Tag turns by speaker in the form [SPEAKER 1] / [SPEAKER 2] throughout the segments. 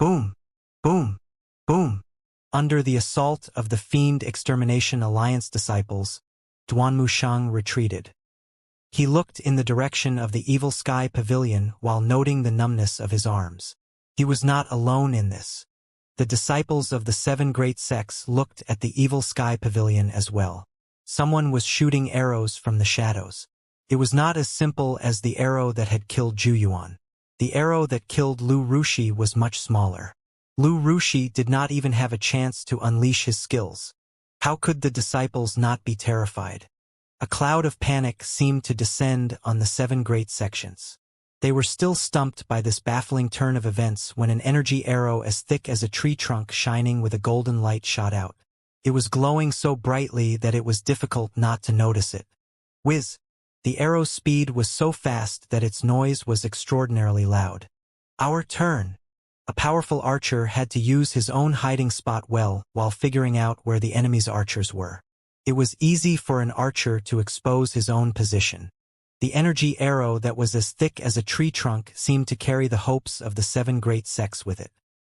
[SPEAKER 1] Boom! Boom! Boom! Under the assault of the Fiend Extermination Alliance disciples, Duanmu Shang retreated. He looked in the direction of the Evil Sky Pavilion while noting the numbness of his arms. He was not alone in this. The disciples of the 7 great sects looked at the Evil Sky Pavilion as well. Someone was shooting arrows from the shadows. It was not as simple as the arrow that had killed Zhu Yuan. The arrow that killed Lu Rushi was much smaller. Lu Rushi did not even have a chance to unleash his skills. How could the disciples not be terrified? A cloud of panic seemed to descend on the 7 great sections. They were still stumped by this baffling turn of events when an energy arrow as thick as a tree trunk shining with a golden light shot out. It was glowing so brightly that it was difficult not to notice it. Whiz! The arrow's speed was so fast that its noise was extraordinarily loud. Our turn! A powerful archer had to use his own hiding spot well while figuring out where the enemy's archers were. It was easy for an archer to expose his own position. The energy arrow that was as thick as a tree trunk seemed to carry the hopes of the 7 great sects with it.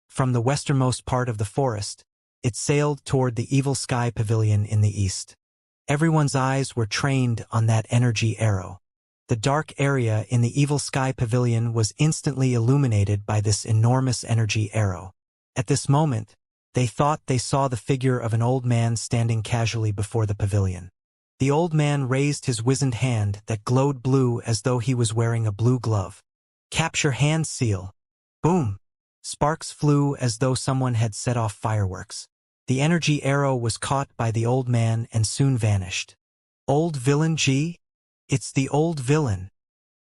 [SPEAKER 1] From the westernmost part of the forest, it sailed toward the Evil Sky Pavilion in the east. Everyone's eyes were trained on that energy arrow. The dark area in the Evil Sky Pavilion was instantly illuminated by this enormous energy arrow. At this moment, they thought they saw the figure of an old man standing casually before the pavilion. The old man raised his wizened hand that glowed blue as though he was wearing a blue glove. Capture hand seal. Boom! Sparks flew as though someone had set off fireworks. The energy arrow was caught by the old man and soon vanished. Old villain G? It's the old villain.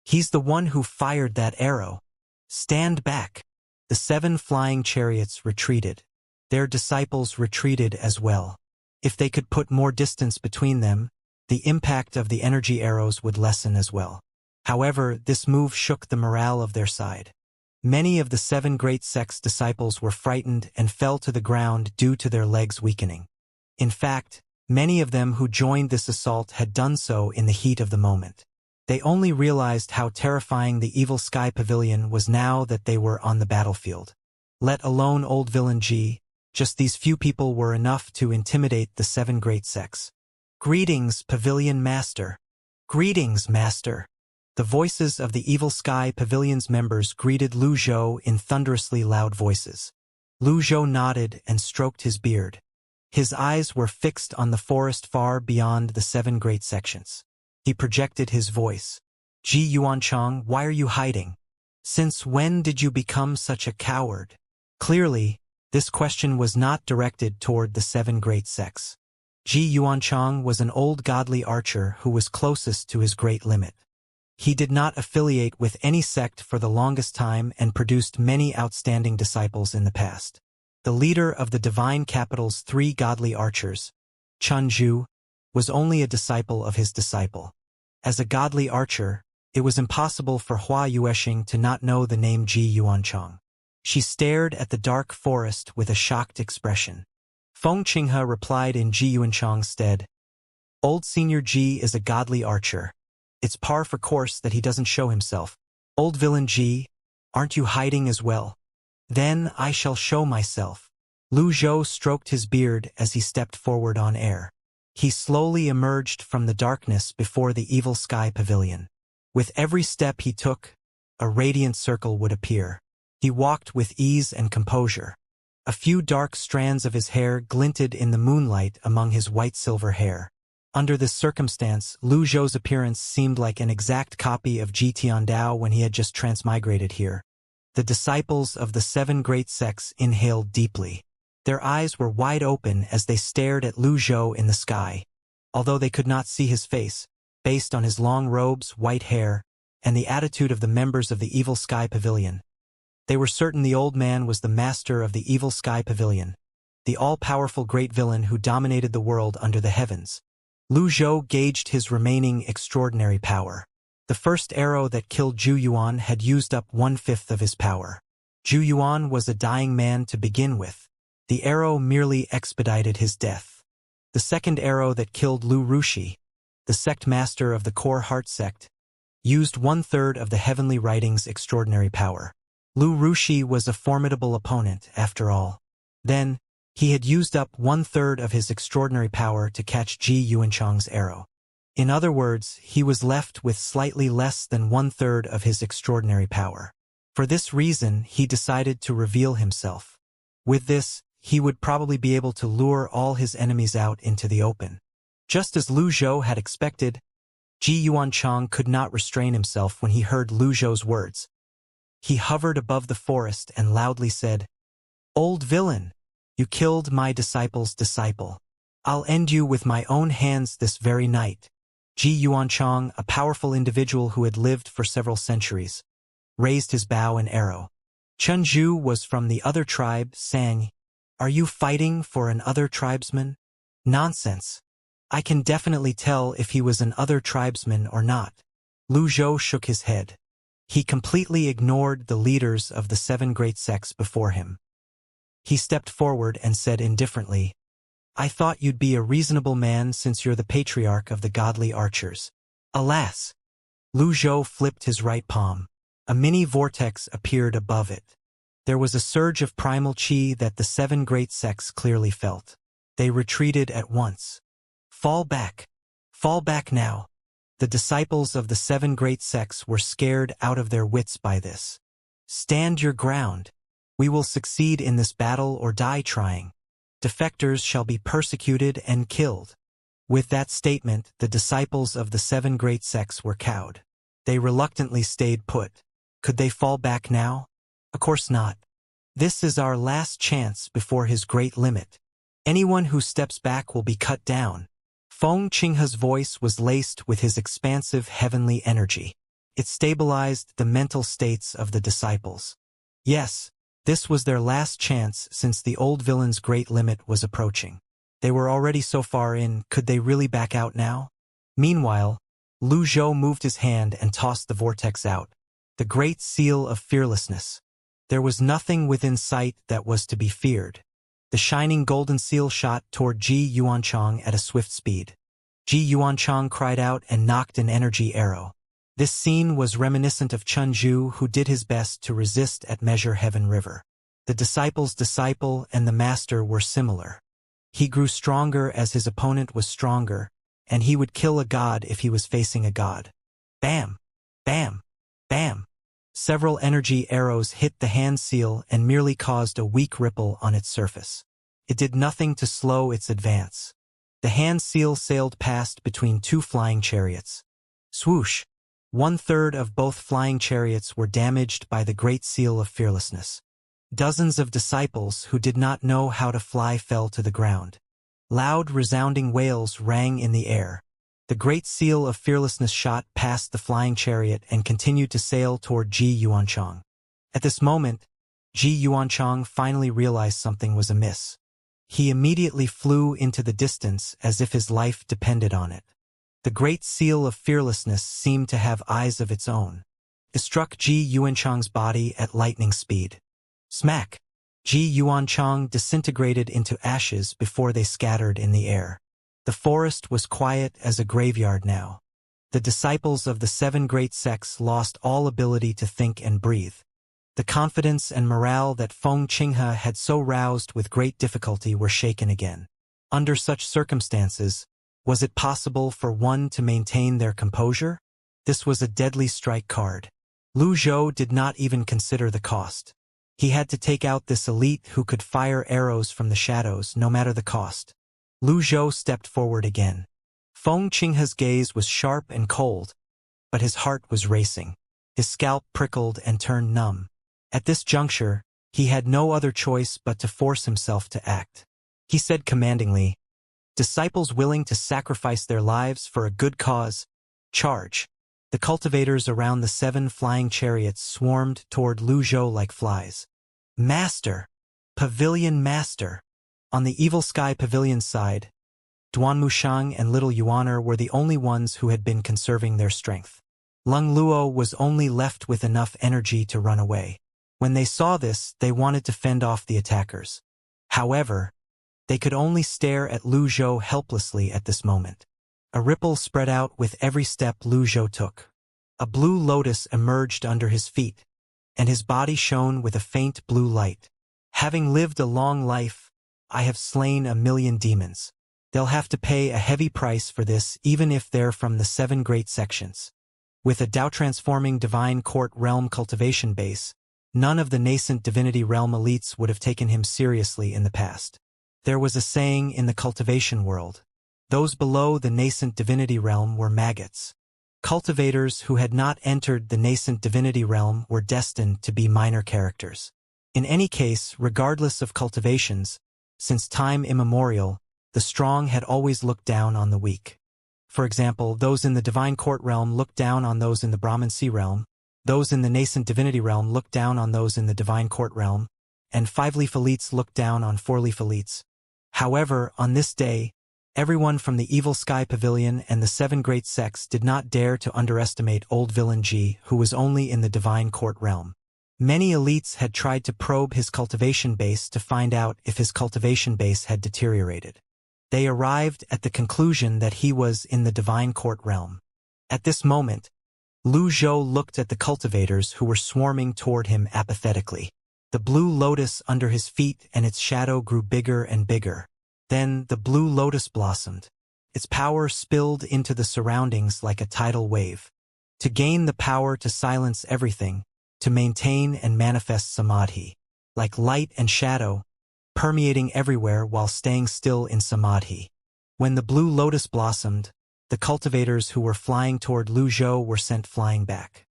[SPEAKER 1] He's the one who fired that arrow. Stand back. The 7 flying chariots retreated. Their disciples retreated as well. If they could put more distance between them, the impact of the energy arrows would lessen as well. However, this move shook the morale of their side. Many of the 7 great sects' disciples were frightened and fell to the ground due to their legs weakening. In fact, many of them who joined this assault had done so in the heat of the moment. They only realized how terrifying the Evil Sky Pavilion was now that they were on the battlefield. Let alone old villain G, just these few people were enough to intimidate the 7 great sects. Greetings, Pavilion Master. Greetings, Master. The voices of the Evil Sky Pavilion's members greeted Lu Zhou in thunderously loud voices. Lu Zhou nodded and stroked his beard. His eyes were fixed on the forest far beyond the 7 great sections. He projected his voice. Ji Yuanchang, why are you hiding? Since when did you become such a coward? Clearly, this question was not directed toward the 7 great sects. Ji Yuanchang was an old godly archer who was closest to his great limit. He did not affiliate with any sect for the longest time and produced many outstanding disciples in the past. The leader of the Divine Capital's 3 godly archers, Chun Zhu, was only a disciple of his disciple. As a godly archer, it was impossible for Hua Yuexing to not know the name Ji Yuanchang. She stared at the dark forest with a shocked expression. Feng Qinghe replied in Ji Yuanchang's stead. Old Senior Ji is a godly archer. It's par for course that he doesn't show himself. Old villain Ji, aren't you hiding as well? Then I shall show myself. Lu Zhou stroked his beard as he stepped forward on air. He slowly emerged from the darkness before the Evil Sky Pavilion. With every step he took, a radiant circle would appear. He walked with ease and composure. A few dark strands of his hair glinted in the moonlight among his white-silver hair. Under this circumstance, Lu Zhou's appearance seemed like an exact copy of Ji Tiandao when he had just transmigrated here. The disciples of the 7 great sects inhaled deeply. Their eyes were wide open as they stared at Lu Zhou in the sky, although they could not see his face, based on his long robes, white hair, and the attitude of the members of the Evil Sky Pavilion. They were certain the old man was the master of the Evil Sky Pavilion, the all-powerful great villain who dominated the world under the heavens. Lu Zhou gauged his remaining extraordinary power. The first arrow that killed Zhu Yuan had used up 1/5 of his power. Zhu Yuan was a dying man to begin with. The arrow merely expedited his death. The second arrow that killed Lu Rushi, the sect master of the Core Heart sect, used 1/3 of the Heavenly Writing's extraordinary power. Lu Rushi was a formidable opponent, after all. Then, he had used up 1/3 of his extraordinary power to catch Ji Yuanchang's arrow. In other words, he was left with slightly less than 1/3 of his extraordinary power. For this reason, he decided to reveal himself. With this, he would probably be able to lure all his enemies out into the open. Just as Lu Zhou had expected, Ji Yuanchang could not restrain himself when he heard Lu Zhou's words. He hovered above the forest and loudly said, "Old villain, you killed my disciple's disciple. I'll end you with my own hands this very night." Ji Yuanchang, a powerful individual who had lived for several centuries, raised his bow and arrow. Chen Zhu was from the other tribe, sang, "Are you fighting for an other tribesman?" "Nonsense. I can definitely tell if he was an other tribesman or not." Lu Zhou shook his head. He completely ignored the leaders of the 7 great sects before him. He stepped forward and said indifferently, "I thought you'd be a reasonable man since you're the patriarch of the godly archers." Alas! Lu Zhou flipped his right palm. A mini vortex appeared above it. There was a surge of primal chi that the 7 great sects clearly felt. They retreated at once. Fall back now." The disciples of the 7 great sects were scared out of their wits by this. "Stand your ground. We will succeed in this battle or die trying. Defectors shall be persecuted and killed." With that statement, the disciples of the 7 great sects were cowed. They reluctantly stayed put. Could they fall back now? Of course not. This is our last chance before his great limit. Anyone who steps back will be cut down. Feng Qinghe's voice was laced with his expansive heavenly energy. It stabilized the mental states of the disciples. Yes, this was their last chance since the old villain's great limit was approaching. They were already so far in, could they really back out now? Meanwhile, Lu Zhou moved his hand and tossed the vortex out. The great seal of fearlessness. There was nothing within sight that was to be feared. The shining golden seal shot toward Ji Yuanchang at a swift speed. Ji Yuanchang cried out and knocked an energy arrow. This scene was reminiscent of Chen Zhu, who did his best to resist at Measure Heaven River. The disciple's disciple and the master were similar. He grew stronger as his opponent was stronger, and he would kill a god if he was facing a god. Bam! Bam! Bam! Several energy arrows hit the hand seal and merely caused a weak ripple on its surface. It did nothing to slow its advance. The hand seal sailed past between 2 flying chariots. Swoosh! 1/3 of both flying chariots were damaged by the great seal of fearlessness. Dozens of disciples who did not know how to fly fell to the ground. Loud, resounding wails rang in the air. The great seal of fearlessness shot past the flying chariot and continued to sail toward Ji Yuanchang. At this moment, Ji Yuanchang finally realized something was amiss. He immediately flew into the distance as if his life depended on it. The great seal of fearlessness seemed to have eyes of its own. It struck Ji Yuanchang's body at lightning speed. Smack! Ji Yuanchang disintegrated into ashes before they scattered in the air. The forest was quiet as a graveyard now. The disciples of the 7 great sects lost all ability to think and breathe. The confidence and morale that Feng Qinghe had so roused with great difficulty were shaken again. Under such circumstances, was it possible for one to maintain their composure? This was a deadly strike card. Lu Zhou did not even consider the cost. He had to take out this elite who could fire arrows from the shadows no matter the cost. Lu Zhou stepped forward again. Feng Qinghe's gaze was sharp and cold, but his heart was racing. His scalp prickled and turned numb. At this juncture, he had no other choice but to force himself to act. He said commandingly, "Disciples willing to sacrifice their lives for a good cause, charge." The cultivators around the 7 flying chariots swarmed toward Lu Zhou like flies. "Master! Pavilion Master!" On the Evil Sky Pavilion side, Duanmushang and Little Yuaner were the only ones who had been conserving their strength. Lung Luo was only left with enough energy to run away. When they saw this, they wanted to fend off the attackers. However, they could only stare at Lu Zhou helplessly at this moment. A ripple spread out with every step Lu Zhou took. A blue lotus emerged under his feet. and his body shone with a faint blue light. Having lived a long life, I have slain 1,000,000 demons. They'll have to pay a heavy price for this even if they're from the 7 great sections. With a Tao-transforming divine court realm cultivation base, none of the nascent divinity realm elites would have taken him seriously in the past. There was a saying in the cultivation world: those below the nascent divinity realm were maggots. Cultivators who had not entered the nascent divinity realm were destined to be minor characters. In any case, regardless of cultivations, since time immemorial, the strong had always looked down on the weak. For example, those in the divine court realm looked down on those in the Brahman sea realm, those in the nascent divinity realm looked down on those in the divine court realm, and 5-leaf elites looked down on 4-leaf elites. However, on this day, everyone from the evil sky pavilion and the 7 great sects did not dare to underestimate old villain G, who was only in the divine court realm. Many elites had tried to probe his cultivation base to find out if his cultivation base had deteriorated. They arrived at the conclusion that he was in the divine court realm. At this moment, Lu Zhou looked at the cultivators who were swarming toward him apathetically. The blue lotus under his feet and its shadow grew bigger and bigger. Then the blue lotus blossomed. Its power spilled into the surroundings like a tidal wave. To gain the power to silence everything, to maintain and manifest samadhi, like light and shadow, permeating everywhere while staying still in samadhi. When the blue lotus blossomed, the cultivators who were flying toward Lu Zhou were sent flying back.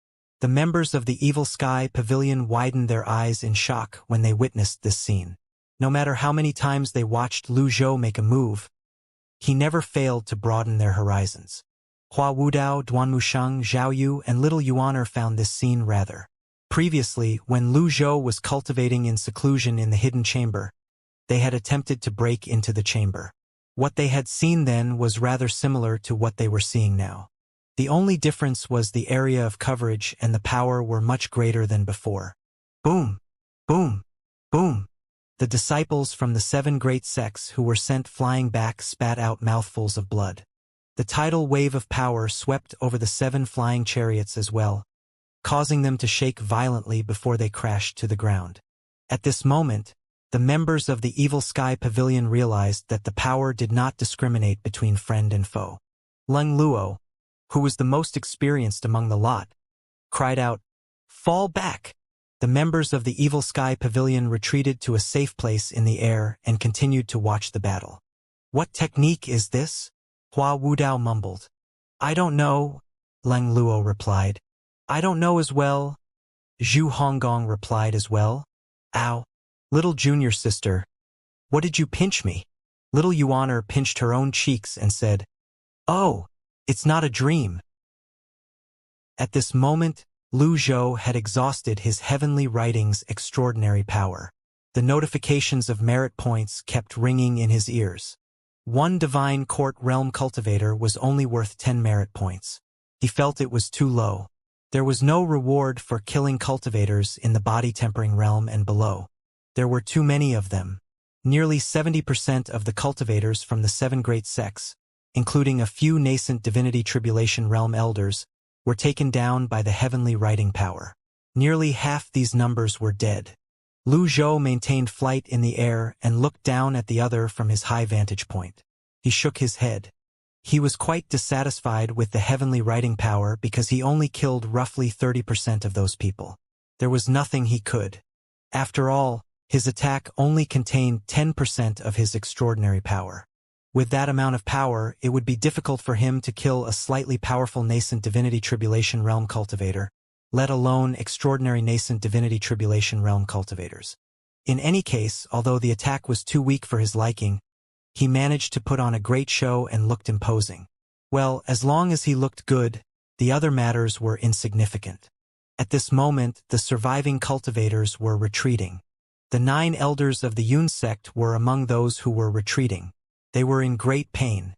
[SPEAKER 1] The members of the evil sky pavilion widened their eyes in shock when they witnessed this scene. No matter how many times they watched Lu Zhou make a move, he never failed to broaden their horizons. Hua Wudao, Duanmusheng, Zhaoyu, and Little Yuaner found this scene rather. Previously, when Lu Zhou was cultivating in seclusion in the hidden chamber, they had attempted to break into the chamber. What they had seen then was rather similar to what they were seeing now. The only difference was the area of coverage and the power were much greater than before. Boom! Boom! Boom! The disciples from the 7 great sects who were sent flying back spat out mouthfuls of blood. The tidal wave of power swept over the 7 flying chariots as well, causing them to shake violently before they crashed to the ground. At this moment, the members of the evil sky pavilion realized that the power did not discriminate between friend and foe. Leng Luo, who was the most experienced among the lot, cried out, "Fall back!" The members of the evil sky pavilion retreated to a safe place in the air and continued to watch the battle. "What technique is this?" Hua Wudao mumbled. "I don't know," Leng Luo replied. "I don't know as well." Zhu Honggong replied as well. "Ow. Little junior sister, what did you pinch me?" Little Yuaner pinched her own cheeks and said, "Oh, it's not a dream." At this moment, Lu Zhou had exhausted his heavenly writing's extraordinary power. The notifications of merit points kept ringing in his ears. One divine court realm cultivator was only worth 10 merit points. He felt it was too low. There was no reward for killing cultivators in the body-tempering realm and below. There were too many of them. Nearly 70% of the cultivators from the 7 great sects, including a few nascent divinity tribulation realm elders, were taken down by the heavenly writing power. Nearly half these numbers were dead. Lu Zhou maintained flight in the air and looked down at the other from his high vantage point. He shook his head. He was quite dissatisfied with the heavenly writing power because he only killed roughly 30% of those people. There was nothing he could. After all, his attack only contained 10% of his extraordinary power. With that amount of power, it would be difficult for him to kill a slightly powerful nascent divinity tribulation realm cultivator, let alone extraordinary nascent divinity tribulation realm cultivators. In any case, although the attack was too weak for his liking, he managed to put on a great show and looked imposing. Well, as long as he looked good, the other matters were insignificant. At this moment, the surviving cultivators were retreating. The 9 elders of the Yun sect were among those who were retreating. They were in great pain.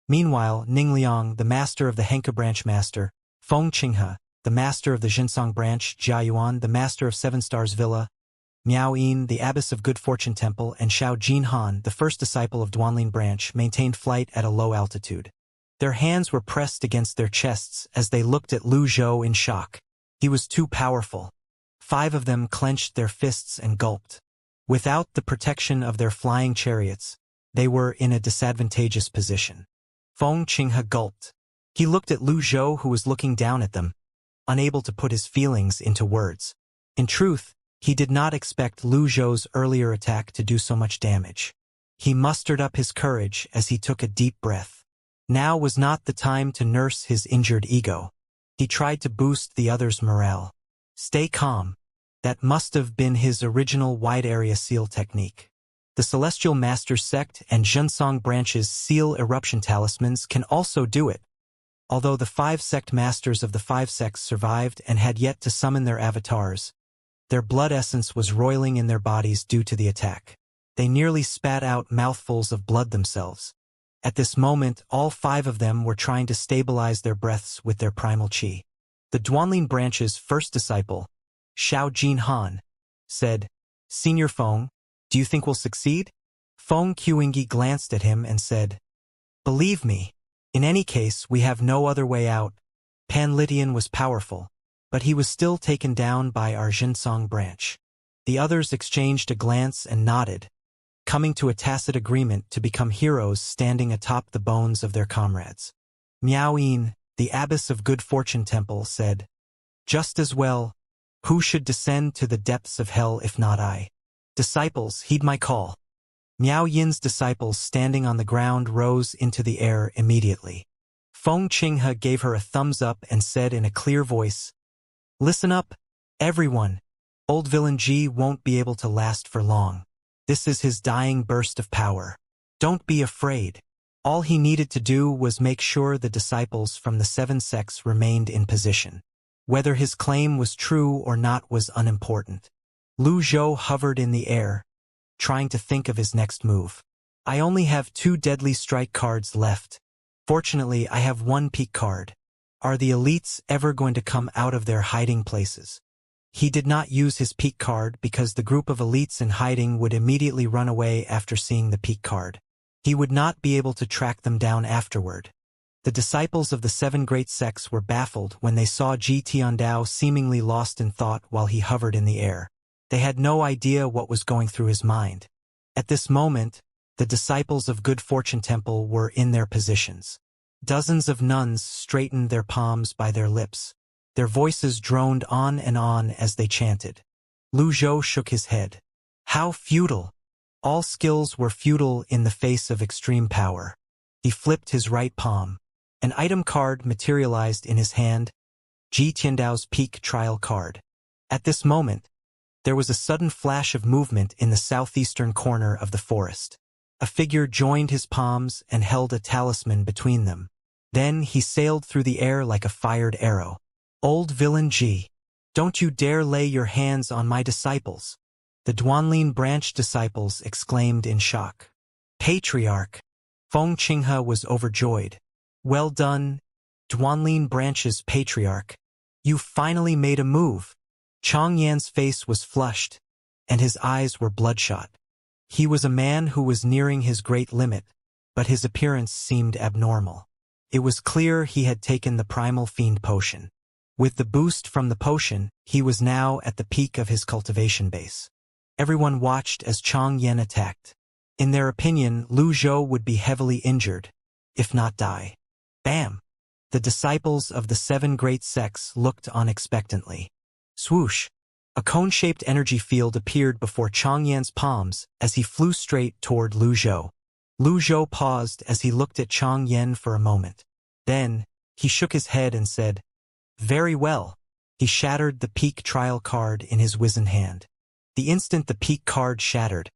[SPEAKER 1] Meanwhile, Ningliang, the master of the Henke branch master, Feng Qinghe, the master of the Jinsong branch, Jia Yuan, the master of 7 Stars Villa, Miao Yin, the abbess of Good Fortune Temple, and Xiao Jinhan, the first disciple of Duanlin branch, maintained flight at a low altitude. Their hands were pressed against their chests as they looked at Lu Zhou in shock. He was too powerful. 5 of them clenched their fists and gulped. Without the protection of their flying chariots, they were in a disadvantageous position. Feng Qinghe gulped. He looked at Lu Zhou, who was looking down at them, unable to put his feelings into words. In truth, he did not expect Lu Zhou's earlier attack to do so much damage. He mustered up his courage as he took a deep breath. Now was not the time to nurse his injured ego. He tried to boost the others' morale. Stay calm. That must have been his original wide-area seal technique. The Celestial Master Sect and Zhensong branches' seal eruption talismans can also do it. Although the 5 sect masters of the 5 sects survived and had yet to summon their avatars, their blood essence was roiling in their bodies due to the attack. They nearly spat out mouthfuls of blood themselves. At this moment, all 5 of them were trying to stabilize their breaths with their primal qi. The Duanlin branch's first disciple, Xiao Jinhan, said, "Senior Feng, do you think we'll succeed?" Feng Qingyi glanced at him and said, "Believe me, in any case we have no other way out." Pan Lydian was powerful, but he was still taken down by our Zhensong branch. The others exchanged a glance and nodded, coming to a tacit agreement to become heroes standing atop the bones of their comrades. Miao Yin, the abbess of Good Fortune Temple, said, "Just as well. Who should descend to the depths of hell if not I? Disciples, heed my call." Miao Yin's disciples standing on the ground rose into the air immediately. Feng Qinghe gave her a thumbs up and said in a clear voice, "Listen up, everyone. Old villain Ji won't be able to last for long. This is his dying burst of power. Don't be afraid." All he needed to do was make sure the disciples from the 7 sects remained in position. Whether his claim was true or not was unimportant. Lu Zhou hovered in the air, trying to think of his next move. "I only have 2 deadly strike cards left. Fortunately, I have 1 peak card. Are the elites ever going to come out of their hiding places?" He did not use his peak card because the group of elites in hiding would immediately run away after seeing the peak card. He would not be able to track them down afterward. The disciples of the 7 great sects were baffled when they saw Ji Tiandao seemingly lost in thought while he hovered in the air. They had no idea what was going through his mind. At this moment, the disciples of Good Fortune Temple were in their positions. Dozens of nuns straightened their palms by their lips. Their voices droned on and on as they chanted. Lu Zhou shook his head. How futile! All skills were futile in the face of extreme power. He flipped his right palm. An item card materialized in his hand, Ji Tiandao's peak trial card. At this moment, there was a sudden flash of movement in the southeastern corner of the forest. A figure joined his palms and held a talisman between them. Then he sailed through the air like a fired arrow. "Old villain Ji, don't you dare lay your hands on my disciples!" The Duanlin branch disciples exclaimed in shock. "Patriarch!" Feng Qinghe was overjoyed. "Well done, Duanlin branch's patriarch. You finally made a move." Chong Yan's face was flushed, and his eyes were bloodshot. He was a man who was nearing his great limit, but his appearance seemed abnormal. It was clear he had taken the primal fiend potion. With the boost from the potion, he was now at the peak of his cultivation base. Everyone watched as Chong Yan attacked. In their opinion, Lu Zhou would be heavily injured, if not die. Bam! The disciples of the 7 great sects looked on expectantly. Swoosh! A cone-shaped energy field appeared before Chong Yan's palms as he flew straight toward Lu Zhou. Lu Zhou paused as he looked at Chong Yan for a moment. Then, he shook his head and said, "Very well." He shattered the peak trial card in his wizened hand. The instant the peak card shattered,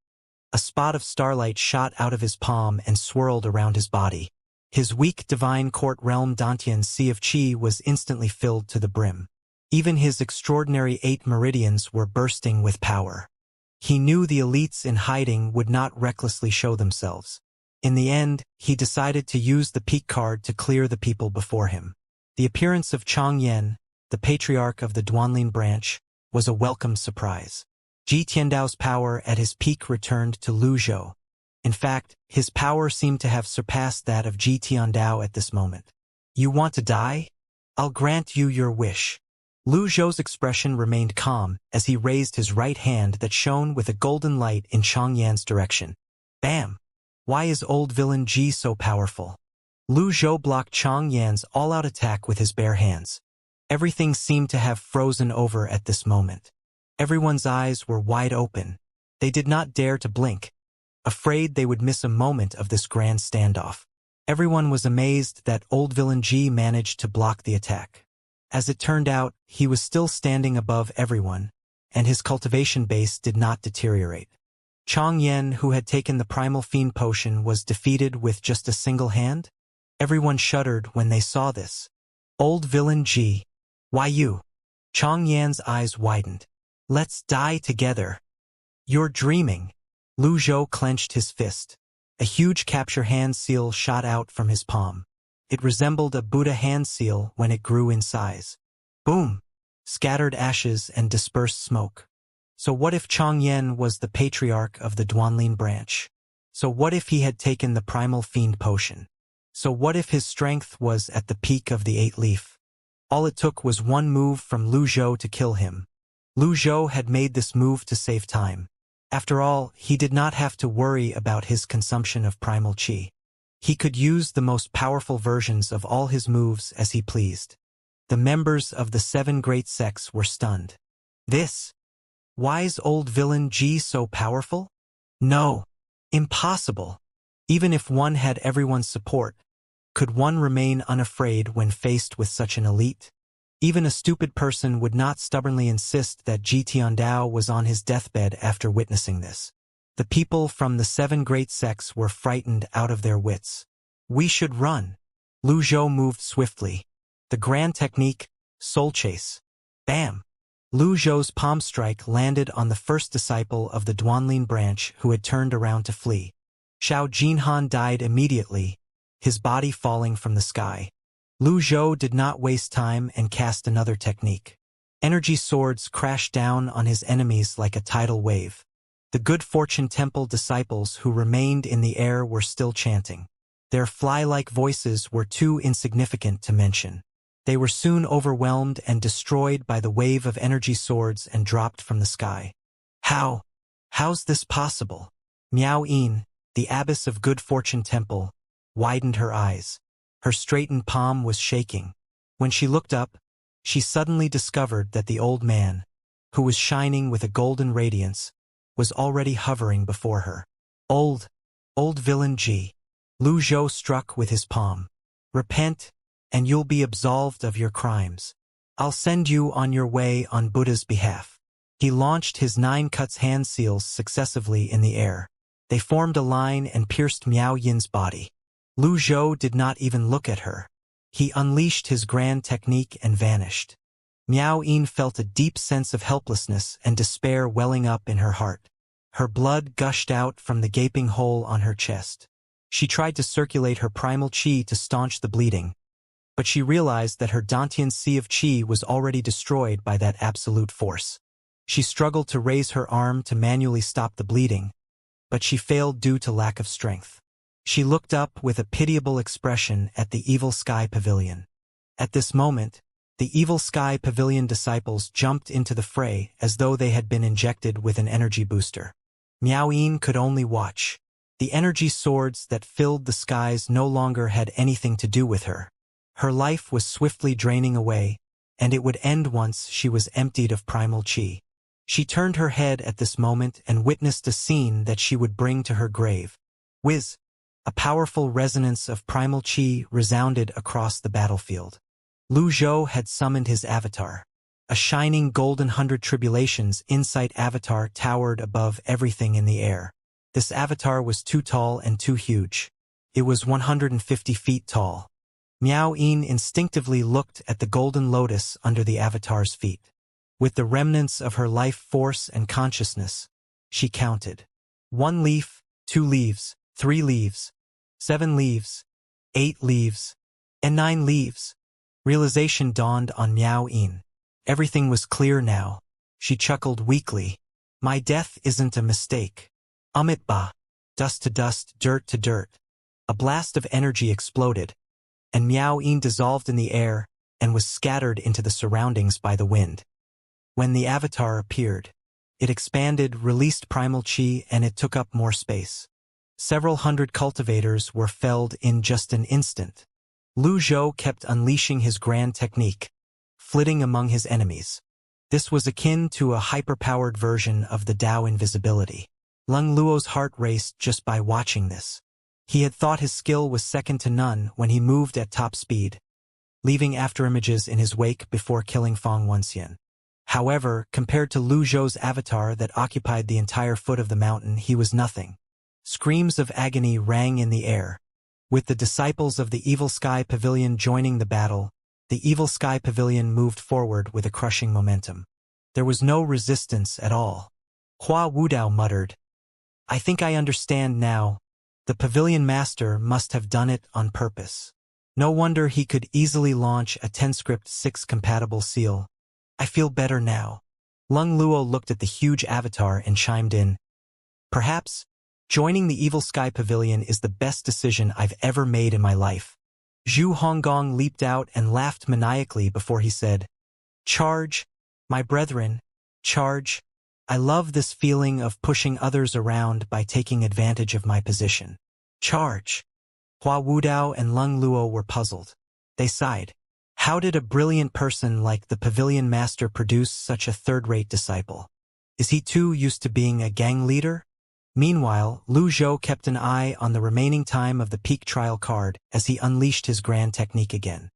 [SPEAKER 1] a spot of starlight shot out of his palm and swirled around his body. His weak divine court realm Dantian Sea of Qi was instantly filled to the brim. Even his extraordinary 8 meridians were bursting with power. He knew the elites in hiding would not recklessly show themselves. In the end, he decided to use the peak card to clear the people before him. The appearance of Chong Yan, the patriarch of the Duanlin branch, was a welcome surprise. Ji Tiandao's power at his peak returned to Lu Zhou. In fact, his power seemed to have surpassed that of Ji Tiandao at this moment. "You want to die? I'll grant you your wish." Lu Zhou's expression remained calm as he raised his right hand that shone with a golden light in Changyan's direction. Bam! Why is old villain Ji so powerful? Lu Zhou blocked Changyan's all-out attack with his bare hands. Everything seemed to have frozen over at this moment. Everyone's eyes were wide open. They did not dare to blink, afraid they would miss a moment of this grand standoff. Everyone was amazed that old villain Ji managed to block the attack. As it turned out, he was still standing above everyone, and his cultivation base did not deteriorate. Changyan, who had taken the primal fiend potion, was defeated with just a single hand? Everyone shuddered when they saw this. Old villain Ji. Why you? Changyan's eyes widened. Let's die together. You're dreaming. Lu Zhou clenched his fist. A huge capture hand seal shot out from his palm. It resembled a Buddha hand seal when it grew in size. Boom! Scattered ashes and dispersed smoke. So what if Changyan was the Patriarch of the Duanlin branch? So what if he had taken the primal fiend potion? So what if his strength was at the peak of the 8-leaf? All it took was one move from Lu Zhou to kill him. Lu Zhou had made this move to save time. After all, he did not have to worry about his consumption of primal qi. He could use the most powerful versions of all his moves as he pleased. The members of the 7 great sects were stunned. This? Why is old villain Ji so powerful? No. Impossible. Even if one had everyone's support, could one remain unafraid when faced with such an elite? Even a stupid person would not stubbornly insist that Ji Tiandao was on his deathbed after witnessing this. The people from the 7 great sects were frightened out of their wits. We should run. Lu Zhou moved swiftly. The grand technique, soul chase. Bam! Lu Zhou's palm strike landed on the first disciple of the Duanlin branch who had turned around to flee. Xiao Jinhan died immediately, his body falling from the sky. Lu Zhou did not waste time and cast another technique. Energy swords crashed down on his enemies like a tidal wave. The Good Fortune Temple disciples who remained in the air were still chanting. Their fly-like voices were too insignificant to mention. They were soon overwhelmed and destroyed by the wave of energy swords and dropped from the sky. How's this possible? Miao Yin, the abbess of Good Fortune Temple, widened her eyes. Her straightened palm was shaking. When she looked up, she suddenly discovered that the old man, who was shining with a golden radiance, was already hovering before her. Old villain Ji. Lu Zhou struck with his palm. Repent, and you'll be absolved of your crimes. I'll send you on your way on Buddha's behalf. He launched his 9 cuts hand seals successively in the air. They formed a line and pierced Miao Yin's body. Lu Zhou did not even look at her. He unleashed his grand technique and vanished. Miao Yin felt a deep sense of helplessness and despair welling up in her heart. Her blood gushed out from the gaping hole on her chest. She tried to circulate her primal qi to staunch the bleeding, but she realized that her Dantian sea of qi was already destroyed by that absolute force. She struggled to raise her arm to manually stop the bleeding, but she failed due to lack of strength. She looked up with a pitiable expression at the Evil Sky Pavilion. At this moment, the Evil Sky Pavilion disciples jumped into the fray as though they had been injected with an energy booster. Miao Yin could only watch. The energy swords that filled the skies no longer had anything to do with her. Her life was swiftly draining away, and it would end once she was emptied of primal qi. She turned her head at this moment and witnessed a scene that she would bring to her grave. Whiz! A powerful resonance of primal qi resounded across the battlefield. Lu Zhou had summoned his avatar. A shining golden 100 tribulations insight avatar towered above everything in the air. This avatar was too tall and too huge. It was 150 feet tall. Miao Yin instinctively looked at the golden lotus under the avatar's feet. With the remnants of her life force and consciousness, she counted. 1 leaf, 2 leaves, 3 leaves, 7 leaves, 8 leaves, and 9 leaves. Realization dawned on Miao Yin. Everything was clear now. She chuckled weakly. My death isn't a mistake. Ba. Dust to dust, dirt to dirt. A blast of energy exploded, and Miao Yin dissolved in the air, and was scattered into the surroundings by the wind. When the avatar appeared, it expanded, released primal chi, and it took up more space. Several hundred cultivators were felled in just an instant. Lu Zhou kept unleashing his grand technique, flitting among his enemies. This was akin to a hyper-powered version of the Dao invisibility. Lung Luo's heart raced just by watching this. He had thought his skill was second to none when he moved at top speed, leaving afterimages in his wake before killing Fong Wenxian. However, compared to Lu Zhou's avatar that occupied the entire foot of the mountain, he was nothing. Screams of agony rang in the air. With the disciples of the Evil Sky Pavilion joining the battle, the Evil Sky Pavilion moved forward with a crushing momentum. There was no resistance at all. Hua Wudao muttered, "I think I understand now. The Pavilion Master must have done it on purpose. No wonder he could easily launch a 10-script 6 compatible seal. I feel better now." Lung Luo looked at the huge avatar and chimed in, "Perhaps joining the Evil Sky Pavilion is the best decision I've ever made in my life." Zhu Honggong leaped out and laughed maniacally before he said, "Charge, my brethren, charge. I love this feeling of pushing others around by taking advantage of my position. Charge." Hua Wudao and Lung Luo were puzzled. They sighed. How did a brilliant person like the Pavilion Master produce such a third-rate disciple? Is he too used to being a gang leader? Meanwhile, Lu Zhou kept an eye on the remaining time of the peak trial card as he unleashed his grand technique again.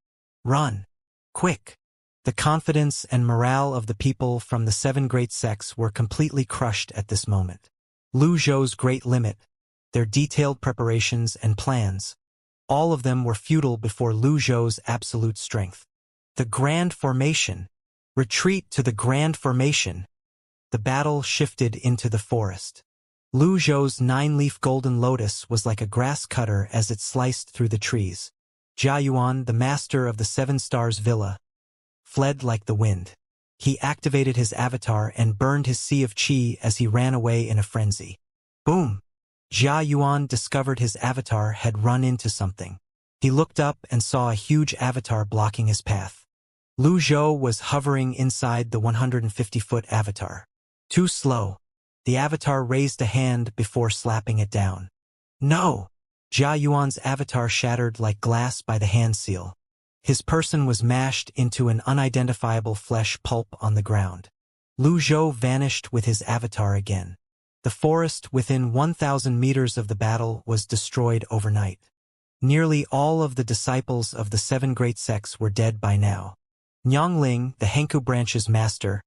[SPEAKER 1] Run! Quick! The confidence and morale of the people from the 7 great sects were completely crushed at this moment. Lu Zhou's great limit, their detailed preparations and plans, all of them were futile before Lu Zhou's absolute strength. The Grand Formation! Retreat to the Grand Formation! The battle shifted into the forest. Lu Zhou's 9-leaf golden lotus was like a grass cutter as it sliced through the trees. Jia Yuan, the master of the 7 Stars Villa, fled like the wind. He activated his avatar and burned his sea of qi as he ran away in a frenzy. Boom! Jia Yuan discovered his avatar had run into something. He looked up and saw a huge avatar blocking his path. Lu Zhou was hovering inside the 150-foot avatar. Too slow. The avatar raised a hand before slapping it down. No! Jia Yuan's avatar shattered like glass by the hand seal. His person was mashed into an unidentifiable flesh pulp on the ground. Lu Zhou vanished with his avatar again. The forest within 1,000 meters of the battle was destroyed overnight. Nearly all of the disciples of the 7 great sects were dead by now. Nyangling, the Henku branch's master,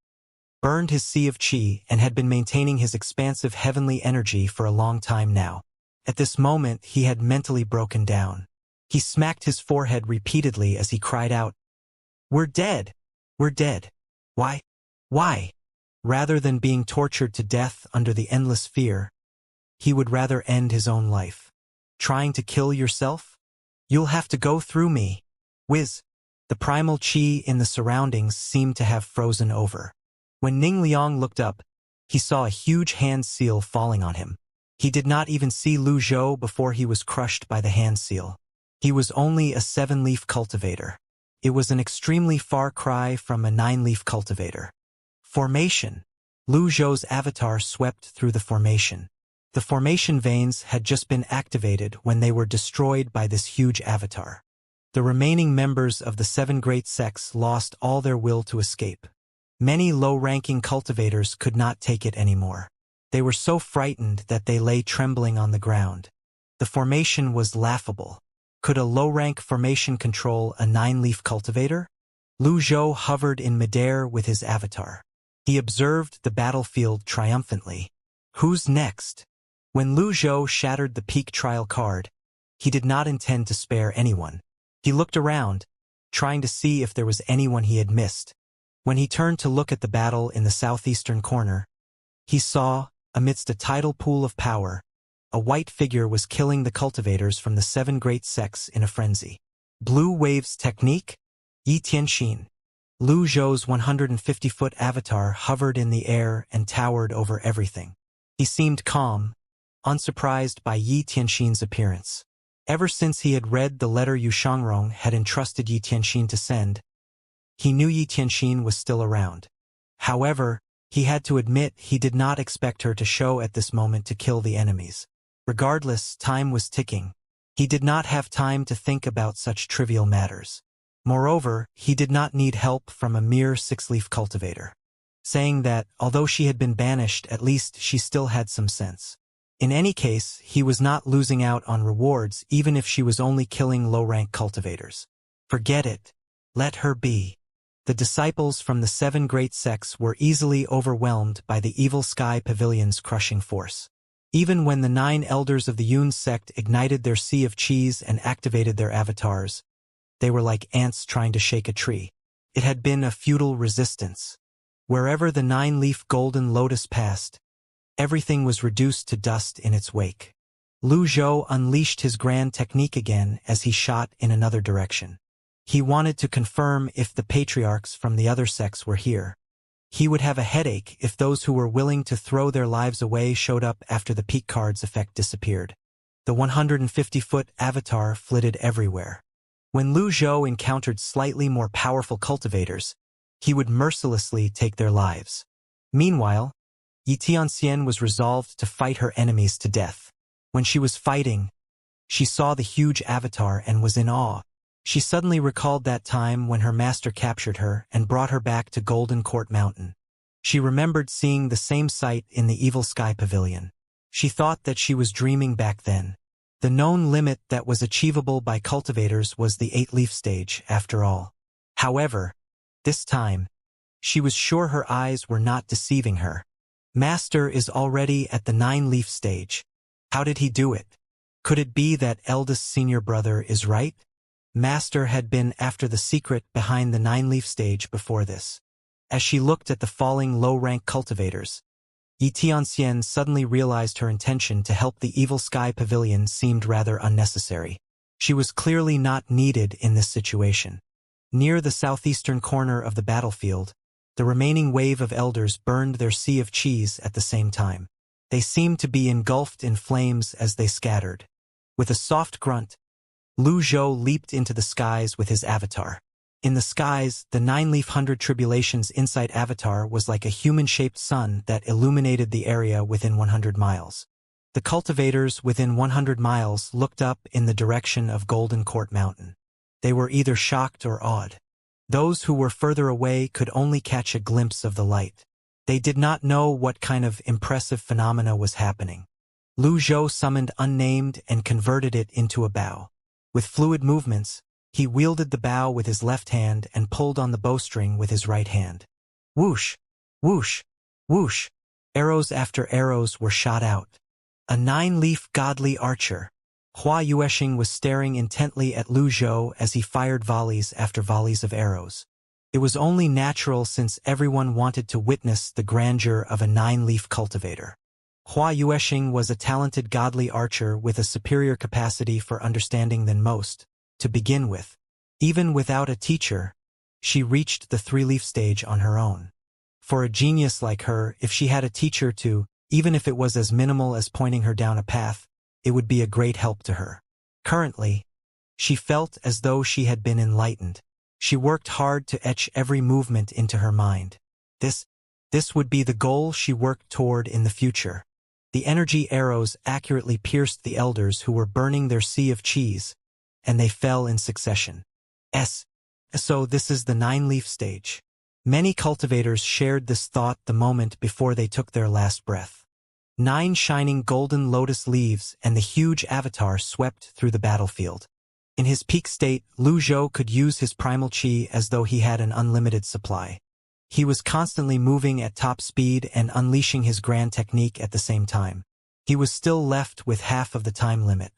[SPEAKER 1] burned his sea of qi and had been maintaining his expansive heavenly energy for a long time now. At this moment, he had mentally broken down. He smacked his forehead repeatedly as he cried out, "We're dead! We're dead! Why? Why?" Rather than being tortured to death under the endless fear, he would rather end his own life. Trying to kill yourself? You'll have to go through me. Whiz! The primal qi in the surroundings seemed to have frozen over. When Ning Liang looked up, he saw a huge hand seal falling on him. He did not even see Lu Zhou before he was crushed by the hand seal. He was only a 7-leaf cultivator. It was an extremely far cry from a 9-leaf cultivator. Formation. Lu Zhou's avatar swept through the formation. The formation veins had just been activated when they were destroyed by this huge avatar. The remaining members of the 7 great sects lost all their will to escape. Many low-ranking cultivators could not take it anymore. They were so frightened that they lay trembling on the ground. The formation was laughable. Could a low-rank formation control a 9-leaf cultivator? Lu Zhou hovered in midair with his avatar. He observed the battlefield triumphantly. Who's next? When Lu Zhou shattered the peak trial card, he did not intend to spare anyone. He looked around, trying to see if there was anyone he had missed. When he turned to look at the battle in the southeastern corner, he saw, amidst a tidal pool of power, a white figure was killing the cultivators from the 7 great sects in a frenzy. Blue Wave's technique? Yi Tianxin. Lu Zhou's 150-foot avatar hovered in the air and towered over everything. He seemed calm, unsurprised by Yi Tianxin's appearance. Ever since he had read the letter Yu Shangrong had entrusted Yi Tianxin to send, He knew Yi Tianxin was still around. However, he had to admit he did not expect her to show at this moment to kill the enemies. Regardless, time was ticking. He did not have time to think about such trivial matters. Moreover, he did not need help from a mere six-leaf cultivator. Saying that, although she had been banished, at least she still had some sense. In any case, he was not losing out on rewards even if she was only killing low-rank cultivators. Forget it. Let her be. The disciples from the 7 great sects were easily overwhelmed by the evil sky pavilion's crushing force. Even when the 9 elders of the Yun sect ignited their sea of cheese and activated their avatars, they were like ants trying to shake a tree. It had been a futile resistance. Wherever the 9-leaf golden lotus passed, everything was reduced to dust in its wake. Lu Zhou unleashed his grand technique again as he shot in another direction. He wanted to confirm if the patriarchs from the other sects were here. He would have a headache if those who were willing to throw their lives away showed up after the peak card's effect disappeared. The 150-foot avatar flitted everywhere. When Lu Zhou encountered slightly more powerful cultivators, he would mercilessly take their lives. Meanwhile, Yi Tianxian was resolved to fight her enemies to death. When she was fighting, she saw the huge avatar and was in awe. She suddenly recalled that time when her master captured her and brought her back to Golden Court Mountain. She remembered seeing the same sight in the Evil Sky Pavilion. She thought that she was dreaming back then. The known limit that was achievable by cultivators was the 8-leaf stage, after all. However, this time, she was sure her eyes were not deceiving her. Master is already at the 9-leaf stage. How did he do it? Could it be that eldest senior brother is right? Master had been after the secret behind the 9-leaf stage before this. As she looked at the falling low-rank cultivators, Yi Tianxian suddenly realized her intention to help the Evil Sky Pavilion seemed rather unnecessary. She was clearly not needed in this situation. Near the southeastern corner of the battlefield, the remaining wave of elders burned their sea of cheese at the same time. They seemed to be engulfed in flames as they scattered. With a soft grunt, Lu Zhou leaped into the skies with his avatar. In the skies, the 9-leaf 100 Tribulations Insight avatar was like a human-shaped sun that illuminated the area within 100 miles. The cultivators within 100 miles looked up in the direction of Golden Court Mountain. They were either shocked or awed. Those who were further away could only catch a glimpse of the light. They did not know what kind of impressive phenomena was happening. Lu Zhou summoned Unnamed and converted it into a bow. With fluid movements, he wielded the bow with his left hand and pulled on the bowstring with his right hand. Whoosh! Whoosh! Whoosh! Arrows after arrows were shot out. A 9-leaf godly archer. Hua Yuexing was staring intently at Lu Zhou as he fired volleys after volleys of arrows. It was only natural since everyone wanted to witness the grandeur of a 9-leaf cultivator. Hua Yuexing was a talented godly archer with a superior capacity for understanding than most. To begin with, even without a teacher, she reached the 3-leaf stage on her own. For a genius like her, if she had a teacher to, even if it was as minimal as pointing her down a path, it would be a great help to her. Currently, she felt as though she had been enlightened. She worked hard to etch every movement into her mind. This would be the goal she worked toward in the future. The energy arrows accurately pierced the elders who were burning their sea of cheese, and they fell in succession. So this is the 9-leaf stage. Many cultivators shared this thought the moment before they took their last breath. 9 shining golden lotus leaves and the huge avatar swept through the battlefield. In his peak state, Lu Zhou could use his primal chi as though he had an unlimited supply. He was constantly moving at top speed and unleashing his grand technique at the same time. He was still left with half of the time limit.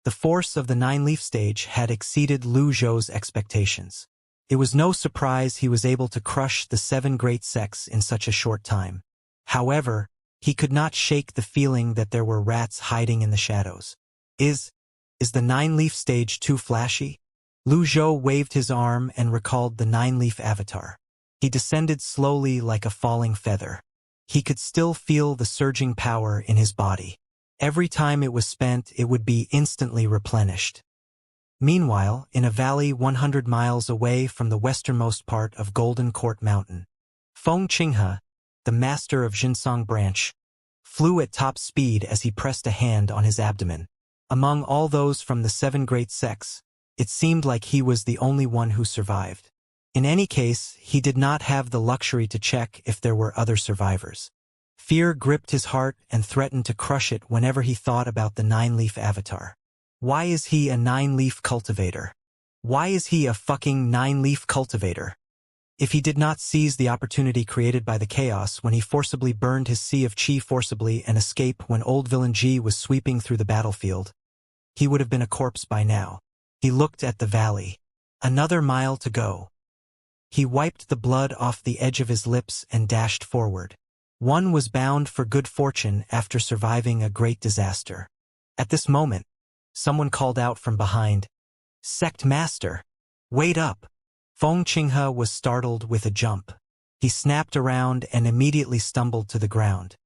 [SPEAKER 1] The force of the 9-leaf stage had exceeded Lu Zhou's expectations. It was no surprise he was able to crush the 7 great sects in such a short time. However, he could not shake the feeling that there were rats hiding in the shadows. Is the 9-leaf stage too flashy? Lu Zhou waved his arm and recalled the 9-leaf avatar. He descended slowly like a falling feather. He could still feel the surging power in his body. Every time it was spent, it would be instantly replenished. Meanwhile, in a valley 100 miles away from the westernmost part of Golden Court Mountain, Feng Qinghe, the master of Xianxia branch, flew at top speed as he pressed a hand on his abdomen. Among all those from the 7 great sects, it seemed like he was the only one who survived. In any case, he did not have the luxury to check if there were other survivors. Fear gripped his heart and threatened to crush it whenever he thought about the 9-leaf avatar. Why is he a 9-leaf cultivator? Why is he a fucking 9-leaf cultivator? If he did not seize the opportunity created by the chaos when he forcibly burned his sea of chi forcibly and escape when old villain G was sweeping through the battlefield, he would have been a corpse by now. He looked at the valley. Another mile to go. He wiped the blood off the edge of his lips and dashed forward. One was bound for good fortune after surviving a great disaster. At this moment, someone called out from behind, "Sect Master! Wait up!" Feng Qinghe was startled with a jump. He snapped around and immediately stumbled to the ground.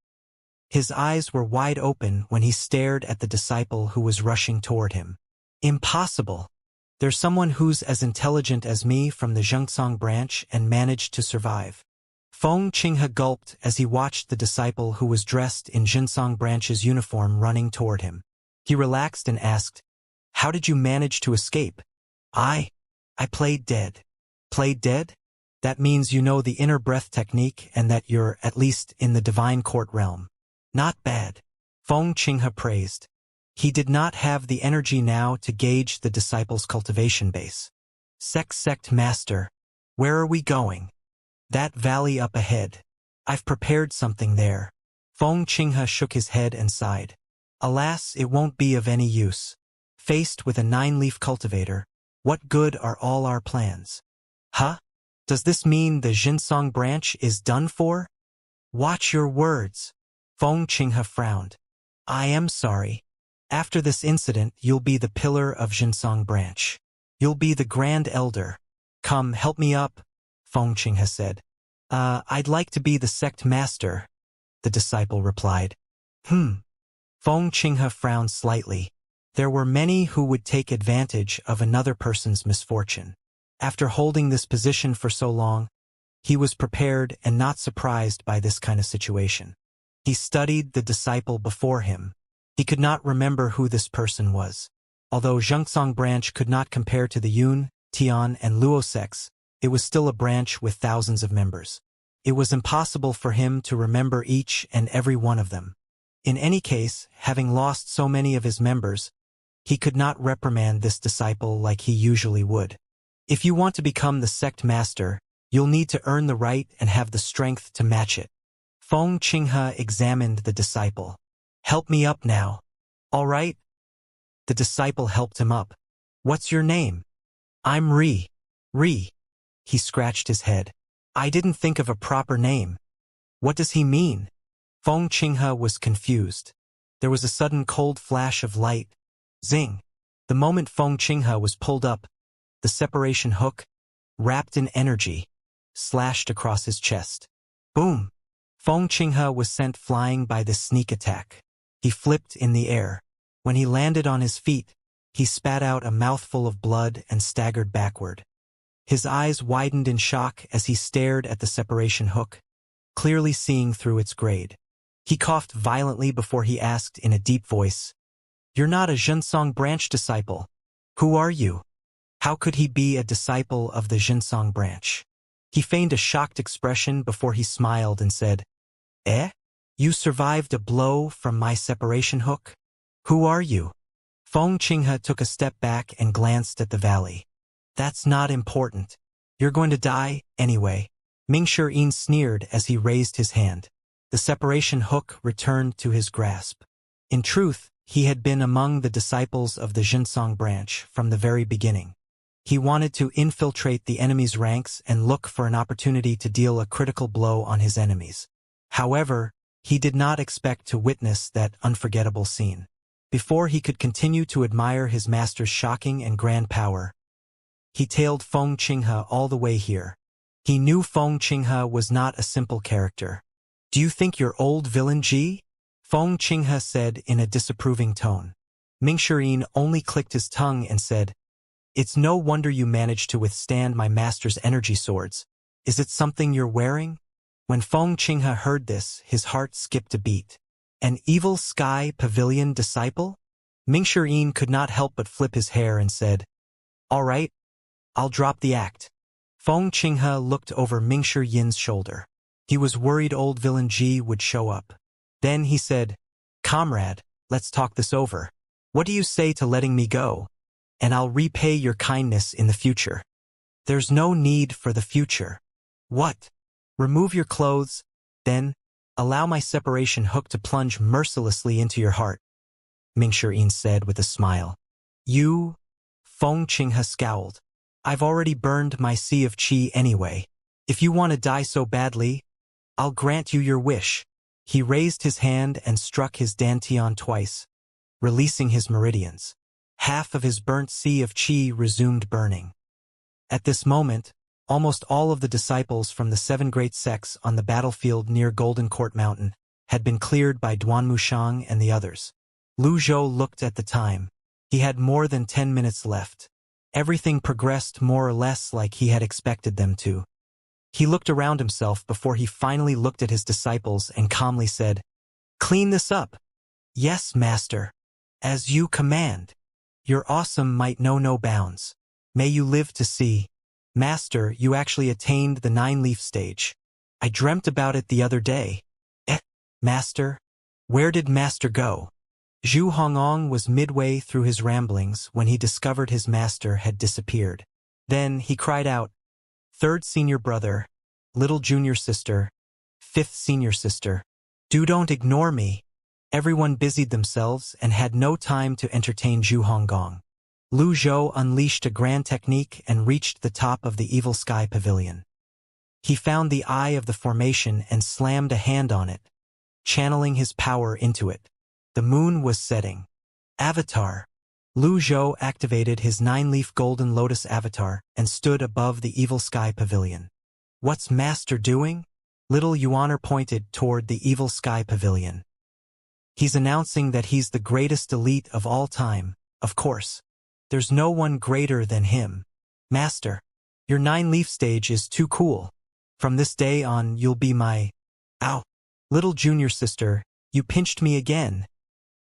[SPEAKER 1] His eyes were wide open when he stared at the disciple who was rushing toward him. Impossible! There's someone who's as intelligent as me from the Xianxia branch and managed to survive. Feng Qinghe gulped as he watched the disciple who was dressed in Xianxia branch's uniform running toward him. He relaxed and asked, "How did you manage to escape?" I played dead." Played dead? That means you know the inner breath technique and that you're at least in the divine court realm. Not bad. Feng Qinghe praised. He did not have the energy now to gauge the disciple's cultivation base. Sect Master, where are we going?" "That valley up ahead. I've prepared something there." Feng Qinghe shook his head and sighed. "Alas, it won't be of any use. Faced with a 9-leaf cultivator, what good are all our plans?" "Huh? Does this mean the Xianxia branch is done for?" "Watch your words." Feng Qinghe frowned. "I am sorry. After this incident, you'll be the pillar of Xianxia branch. You'll be the grand elder. Come, help me up," Feng Qinghe said. I'd like to be the sect master," the disciple replied. Feng Qinghe frowned slightly. There were many who would take advantage of another person's misfortune. After holding this position for so long, he was prepared and not surprised by this kind of situation. He studied the disciple before him. He could not remember who this person was. Although Xianxia branch could not compare to the Yun, Tian, and Luo sects, it was still a branch with thousands of members. It was impossible for him to remember each and every one of them. In any case, having lost so many of his members, he could not reprimand this disciple like he usually would. If you want to become the sect master, you'll need to earn the right and have the strength to match it. Feng Qinghe examined the disciple. "Help me up now." "All right." The disciple helped him up. "What's your name?" "I'm Ri." He scratched his head. "I didn't think of a proper name." "What does he mean?" Feng Qinghe was confused. There was a sudden cold flash of light. Zing! The moment Feng Qinghe was pulled up, the separation hook, wrapped in energy, slashed across his chest. Boom! Feng Qinghe was sent flying by this sneak attack. He flipped in the air. When he landed on his feet, he spat out a mouthful of blood and staggered backward. His eyes widened in shock as he stared at the separation hook, clearly seeing through its grade. He coughed violently before he asked in a deep voice, "You're not a Xianxia branch disciple. Who are you?" How could he be a disciple of the Xianxia branch? He feigned a shocked expression before he smiled and said, "Eh? You survived a blow from my separation hook? Who are you?" Feng Qinghe took a step back and glanced at the valley. "That's not important. You're going to die, anyway." Mingshi sneered as he raised his hand. The separation hook returned to his grasp. In truth, he had been among the disciples of the Xianxia branch from the very beginning. He wanted to infiltrate the enemy's ranks and look for an opportunity to deal a critical blow on his enemies. However, he did not expect to witness that unforgettable scene. Before he could continue to admire his master's shocking and grand power, he tailed Feng Qinghe all the way here. He knew Feng Qinghe was not a simple character. "Do you think you're old villain G?" Feng Qinghe said in a disapproving tone. Mingshi only clicked his tongue and said, It's no wonder you managed to withstand my master's energy swords. Is it something you're wearing? When Feng Qinghe heard this, his heart skipped a beat. An evil sky pavilion disciple? Mingshi Yin could not help but flip his hair and said, "All right, I'll drop the act." Feng Qinghe looked over Mingshi Yin's shoulder. He was worried old villain Ji would show up. Then he said, "Comrade, let's talk this over. What do you say to letting me go? And I'll repay your kindness in the future." "There's no need for the future." "What? Remove your clothes, then allow my separation hook to plunge mercilessly into your heart," Mingshi Yin said with a smile. "You?" Feng Qinghe scowled. "I've already burned my sea of qi anyway. If you want to die so badly, I'll grant you your wish." He raised his hand and struck his dantian twice, releasing his meridians. Half of his burnt sea of qi resumed burning. At this moment, almost all of the disciples from the 7 great sects on the battlefield near Golden Court Mountain had been cleared by Duanmushang and the others. Lu Zhou looked at the time. He had more than 10 minutes left. Everything progressed more or less like he had expected them to. He looked around himself before he finally looked at his disciples and calmly said, "Clean this up." "Yes, master. As you command. Your awesome might know no bounds. May you live to see." "Master, you actually attained the 9-leaf stage. I dreamt about it the other day." Master? Where did Master go?" Zhu Hongong was midway through his ramblings when he discovered his master had disappeared. Then he cried out, "Third senior brother, little junior sister, fifth senior sister. Don't ignore me." Everyone busied themselves and had no time to entertain Zhu Hongong. Lu Zhou unleashed a grand technique and reached the top of the evil sky pavilion. He found the eye of the formation and slammed a hand on it, channeling his power into it. The moon was setting. Avatar. Lu Zhou activated his 9-leaf golden lotus avatar and stood above the evil sky pavilion. "What's Master doing?" Little Yuaner pointed toward the evil sky pavilion. "He's announcing that he's the greatest elite of all time, of course. There's no one greater than him. Master, your 9-leaf stage is too cool. From this day on you'll be my..." "Ow! Little junior sister, you pinched me again,"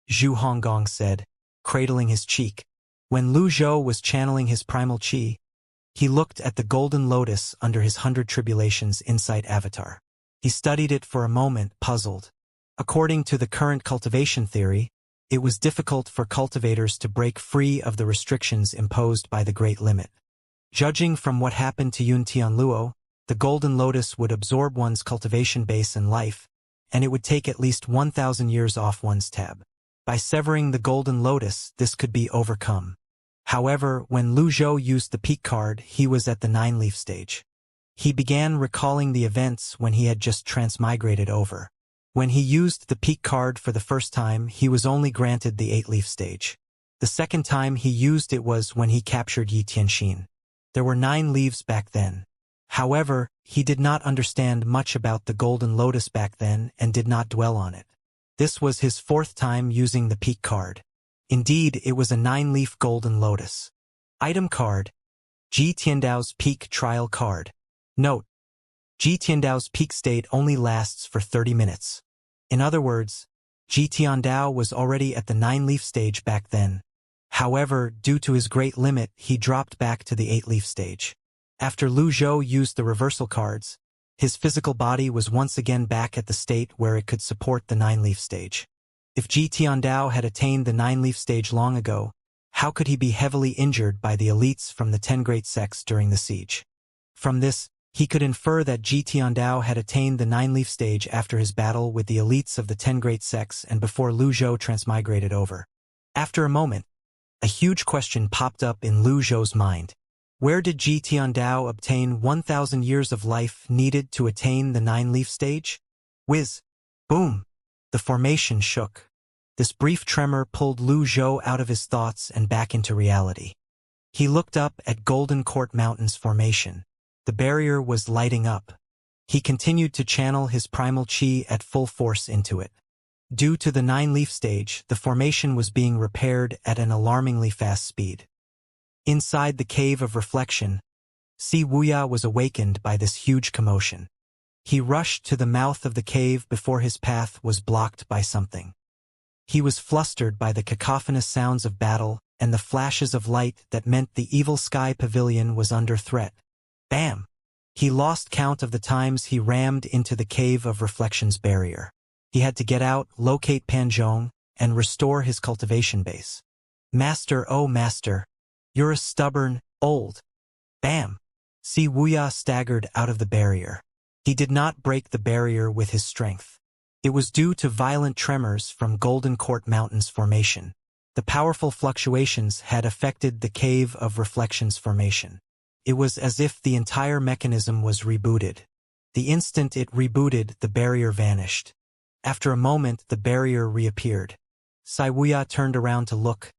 [SPEAKER 1] Zhu Hongong said, cradling his cheek. When Lu Zhou was channeling his primal qi, he looked at the golden lotus under his 100 Tribulations insight avatar. He studied it for a moment, puzzled. According to the current cultivation theory, it was difficult for cultivators to break free of the restrictions imposed by the Great Limit. Judging from what happened to Yun Tianluo, the golden lotus would absorb one's cultivation base and life, and it would take at least 1,000 years off one's tab. By severing the golden lotus, this could be overcome. However, when Lu Zhou used the peak card, he was at the 9-leaf stage. He began recalling the events when he had just transmigrated over. When he used the peak card for the first time, he was only granted the 8-leaf stage. The second time he used it was when he captured Yi Tianxin. There were 9 leaves back then. However, he did not understand much about the golden lotus back then and did not dwell on it. This was his 4th time using the peak card. Indeed, it was a 9-leaf golden lotus. Item card. Ji Tiandao's peak trial card. Note: Ji Tiandao's peak state only lasts for 30 minutes. In other words, Ji Tiandao was already at the 9-leaf stage back then. However, due to his great limit, he dropped back to the 8-leaf stage. After Lu Zhou used the reversal cards, his physical body was once again back at the state where it could support the 9-leaf stage. If Ji Tiandao had attained the 9-leaf stage long ago, how could he be heavily injured by the elites from the 10 great sects during the siege? From this, he could infer that Ji Tiandao had attained the 9-leaf stage after his battle with the elites of the 10 great sects and before Lu Zhou transmigrated over. After a moment, a huge question popped up in Lu Zhou's mind. Where did Ji Tiandao obtain 1,000 years of life needed to attain the 9-leaf stage? Whiz! Boom! The formation shook. This brief tremor pulled Lu Zhou out of his thoughts and back into reality. He looked up at Golden Court Mountain's formation. The barrier was lighting up. He continued to channel his primal qi at full force into it. Due to the 9-leaf stage, the formation was being repaired at an alarmingly fast speed. Inside the cave of reflection, Wuxia was awakened by this huge commotion. He rushed to the mouth of the cave before his path was blocked by something. He was flustered by the cacophonous sounds of battle and the flashes of light that meant the evil sky pavilion was under threat. Bam! He lost count of the times he rammed into the cave of reflection's barrier. He had to get out, locate Panzhong, and restore his cultivation base. Master, oh master, you're a stubborn, old. Bam! Wuxia staggered out of the barrier. He did not break the barrier with his strength. It was due to violent tremors from Golden Court Mountain's formation. The powerful fluctuations had affected the cave of reflection's formation. It was as if the entire mechanism was rebooted. The instant it rebooted, the barrier vanished. After a moment, the barrier reappeared. Wuxia turned around to look,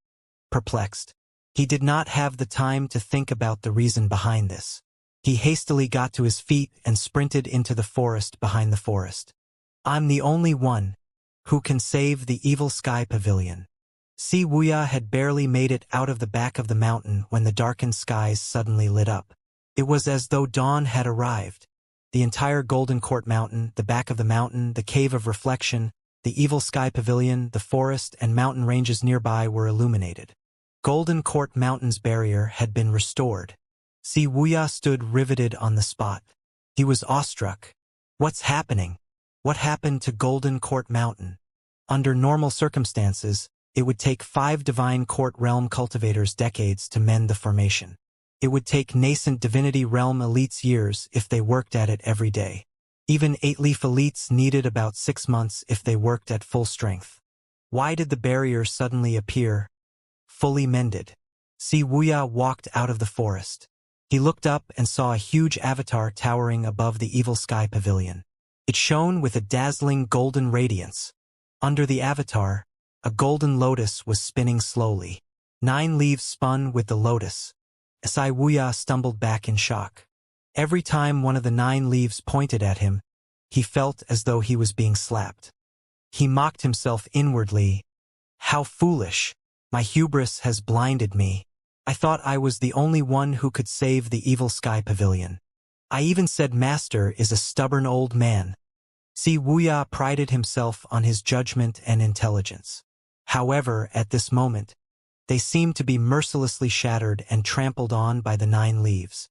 [SPEAKER 1] perplexed. He did not have the time to think about the reason behind this. He hastily got to his feet and sprinted into the forest behind the forest. I'm the only one who can save the evil sky pavilion. Wuxia had barely made it out of the back of the mountain when the darkened skies suddenly lit up. It was as though dawn had arrived. The entire Golden Court Mountain, the back of the mountain, the cave of reflection, the evil sky pavilion, the forest and mountain ranges nearby were illuminated. Golden Court Mountain's barrier had been restored. Wuxia stood riveted on the spot. He was awestruck. What's happening? What happened to Golden Court Mountain? Under normal circumstances, it would take 5 Divine Court Realm cultivators decades to mend the formation. It would take nascent Divinity Realm elites years if they worked at it every day. Even 8-leaf elites needed about 6 months if they worked at full strength. Why did the barrier suddenly appear, fully mended? Wuxia walked out of the forest. He looked up and saw a huge avatar towering above the evil sky pavilion. It shone with a dazzling golden radiance. Under the avatar, a golden lotus was spinning slowly. 9 leaves spun with the lotus. Wuxia stumbled back in shock. Every time one of the 9 leaves pointed at him, he felt as though he was being slapped. He mocked himself inwardly. How foolish! My hubris has blinded me. I thought I was the only one who could save the evil sky pavilion. I even said Master is a stubborn old man. Wuxia prided himself on his judgment and intelligence. However, at this moment, they seemed to be mercilessly shattered and trampled on by the 9 leaves.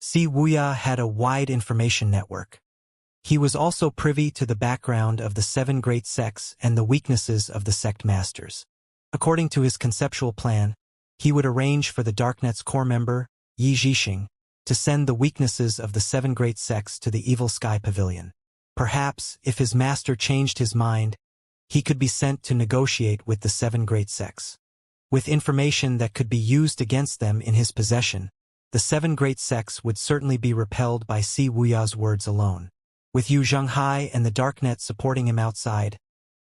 [SPEAKER 1] Wuxia had a wide information network. He was also privy to the background of the 7 great sects and the weaknesses of the sect masters. According to his conceptual plan, he would arrange for the Darknet's core member, Yi Zhixing, to send the weaknesses of the 7 great sects to the evil sky pavilion. Perhaps, if his master changed his mind, he could be sent to negotiate with the 7 great sects. With information that could be used against them in his possession, the 7 great sects would certainly be repelled by Wuxia's words alone. With Yu Zhenghai and the Darknet supporting him outside,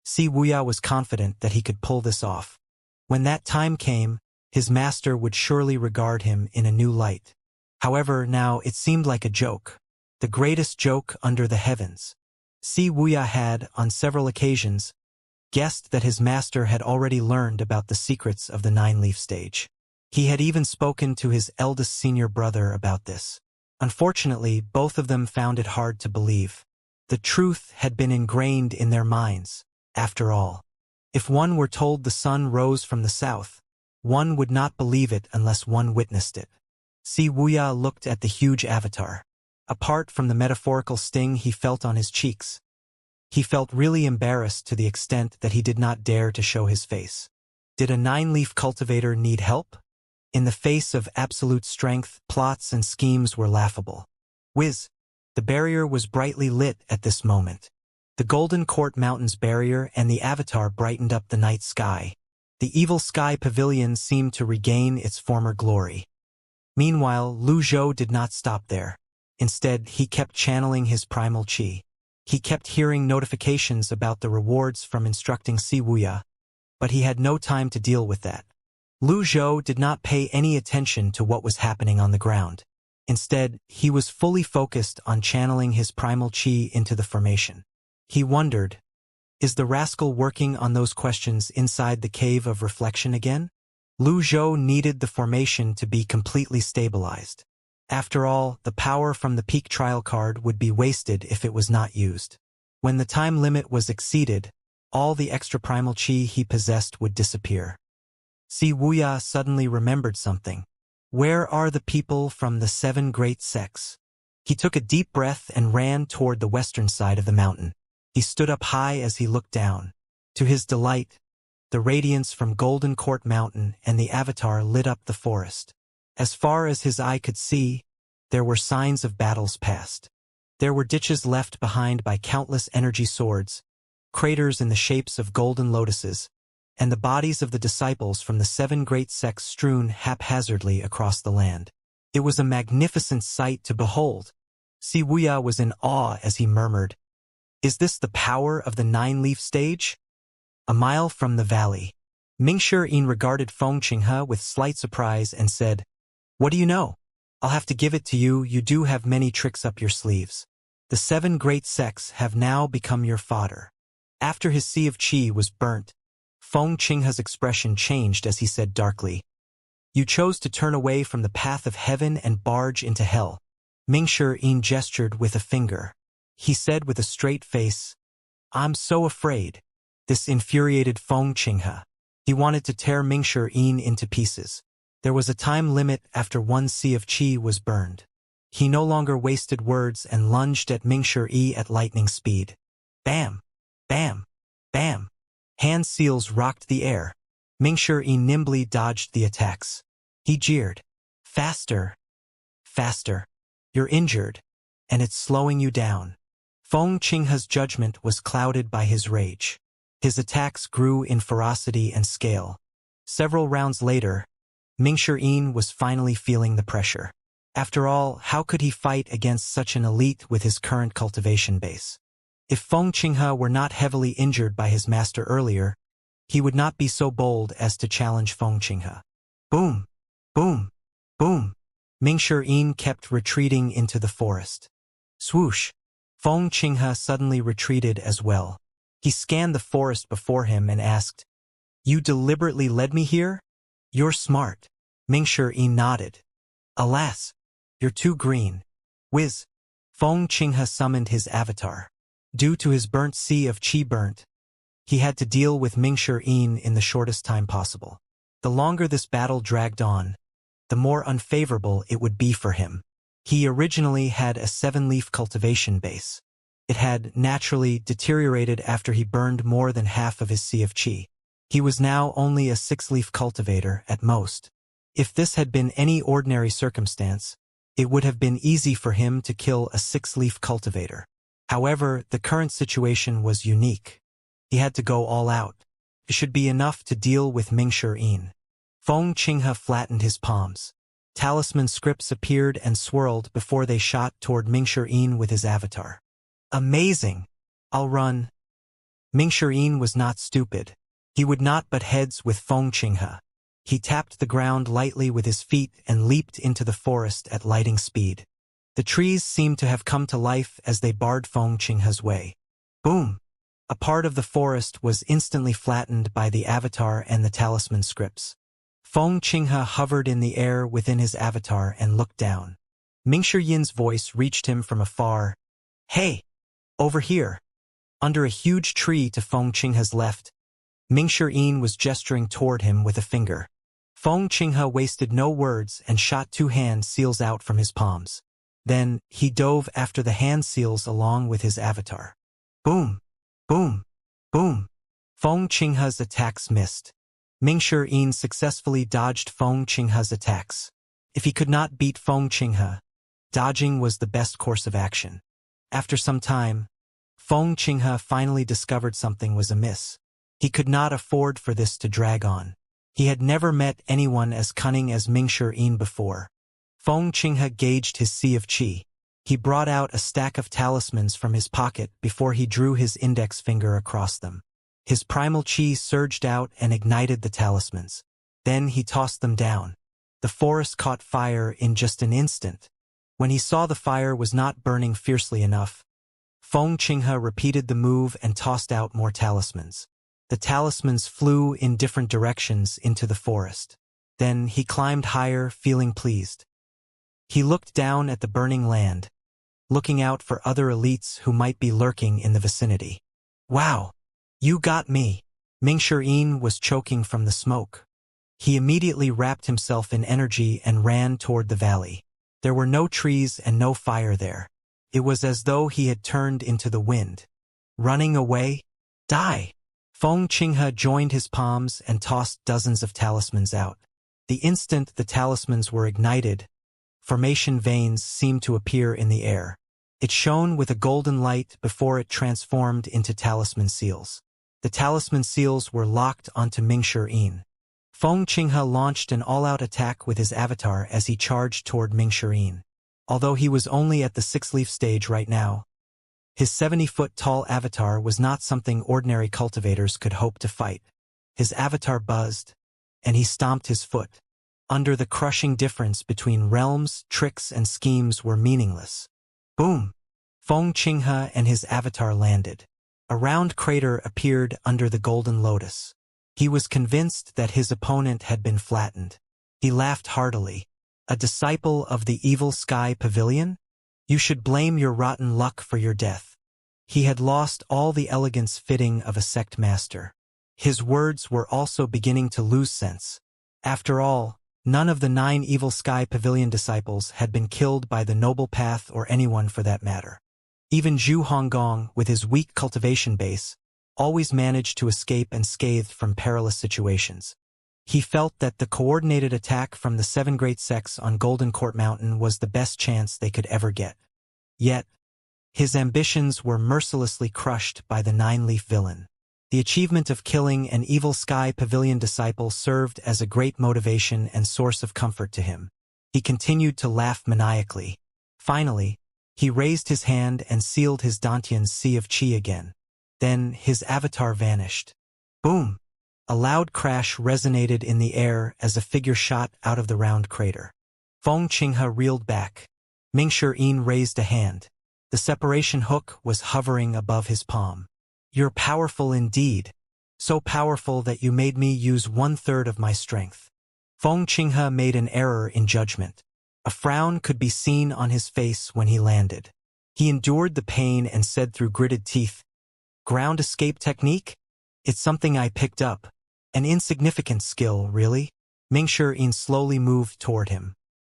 [SPEAKER 1] Wuxia was confident that he could pull this off. When that time came, his master would surely regard him in a new light. However, now it seemed like a joke. The greatest joke under the heavens. Wuxia had, on several occasions, guessed that his master had already learned about the secrets of the 9-leaf stage. He had even spoken to his eldest senior brother about this. Unfortunately, both of them found it hard to believe. The truth had been ingrained in their minds, after all. If one were told the sun rose from the south, one would not believe it unless one witnessed it. Wuxia looked at the huge avatar. Apart from the metaphorical sting he felt on his cheeks, he felt really embarrassed to the extent that he did not dare to show his face. Did a 9-leaf cultivator need help? In the face of absolute strength, plots and schemes were laughable. Whiz! The barrier was brightly lit at this moment. The Golden Court Mountain's barrier and the avatar brightened up the night sky. The evil sky pavilion seemed to regain its former glory. Meanwhile, Lu Zhou did not stop there. Instead, he kept channeling his primal qi. He kept hearing notifications about the rewards from instructing Wuxia, but he had no time to deal with that. Lu Zhou did not pay any attention to what was happening on the ground. Instead, he was fully focused on channeling his primal qi into the formation. He wondered, is the rascal working on those questions inside the cave of reflection again? Lu Zhou needed the formation to be completely stabilized. After all, the power from the peak trial card would be wasted if it was not used. When the time limit was exceeded, all the extra primal chi he possessed would disappear. Si Wuya suddenly remembered something. Where are the people from the 7 great sects? He took a deep breath and ran toward the western side of the mountain. He stood up high as he looked down. To his delight, the radiance from Golden Court Mountain and the Avatar lit up the forest. As far as his eye could see, there were signs of battles past. There were ditches left behind by countless energy swords, craters in the shapes of golden lotuses, and the bodies of the disciples from the 7 great sects strewn haphazardly across the land. It was a magnificent sight to behold. Si Wuya was in awe as he murmured, "Is this the power of the 9-leaf stage?" A mile from the valley, Mingshi Yin regarded Feng Qinghe with slight surprise and said, "What do you know? I'll have to give it to you. You do have many tricks up your sleeves. The 7 great sects have now become your fodder." After his sea of qi was burnt, Feng Qinghe's expression changed as he said darkly, "You chose to turn away from the path of heaven and barge into hell." Mingshi Yin gestured with a finger. He said with a straight face, "I'm so afraid." This infuriated Feng Qinghe. He wanted to tear Mingshi Yin into pieces. There was a time limit after one sea of qi was burned. He no longer wasted words and lunged at Mingshi Yin at lightning speed. Bam! Bam! Bam! Hand seals rocked the air. Mingshi Yin nimbly dodged the attacks. He jeered. "Faster! Faster! You're injured, and it's slowing you down." Feng Qinghe's judgment was clouded by his rage. His attacks grew in ferocity and scale. Several rounds later, Mingshi Yin was finally feeling the pressure. After all, how could he fight against such an elite with his current cultivation base? If Feng Qinghe were not heavily injured by his master earlier, he would not be so bold as to challenge Feng Qinghe. Boom! Boom! Boom! Mingshi Yin kept retreating into the forest. Swoosh! Feng Qinghe suddenly retreated as well. He scanned the forest before him and asked, "You deliberately led me here? You're smart." Mingshi Yin nodded. "Alas, you're too green." Whiz! Feng Qinghe summoned his avatar. Due to his burnt sea of qi burnt, he had to deal with Mingshi Yin in the shortest time possible. The longer this battle dragged on, the more unfavorable it would be for him. He originally had a 7-leaf cultivation base. It had naturally deteriorated after he burned more than half of his sea of qi. He was now only a 6-leaf cultivator at most. If this had been any ordinary circumstance, it would have been easy for him to kill a 6-leaf cultivator. However, the current situation was unique. He had to go all out. It should be enough to deal with Mingshi Yin. Feng Qinghe flattened his palms. Talisman scripts appeared and swirled before they shot toward Mingshi Yin with his avatar. "Amazing! I'll run." Mingshi Yin was not stupid. He would not butt heads with Feng Qinghe. He tapped the ground lightly with his feet and leaped into the forest at lightning speed. The trees seemed to have come to life as they barred Feng Qinghe's way. Boom! A part of the forest was instantly flattened by the avatar and the talisman scripts. Feng Qinghe hovered in the air within his avatar and looked down. Mingshi Yin's voice reached him from afar. "Hey! Over here!" Under a huge tree to Feng Qinghe's left, Mingshi Yin was gesturing toward him with a finger. Feng Qinghe wasted no words and shot 2 hand seals out from his palms. Then, he dove after the hand seals along with his avatar. Boom! Boom! Boom! Feng Qinghe's attacks missed. Mingshi Yin successfully dodged Feng Qinghe's attacks. If he could not beat Feng Qinghe, dodging was the best course of action. After some time, Feng Qinghe finally discovered something was amiss. He could not afford for this to drag on. He had never met anyone as cunning as Mingshi Yin before. Feng Qinghe gauged his sea of qi. He brought out a stack of talismans from his pocket before he drew his index finger across them. His primal qi surged out and ignited the talismans. Then he tossed them down. The forest caught fire in just an instant. When he saw the fire was not burning fiercely enough, Feng Qinghe repeated the move and tossed out more talismans. The talismans flew in different directions into the forest. Then he climbed higher, feeling pleased. He looked down at the burning land, looking out for other elites who might be lurking in the vicinity. Wow! You got me! Mingshi was choking from the smoke. He immediately wrapped himself in energy and ran toward the valley. There were no trees and no fire there. It was as though he had turned into the wind. Running away? Die! Feng Qinghe joined his palms and tossed dozens of talismans out. The instant the talismans were ignited, formation veins seemed to appear in the air. It shone with a golden light before it transformed into talisman seals. The talisman seals were locked onto Mingshi. Feng Qinghe launched an all-out attack with his avatar as he charged toward Mingshi. Although he was only at the 6-leaf stage right now, his 70-foot-tall avatar was not something ordinary cultivators could hope to fight. His avatar buzzed, and he stomped his foot. Under the crushing difference between realms, tricks and schemes were meaningless. Boom! Feng Qinghe and his avatar landed. A round crater appeared under the golden lotus. He was convinced that his opponent had been flattened. He laughed heartily. A disciple of the evil sky pavilion? You should blame your rotten luck for your death. He had lost all the elegance fitting of a sect master. His words were also beginning to lose sense. After all, none of the 9 evil sky pavilion disciples had been killed by the noble path or anyone for that matter. Even Zhu Honggong, with his weak cultivation base, always managed to escape unscathed from perilous situations. He felt that the coordinated attack from the 7 great sects on Golden Court Mountain was the best chance they could ever get. Yet, his ambitions were mercilessly crushed by the 9-leaf villain. The achievement of killing an evil sky pavilion disciple served as a great motivation and source of comfort to him. He continued to laugh maniacally. Finally, he raised his hand and sealed his Dantian's Sea of Qi again. Then his avatar vanished. Boom! A loud crash resonated in the air as a figure shot out of the round crater. Feng Qinghe reeled back. Mingshi raised a hand. The separation hook was hovering above his palm. You're powerful indeed. So powerful that you made me use 1/3 of my strength. Feng Qinghe made an error in judgment. A frown could be seen on his face when he landed. He endured the pain and said through gritted teeth, "Ground escape technique? It's something I picked up. An insignificant skill, really?" Mingshi slowly moved toward him.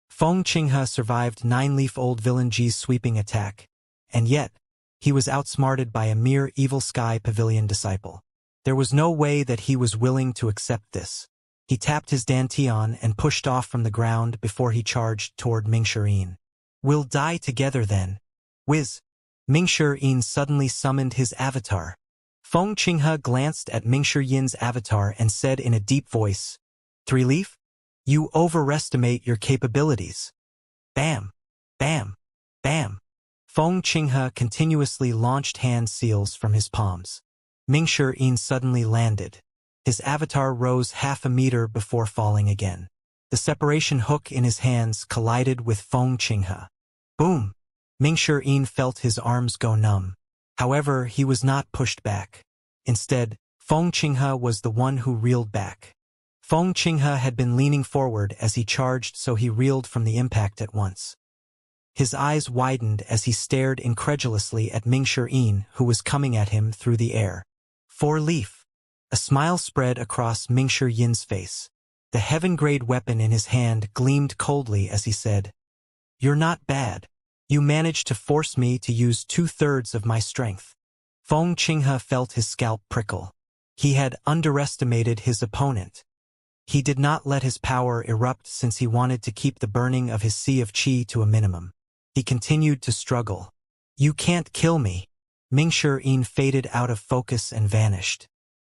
[SPEAKER 1] Feng Qinghe survived 9-leaf-old villain Ji's sweeping attack, and yet, he was outsmarted by a mere evil sky pavilion disciple. There was no way that he was willing to accept this. He tapped his dantian and pushed off from the ground before he charged toward Mingshi. "We'll die together then." Whiz! Mingshi suddenly summoned his avatar. Feng Qinghe glanced at Mingshi avatar and said in a deep voice, "3-leaf? You overestimate your capabilities." Bam! Bam! Bam! Feng Qinghe continuously launched hand seals from his palms. Mingshi suddenly landed. His avatar rose half a meter before falling again. The separation hook in his hands collided with Feng Qinghe. Boom! Mingshi felt his arms go numb. However, he was not pushed back. Instead, Feng Qinghe was the one who reeled back. Feng Qinghe had been leaning forward as he charged, so he reeled from the impact at once. His eyes widened as he stared incredulously at Mingshi, who was coming at him through the air. 4-leaf. A smile spread across Mingshi face. The heaven-grade weapon in his hand gleamed coldly as he said, "You're not bad. You managed to force me to use 2/3 of my strength." Feng Qinghe felt his scalp prickle. He had underestimated his opponent. He did not let his power erupt since he wanted to keep the burning of his Sea of Qi to a minimum. He continued to struggle. "You can't kill me." Mingshi faded out of focus and vanished.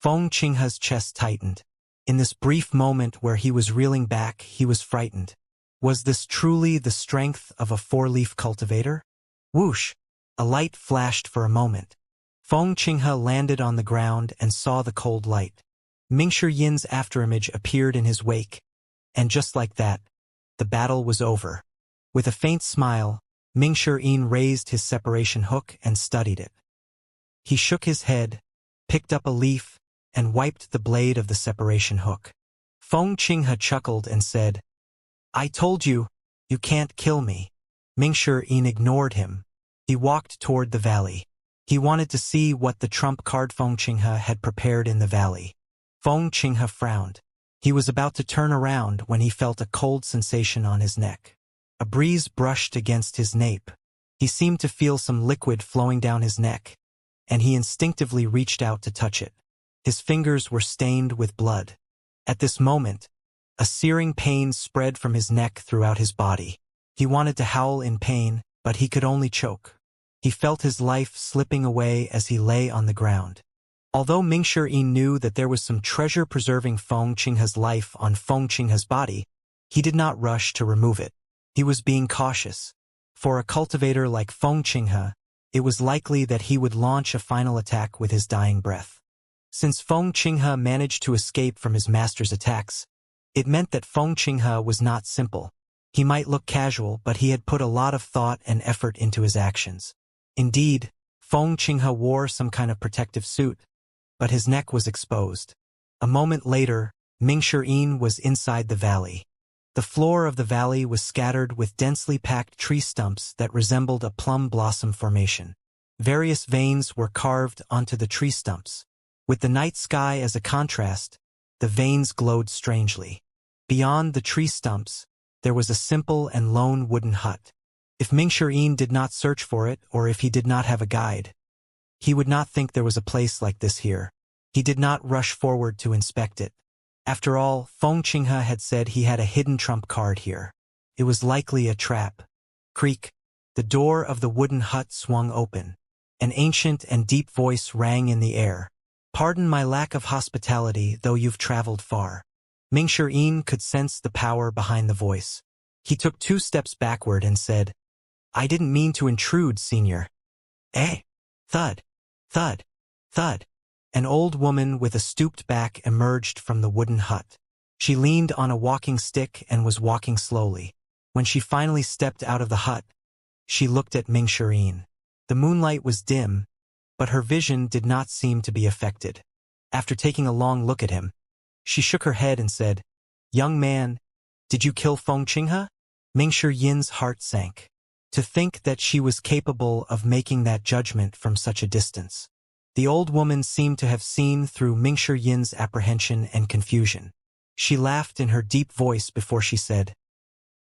[SPEAKER 1] Feng Qinghe's chest tightened. In this brief moment where he was reeling back, he was frightened. Was this truly the strength of a 4-leaf cultivator? Whoosh! A light flashed for a moment. Feng Qinghe landed on the ground and saw the cold light. Mingshi afterimage appeared in his wake, and just like that, the battle was over. With a faint smile, Mingshi raised his separation hook and studied it. He shook his head, picked up a leaf, and wiped the blade of the separation hook. Feng Qinghe chuckled and said, I told you, you can't kill me. Mingshi ignored him. He walked toward the valley. He wanted to see what the trump card Feng Qinghe had prepared in the valley. Feng Qinghe frowned. He was about to turn around when he felt a cold sensation on his neck. A breeze brushed against his nape. He seemed to feel some liquid flowing down his neck, and he instinctively reached out to touch it. His fingers were stained with blood. At this moment, a searing pain spread from his neck throughout his body. He wanted to howl in pain, but he could only choke. He felt his life slipping away as he lay on the ground. Although Mingshi knew that there was some treasure preserving Feng Qinghe's life on Feng Qinghe's body, he did not rush to remove it. He was being cautious. For a cultivator like Feng Qinghe, it was likely that he would launch a final attack with his dying breath. Since Feng Qinghe managed to escape from his master's attacks, it meant that Feng Qinghe was not simple. He might look casual, but he had put a lot of thought and effort into his actions. Indeed, Feng Qinghe wore some kind of protective suit, but his neck was exposed. A moment later, Mingshi was inside the valley. The floor of the valley was scattered with densely packed tree stumps that resembled a plum blossom formation. Various veins were carved onto the tree stumps. With the night sky as a contrast, the veins glowed strangely. Beyond the tree stumps, there was a simple and lone wooden hut. If Mingshi did not search for it, or if he did not have a guide, he would not think there was a place like this here. He did not rush forward to inspect it. After all, Feng Qinghe had said he had a hidden trump card here. It was likely a trap. Creak. The door of the wooden hut swung open. An ancient and deep voice rang in the air. Pardon my lack of hospitality, though you've traveled far. Mingshi could sense the power behind the voice. He took 2 steps backward and said, I didn't mean to intrude, senior. Eh? Thud. Thud. Thud. An old woman with a stooped back emerged from the wooden hut. She leaned on a walking stick and was walking slowly. When she finally stepped out of the hut, she looked at Mingshi. The moonlight was dim, but her vision did not seem to be affected. After taking a long look at him, she shook her head and said, Young man, did you kill Feng Qinghe? Mingshi heart sank. To think that she was capable of making that judgment from such a distance. The old woman seemed to have seen through Mingshi apprehension and confusion. She laughed in her deep voice before she said,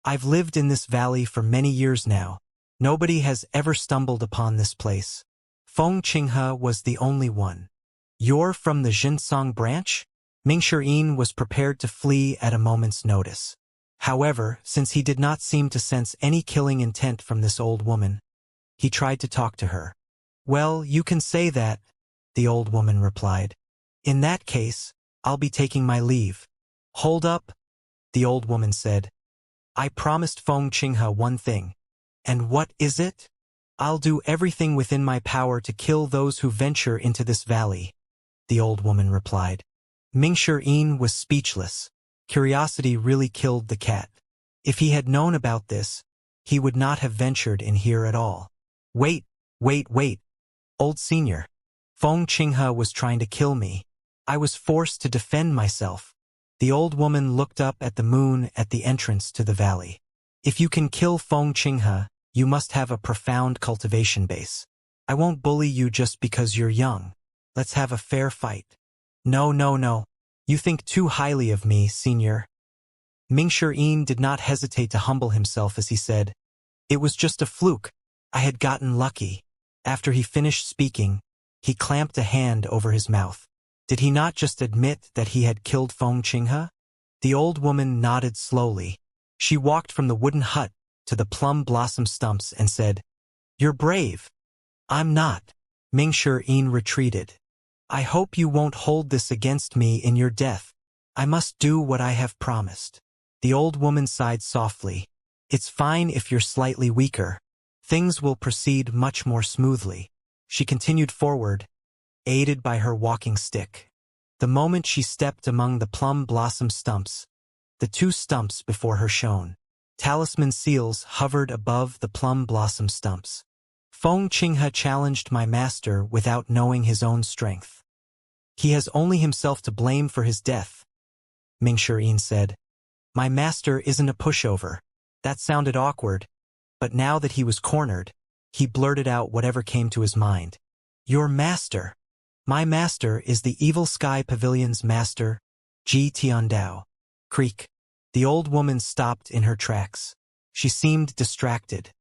[SPEAKER 1] I've lived in this valley for many years now. Nobody has ever stumbled upon this place. Feng Qinghe was the only one. You're from the Xianxia branch? Mingshi was prepared to flee at a moment's notice. However, since he did not seem to sense any killing intent from this old woman, he tried to talk to her. Well, you can say that, the old woman replied. In that case, I'll be taking my leave. Hold up, the old woman said. I promised Feng Qinghe one thing. And what is it? I'll do everything within my power to kill those who venture into this valley, the old woman replied. Mingshi was speechless. Curiosity really killed the cat. If he had known about this, he would not have ventured in here at all. Wait, old senior. Feng Qinghe was trying to kill me. I was forced to defend myself. The old woman looked up at the moon at the entrance to the valley. If you can kill Feng Qinghe, you must have a profound cultivation base. I won't bully you just because you're young. Let's have a fair fight. No. You think too highly of me, senior. Mingshi did not hesitate to humble himself as he said, It was just a fluke. I had gotten lucky. After he finished speaking, he clamped a hand over his mouth. Did he not just admit that he had killed Feng Qinghe? The old woman nodded slowly. She walked from the wooden hut to the plum blossom stumps and said, You're brave. I'm not. Mingshi retreated. I hope you won't hold this against me in your death. I must do what I have promised. The old woman sighed softly. It's fine if you're slightly weaker. Things will proceed much more smoothly. She continued forward, aided by her walking stick. The moment she stepped among the plum blossom stumps, the 2 stumps before her shone. Talisman seals hovered above the plum blossom stumps. Feng Qinghe challenged my master without knowing his own strength. He has only himself to blame for his death. Ming Shirin said. My master isn't a pushover. That sounded awkward, but now that he was cornered, he blurted out whatever came to his mind. Your master. My master is the Evil Sky Pavilion's master, Ji Tiandao. Creak. The old woman stopped in her tracks. She seemed distracted.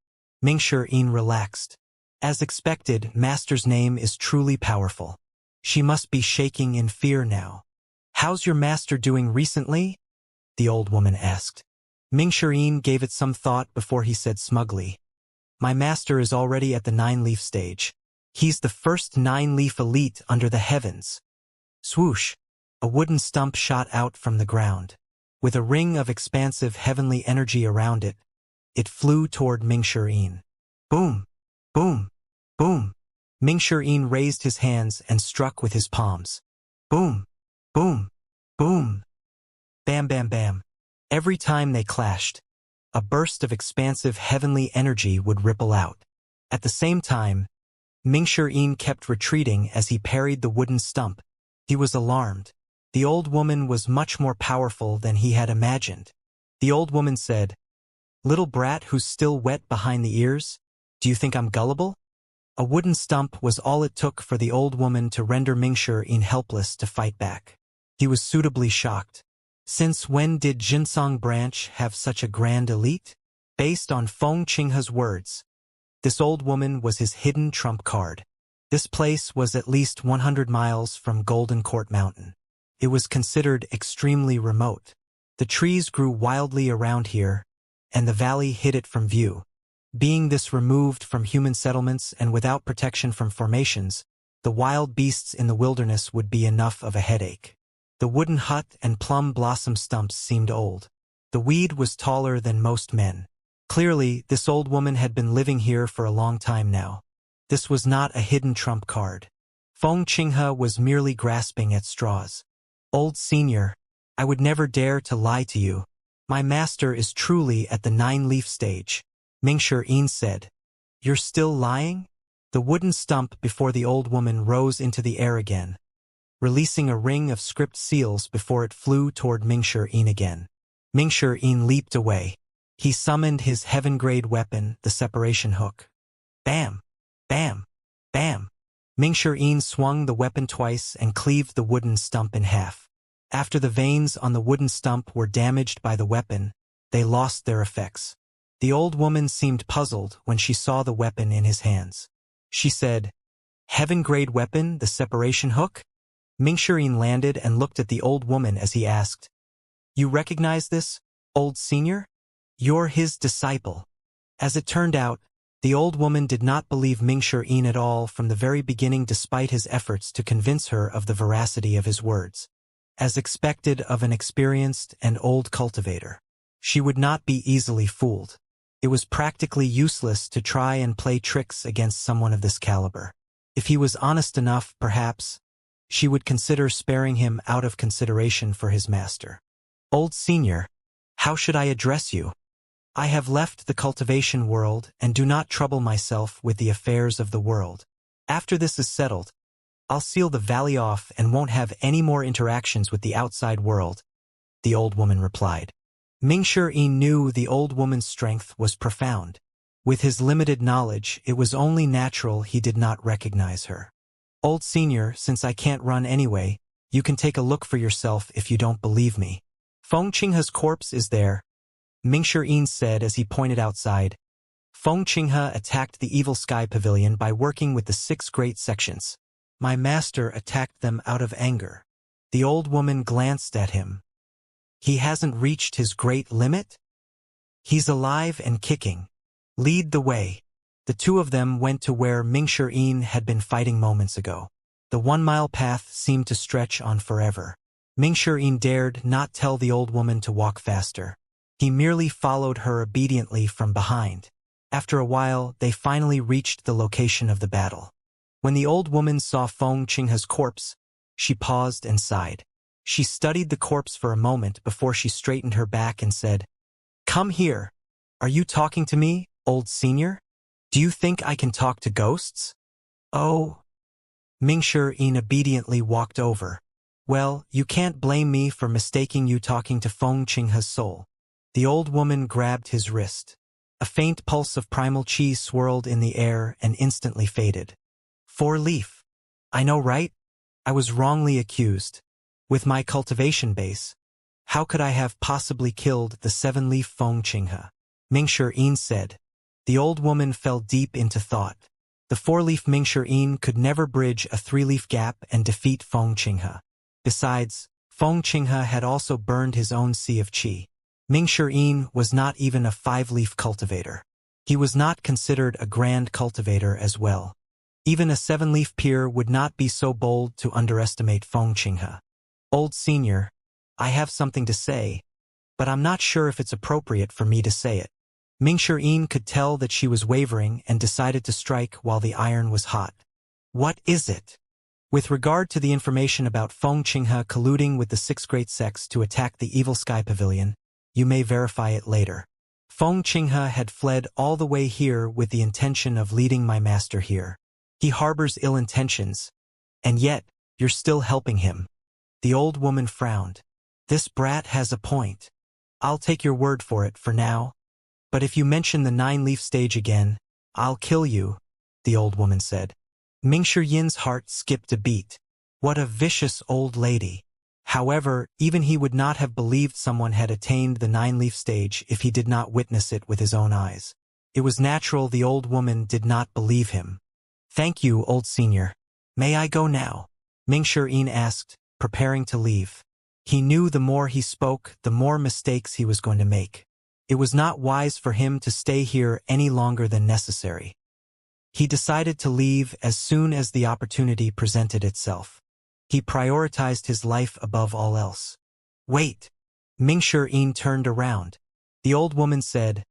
[SPEAKER 1] Ming Shirin relaxed. As expected, master's name is truly powerful. She must be shaking in fear now. How's your master doing recently? The old woman asked. Ming Shirin gave it some thought before he said smugly. My master is already at the 9-leaf stage. He's the first 9-leaf elite under the heavens. Swoosh! A wooden stump shot out from the ground. With a ring of expansive heavenly energy around it, it flew toward Ming Shirin. Boom! Boom! Boom! Ming Shirin raised his hands and struck with his palms. Boom! Boom! Boom! Bam bam bam. Every time they clashed, a burst of expansive heavenly energy would ripple out. At the same time, Ming Shirin kept retreating as he parried the wooden stump. He was alarmed. The old woman was much more powerful than he had imagined. The old woman said, Little brat who's still wet behind the ears, do you think I'm gullible? A wooden stump was all it took for the old woman to render Ming Shirin helpless to fight back. He was suitably shocked. Since when did Jinsong Branch have such a grand elite? Based on Feng Qinghe's words, this old woman was his hidden trump card. This place was at least 100 miles from Golden Court Mountain. It was considered extremely remote. The trees grew wildly around here, and the valley hid it from view. Being this removed from human settlements and without protection from formations, the wild beasts in the wilderness would be enough of a headache. The wooden hut and plum blossom stumps seemed old. The weed was taller than most men. Clearly, this old woman had been living here for a long time now. This was not a hidden trump card. Feng Qinghe was merely grasping at straws. Old senior, I would never dare to lie to you. My master is truly at the 9-leaf stage. Ming Shirin said. You're still lying? The wooden stump before the old woman rose into the air again, releasing a ring of script seals before it flew toward Ming Shirin again. Ming Shirin leaped away. He summoned his heaven-grade weapon, the separation hook. Bam! Bam! Bam! Ming Shirin swung the weapon twice and cleaved the wooden stump in half. After the veins on the wooden stump were damaged by the weapon, they lost their effects. The old woman seemed puzzled when she saw the weapon in his hands. She said, Heaven-grade weapon, the separation hook? Ming Shirin landed and looked at the old woman as he asked, You recognize this, old senior? You're his disciple. As it turned out, the old woman did not believe Ming Shirin at all from the very beginning despite his efforts to convince her of the veracity of his words. As expected of an experienced and old cultivator, she would not be easily fooled. It was practically useless to try and play tricks against someone of this caliber. If he was honest enough, perhaps, she would consider sparing him out of consideration for his master. Old senior, how should I address you? I have left the cultivation world and do not trouble myself with the affairs of the world. After this is settled, I'll seal the valley off and won't have any more interactions with the outside world, the old woman replied. Ming Shirin knew the old woman's strength was profound. With his limited knowledge, it was only natural he did not recognize her. Old senior, since I can't run anyway, you can take a look for yourself if you don't believe me. Feng Qinghe's corpse is there, Ming Shirin said as he pointed outside. Feng Qinghe attacked the Evil Sky Pavilion by working with the 6 great sections. My master attacked them out of anger. The old woman glanced at him. He hasn't reached his great limit? He's alive and kicking. Lead the way. The two of them went to where Ming Shirin had been fighting moments ago. The 1-mile path seemed to stretch on forever. Ming Shirin dared not tell the old woman to walk faster. He merely followed her obediently from behind. After a while, they finally reached the location of the battle. When the old woman saw Feng Qinghe's corpse, she paused and sighed. She studied the corpse for a moment before she straightened her back and said, Come here. Are you talking to me, old senior? Do you think I can talk to ghosts? Oh. Ming Shirin obediently walked over. Well, you can't blame me for mistaking you talking to Feng Qinghe's soul. The old woman grabbed his wrist. A faint pulse of primal chi swirled in the air and instantly faded. 4-leaf. I know, right? I was wrongly accused. With my cultivation base, how could I have possibly killed the 7-leaf Feng Qinghe? Mingshi said. The old woman fell deep into thought. The 4-leaf Mingshi could never bridge a 3-leaf gap and defeat Feng Qinghe. Besides, Feng Qinghe had also burned his own sea of qi. Mingshi was not even a 5-leaf cultivator. He was not considered a grand cultivator as well. Even a 7-leaf peer would not be so bold to underestimate Feng Qinghe. Old senior, I have something to say, but I'm not sure if it's appropriate for me to say it. Mingshi could tell that she was wavering and decided to strike while the iron was hot. What is it? With regard to the information about Feng Qinghe colluding with the 6 great sects to attack the Evil Sky Pavilion, you may verify it later. Feng Qinghe had fled all the way here with the intention of leading my master here. He harbors ill intentions, and yet, you're still helping him. The old woman frowned. This brat has a point. I'll take your word for it for now. But if you mention the 9-leaf stage again, I'll kill you, the old woman said. Mingshi heart skipped a beat. What a vicious old lady. However, even he would not have believed someone had attained the 9-leaf stage if he did not witness it with his own eyes. It was natural the old woman did not believe him. Thank you, old senior. May I go now? Mingshi asked, preparing to leave. He knew the more he spoke, the more mistakes he was going to make. It was not wise for him to stay here any longer than necessary. He decided to leave as soon as the opportunity presented itself. He prioritized his life above all else. Wait! Mingshi turned around. The old woman said,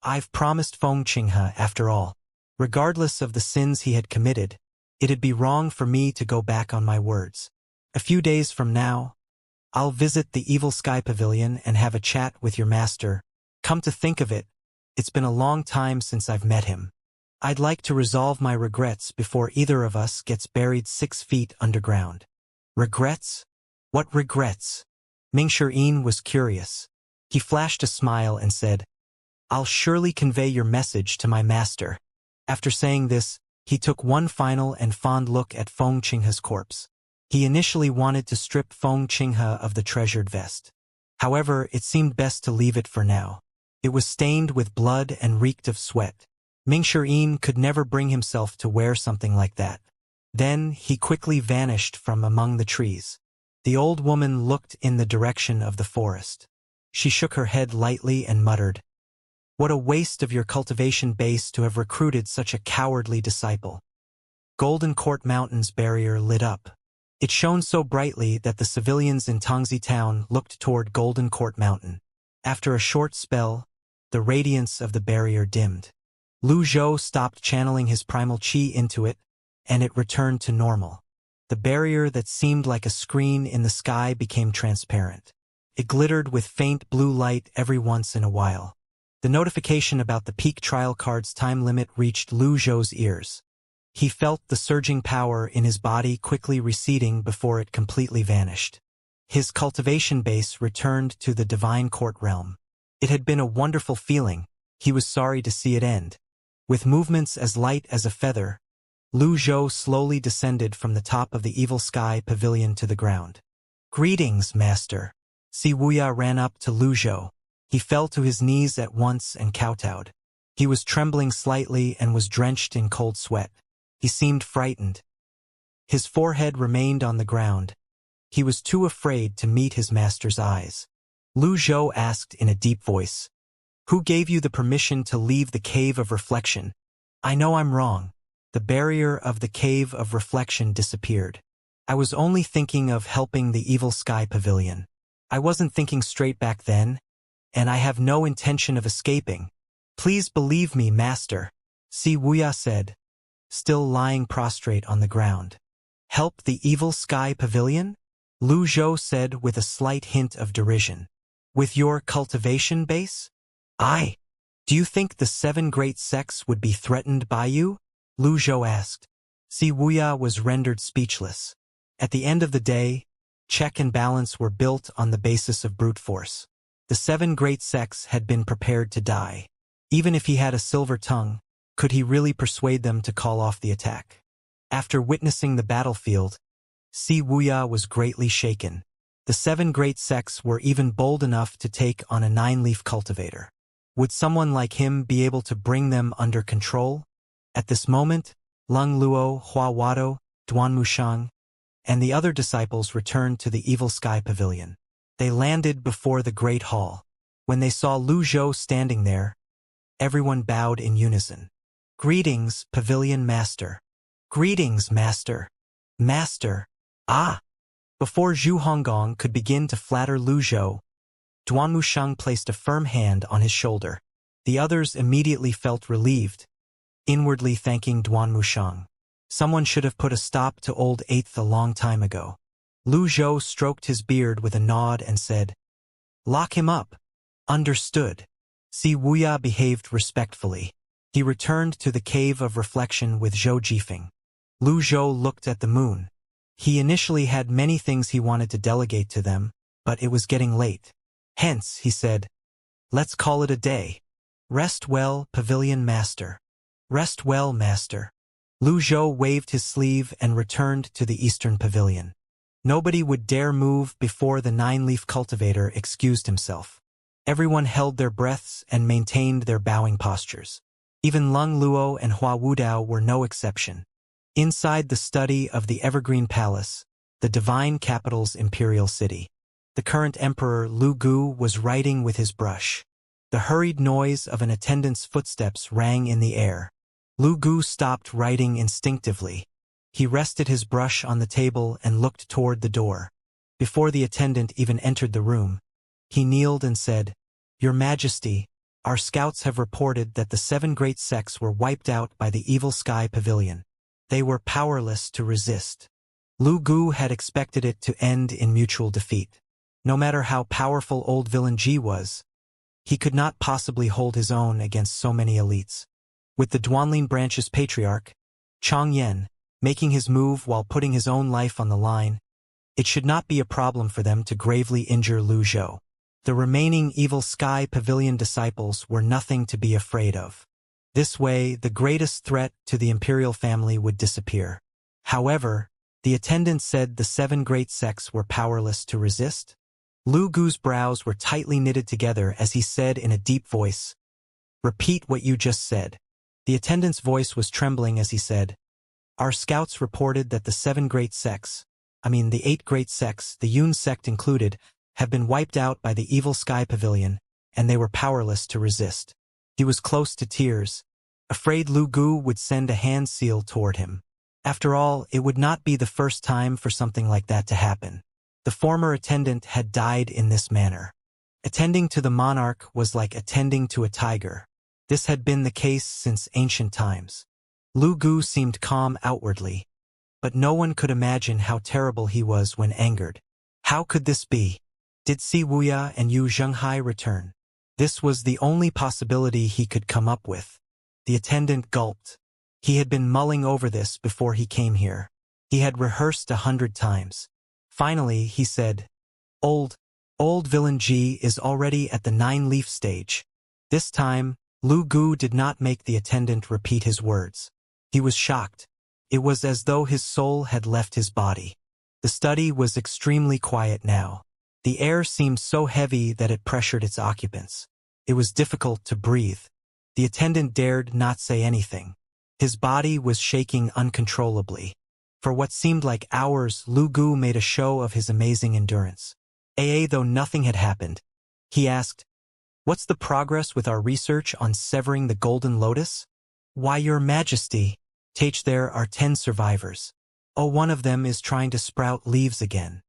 [SPEAKER 1] I've promised Feng Qinghe after all. Regardless of the sins he had committed, it'd be wrong for me to go back on my words. A few days from now, I'll visit the Evil Sky Pavilion and have a chat with your master. Come to think of it, it's been a long time since I've met him. I'd like to resolve my regrets before either of us gets buried 6 feet underground. Regrets? What regrets? Mingshi was curious. He flashed a smile and said, I'll surely convey your message to my master. After saying this, he took one final and fond look at Feng Qinghe's corpse. He initially wanted to strip Feng Qinghe of the treasured vest. However, it seemed best to leave it for now. It was stained with blood and reeked of sweat. Mingshi could never bring himself to wear something like that. Then, he quickly vanished from among the trees. The old woman looked in the direction of the forest. She shook her head lightly and muttered, What a waste of your cultivation base to have recruited such a cowardly disciple. Golden Court Mountain's barrier lit up. It shone so brightly that the civilians in Tongzi Town looked toward Golden Court Mountain. After a short spell, the radiance of the barrier dimmed. Lu Zhou stopped channeling his primal qi into it, and it returned to normal. The barrier that seemed like a screen in the sky became transparent. It glittered with faint blue light every once in a while. The notification about the peak trial card's time limit reached Lu Zhou's ears. He felt the surging power in his body quickly receding before it completely vanished. His cultivation base returned to the Divine Court realm. It had been a wonderful feeling. He was sorry to see it end. With movements as light as a feather, Lu Zhou slowly descended from the top of the Evil Sky Pavilion to the ground. Greetings, master. Wuxia ran up to Lu Zhou. He fell to his knees at once and kowtowed. He was trembling slightly and was drenched in cold sweat. He seemed frightened. His forehead remained on the ground. He was too afraid to meet his master's eyes. Lu Zhou asked in a deep voice, Who gave you the permission to leave the Cave of Reflection? I know I'm wrong. The barrier of the Cave of Reflection disappeared. I was only thinking of helping the Evil Sky Pavilion. I wasn't thinking straight back then, and I have no intention of escaping. Please believe me, master, Wuxia said, still lying prostrate on the ground. Help the Evil Sky Pavilion? Lu Zhou said with a slight hint of derision. With your cultivation base? Do you think the 7 great sects would be threatened by you? Lu Zhou asked. Wuxia was rendered speechless. At the end of the day, check and balance were built on the basis of brute force. The 7 great sects had been prepared to die. Even if he had a silver tongue, could he really persuade them to call off the attack? After witnessing the battlefield, Wuxia was greatly shaken. The 7 great sects were even bold enough to take on a 9-leaf cultivator. Would someone like him be able to bring them under control? At this moment, Lung Luo, Hua Wado, Duan Mushang, and the other disciples returned to the Evil Sky Pavilion. They landed before the Great Hall. When they saw Lu Zhou standing there, everyone bowed in unison. "Greetings, Pavilion Master." "Greetings, Master." "Master." "Ah!" Before Zhu Honggong could begin to flatter Lu Zhou, Duan Mushang placed a firm hand on his shoulder. The others immediately felt relieved, inwardly thanking Duan Mushang. Someone should have put a stop to Old Eighth a long time ago. Lu Zhou stroked his beard with a nod and said, "Lock him up." "Understood." Wuxia behaved respectfully. He returned to the cave of reflection with Zhou Jifeng. Lu Zhou looked at the moon. He initially had many things he wanted to delegate to them, but it was getting late. Hence, he said, "Let's call it a day." "Rest well, Pavilion Master." "Rest well, Master." Lu Zhou waved his sleeve and returned to the Eastern Pavilion. Nobody would dare move before the 9-leaf cultivator excused himself. Everyone held their breaths and maintained their bowing postures. Even Lung Luo and Hua Wudao were no exception. Inside the study of the Evergreen Palace, the divine capital's imperial city, the current emperor Lu Gu was writing with his brush. The hurried noise of an attendant's footsteps rang in the air. Lu Gu stopped writing instinctively. He rested his brush on the table and looked toward the door. Before the attendant even entered the room, he kneeled and said, "Your Majesty, our scouts have reported that the 7 great sects were wiped out by the Evil Sky Pavilion. They were powerless to resist." Lu Gu had expected it to end in mutual defeat. No matter how powerful old villain Ji was, he could not possibly hold his own against so many elites. With the Duanlin branch's patriarch, Chang Yen, making his move while putting his own life on the line, it should not be a problem for them to gravely injure Lu Zhou. The remaining Evil Sky Pavilion disciples were nothing to be afraid of. This way, the greatest threat to the imperial family would disappear. However, the attendant said the 7 great sects were powerless to resist. Lu Gu's brows were tightly knitted together as he said in a deep voice, "Repeat what you just said." The attendant's voice was trembling as he said, "Our scouts reported that the 7 great sects, the 8 great sects, the Yun sect included, have been wiped out by the Evil Sky Pavilion, and they were powerless to resist." He was close to tears, afraid Lu Gu would send a hand seal toward him. After all, it would not be the first time for something like that to happen. The former attendant had died in this manner. Attending to the monarch was like attending to a tiger. This had been the case since ancient times. Lu Gu seemed calm outwardly, but no one could imagine how terrible he was when angered. How could this be? Did Wuxia and Yu Zhenghai return? This was the only possibility he could come up with. The attendant gulped. He had been mulling over this before he came here. He had rehearsed 100 times. Finally, he said, Old villain Ji is already at the 9-leaf stage." This time, Lu Gu did not make the attendant repeat his words. He was shocked. It was as though his soul had left his body. The study was extremely quiet now. The air seemed so heavy that it pressured its occupants. It was difficult to breathe. The attendant dared not say anything. His body was shaking uncontrollably. For what seemed like hours, Lu Gu made a show of his amazing endurance. Though nothing had happened, he asked, "What's the progress with our research on severing the golden lotus?" "Why, Your Majesty, there are 10 survivors. One of them is trying to sprout leaves again."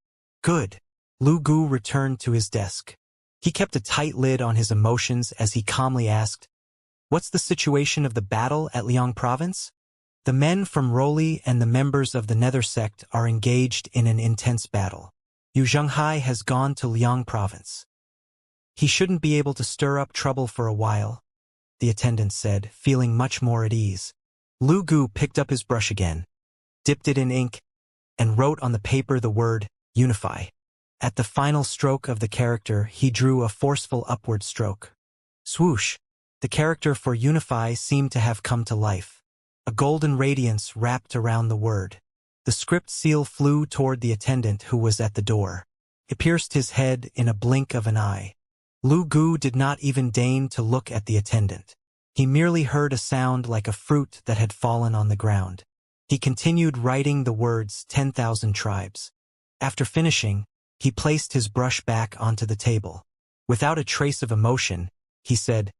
[SPEAKER 1] "Good." Lu Gu returned to his desk. He kept a tight lid on his emotions as he calmly asked, "What's the situation of the battle at Liang Province?" "The men from Roli and the members of the Nether sect are engaged in an intense battle. Yu Zhenghai has gone to Liang Province. He shouldn't be able to stir up trouble for a while," the attendant said, feeling much more at ease. Lu Gu picked up his brush again, dipped it in ink, and wrote on the paper the word unify. At the final stroke of the character, he drew a forceful upward stroke. Swoosh! The character for unify seemed to have come to life. A golden radiance wrapped around the word. The script seal flew toward the attendant who was at the door. It pierced his head in a blink of an eye. Lu Gu did not even deign to look at the attendant. He merely heard a sound like a fruit that had fallen on the ground. He continued writing the words 10,000 tribes. After finishing, he placed his brush back onto the table. Without a trace of emotion, he said,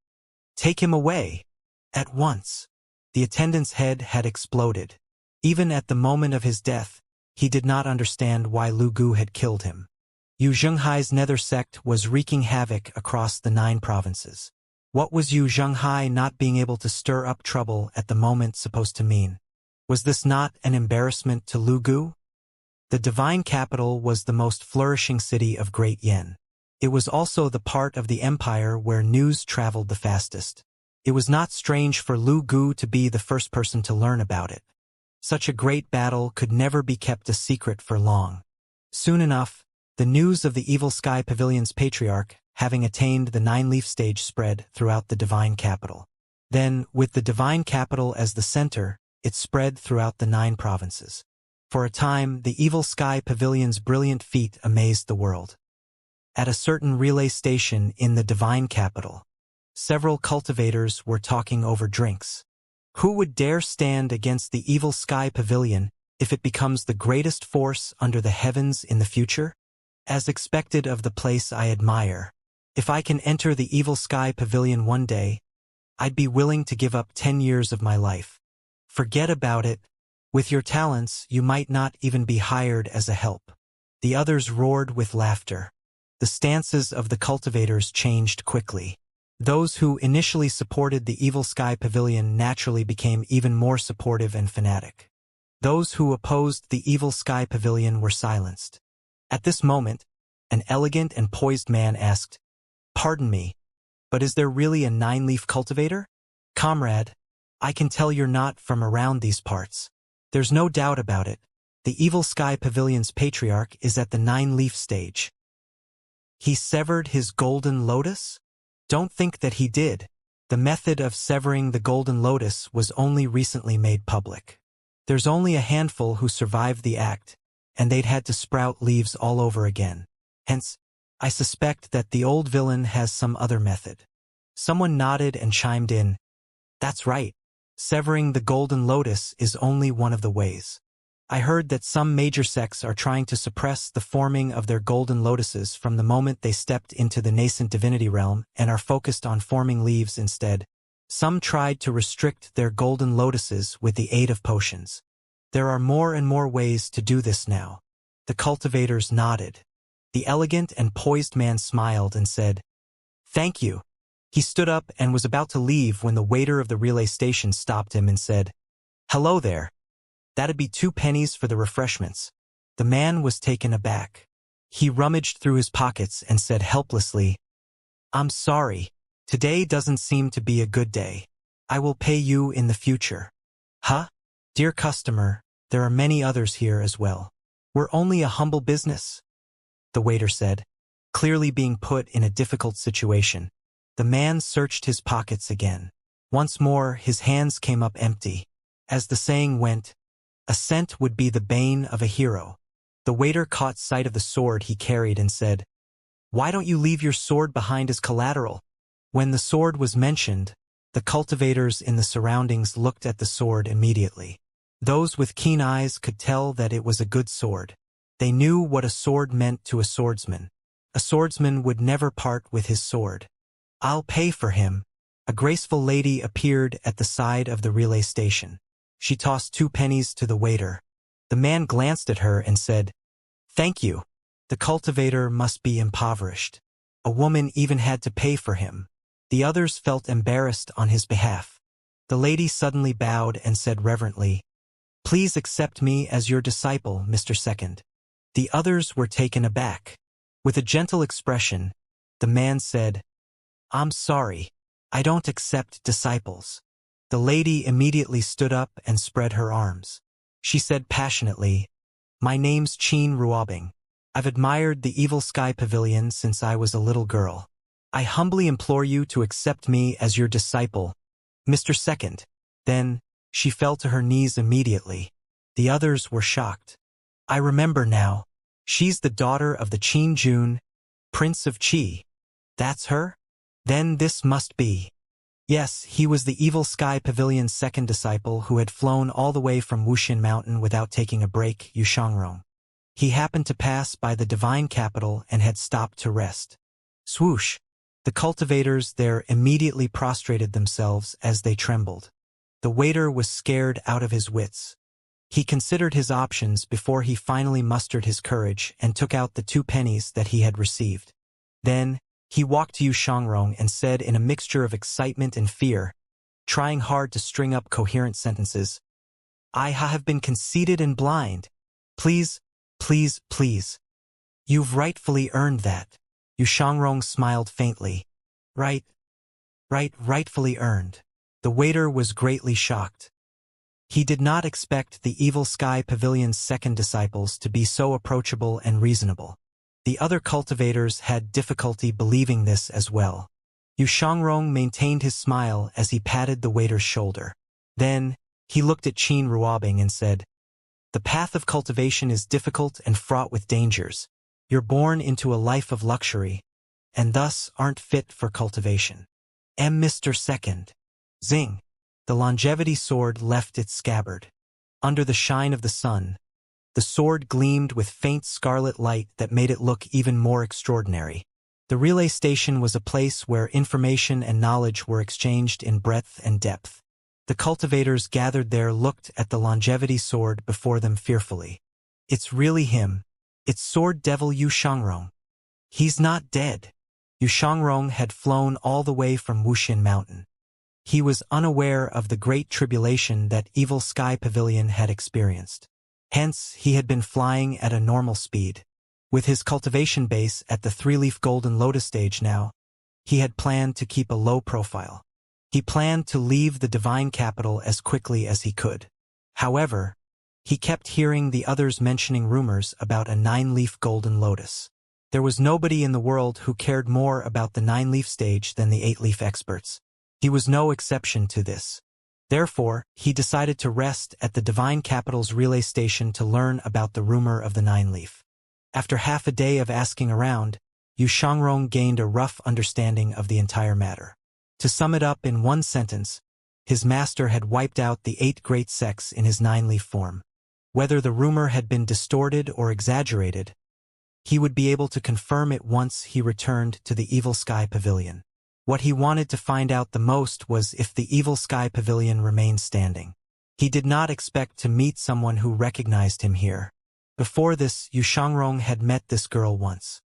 [SPEAKER 1] "Take him away." At once, the attendant's head had exploded. Even at the moment of his death, he did not understand why Lu Gu had killed him. Yu Zhenghai's nether sect was wreaking havoc across the 9 provinces. What was Yu Zhenghai not being able to stir up trouble at the moment supposed to mean? Was this not an embarrassment to Lu Gu? The divine capital was the most flourishing city of Great Yen. It was also the part of the empire where news traveled the fastest. It was not strange for Lu Gu to be the first person to learn about it. Such a great battle could never be kept a secret for long. Soon enough, the news of the Evil Sky Pavilion's Patriarch, having attained the 9-leaf stage, spread throughout the divine capital. Then, with the divine capital as the center, it spread throughout the 9 provinces. For a time, the Evil Sky Pavilion's brilliant feat amazed the world. At a certain relay station in the divine capital, several cultivators were talking over drinks. Who would dare stand against the Evil Sky Pavilion if it becomes the greatest force under the heavens in the future? As expected of the place I admire, if I can enter the Evil Sky Pavilion one day, I'd be willing to give up 10 years of my life. Forget about it. With your talents, you might not even be hired as a help. The others roared with laughter. The stances of the cultivators changed quickly. Those who initially supported the Evil Sky Pavilion naturally became even more supportive and fanatic. Those who opposed the Evil Sky Pavilion were silenced. At this moment, an elegant and poised man asked, "Pardon me, but is there really a 9-leaf cultivator? Comrade, I can tell you're not from around these parts. There's no doubt about it. The Evil Sky Pavilion's Patriarch is at the 9-leaf stage." He severed his golden lotus? Don't think that he did. The method of severing the golden lotus was only recently made public. There's only a handful who survived the act, and they'd had to sprout leaves all over again. Hence, I suspect that the old villain has some other method. Someone nodded and chimed in, "That's right. Severing the golden lotus is only one of the ways. I heard that some major sects are trying to suppress the forming of their golden lotuses from the moment they stepped into the nascent divinity realm and are focused on forming leaves instead. Some tried to restrict their golden lotuses with the aid of potions. There are more and more ways to do this now." The cultivators nodded. The elegant and poised man smiled and said, "Thank you." He stood up and was about to leave when the waiter of the relay station stopped him and said, "Hello there. That'd be 2 pennies for the refreshments." The man was taken aback. He rummaged through his pockets and said helplessly, "I'm sorry. Today doesn't seem to be a good day. I will pay you in the future." "Huh? Dear customer, there are many others here as well. We're only a humble business," the waiter said, clearly being put in a difficult situation. The man searched his pockets again. Once more, his hands came up empty. As the saying went, a cent would be the bane of a hero. The waiter caught sight of the sword he carried and said, "Why don't you leave your sword behind as collateral?" When the sword was mentioned, the cultivators in the surroundings looked at the sword immediately. Those with keen eyes could tell that it was a good sword. They knew what a sword meant to a swordsman. A swordsman would never part with his sword. "I'll pay for him." A graceful lady appeared at the side of the relay station. She tossed 2 pennies to the waiter. The man glanced at her and said, "Thank you." The cultivator must be impoverished. A woman even had to pay for him. The others felt embarrassed on his behalf. The lady suddenly bowed and said reverently, "Please accept me as your disciple, Mr. Second." The others were taken aback. With a gentle expression, the man said, "I'm sorry. I don't accept disciples." The lady immediately stood up and spread her arms. She said passionately, "My name's Qin Ruobing. I've admired the Evil Sky Pavilion since I was a little girl. I humbly implore you to accept me as your disciple, Mr. Second. Then, she fell to her knees immediately. The others were shocked. I remember now. She's the daughter of the Qin Jun, Prince of Qi. That's her? Then this must be. Yes, he was the Evil Sky Pavilion's second disciple who had flown all the way from Wuxia Mountain without taking a break, Xianxia. He happened to pass by the divine capital and had stopped to rest. Swoosh! The cultivators there immediately prostrated themselves as they trembled. The waiter was scared out of his wits. He considered his options before he finally mustered his courage and took out the 2 pennies that he had received. Then, he walked to Xianxia and said in a mixture of excitement and fear, trying hard to string up coherent sentences, I have been conceited and blind. Please, please, please. You've rightfully earned that. Xianxia smiled faintly. Rightfully earned. The waiter was greatly shocked. He did not expect the Evil Sky Pavilion's second disciples to be so approachable and reasonable. The other cultivators had difficulty believing this as well. Xianxia maintained his smile as he patted the waiter's shoulder. Then, he looked at Qin Ruobing and said, The path of cultivation is difficult and fraught with dangers. You're born into a life of luxury, and thus aren't fit for cultivation. Mr. Second. Zing. The longevity sword left its scabbard. Under the shine of the sun, the sword gleamed with faint scarlet light that made it look even more extraordinary. The relay station was a place where information and knowledge were exchanged in breadth and depth. The cultivators gathered there looked at the longevity sword before them fearfully. It's really him. It's Sword Devil Xianxia. He's not dead. Xianxia had flown all the way from Wuxia Mountain. He was unaware of the great tribulation that Evil Sky Pavilion had experienced. Hence, he had been flying at a normal speed. With his cultivation base at the 3-leaf golden lotus stage now, he had planned to keep a low profile. He planned to leave the divine capital as quickly as he could. However, he kept hearing the others mentioning rumors about a 9-leaf golden lotus. There was nobody in the world who cared more about the 9-leaf stage than the 8-leaf experts. He was no exception to this. Therefore, he decided to rest at the divine capital's relay station to learn about the rumor of the 9-leaf. After half a day of asking around, Xianxia gained a rough understanding of the entire matter. To sum it up in one sentence, his master had wiped out the 8 great sects in his 9-leaf form. Whether the rumor had been distorted or exaggerated, he would be able to confirm it once he returned to the Evil Sky Pavilion. What he wanted to find out the most was if the Evil Sky Pavilion remained standing. He did not expect to meet someone who recognized him here. Before this, Xianxia had met this girl once.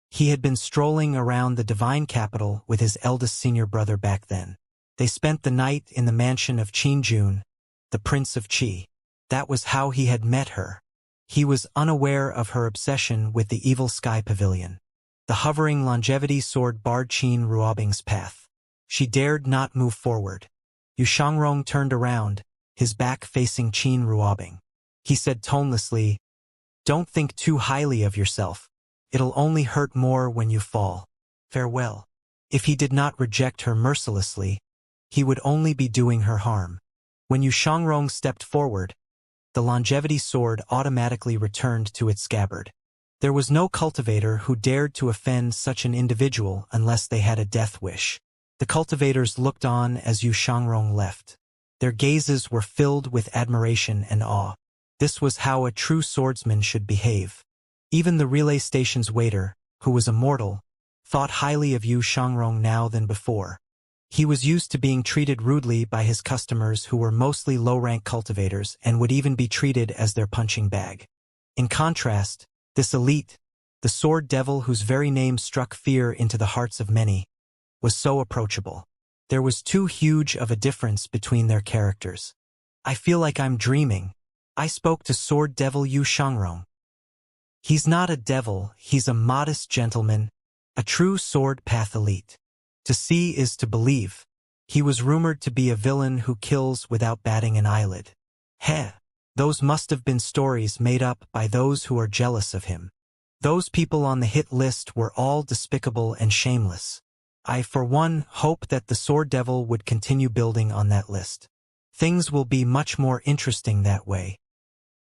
[SPEAKER 1] He had been strolling around the divine capital with his eldest senior brother back then. They spent the night in the mansion of Qin Jun, the Prince of Qi. That was how he had met her. He was unaware of her obsession with the Evil Sky Pavilion. The hovering longevity sword barred Qin Ruobing's path. She dared not move forward. Xianxia turned around, his back facing Qin Ruobing. He said tonelessly, Don't think too highly of yourself. It'll only hurt more when you fall. Farewell. If he did not reject her mercilessly, he would only be doing her harm. When Xianxia stepped forward, the longevity sword automatically returned to its scabbard. There was no cultivator who dared to offend such an individual unless they had a death wish. The cultivators looked on as Xianxia left. Their gazes were filled with admiration and awe. This was how a true swordsman should behave. Even the relay station's waiter, who was immortal, thought highly of Xianxia now than before. He was used to being treated rudely by his customers who were mostly low-rank cultivators and would even be treated as their punching bag. In contrast, this elite, the sword devil whose very name struck fear into the hearts of many, was so approachable. There was too huge of a difference between their characters. I feel like I'm dreaming. I spoke to Sword Devil Xianxia. He's not a devil, he's a modest gentleman, a true sword path elite. To see is to believe. He was rumored to be a villain who kills without batting an eyelid. Heh, those must have been stories made up by those who are jealous of him. Those people on the hit list were all despicable and shameless. I, for one, hope that the Sword Devil would continue building on that list. Things will be much more interesting that way.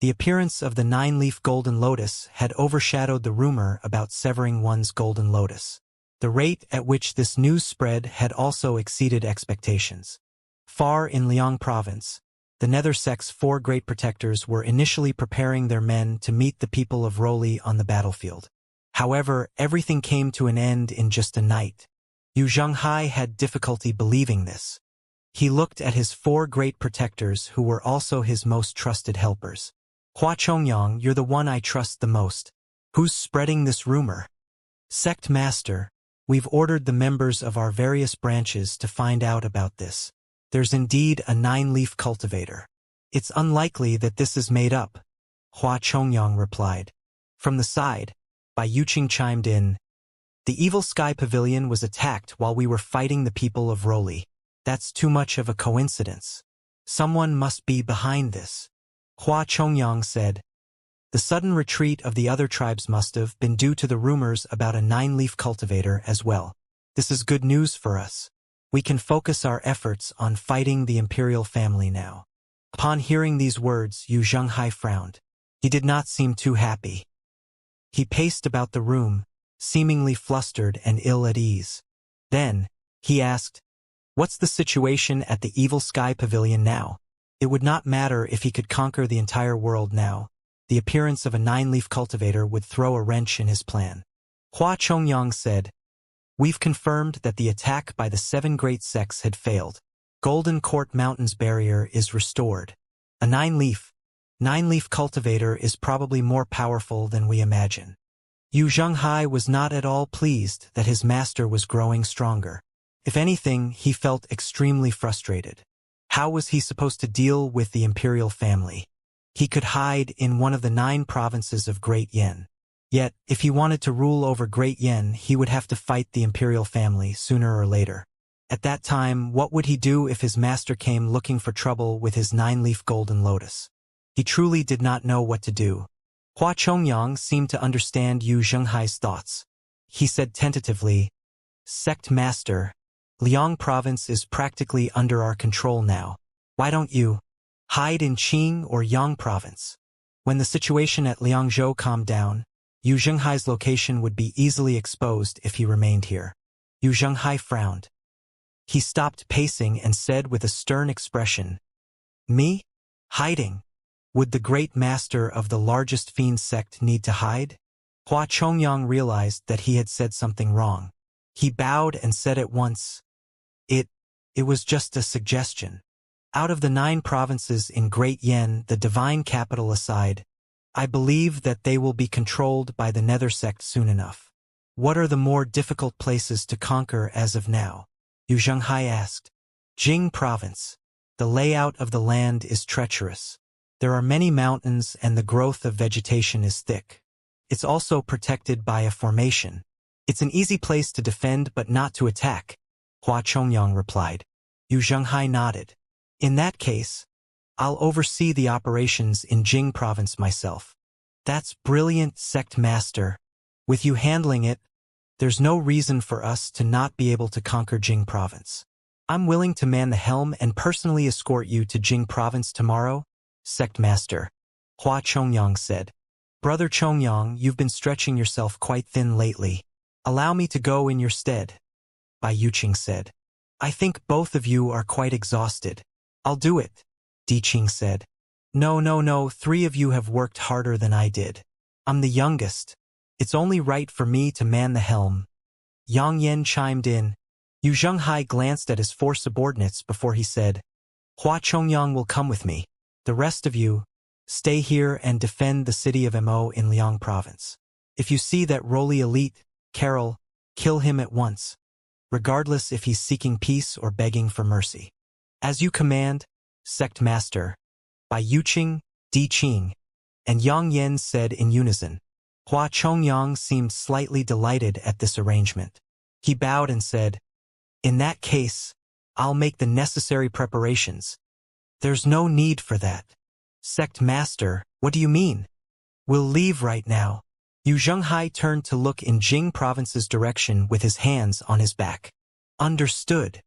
[SPEAKER 1] The appearance of the nine-leaf golden lotus had overshadowed the rumor about severing one's golden lotus. The rate at which this news spread had also exceeded expectations. Far in Liang province, the Nether Sect's 4 great protectors were initially preparing their men to meet the people of Roli on the battlefield. However, everything came to an end in just a night. Yu Zhenghai had difficulty believing this. He looked at his 4 great protectors who were also his most trusted helpers. Hua Chongyang, you're the one I trust the most. Who's spreading this rumor? Sect Master, we've ordered the members of our various branches to find out about this. There's indeed a 9-leaf cultivator. It's unlikely that this is made up, Hua Chongyang replied. From the side, Bai Yuqing chimed in. The Evil Sky Pavilion was attacked while we were fighting the people of Roli. That's too much of a coincidence. Someone must be behind this. Hua Chongyang said. The sudden retreat of the other tribes must have been due to the rumors about a 9-leaf cultivator as well. This is good news for us. We can focus our efforts on fighting the imperial family now. Upon hearing these words, Yu Zhenghai frowned. He did not seem too happy. He paced about the room, seemingly flustered and ill at ease. Then, he asked, what's the situation at the Evil Sky Pavilion now? It would not matter if he could conquer the entire world now. The appearance of a 9-leaf cultivator would throw a wrench in his plan. Hua Chongyang said, we've confirmed that the attack by the 7 great sects had failed. Golden Court Mountain's barrier is restored. A 9-leaf cultivator is probably more powerful than we imagine. Yu Zhenghai was not at all pleased that his master was growing stronger. If anything, he felt extremely frustrated. How was he supposed to deal with the imperial family? He could hide in one of the 9 provinces of Great Yen. Yet, if he wanted to rule over Great Yen, he would have to fight the imperial family sooner or later. At that time, what would he do if his master came looking for trouble with his 9-leaf golden lotus? He truly did not know what to do. Hua Chongyang seemed to understand Yu Zhenghai's thoughts. He said tentatively, Sect Master, Liang province is practically under our control now. Why don't you hide in Qing or Yang province? When the situation at Liangzhou calmed down, Yu Zhenghai's location would be easily exposed if he remained here. Yu Zhenghai frowned. He stopped pacing and said with a stern expression, me? Hiding? Would the great master of the largest fiend sect need to hide? Hua Chongyang realized that he had said something wrong. He bowed and said at once, It was just a suggestion. Out of the 9 provinces in Great Yen, the divine capital aside, I believe that they will be controlled by the Nether Sect soon enough. What are the more difficult places to conquer as of now? Yu Zhenghai asked. Jing province. The layout of the land is treacherous. There are many mountains and the growth of vegetation is thick. It's also protected by a formation. It's an easy place to defend but not to attack, Hua Chongyang replied. Yu Zhenghai nodded. In that case, I'll oversee the operations in Jing province myself. That's brilliant, Sect Master. With you handling it, there's no reason for us to not be able to conquer Jing province. I'm willing to man the helm and personally escort you to Jing province tomorrow, Sect Master, Hua Chongyang said. Brother Chongyang, you've been stretching yourself quite thin lately. Allow me to go in your stead, Bai Yuqing said. I think both of you are quite exhausted. I'll do it, Di Qing said. No, 3 of you have worked harder than I did. I'm the youngest. It's only right for me to man the helm. Yang Yen chimed in. Yu Zhenghai glanced at his 4 subordinates before he said, Hua Chongyang will come with me. The rest of you, stay here and defend the city of Mo in Liang province. If you see that Roli elite, Carol, kill him at once, regardless if he's seeking peace or begging for mercy. As you command, Sect Master, Bai Yuqing, Di Qing, and Yang Yen said in unison. Hua Chongyang seemed slightly delighted at this arrangement. He bowed and said, In that case, I'll make the necessary preparations. There's no need for that. Sect Master, what do you mean? We'll leave right now. Yu Zhenghai turned to look in Jing province's direction with his hands on his back. Understood.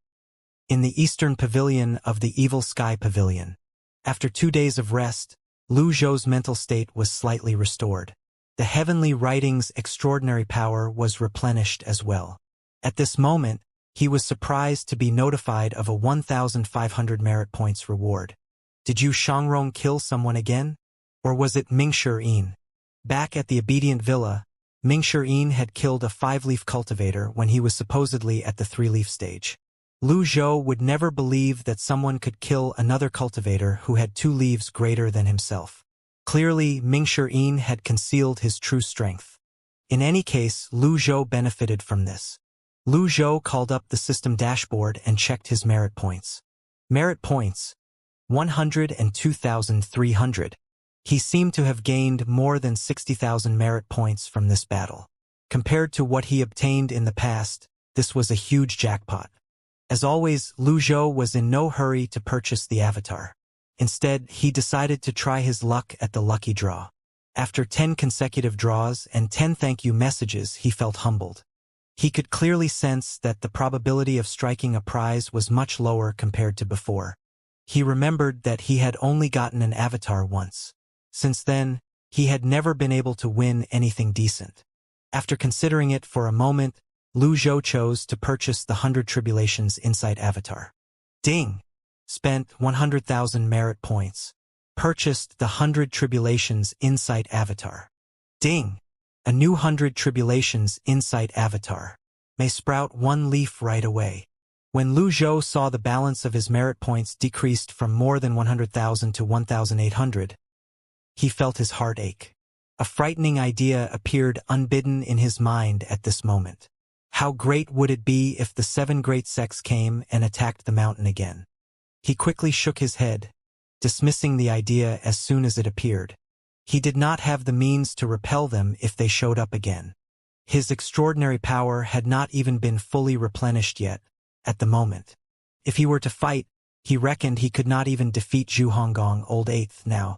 [SPEAKER 1] In the eastern pavilion of the Evil Sky Pavilion. After 2 days of rest, Lu Zhou's mental state was slightly restored. The heavenly writing's extraordinary power was replenished as well. At this moment, he was surprised to be notified of a 1,500 merit points reward. Did Yu Shangrong kill someone again? Or was it Ming Shi'in? Back at the obedient villa, Ming Shi'in had killed a 5-leaf cultivator when he was supposedly at the 3-leaf stage. Lu Zhou would never believe that someone could kill another cultivator who had 2 leaves greater than himself. Clearly, Ming Shi'in had concealed his true strength. In any case, Lu Zhou benefited from this. Lu Zhou called up the system dashboard and checked his merit points. Merit points, 102,300. He seemed to have gained more than 60,000 merit points from this battle. Compared to what he obtained in the past, this was a huge jackpot. As always, Lu Zhou was in no hurry to purchase the avatar. Instead, he decided to try his luck at the lucky draw. After 10 consecutive draws and 10 thank you messages, he felt humbled. He could clearly sense that the probability of striking a prize was much lower compared to before. He remembered that he had only gotten an avatar once. Since then, he had never been able to win anything decent. After considering it for a moment, Lu Zhou chose to purchase the 100 Tribulations Insight avatar. Ding! Spent 100,000 merit points. Purchased the 100 Tribulations Insight avatar. Ding! A new 100 Tribulations Insight avatar. May sprout 1 leaf right away. When Lu Zhou saw the balance of his merit points decreased from more than 100,000 to 1,800, he felt his heart ache. A frightening idea appeared unbidden in his mind at this moment. How great would it be if the 7 great sects came and attacked the mountain again? He quickly shook his head, dismissing the idea as soon as it appeared. He did not have the means to repel them if they showed up again. His extraordinary power had not even been fully replenished yet, at the moment. If he were to fight, he reckoned he could not even defeat Zhu Honggong Old Eighth now.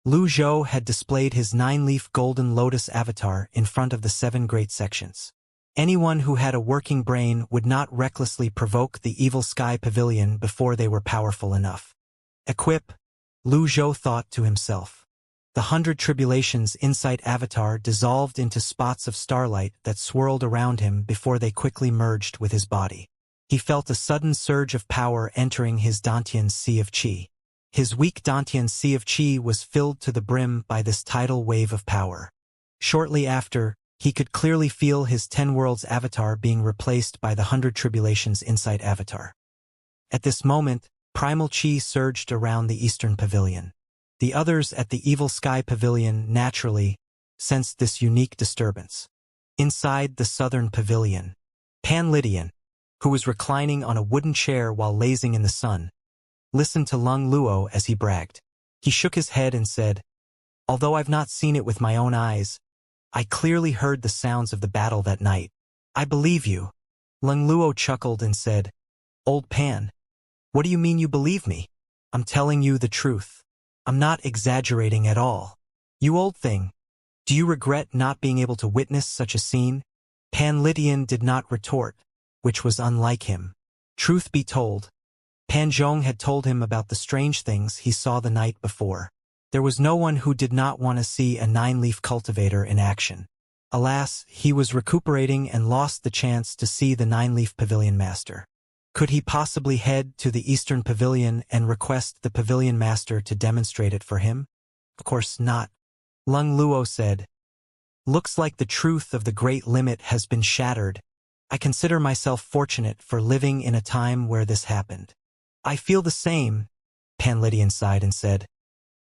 [SPEAKER 1] Lu Zhou had displayed his 9-leaf golden lotus avatar in front of the 7 great sections. Anyone who had a working brain would not recklessly provoke the Evil Sky Pavilion before they were powerful enough. Equip, Lu Zhou thought to himself. The 100 Tribulations Insight avatar dissolved into spots of starlight that swirled around him before they quickly merged with his body. He felt a sudden surge of power entering his Dantian Sea of Qi. His weak Dantian Sea of Qi was filled to the brim by this tidal wave of power. Shortly after, he could clearly feel his 10 Worlds avatar being replaced by the 100 Tribulations Insight avatar. At this moment, primal Qi surged around the Eastern Pavilion. The others at the Evil Sky Pavilion naturally sensed this unique disturbance. Inside the Southern Pavilion, Pan Lydian, who was reclining on a wooden chair while lazing in the sun, listened to Lung Luo as he bragged. He shook his head and said, "Although I've not seen it with my own eyes, I clearly heard the sounds of the battle that night. I believe you." Lung Luo chuckled and said, "Old Pan, what do you mean you believe me? I'm telling you the truth. I'm not exaggerating at all. You old thing, do you regret not being able to witness such a scene?" Pan Lydian did not retort, which was unlike him. Truth be told, Pan Zhong had told him about the strange things he saw the night before. There was no one who did not want to see a 9-leaf cultivator in action. Alas, he was recuperating and lost the chance to see the 9-leaf pavilion master. Could he possibly head to the Eastern Pavilion and request the pavilion master to demonstrate it for him? Of course not. Lung Luo said, "Looks like the truth of the great limit has been shattered. I consider myself fortunate for living in a time where this happened." "I feel the same," Pan Lydian sighed and said.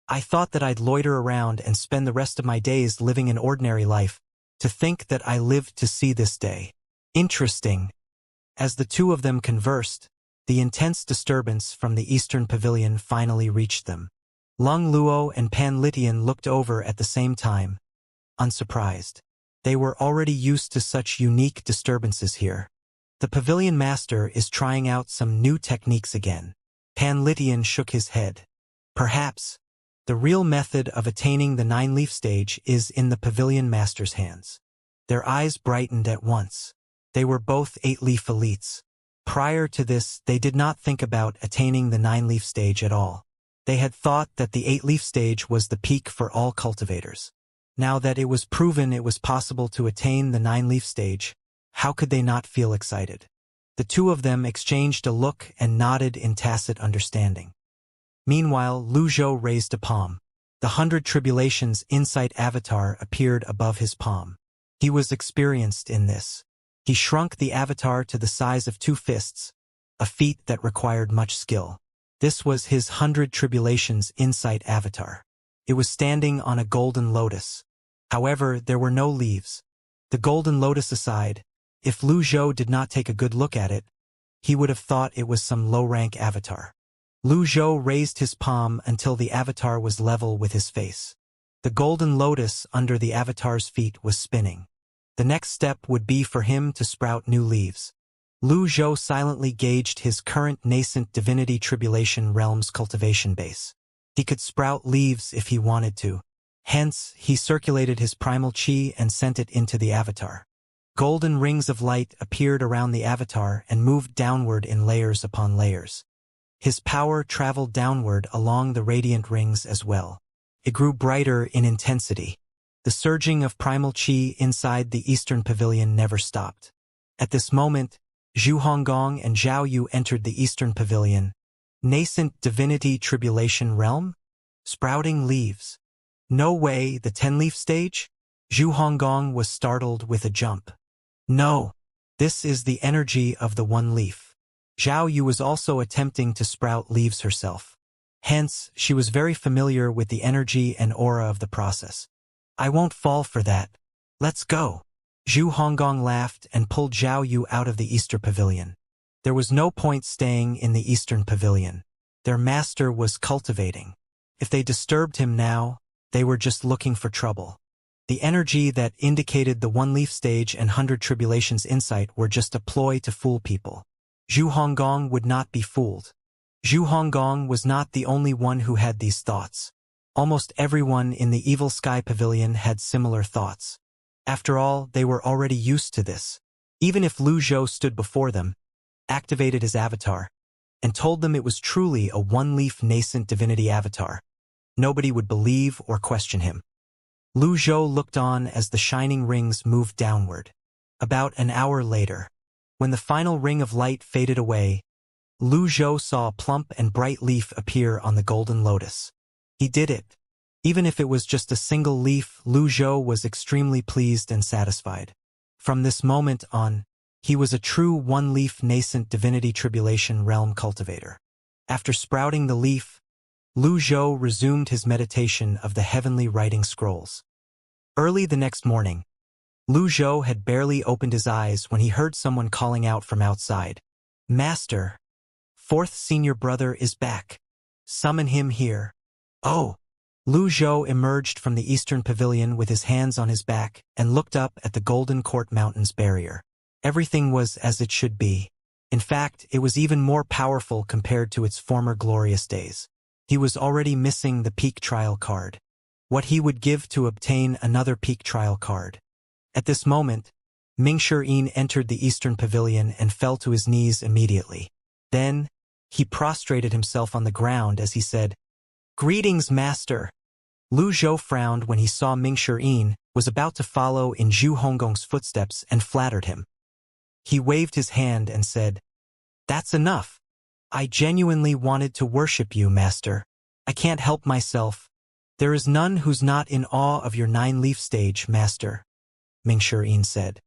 [SPEAKER 1] "I thought that I'd loiter around and spend the rest of my days living an ordinary life. To think that I lived to see this day. Interesting." As the two of them conversed, the intense disturbance from the Eastern Pavilion finally reached them. Lung Luo and Pan Lydian looked over at the same time, unsurprised. They were already used to such unique disturbances here. The pavilion master is trying out some new techniques again. Pan Lydian shook his head. "Perhaps. The real method of attaining the 9-leaf stage is in the pavilion master's hands. Their eyes brightened at once. They were both 8-leaf elites. Prior to this, they did not think about attaining the 9-leaf stage at all. They had thought that the 8-leaf stage was the peak for all cultivators. Now that it was proven it was possible to attain the 9-leaf stage, how could they not feel excited? The two of them exchanged a look and nodded in tacit understanding. Meanwhile, Lu Zhou raised a palm. The 100 Tribulations Insight avatar appeared above his palm. He was experienced in this. He shrunk the avatar to the size of 2 fists, a feat that required much skill. This was his 100 Tribulations Insight avatar. It was standing on a golden lotus. However, there were no leaves. The golden lotus aside, if Lu Zhou did not take a good look at it, he would have thought it was some low-rank avatar. Lu Zhou raised his palm until the avatar was level with his face. The golden lotus under the avatar's feet was spinning. The next step would be for him to sprout new leaves. Lu Zhou silently gauged his current nascent divinity tribulation realm's cultivation base. He could sprout leaves if he wanted to. Hence, he circulated his primal chi and sent it into the avatar. Golden rings of light appeared around the avatar and moved downward in layers upon layers. His power traveled downward along the radiant rings as well. It grew brighter in intensity. The surging of primal chi inside the eastern pavilion never stopped. At this moment, Zhu Honggong and Zhao Yu entered the eastern pavilion. Nascent divinity tribulation realm? Sprouting leaves. No way, the 10-leaf stage? Zhu Honggong was startled with a jump. No, this is the energy of the 1 leaf. Zhao Yu was also attempting to sprout leaves herself. Hence, she was very familiar with the energy and aura of the process. I won't fall for that. Let's go. Zhu Honggong laughed and pulled Zhao Yu out of the Eastern Pavilion. There was no point staying in the Eastern Pavilion. Their master was cultivating. If they disturbed him now, they were just looking for trouble. The energy that indicated the 1-leaf stage and 100 Tribulations Insight were just a ploy to fool people. Zhu Honggong would not be fooled. Zhu Honggong was not the only one who had these thoughts. Almost everyone in the Evil Sky Pavilion had similar thoughts. After all, they were already used to this. Even if Lu Zhou stood before them, activated his avatar, and told them it was truly a 1-leaf nascent divinity avatar, nobody would believe or question him. Lu Zhou looked on as the shining rings moved downward. About an hour later, when the final ring of light faded away, Lu Zhou saw a plump and bright leaf appear on the golden lotus. He did it. Even if it was just a single leaf, Lu Zhou was extremely pleased and satisfied. From this moment on, he was a true 1-leaf nascent divinity tribulation realm cultivator. After sprouting the leaf, Lu Zhou resumed his meditation of the heavenly writing scrolls. Early the next morning, Lu Zhou had barely opened his eyes when he heard someone calling out from outside. Master, 4th senior brother is back. Summon him here. Oh! Lu Zhou emerged from the eastern pavilion with his hands on his back and looked up at the Golden Court Mountains barrier. Everything was as it should be. In fact, it was even more powerful compared to its former glorious days. He was already missing the peak trial card. What he would give to obtain another peak trial card. At this moment, Ming-Shi entered the eastern pavilion and fell to his knees immediately. Then, he prostrated himself on the ground as he said, Greetings, Master. Lu Zhou frowned when he saw Ming-Shi was about to follow in Zhu Honggong's footsteps and flattered him. He waved his hand and said, That's enough. I genuinely wanted to worship you, Master. I can't help myself. There is none who's not in awe of your 9-leaf stage, Master, Ming-Shi said.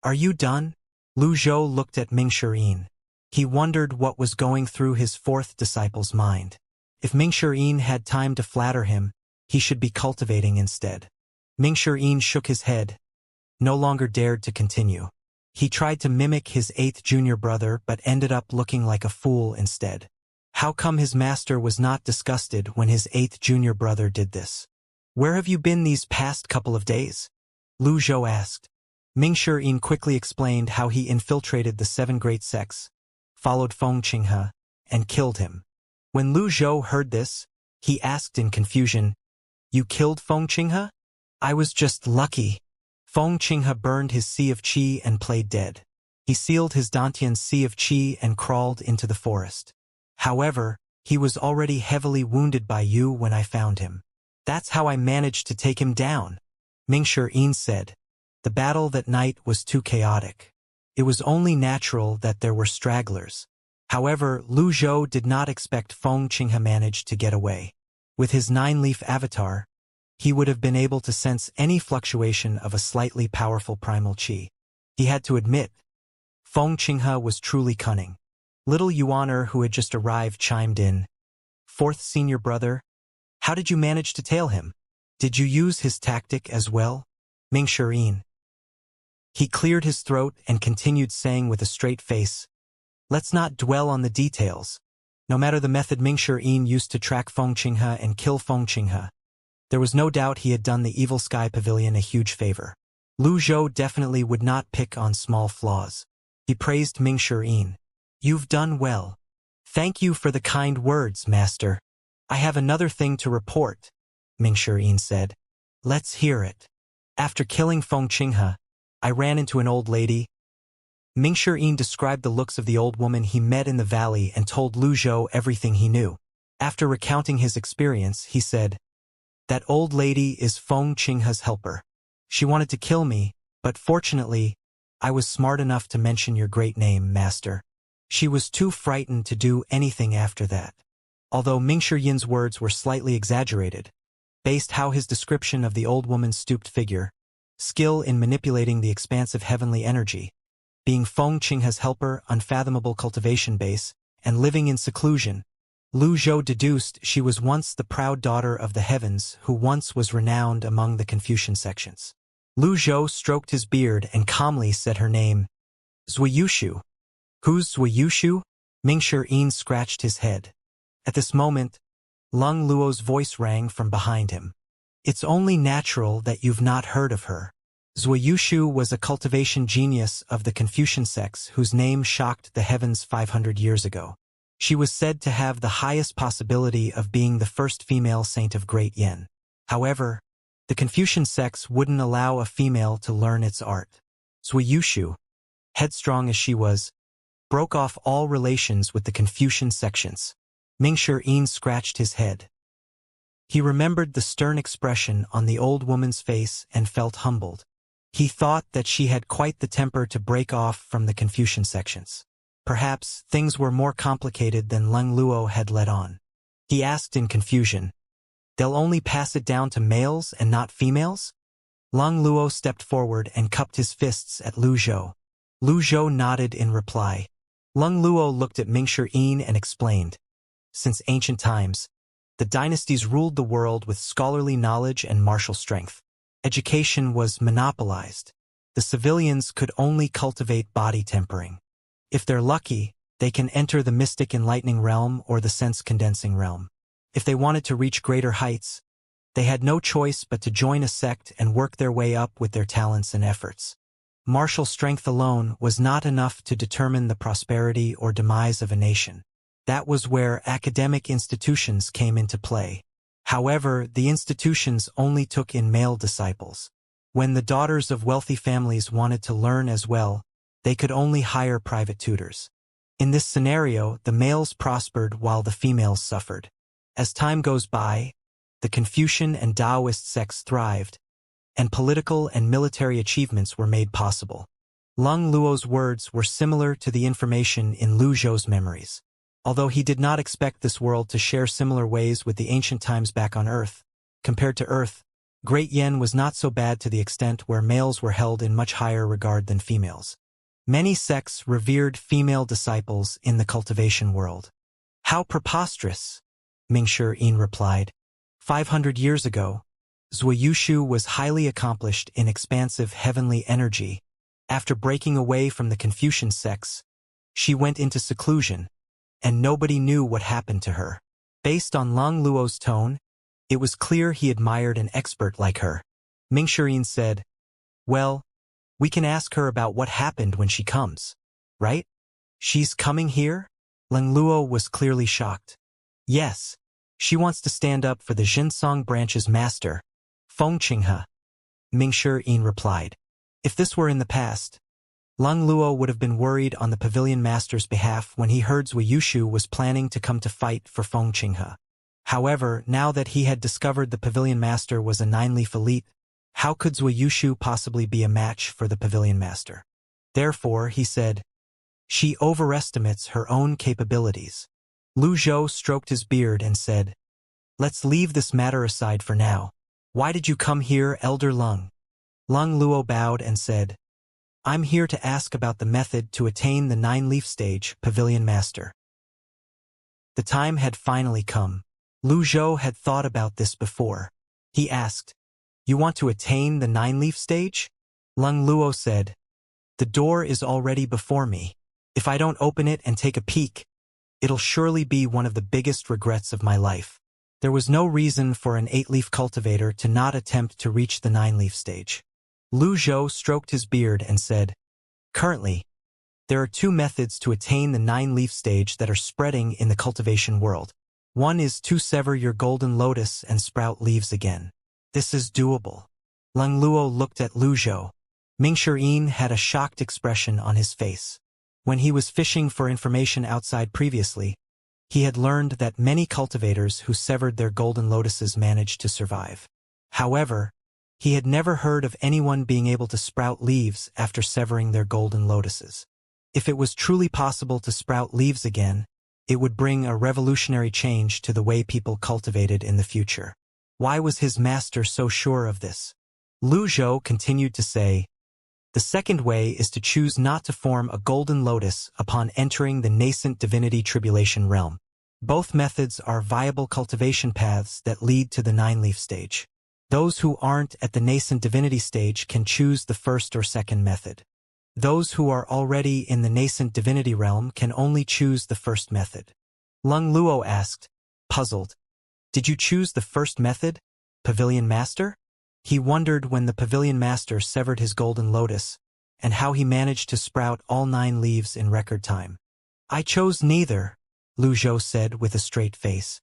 [SPEAKER 1] Are you done? Lu Zhou looked at Ming-Shi. He wondered what was going through his 4th disciple's mind. If Ming-Shi had time to flatter him, he should be cultivating instead. Ming-Shi shook his head, no longer dared to continue. He tried to mimic his 8th junior brother but ended up looking like a fool instead. How come his master was not disgusted when his 8th junior brother did this? Where have you been these past couple of days? Lu Zhou asked. Ming-Shi quickly explained how he infiltrated the 7 great sects, followed Feng Qinghe, and killed him. When Lu Zhou heard this, He asked in confusion, "You killed Feng Qinghe?" "I was just lucky." Feng Qinghe burned his sea of qi and played dead. He sealed his Dantian's sea of qi and crawled into the forest. However, he was already heavily wounded by you when I found him. That's how I managed to take him down, Mingshi said. The battle that night was too chaotic. It was only natural that there were stragglers. However, Lu Zhou did not expect Feng Qinghe managed to get away. With his 9-leaf avatar, he would have been able to sense any fluctuation of a slightly powerful primal qi. He had to admit, Feng Qinghe was truly cunning. Little Yuaner, who had just arrived, chimed in. "Fourth senior brother, how did you manage to tail him? Did you use his tactic as well?" Mingshi. He cleared his throat and continued saying with a straight face, "Let's not dwell on the details. No matter the method Mingshi used to track Feng Qinghe and kill Feng Qinghe, there was no doubt he had done the Evil Sky Pavilion a huge favor. Lu Zhou definitely would not pick on small flaws. He praised Mingshi. "You've done well. Thank you for the kind words, Master. I have another thing to report," Mingshi said. "Let's hear it. After killing Feng Qinghe, I ran into an old lady." Mingshi described the looks of the old woman he met in the valley and told Lu Zhou everything he knew. After recounting his experience, he said, "That old lady is Feng Qinghe's helper. She wanted to kill me, but fortunately, I was smart enough to mention your great name, Master. She was too frightened to do anything after that." Although Mingshi words were slightly exaggerated, based how his description of the old woman's stooped figure, skill in manipulating the expansive heavenly energy, being Feng Qinghe's helper, unfathomable cultivation base, and living in seclusion, Lu Zhou deduced she was once the proud daughter of the heavens who once was renowned among the Confucian sections. Lu Zhou stroked his beard and calmly said her name, Zhuiyushu. "Who's Zhuiyushu?" Mingshi scratched his head. At this moment, Lung Luo's voice rang from behind him. "It's only natural that you've not heard of her." Zhuiyushu was a cultivation genius of the Confucian sects whose name shocked the heavens 500 years ago. She was said to have the highest possibility of being the first female saint of Great Yen. However, the Confucian sects wouldn't allow a female to learn its art. Zhuiyushu, headstrong as she was, broke off all relations with the Confucian sections. Mingshi scratched his head. He remembered the stern expression on the old woman's face and felt humbled. He thought that she had quite the temper to break off from the Confucian sections. Perhaps things were more complicated than Lung Luo had let on. He asked in confusion, "They'll only pass it down to males and not females?" Lung Luo stepped forward and cupped his fists at Lu Zhou. Lu Zhou nodded in reply. Lung Luo looked at Mingshi and explained, "Since ancient times, the dynasties ruled the world with scholarly knowledge and martial strength. Education was monopolized. The civilians could only cultivate body tempering. If they're lucky, they can enter the mystic enlightening realm or the sense-condensing realm. If they wanted to reach greater heights, they had no choice but to join a sect and work their way up with their talents and efforts. Martial strength alone was not enough to determine the prosperity or demise of a nation. That was where academic institutions came into play. However, the institutions only took in male disciples. When the daughters of wealthy families wanted to learn as well, they could only hire private tutors. In this scenario, the males prospered while the females suffered. As time goes by, the Confucian and Taoist sects thrived, and political and military achievements were made possible. Lung Luo's words were similar to the information in Lu Zhou's memories. Although he did not expect this world to share similar ways with the ancient times back on Earth, compared to Earth, Great Yen was not so bad to the extent where males were held in much higher regard than females. Many sects revered female disciples in the cultivation world. "How preposterous," Mingshi replied. 500 years ago, Zhuiyushu was highly accomplished in expansive heavenly energy. After breaking away from the Confucian sects, she went into seclusion, and nobody knew what happened to her. Based on Lung Luo's tone, it was clear he admired an expert like her. Mingshi said, "Well, we can ask her about what happened when she comes, right?" "She's coming here?" Lung Luo was clearly shocked. "Yes. She wants to stand up for the Xianxia branch's master, Feng Qinghe. Mingshi replied. If this were in the past, Leng Luo would have been worried on the pavilion master's behalf when he heard Zui Yushu was planning to come to fight for Feng Qinghe. However, now that he had discovered the pavilion master was a nine-leaf elite, how could Zui Yushu possibly be a match for the pavilion master? Therefore, he said, she overestimates her own capabilities. Lu Zhou stroked his beard and said, let's leave this matter aside for now. Why did you come here, Elder Leng? Leng Luo bowed and said, I'm here to ask about the method to attain the nine-leaf stage, Pavilion Master. The time had finally come. Lu Zhou had thought about this before. He asked, you want to attain the nine-leaf stage? Leng Luo said, the door is already before me. If I don't open it and take a peek, it'll surely be one of the biggest regrets of my life. There was no reason for an eight-leaf cultivator to not attempt to reach the nine-leaf stage. Lu Zhou stroked his beard and said, currently, there are two methods to attain the nine-leaf stage that are spreading in the cultivation world. One is to sever your golden lotus and sprout leaves again. This is doable. Leng Luo looked at Lu Zhou. Mingshi had a shocked expression on his face. When he was fishing for information outside previously, he had learned that many cultivators who severed their golden lotuses managed to survive. However, he had never heard of anyone being able to sprout leaves after severing their golden lotuses. If it was truly possible to sprout leaves again, it would bring a revolutionary change to the way people cultivated in the future. Why was his master so sure of this? Lu Zhou continued to say, the second way is to choose not to form a golden lotus upon entering the nascent divinity tribulation realm. Both methods are viable cultivation paths that lead to the nine-leaf stage. Those who aren't at the nascent divinity stage can choose the first or second method. Those who are already in the nascent divinity realm can only choose the first method. Leng Luo asked, puzzled, did you choose the first method, Pavilion Master? He wondered when the Pavilion Master severed his golden lotus, and how he managed to sprout all 9 leaves in record time. I chose neither, Lu Zhou said with a straight face.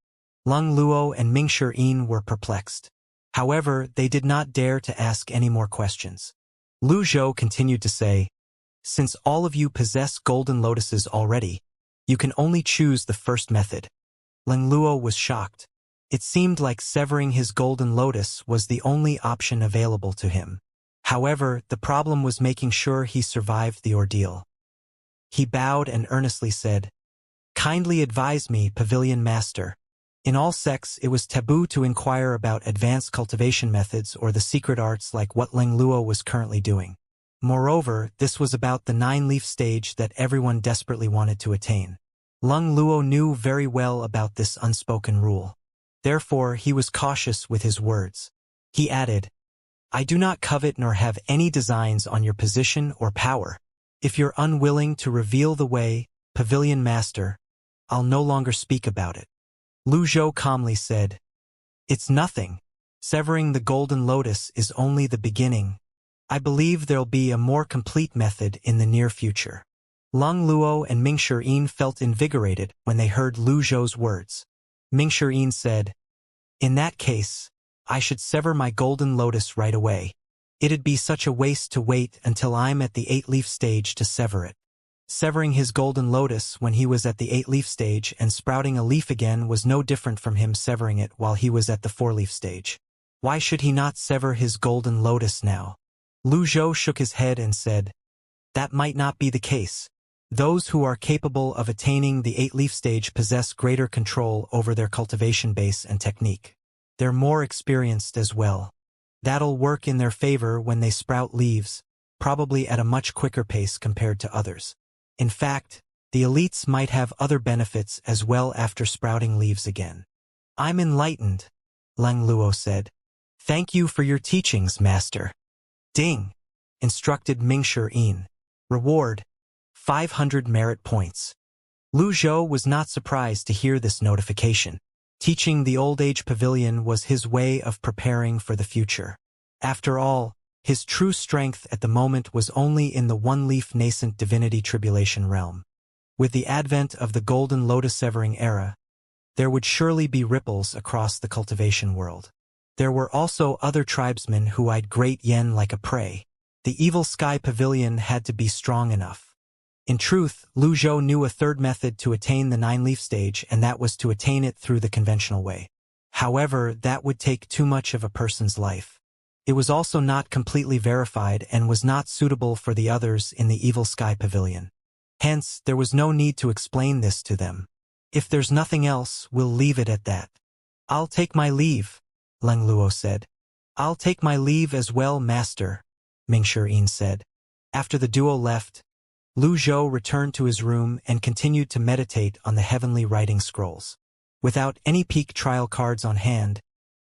[SPEAKER 1] Leng Luo and Mingshi were perplexed. However, they did not dare to ask any more questions. Lu Zhou continued to say, since all of you possess golden lotuses already, you can only choose the first method. Leng Luo was shocked. It seemed like severing his golden lotus was the only option available to him. However, the problem was making sure he survived the ordeal. He bowed and earnestly said, kindly advise me, Pavilion Master. In all sects, it was taboo to inquire about advanced cultivation methods or the secret arts like what Leng Luo was currently doing. Moreover, this was about the 9-leaf stage that everyone desperately wanted to attain. Leng Luo knew very well about this unspoken rule. Therefore, he was cautious with his words. He added, I do not covet nor have any designs on your position or power. If you're unwilling to reveal the way, Pavilion Master, I'll no longer speak about it. Lu Zhou calmly said, it's nothing. Severing the golden lotus is only the beginning. I believe there'll be a more complete method in the near future. Leng Luo and Mingshi felt invigorated when they heard Lu Zhou's words. Mingshi said, in that case, I should sever my golden lotus right away. It'd be such a waste to wait until I'm at the 8-leaf stage to sever it. Severing his golden lotus when he was at the 8-leaf stage and sprouting a leaf again was no different from him severing it while he was at the 4-leaf stage. Why should he not sever his golden lotus now? Lu Zhou shook his head and said, that might not be the case. Those who are capable of attaining the 8-leaf stage possess greater control over their cultivation base and technique. They're more experienced as well. That'll work in their favor when they sprout leaves, probably at a much quicker pace compared to others. In fact, the elites might have other benefits as well after sprouting leaves again. I'm enlightened, Leng Luo said. Thank you for your teachings, Master. Ding, instructed Mingshi. Reward, 500 merit points. Lu Zhou was not surprised to hear this notification. Teaching the Old Age Pavilion was his way of preparing for the future. After all, his true strength at the moment was only in the 1-leaf nascent divinity tribulation realm. With the advent of the golden lotus severing era, there would surely be ripples across the cultivation world. There were also other tribesmen who eyed Great Yen like a prey. The evil sky pavilion had to be strong enough. In truth, Lu Zhou knew a third method to attain the nine-leaf stage, and that was to attain it through the conventional way. However, that would take too much of a person's life. It was also not completely verified and was not suitable for the others in the evil sky pavilion. Hence, there was no need to explain this to them. If there's nothing else, we'll leave it at that. I'll take my leave, Leng Luo said. I'll take my leave as well, master, Ming Shiyin said. After the duo left, Lu Zhou returned to his room and continued to meditate on the heavenly writing scrolls. Without any peak trial cards on hand,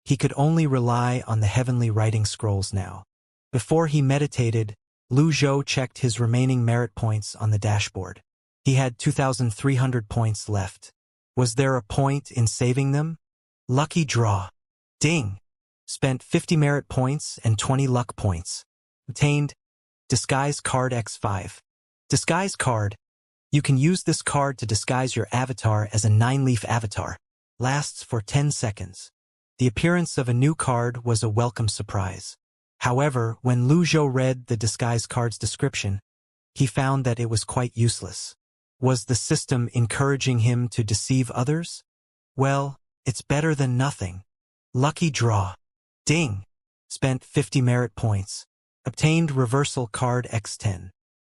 [SPEAKER 1] he could only rely on the heavenly writing scrolls now. Before he meditated, Lu Zhou checked his remaining merit points on the dashboard. He had 2,300 points left. Was there a point in saving them? Lucky draw. Ding! Spent 50 merit points and 20 luck points. Obtained Disguise Card X5. Disguise Card. You can use this card to disguise your avatar as a 9-leaf avatar. Lasts for 10 seconds. The appearance of a new card was a welcome surprise. However, when Lu Zhou read the disguise card's description, he found that it was quite useless. Was the system encouraging him to deceive others? Well, it's better than nothing. Lucky draw. Ding! Spent 50 merit points. Obtained Reversal Card X10.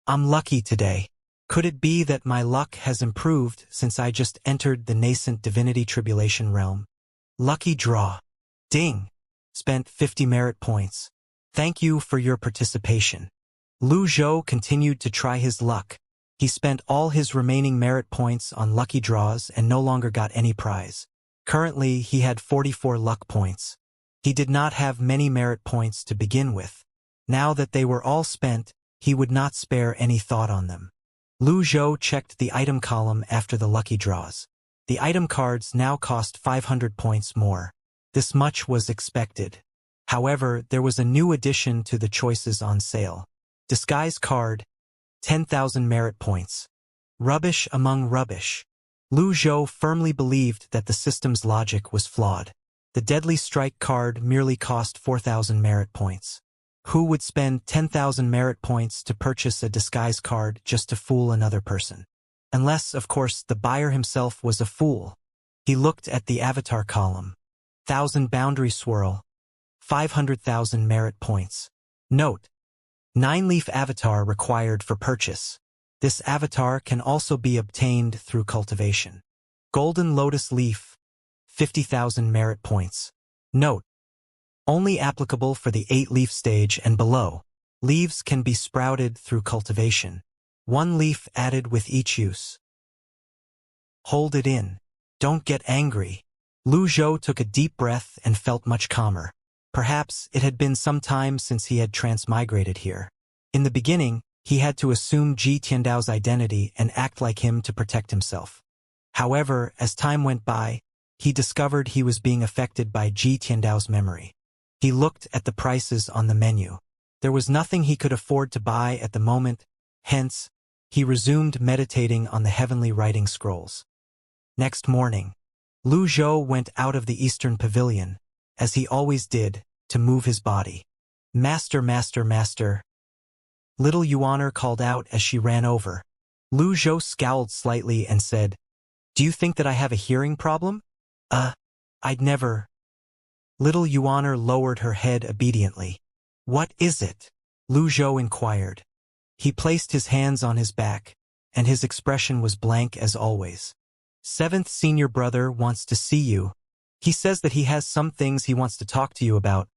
[SPEAKER 1] I'm lucky today. Could it be that my luck has improved since I just entered the nascent divinity tribulation realm? Lucky draw. Ding! Spent 50 merit points. Thank you for your participation. Lu Zhou continued to try his luck. He spent all his remaining merit points on lucky draws and no longer got any prize. Currently, he had 44 luck points. He did not have many merit points to begin with. Now that they were all spent, he would not spare any thought on them. Lu Zhou checked the item column after the lucky draws. The item cards now cost 500 points more. This much was expected. However, there was a new addition to the choices on sale. Disguise card, 10,000 merit points. Rubbish among rubbish. Lu Zhou firmly believed that the system's logic was flawed. The Deadly Strike card merely cost 4,000 merit points. Who would spend 10,000 merit points to purchase a disguise card just to fool another person? Unless, of course, the buyer himself was a fool. He looked at the avatar column. 1,000 boundary swirl. 500,000 merit points. Note: 9-leaf avatar required for purchase. This avatar can also be obtained through cultivation. Golden Lotus Leaf, 50,000 merit points. Note: only applicable for the 8-leaf stage and below. Leaves can be sprouted through cultivation. 1 leaf added with each use. Hold it in. Don't get angry. Lu Zhou took a deep breath and felt much calmer. Perhaps it had been some time since he had transmigrated here. In the beginning, he had to assume Ji Tiandao's identity and act like him to protect himself. However, as time went by, he discovered he was being affected by Ji Tiandao's memory. He looked at the prices on the menu. There was nothing he could afford to buy at the moment, hence, he resumed meditating on the heavenly writing scrolls. Next morning, Lu Zhou went out of the eastern pavilion, as he always did, to move his body. Master, master, master. Little Yuaner called out as she ran over. Lu Zhou scowled slightly and said, "Do you think that I have a hearing problem?" I'd never." Little Yuaner lowered her head obediently. "What is it?" Lu Zhou inquired. He placed his hands on his back, and his expression was blank as always. "Seventh senior brother wants to see you. He says that he has some things he wants to talk to you about,"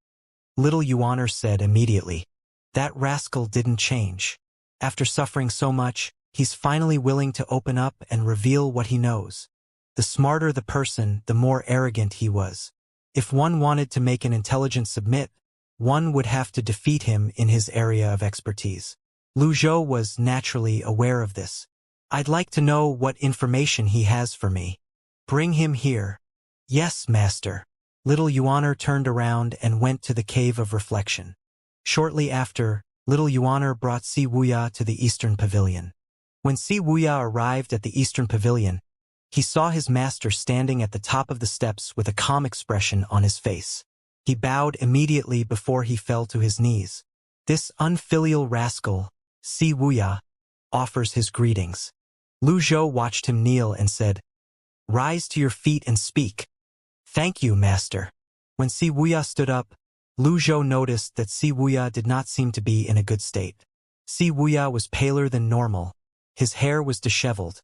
[SPEAKER 1] Little Yuaner said immediately. That rascal didn't change. After suffering so much, he's finally willing to open up and reveal what he knows. The smarter the person, the more arrogant he was. If one wanted to make an intelligent submit, one would have to defeat him in his area of expertise. Lu Zhou was naturally aware of this. "I'd like to know what information he has for me. Bring him here." "Yes, master." Little Yuaner turned around and went to the Cave of Reflection. Shortly after, Little Yuaner brought Si Wuya to the Eastern Pavilion. When Si Wuya arrived at the Eastern Pavilion, He saw his master standing at the top of the steps with a calm expression on his face. He bowed immediately before he fell to his knees. This unfilial rascal, Si Wuya, offers his greetings. Lu Zhou watched him kneel and said, "Rise to your feet and speak." "Thank you, master." When Si Wuya stood up, Lu Zhou noticed that Si Wuya did not seem to be in a good state. Si Wuya was paler than normal, his hair was disheveled,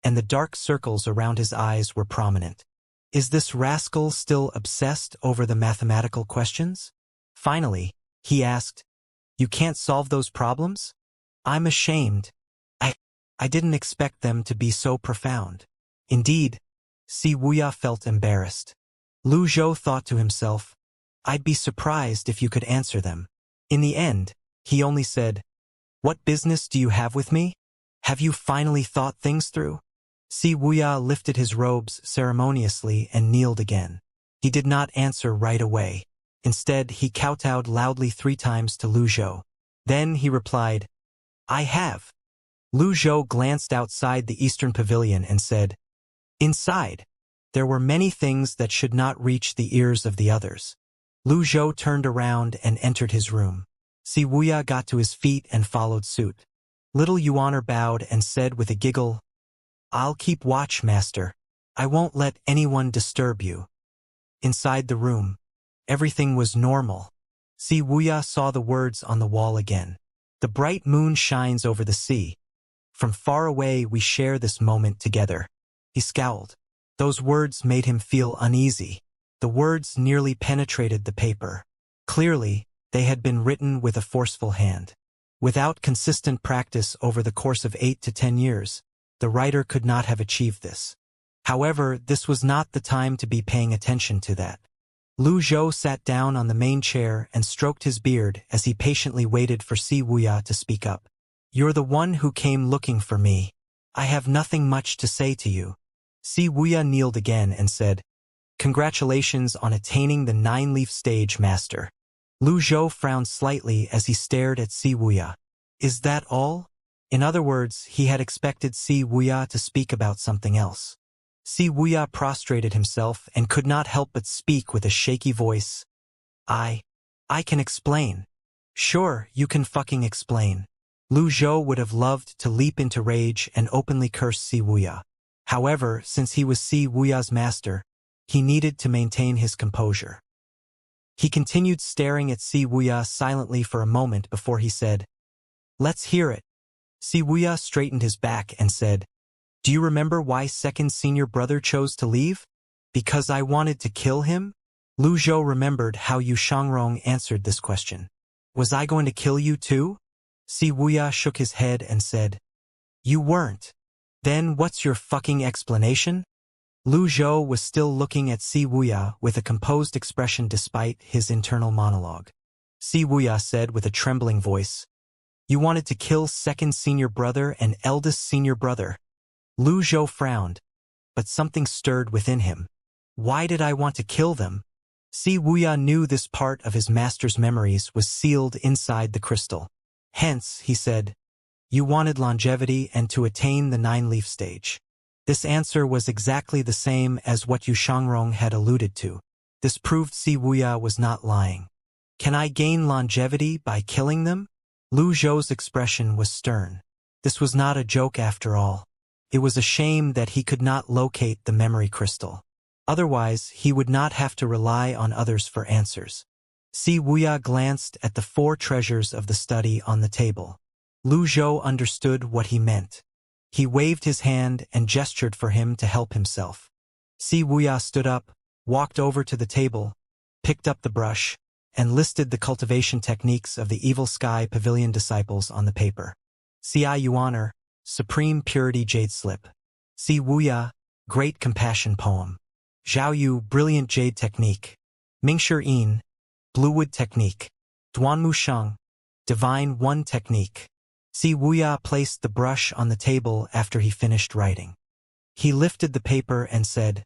[SPEAKER 1] and the dark circles around his eyes were prominent. Is this rascal still obsessed over the mathematical questions? Finally, he asked, "You can't solve those problems? I'm ashamed. I didn't expect them to be so profound." Indeed, Si Wuya felt embarrassed. Lu Zhou thought to himself, "I'd be surprised if you could answer them." In the end, he only said, "What business do you have with me? Have you finally thought things through?" Si Wuya lifted his robes ceremoniously and kneeled again. He did not answer right away. Instead, he kowtowed loudly 3 times to Lu Zhou. Then he replied, "I have." Lu Zhou glanced outside the eastern pavilion and said, "Inside, there were many things that should not reach the ears of the others." Lu Zhou turned around and entered his room. Si Wuya got to his feet and followed suit. Little Yuan bowed and said with a giggle, "I'll keep watch, master. I won't let anyone disturb you." Inside the room, everything was normal. Si Wuya saw the words on the wall again. "The bright moon shines over the sea. From far away we share this moment together." He scowled. Those words made him feel uneasy. The words nearly penetrated the paper. Clearly, they had been written with a forceful hand. Without consistent practice over the course of 8 to 10 years, the writer could not have achieved this. However, this was not the time to be paying attention to that. Lu Zhou sat down on the main chair and stroked his beard as he patiently waited for Si Wuya to speak up. "You're the one who came looking for me. I have nothing much to say to you." Si Wuya kneeled again and said, "Congratulations on attaining the 9-leaf stage, master." Lu Zhou frowned slightly as he stared at Si Wuya. "Is that all?" In other words, he had expected Si Wuya to speak about something else. Si Wuya prostrated himself and could not help but speak with a shaky voice. I can explain." "Sure, you can fucking explain." Lu Zhou would have loved to leap into rage and openly curse Si Wuya. However, since he was Si Wuya's master, he needed to maintain his composure. He continued staring at Si Wuya silently for a moment before he said, "Let's hear it." Si Wuya straightened his back and said, "Do you remember why second senior brother chose to leave? Because I wanted to kill him?" Lu Zhou remembered how Yu Shangrong answered this question. "Was I going to kill you too?" Si Wuya shook his head and said, "You weren't." "Then what's your fucking explanation?" Lu Zhou was still looking at Si Wuya with a composed expression despite his internal monologue. Si Wuya said with a trembling voice, "You wanted to kill second senior brother and eldest senior brother." Lu Zhou frowned, but something stirred within him. Why did I want to kill them? Si Wuya knew this part of his master's memories was sealed inside the crystal. Hence, he said, "You wanted longevity and to attain the 9-leaf stage." This answer was exactly the same as what Yu Shangrong had alluded to. This proved Si Wuya was not lying. "Can I gain longevity by killing them?" Lu Zhou's expression was stern. This was not a joke after all. It was a shame that he could not locate the memory crystal. Otherwise, he would not have to rely on others for answers. Si Wuya glanced at the 4 treasures of the study on the table. Lu Zhou understood what he meant. He waved his hand and gestured for him to help himself. Si Wuya stood up, walked over to the table, picked up the brush, and listed the cultivation techniques of the Evil Sky Pavilion disciples on the paper. Si Yuaner, Supreme Purity Jade Slip. Si Wuya, Great Compassion Poem. Zhao Yu, Brilliant Jade Technique. Mingshi Yin, Bluewood Technique. Duanmu Sheng, Divine One Technique. Si Wuya placed the brush on the table after he finished writing. He lifted the paper and said,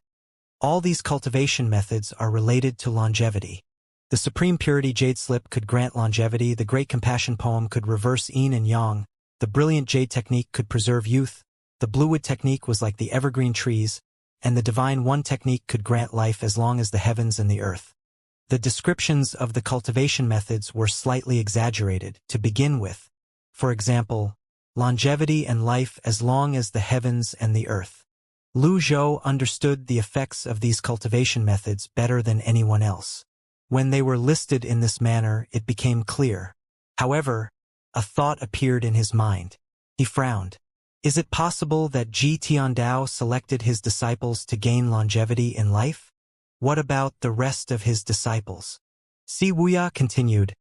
[SPEAKER 1] "All these cultivation methods are related to longevity. The Supreme Purity Jade Slip could grant longevity, the Great Compassion Poem could reverse yin and yang, the Brilliant Jade Technique could preserve youth, the Bluewood Technique was like the evergreen trees, and the Divine One technique could grant life as long as the heavens and the earth. The descriptions of the cultivation methods were slightly exaggerated to begin with. For example, longevity and life as long as the heavens and the earth. Lu Zhou understood the effects of these cultivation methods better than anyone else. When they were listed in this manner, it became clear. However, a thought appeared in his mind. He frowned. Is it possible that Ji Tiandao selected his disciples to gain longevity in life? What about the rest of his disciples? Si Wuya continued.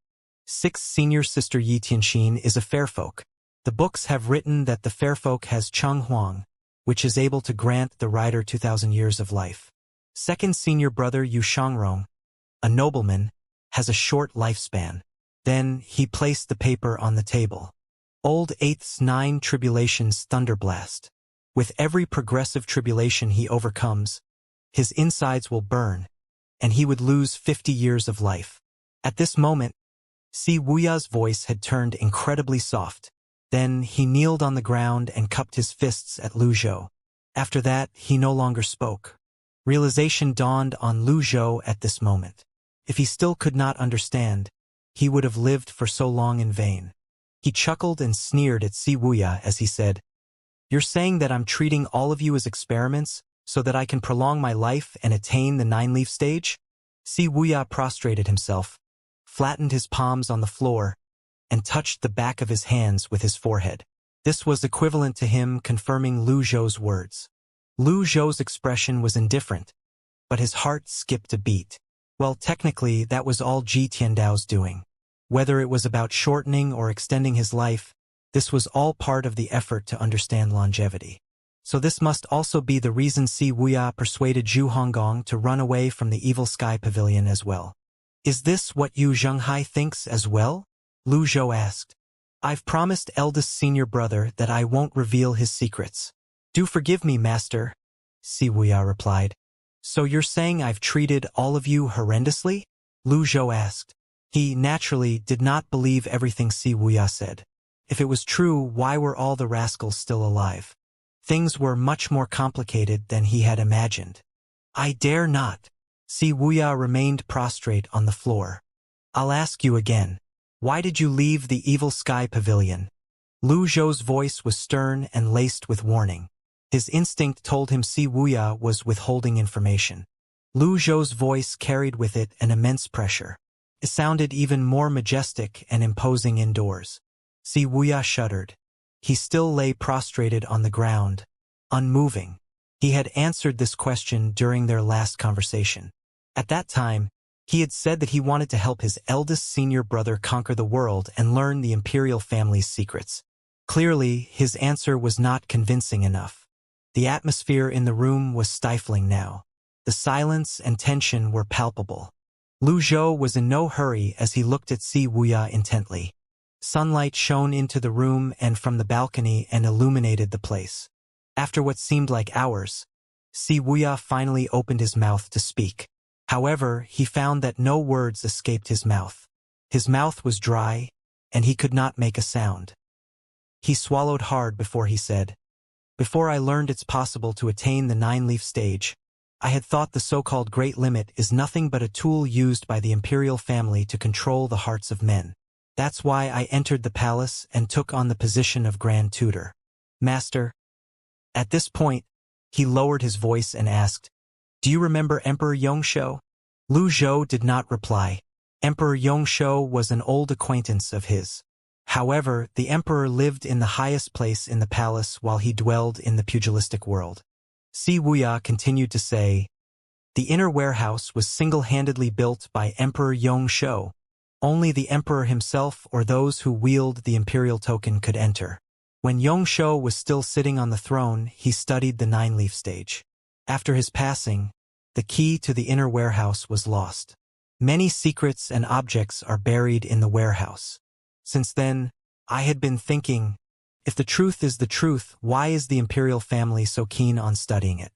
[SPEAKER 1] 6th senior sister Yi Tianxin is a fairfolk. The books have written that the fairfolk has Cheng Huang, which is able to grant the rider 2,000 years of life. 2nd senior brother Yu Shangrong, a nobleman, has a short lifespan. Then he placed the paper on the table. Old 8th's 9 tribulations thunderblast. With every progressive tribulation he overcomes, his insides will burn, and he would lose 50 years of life. At this moment, Si Wuya's voice had turned incredibly soft. Then he kneeled on the ground and cupped his fists at Lu Zhou. After that, he no longer spoke. Realization dawned on Lu Zhou at this moment. If he still could not understand, he would have lived for so long in vain. He chuckled and sneered at Si Wuya as he said, "You're saying that I'm treating all of you as experiments so that I can prolong my life and attain the 9-leaf stage?" Si Wuya prostrated himself, flattened his palms on the floor, and touched the back of his hands with his forehead. This was equivalent to him confirming Lu Zhou's words. Lu Zhou's expression was indifferent, but his heart skipped a beat. Well, technically, that was all Ji Tiandao's doing. Whether it was about shortening or extending his life, this was all part of the effort to understand longevity. So this must also be the reason Si Wuya persuaded Zhu Honggong to run away from the Evil Sky Pavilion as well. Is this what Yu Zhenghai thinks as well? Lu Zhou asked. I've promised eldest senior brother that I won't reveal his secrets. Do forgive me, master, Si Wuya replied. So you're saying I've treated all of you horrendously? Lu Zhou asked. He, naturally, did not believe everything Si Wuya said. If it was true, why were all the rascals still alive? Things were much more complicated than he had imagined. I dare not. Si Wuya remained prostrate on the floor. I'll ask you again. Why did you leave the Evil Sky Pavilion? Lu Zhou's voice was stern and laced with warning. His instinct told him Si Wuya was withholding information. Lu Zhou's voice carried with it an immense pressure. It sounded even more majestic and imposing indoors. Si Wuya shuddered. He still lay prostrated on the ground, unmoving. He had answered this question during their last conversation. At that time, he had said that he wanted to help his eldest senior brother conquer the world and learn the imperial family's secrets. Clearly, his answer was not convincing enough. The atmosphere in the room was stifling now. The silence and tension were palpable. Lu Zhou was in no hurry as he looked at Si Wuya intently. Sunlight shone into the room and from the balcony and illuminated the place. After what seemed like hours, Si Wuya finally opened his mouth to speak. However, he found that no words escaped his mouth. His mouth was dry, and he could not make a sound. He swallowed hard before he said, Before I learned it's possible to attain the 9-leaf stage, I had thought the so-called Great Limit is nothing but a tool used by the imperial family to control the hearts of men. That's why I entered the palace and took on the position of Grand Tutor. Master. At this point, he lowered his voice and asked, Do you remember Emperor Yongshou? Lu Zhou did not reply. Emperor Yongshou was an old acquaintance of his. However, the emperor lived in the highest place in the palace while he dwelled in the pugilistic world. Si Wuya continued to say, The inner warehouse was single-handedly built by Emperor Yongshou. Only the emperor himself or those who wield the imperial token could enter. When Yongshou was still sitting on the throne, he studied the 9-leaf stage. After his passing, the key to the inner warehouse was lost. Many secrets and objects are buried in the warehouse. Since then, I had been thinking, if the truth is the truth, why is the imperial family so keen on studying it?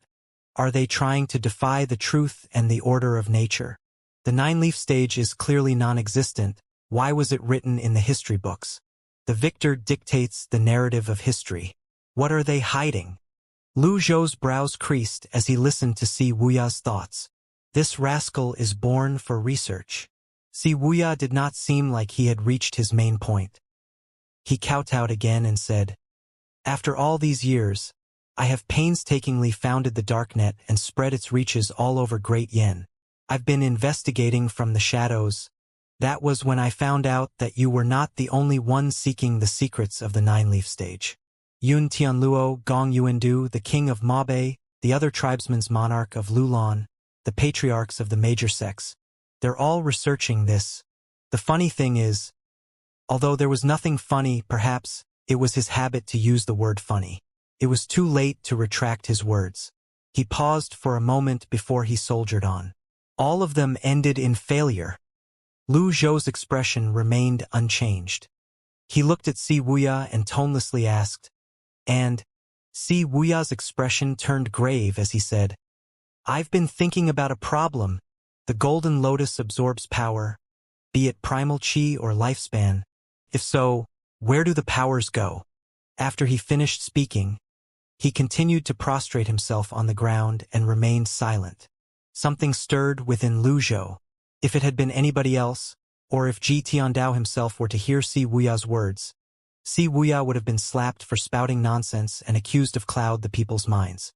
[SPEAKER 1] Are they trying to defy the truth and the order of nature? The 9-leaf stage is clearly non-existent. Why was it written in the history books? The victor dictates the narrative of history. What are they hiding? Lu Zhou's brows creased as he listened to Si Wuya's thoughts. This rascal is born for research. Si Wuya did not seem like he had reached his main point. He kowtowed again and said, "After all these years, I have painstakingly founded the darknet and spread its reaches all over Great Yen. I've been investigating from the shadows. That was when I found out that you were not the only one seeking the secrets of the nine-leaf stage. Yun Tianluo, Gong Yuandu, the king of Mabe, the other tribesmen's monarch of Lulan, the patriarchs of the major sects, they're all researching this. The funny thing is, although there was nothing funny, perhaps, it was his habit to use the word funny. It was too late to retract his words. He paused for a moment before he soldiered on. All of them ended in failure. Lu Zhou's expression remained unchanged. He looked at Si Wuya and tonelessly asked, and Si Wuya's expression turned grave as he said, "I've been thinking about a problem. The golden lotus absorbs power, be it primal chi or lifespan. If so, where do the powers go?" After he finished speaking, he continued to prostrate himself on the ground and remained silent. Something stirred within Lu Zhou. If it had been anybody else, or if Ji Tiandao himself were to hear Si Wuya's words, Si Wuya would have been slapped for spouting nonsense and accused of cloud the people's minds.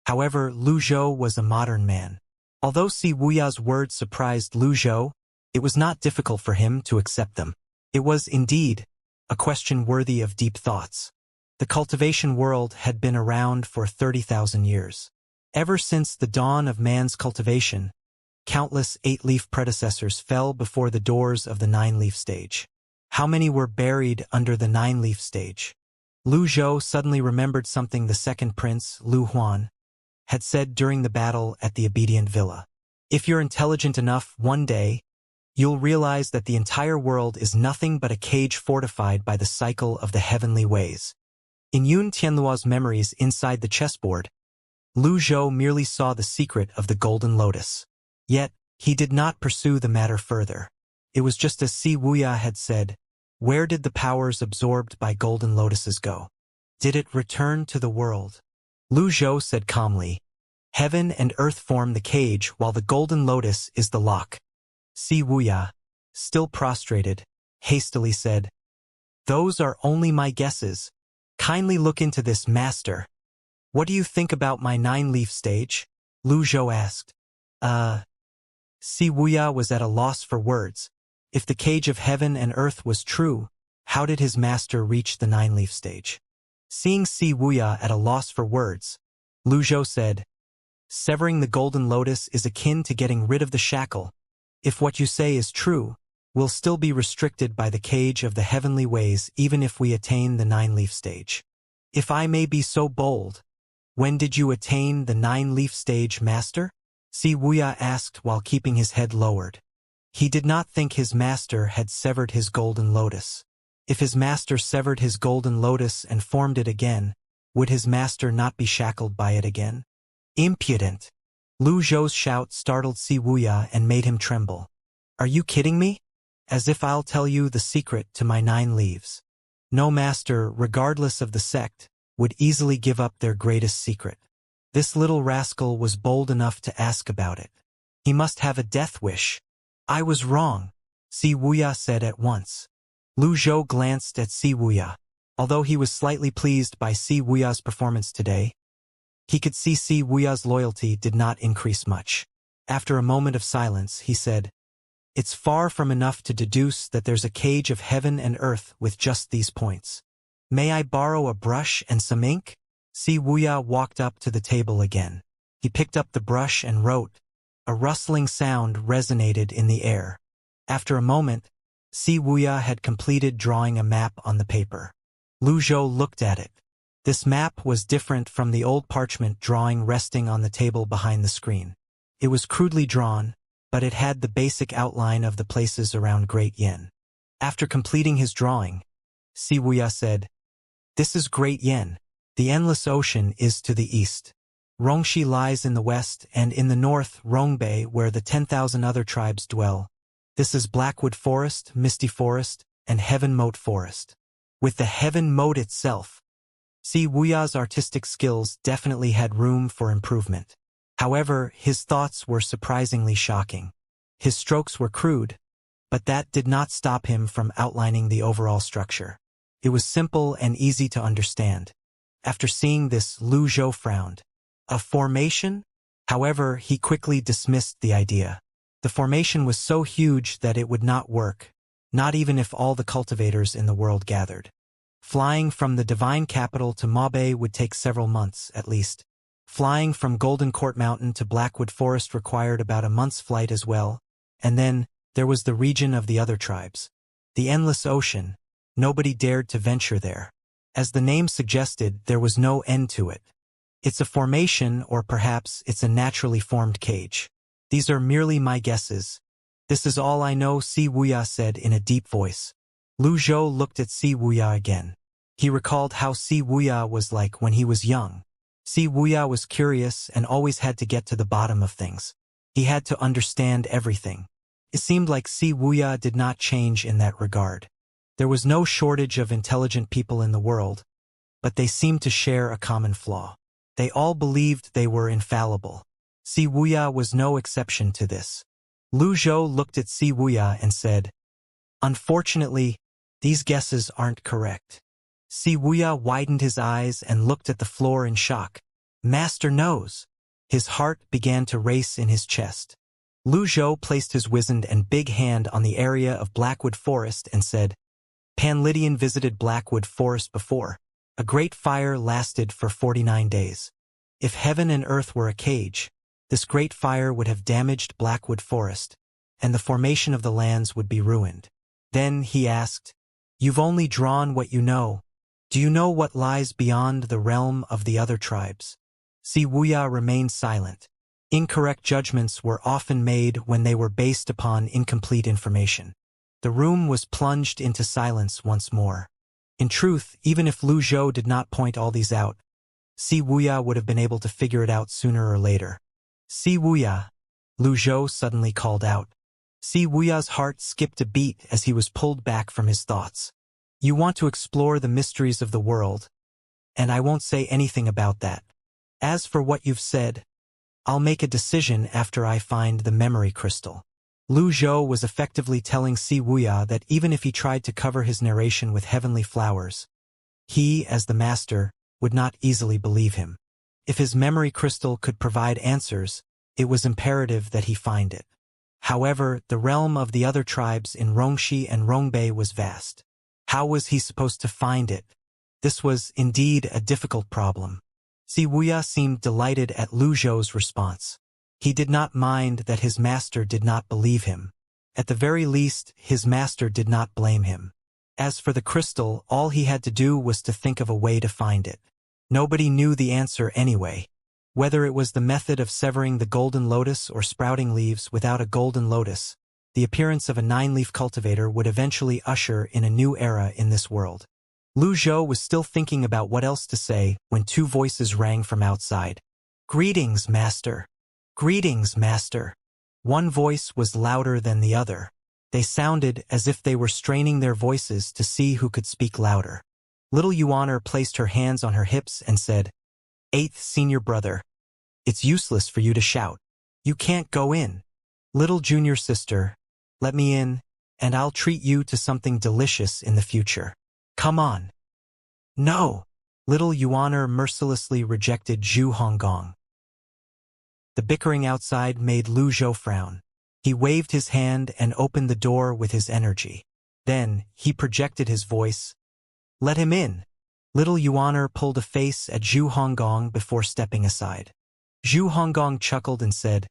[SPEAKER 1] However, Lu Zhou was a modern man. Although Si Wuya's words surprised Lu Zhou, it was not difficult for him to accept them. It was, indeed, a question worthy of deep thoughts. The cultivation world had been around for 30,000 years. Ever since the dawn of man's cultivation, countless eight-leaf predecessors fell before the doors of the nine-leaf stage. How many were buried under the nine-leaf stage? Lu Zhou suddenly remembered something the second prince, Lu Huan, had said during the battle at the obedient villa. If you're intelligent enough, one day, you'll realize that the entire world is nothing but a cage fortified by the cycle of the heavenly ways. In Yun Tianluo's memories inside the chessboard, Lu Zhou merely saw the secret of the golden lotus. Yet, he did not pursue the matter further. It was just as Si Wuya had said, where did the powers absorbed by golden lotuses go? Did it return to the world? Lu Zhou said calmly, "Heaven and earth form the cage while the golden lotus is the lock." Si Wuya, still prostrated, hastily said, "Those are only my guesses. Kindly look into this, master." "What do you think about my nine-leaf stage?" Lu Zhou asked. Si Wuya was at a loss for words. If the cage of heaven and earth was true, how did his master reach the nine-leaf stage? Seeing Si Wuya at a loss for words, Lu Zhou said, "Severing the golden lotus is akin to getting rid of the shackle. If what you say is true, we'll still be restricted by the cage of the heavenly ways even if we attain the nine-leaf stage. If I may be so bold, when did you attain the nine-leaf stage, master?" Si Wuya asked while keeping his head lowered. He did not think his master had severed his golden lotus. If his master severed his golden lotus and formed it again, would his master not be shackled by it again? Impudent! Lu Zhou's shout startled Si Wuya and made him tremble. "Are you kidding me? As if I'll tell you the secret to my nine leaves. No master, regardless of the sect, would easily give up their greatest secret. This little rascal was bold enough to ask about it. He must have a death wish." "I was wrong," Si Wuya said at once. Lu Zhou glanced at Si Wuya. Although he was slightly pleased by Si Wuya's performance today, he could see Si Wuya's loyalty did not increase much. After a moment of silence, he said, "It's far from enough to deduce that there's a cage of heaven and earth with just these points. May I borrow a brush and some ink?" Si Wuya walked up to the table again. He picked up the brush and wrote. A rustling sound resonated in the air. After a moment, Si Wuya had completed drawing a map on the paper. Lu Zhou looked at it. This map was different from the old parchment drawing resting on the table behind the screen. It was crudely drawn, but it had the basic outline of the places around Great Yen. After completing his drawing, Si Wuya said, "This is Great Yen. The endless ocean is to the east. Rongxi lies in the west, and in the north, Rongbei, where the 10,000 other tribes dwell. This is Blackwood Forest, Misty Forest, and Heaven Moat Forest. With the Heaven Moat itself." See, Wuya's artistic skills definitely had room for improvement. However, his thoughts were surprisingly shocking. His strokes were crude, but that did not stop him from outlining the overall structure. It was simple and easy to understand. After seeing this, Lu Zhou frowned. A formation? However, he quickly dismissed the idea. The formation was so huge that it would not work, not even if all the cultivators in the world gathered. Flying from the divine capital to Mabe would take several months, at least. Flying from Golden Court Mountain to Blackwood Forest required about a month's flight as well. And then, there was the region of the other tribes. The endless ocean. Nobody dared to venture there. As the name suggested, there was no end to it. It's a formation, or perhaps it's a naturally formed cage. These are merely my guesses. This is all I know, Si Wuya said in a deep voice. Lu Zhou looked at Si Wuya again. He recalled how Si Wuya was like when he was young. Si Wuya was curious and always had to get to the bottom of things. He had to understand everything. It seemed like Si Wuya did not change in that regard. There was no shortage of intelligent people in the world, but they seemed to share a common flaw. They all believed they were infallible. Si Wuya was no exception to this. Lu Zhou looked at Si Wuya and said, "Unfortunately, these guesses aren't correct." Si Wuya widened his eyes and looked at the floor in shock. Master knows. His heart began to race in his chest. Lu Zhou placed his wizened and big hand on the area of Blackwood Forest and said, Pan Lydian visited Blackwood Forest before. A great fire lasted for 49 days. If heaven and earth were a cage, this great fire would have damaged Blackwood Forest, and the formation of the lands would be ruined. Then he asked, "You've only drawn what you know. Do you know what lies beyond the realm of the other tribes?" Si Wuya remained silent. Incorrect judgments were often made when they were based upon incomplete information. The room was plunged into silence once more. In truth, even if Lu Zhou did not point all these out, Si Wuya would have been able to figure it out sooner or later. "Si Wuya," Lu Zhou suddenly called out. Si Wuya's heart skipped a beat as he was pulled back from his thoughts. "You want to explore the mysteries of the world, and I won't say anything about that. As for what you've said, I'll make a decision after I find the memory crystal." Lu Zhou was effectively telling Si Wuya that even if he tried to cover his narration with heavenly flowers, he, as the master, would not easily believe him. If his memory crystal could provide answers, it was imperative that he find it. However, the realm of the other tribes in Rongxi and Rongbei was vast. How was he supposed to find it? This was indeed a difficult problem. Si Wuya seemed delighted at Lu Zhou's response. He did not mind that his master did not believe him. At the very least, his master did not blame him. As for the crystal, all he had to do was to think of a way to find it. Nobody knew the answer anyway. Whether it was the method of severing the golden lotus or sprouting leaves without a golden lotus, the appearance of a 9-leaf cultivator would eventually usher in a new era in this world. Lu Zhou was still thinking about what else to say when two voices rang from outside. "Greetings, Master. Greetings, Master." One voice was louder than the other. They sounded as if they were straining their voices to see who could speak louder. Little Yuaner placed her hands on her hips and said, "Eighth senior brother, it's useless for you to shout. You can't go in. Little junior sister, let me in, and I'll treat you to something delicious in the future. Come on." "No." Little Yuaner mercilessly rejected Zhu Honggong. The bickering outside made Lu Zhou frown. He waved his hand and opened the door with his energy. Then, he projected his voice. "Let him in." Little Yuaner pulled a face at Zhu Honggong before stepping aside. Zhu Honggong chuckled and said,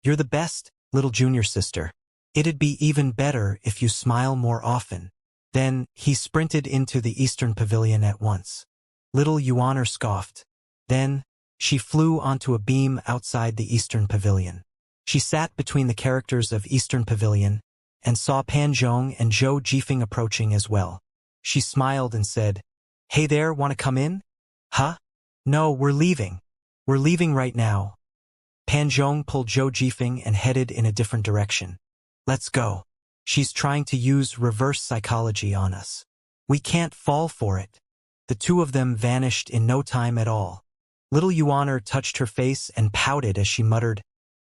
[SPEAKER 1] "You're the best, little junior sister. It'd be even better if you smile more often." Then, he sprinted into the Eastern Pavilion at once. Little Yuaner scoffed. Then, she flew onto a beam outside the Eastern Pavilion. She sat between the characters of Eastern Pavilion and saw Pan Zhong and Zhou Jifeng approaching as well. She smiled and said, "Hey there, want to come in?" "Huh? No, we're leaving. We're leaving right now." Pan Zhong pulled Zhou Jifeng and headed in a different direction. "Let's go. She's trying to use reverse psychology on us. We can't fall for it." The two of them vanished in no time at all. Little Yuaner touched her face and pouted as she muttered,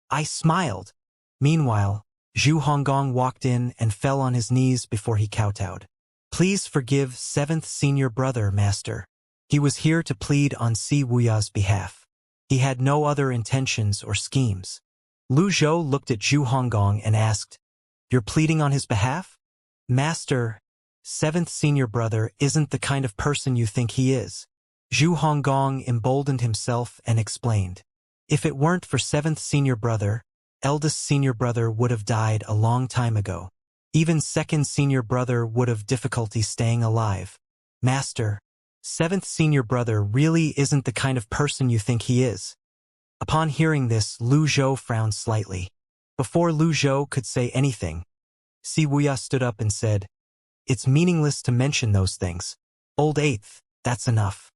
[SPEAKER 1] "I smiled." Meanwhile, Zhu Honggong walked in and fell on his knees before he kowtowed. "Please forgive 7th senior brother, master. He was here to plead on Si Wuya's behalf. He had no other intentions or schemes." Lu Zhou looked at Zhu Honggong and asked, "You're pleading on his behalf?" "Master, 7th senior brother isn't the kind of person you think he is." Zhu Honggong emboldened himself and explained, "If it weren't for 7th senior brother, eldest senior brother would have died a long time ago. Even 2nd senior brother would have difficulty staying alive. Master, 7th senior brother really isn't the kind of person you think he is." Upon hearing this, Lu Zhou frowned slightly. Before Lu Zhou could say anything, Si Wuya stood up and said, "It's meaningless to mention those things. Old 8th, that's enough."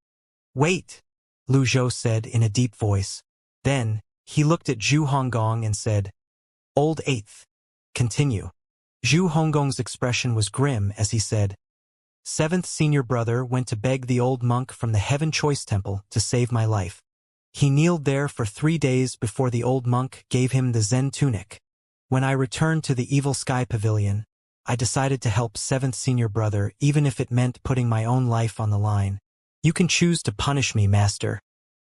[SPEAKER 1] "Wait," Lu Zhou said in a deep voice. Then, he looked at Zhu Honggong and said, "Old 8th, continue." Zhu Honggong's expression was grim as he said, 7th senior brother went to beg the old monk from the Heaven Choice Temple to save my life. He kneeled there for 3 days before the old monk gave him the Zen tunic. When I returned to the Evil Sky Pavilion, I decided to help 7th senior brother even if it meant putting my own life on the line. You can choose to punish me, master,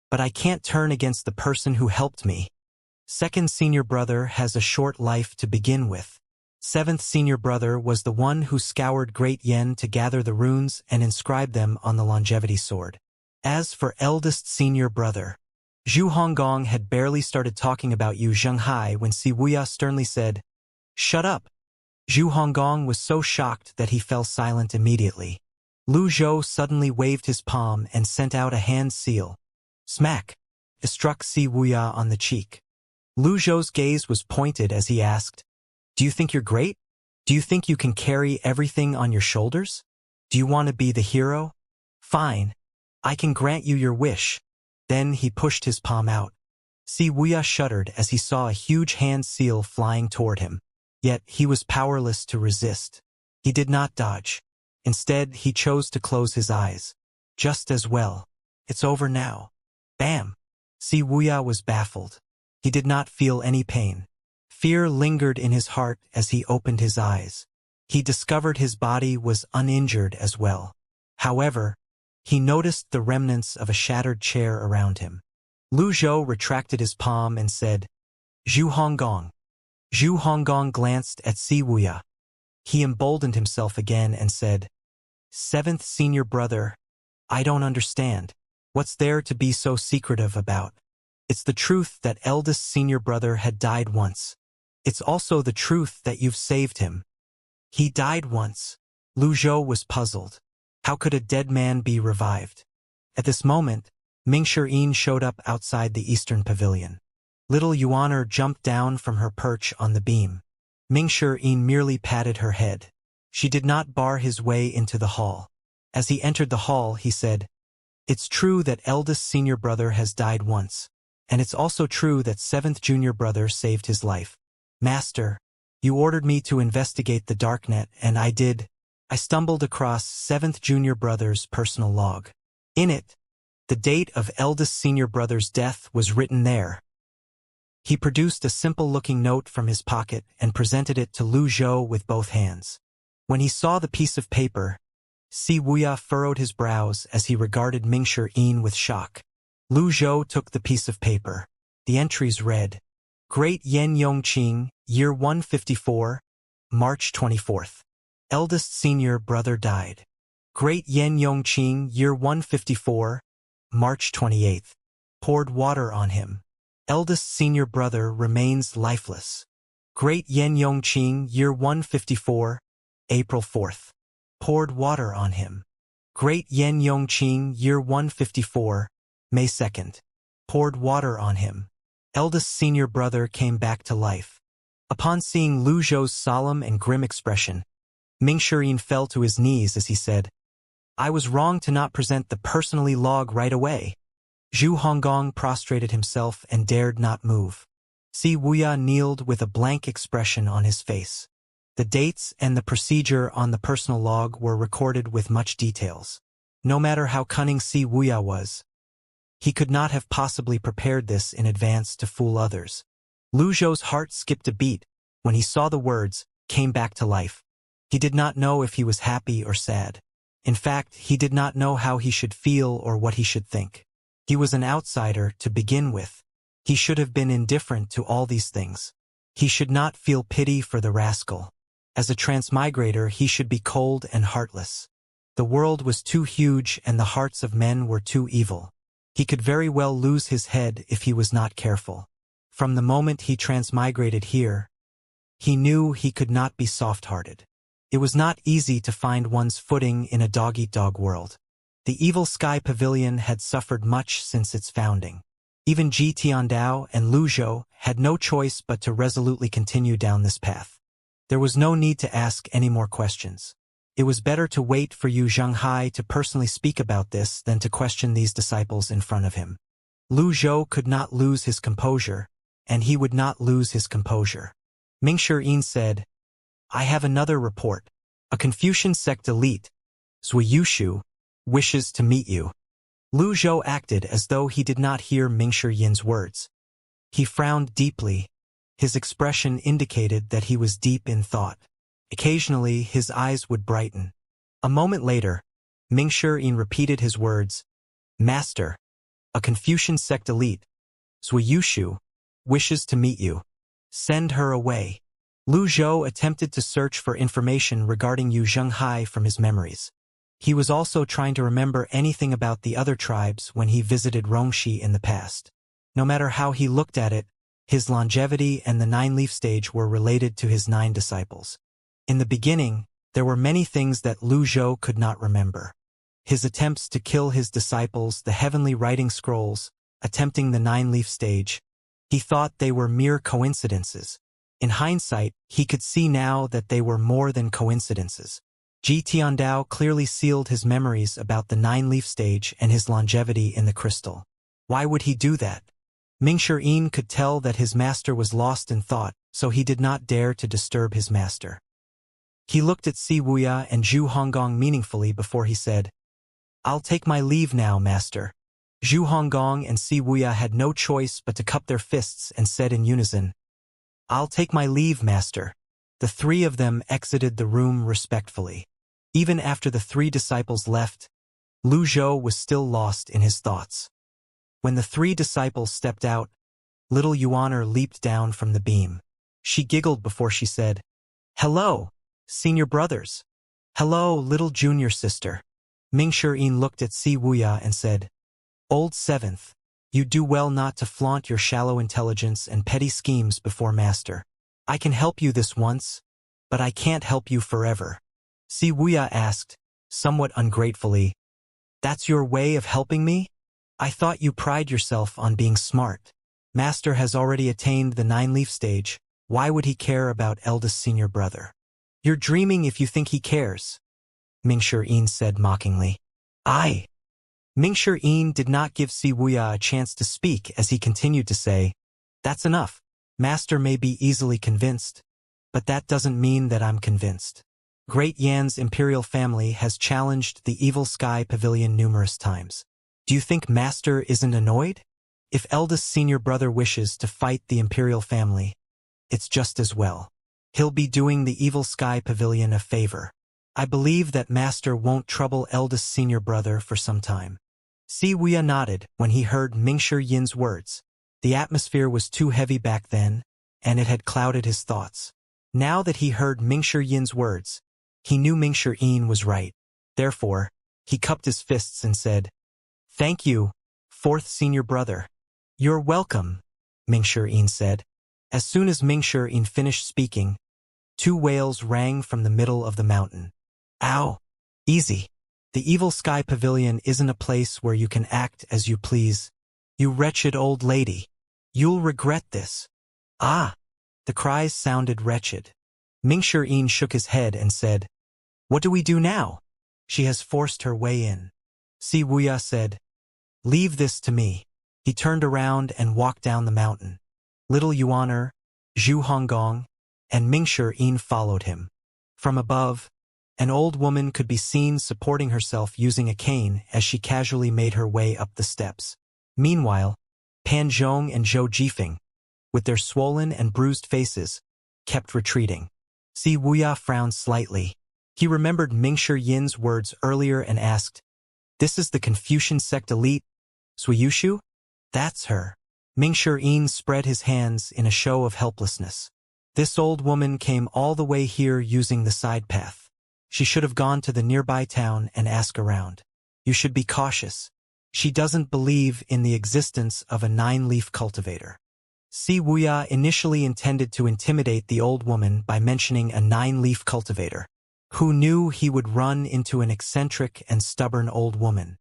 [SPEAKER 1] but I can't turn against the person who helped me. 2nd senior brother has a short life to begin with. 7th senior brother was the one who scoured Great Yen to gather the runes and inscribe them on the longevity sword. As for eldest senior brother, Zhu Honggong had barely started talking about Yu Zhenghai when Si Wuya sternly said, "Shut up." Zhu Honggong was so shocked that he fell silent immediately. Lu Zhou suddenly waved his palm and sent out a hand seal. Smack! It struck Si Wuya on the cheek. Lu Zhou's gaze was pointed as he asked, "Do you think you're great? Do you think you can carry everything on your shoulders? Do you want to be the hero? Fine. I can grant you your wish." Then he pushed his palm out. Si Wuya shuddered as he saw a huge hand seal flying toward him. Yet he was powerless to resist. He did not dodge. Instead, he chose to close his eyes. Just as well. It's over now. Bam! Si Wuya was baffled. He did not feel any pain. Fear lingered in his heart as he opened his eyes. He discovered his body was uninjured as well. However, he noticed the remnants of a shattered chair around him. Lu Zhou retracted his palm and said, "Zhu Honggong." Zhu Honggong glanced at Si Wuya. He emboldened himself again and said, 7th senior brother, I don't understand. What's there to be so secretive about? It's the truth that eldest senior brother had died once. It's also the truth that you've saved him. He died once. Lu Zhou was puzzled. How could a dead man be revived? At this moment, Mingshi showed up outside the eastern pavilion. Little Yuaner jumped down from her perch on the beam. Mingshi merely patted her head. She did not bar his way into the hall. As he entered the hall, he said, "It's true that eldest senior brother has died once, and it's also true that 7th junior brother saved his life. Master, you ordered me to investigate the darknet, and I did. I stumbled across 7th junior brother's personal log. In it, the date of eldest senior brother's death was written there." He produced a simple-looking note from his pocket and presented it to Lu Zhou with both hands. When he saw the piece of paper, Si Wuya furrowed his brows as he regarded Mingshi with shock. Lu Zhou took the piece of paper. The entries read, Great Yen Yongqing, Year 154, March 24th. Eldest senior brother died. Great Yen Yongqing, Year 154, March 28th. Poured water on him. Eldest senior brother remains lifeless. Great Yen Yongqing, Year 154, April 4th. Poured water on him. Great Yen Yongqing, Year 154, May 2nd. Poured water on him. Eldest senior brother came back to life. Upon seeing Lu Zhou's solemn and grim expression, Mingshi fell to his knees as he said, I was wrong to not present the personally log right away. Zhu Honggong prostrated himself and dared not move. Si Wuya kneeled with a blank expression on his face. The dates and the procedure on the personal log were recorded with much details. No matter how cunning Si Wuya was, he could not have possibly prepared this in advance to fool others. Lu Zhou's heart skipped a beat when he saw the words came back to life. He did not know if he was happy or sad. In fact, he did not know how he should feel or what he should think. He was an outsider to begin with. He should have been indifferent to all these things. He should not feel pity for the rascal. As a transmigrator, he should be cold and heartless. The world was too huge and the hearts of men were too evil. He could very well lose his head if he was not careful. From the moment he transmigrated here, he knew he could not be soft-hearted. It was not easy to find one's footing in a dog-eat-dog world. The evil sky pavilion had suffered much since its founding. Even Ji Tiandao and Lu Zhou had no choice but to resolutely continue down this path. There was no need to ask any more questions. It was better to wait for Yu Zhenghai to personally speak about this than to question these disciples in front of him. Lu Zhou could not lose his composure, and he would not lose his composure. Mingshi Yin said, I have another report. A Confucian sect elite, Zui Yushu, wishes to meet you. Lu Zhou acted as though he did not hear Mingshi Yin's words. He frowned deeply. His expression indicated that he was deep in thought. Occasionally, his eyes would brighten. A moment later, Mingshi Yin repeated his words, Master, a Confucian sect elite, Zui Yushu, wishes to meet you. Send her away. Lu Zhou attempted to search for information regarding Yu Zhenghai from his memories. He was also trying to remember anything about the other tribes when he visited Rongxi in the past. No matter how he looked at it, his longevity and the 9-leaf stage were related to his 9 disciples. In the beginning, there were many things that Lu Zhou could not remember. His attempts to kill his disciples, the heavenly writing scrolls, attempting the 9-leaf stage. He thought they were mere coincidences. In hindsight, he could see now that they were more than coincidences. Ji Tiandao clearly sealed his memories about the 9-leaf stage and his longevity in the crystal. Why would he do that? Mingshi Yin could tell that his master was lost in thought, so he did not dare to disturb his master. He looked at Si Wuya and Zhu Honggong meaningfully before he said, I'll take my leave now, master. Zhu Honggong and Si Wuya had no choice but to cup their fists and said in unison, I'll take my leave, master. The 3 of them exited the room respectfully. Even after the 3 disciples left, Lu Zhou was still lost in his thoughts. When the 3 disciples stepped out, little Yuaner leaped down from the beam. She giggled before she said, Hello, senior brothers. Hello, little junior sister. Mingshi Yin looked at Si Wuya and said, Old 7th, you do well not to flaunt your shallow intelligence and petty schemes before master. I can help you this once, but I can't help you forever. Si Wuya asked, somewhat ungratefully, That's your way of helping me? I thought you pride yourself on being smart. Master has already attained the 9-leaf stage. Why would he care about eldest senior brother? You're dreaming if you think he cares, Mingshi Yin said mockingly. Mingshi Yin did not give Si Wuya a chance to speak as he continued to say, That's enough. Master may be easily convinced, but that doesn't mean that I'm convinced. Great Yan's imperial family has challenged the evil sky pavilion numerous times. Do you think Master isn't annoyed? If eldest senior brother wishes to fight the imperial family, it's just as well. He'll be doing the evil sky pavilion a favor. I believe that Master won't trouble eldest senior brother for some time. Si Wuya nodded when he heard Mingshi Yin's words. The atmosphere was too heavy back then, and it had clouded his thoughts. Now that he heard Mingshi Yin's words, he knew Mingshi Yin was right. Therefore, he cupped his fists and said, Thank you, 4th senior brother. You're welcome, Mingshi Yin said. As soon as Mingshi Yin finished speaking, 2 wails rang from the middle of the mountain. Ow! Easy. The evil sky pavilion isn't a place where you can act as you please. You wretched old lady. You'll regret this. Ah! The cries sounded wretched. Mingshi Yin shook his head and said, What do we do now? She has forced her way in. Si Wuya said, Leave this to me. He turned around and walked down the mountain. Little Yuaner, Zhu Honggong, and Mingshi Yin followed him. From above, An old woman could be seen supporting herself using a cane as she casually made her way up the steps. Meanwhile, Pan Zhong and Zhou Jifeng, with their swollen and bruised faces, kept retreating. Si Wuya frowned slightly. He remembered Mingshi Yin's words earlier and asked, "This is the Confucian sect elite, Zhuiyushu?" "That's her." Mingshi Yin spread his hands in a show of helplessness. "This old woman came all the way here using the side path. She should have gone to the nearby town and asked around. You should be cautious. She doesn't believe in the existence of a 9-leaf cultivator." Si Wuya initially intended to intimidate the old woman by mentioning a 9-leaf cultivator. Who knew he would run into an eccentric and stubborn old woman?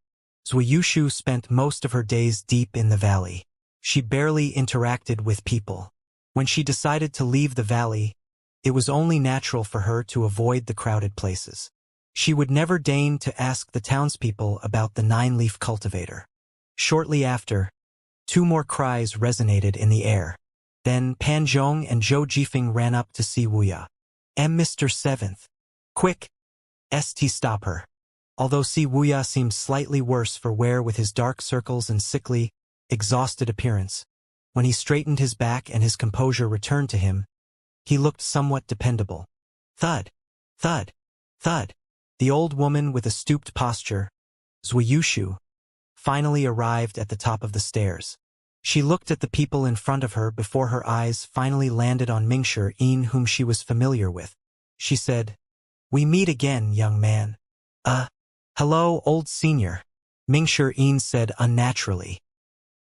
[SPEAKER 1] Zhuiyushu spent most of her days deep in the valley. She barely interacted with people. When she decided to leave the valley, it was only natural for her to avoid the crowded places. She would never deign to ask the townspeople about the 9-leaf cultivator. Shortly after, 2 more cries resonated in the air. Then Pan Zhong and Zhou Jifeng ran up to Si Wuya. Mr. 7th. Quick! Stop her. Although Si Wuya seemed slightly worse for wear with his dark circles and sickly, exhausted appearance, when he straightened his back and his composure returned to him, he looked somewhat dependable. Thud! Thud! Thud! The old woman with a stooped posture, Zhuiyushu, finally arrived at the top of the stairs. She looked at the people in front of her before her eyes finally landed on Mingshi Yin, whom she was familiar with. She said, "We meet again, young man." Hello, old senior," Mingshi Yin said unnaturally.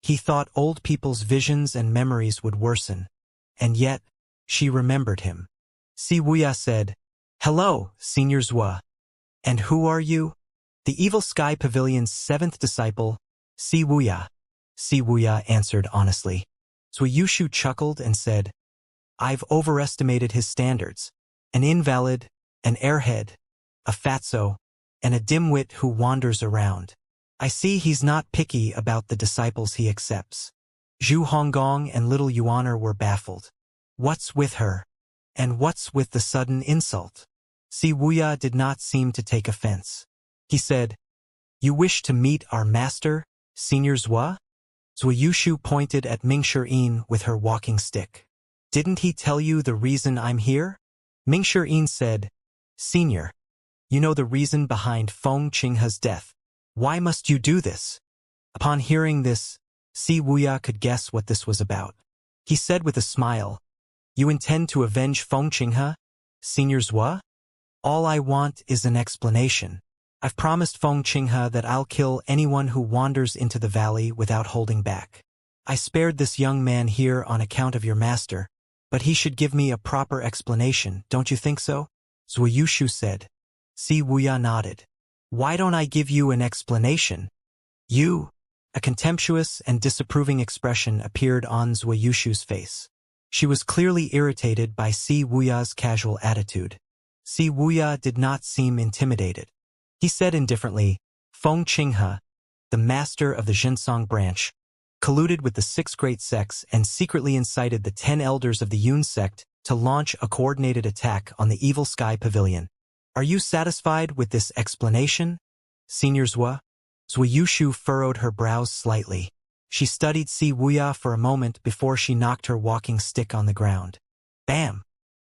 [SPEAKER 1] He thought old people's visions and memories would worsen, and yet, she remembered him. Si Wuya said, "Hello, Senior Zhua. And who are you?" "The Evil Sky Pavilion's 7th disciple, Si Wuya." Si Wuya answered honestly. Zhuiyushu chuckled and said, "I've overestimated his standards. An invalid, an airhead, a fatso, and a dimwit who wanders around. I see he's not picky about the disciples he accepts." Zhu Honggong and Little Yuaner were baffled. What's with her? And what's with the sudden insult? Si Wuya did not seem to take offense. He said, "You wish to meet our master, Senior Zhua?" Zhuiyushu pointed at Mingshi Yin with her walking stick. "Didn't he tell you the reason I'm here?" Mingshi Yin said, "Senior, you know the reason behind Feng Qinghe's death. Why must you do this?" Upon hearing this, Si Wuya could guess what this was about. He said with a smile, "You intend to avenge Feng Qinghe, Senior Zhua? All I want is an explanation. I've promised Feng Qinghe that I'll kill anyone who wanders into the valley without holding back. I spared this young man here on account of your master, but he should give me a proper explanation, don't you think so?" Zhuiyushu said. Si Wuya nodded. "Why don't I give you an explanation? You?" A contemptuous and disapproving expression appeared on Zhuiyushu's face. She was clearly irritated by Si Wuya's casual attitude. Si Wuya did not seem intimidated. He said indifferently, "Feng Qinghe, the master of the Zhensong branch, colluded with the 6 great sects and secretly incited the 10 elders of the Yun sect to launch a coordinated attack on the Evil Sky Pavilion. Are you satisfied with this explanation, Senior Zhua?" Zhuiyushu furrowed her brows slightly. She studied Si Wuya for a moment before she knocked her walking stick on the ground. Bam!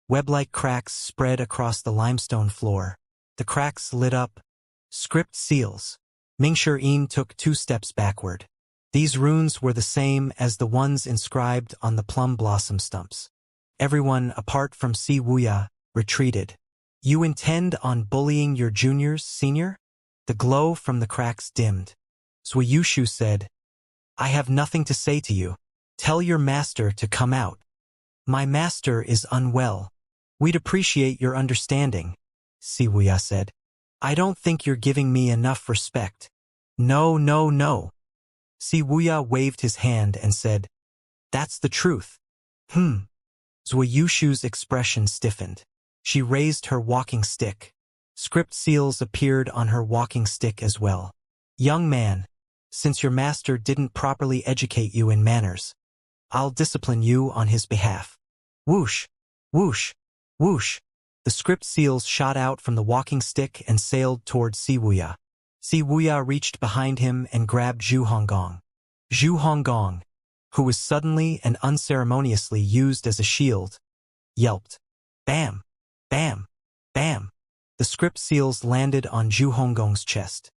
[SPEAKER 1] Web-like cracks spread across the limestone floor. The cracks lit up. Script seals. Mingshi Yin took 2 steps backward. These runes were the same as the ones inscribed on the plum blossom stumps. Everyone, apart from Si Wuya, retreated. "You intend on bullying your juniors, senior?" The glow from the cracks dimmed. Zhuiyushu said, "I have nothing to say to you. Tell your master to come out." "My master is unwell. We'd appreciate your understanding," Si Wuya said. "I don't think you're giving me enough respect." "No, no, no." Si Wuya waved his hand and said, "That's the truth." Zhuiyushu's expression stiffened. She raised her walking stick. Script seals appeared on her walking stick as well. "Young man, since your master didn't properly educate you in manners, I'll discipline you on his behalf." Whoosh, whoosh, whoosh. The script seals shot out from the walking stick and sailed toward Wuxia. Wuxia reached behind him and grabbed Zhu Honggong. Zhu Honggong, who was suddenly and unceremoniously used as a shield, yelped. Bam! Bam! Bam! The script seals landed on Zhu Honggong's chest.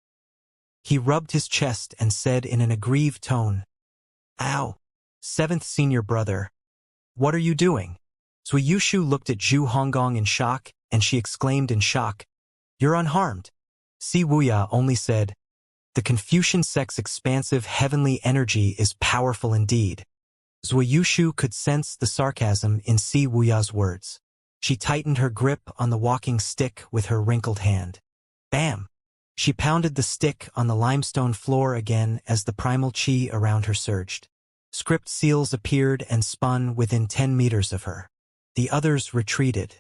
[SPEAKER 1] He rubbed his chest and said in an aggrieved tone, Ow! Seventh senior brother. What are you doing? Zuyushu looked at Zhu Honggong in shock, and she exclaimed in shock, You're unharmed. Si Wuya only said, The Confucian sect's expansive heavenly energy is powerful indeed. Zuyushu could sense the sarcasm in Si Wuya's words. She tightened her grip on the walking stick with her wrinkled hand. Bam! She pounded the stick on the limestone floor again as the primal chi around her surged. Script seals appeared and spun within 10 meters of her. The others retreated.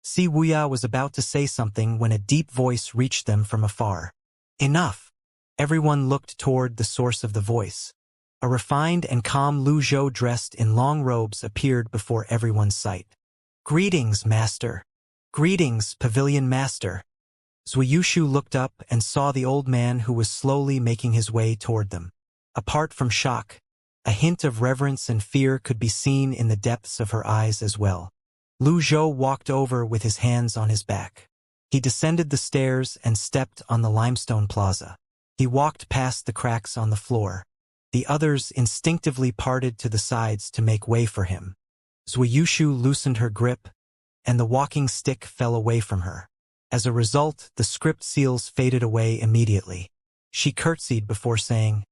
[SPEAKER 1] Si Wuya was about to say something when a deep voice reached them from afar. Enough! Everyone looked toward the source of the voice. A refined and calm Lu Zhou dressed in long robes appeared before everyone's sight. Greetings, Master. Greetings, Pavilion Master. Zuyushu looked up and saw the old man who was slowly making his way toward them. Apart from shock, a hint of reverence and fear could be seen in the depths of her eyes as well. Lu Zhou walked over with his hands on his back. He descended the stairs and stepped on the limestone plaza. He walked past the cracks on the floor. The others instinctively parted to the sides to make way for him. Zuyushu loosened her grip, and the walking stick fell away from her. As a result, the script seals faded away immediately. She curtsied before saying,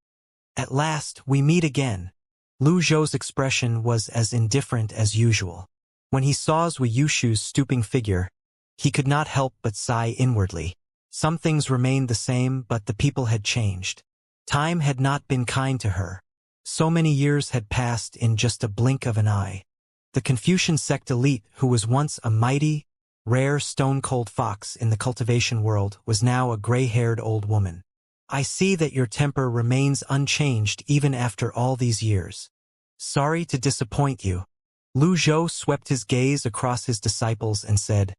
[SPEAKER 1] At last, we meet again. Lu Zhou's expression was as indifferent as usual. When he saw Zuyushu's stooping figure, he could not help but sigh inwardly. Some things remained the same, but the people had changed. Time had not been kind to her. So many years had passed in just a blink of an eye. The Confucian sect elite, who was once a mighty, rare stone-cold fox in the cultivation world, was now a gray-haired old woman. I see that your temper remains unchanged even after all these years. Sorry to disappoint you. Lu Zhou swept his gaze across his disciples and said,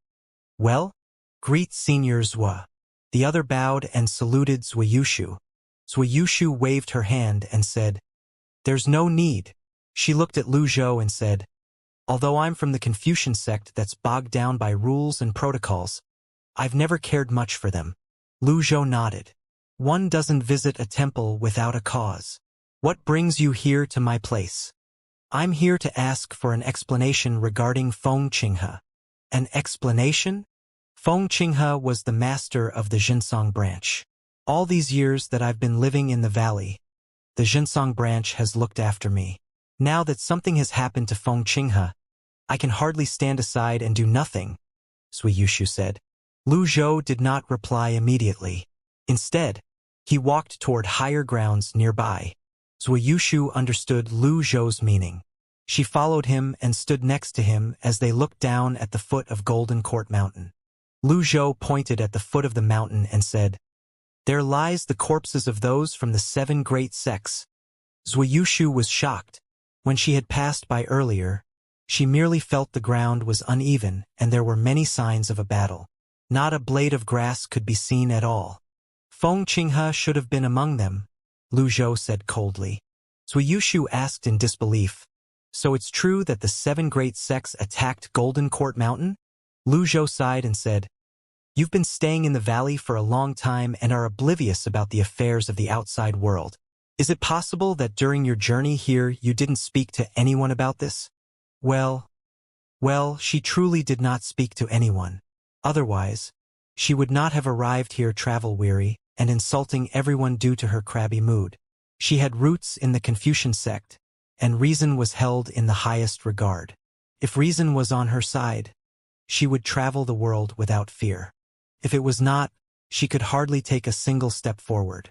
[SPEAKER 1] Well, greet Senior Zhua. The other bowed and saluted Zuyushu. Zuyushu waved her hand and said, There's no need. She looked at Lu Zhou and said, Although I'm from the Confucian sect that's bogged down by rules and protocols, I've never cared much for them. Lu Zhou nodded. One doesn't visit a temple without a cause. What brings you here to my place? I'm here to ask for an explanation regarding Feng Qinghe. An explanation? Feng Qinghe was the master of the Xianxia branch. All these years that I've been living in the valley, the Xianxia branch has looked after me. Now that something has happened to Feng Qinghe, I can hardly stand aside and do nothing, Zuyushu said. Lu Zhou did not reply immediately. Instead, he walked toward higher grounds nearby. Zuyushu understood Lu Zhou's meaning. She followed him and stood next to him as they looked down at the foot of Golden Court Mountain. Lu Zhou pointed at the foot of the mountain and said, There lies the corpses of those from the 7 great sects. Zuyushu was shocked. When she had passed by earlier, she merely felt the ground was uneven and there were many signs of a battle. Not a blade of grass could be seen at all. Feng Qinghe should have been among them, Lu Zhou said coldly. Zuyushu asked in disbelief, So it's true that the 7 great sects attacked Golden Court Mountain? Lu Zhou sighed and said, You've been staying in the valley for a long time and are oblivious about the affairs of the outside world. Is it possible that during your journey here you didn't speak to anyone about this? Well, she truly did not speak to anyone. Otherwise, she would not have arrived here travel-weary and insulting everyone due to her crabby mood. She had roots in the Confucian sect, and reason was held in the highest regard. If reason was on her side, she would travel the world without fear. If it was not, she could hardly take a single step forward.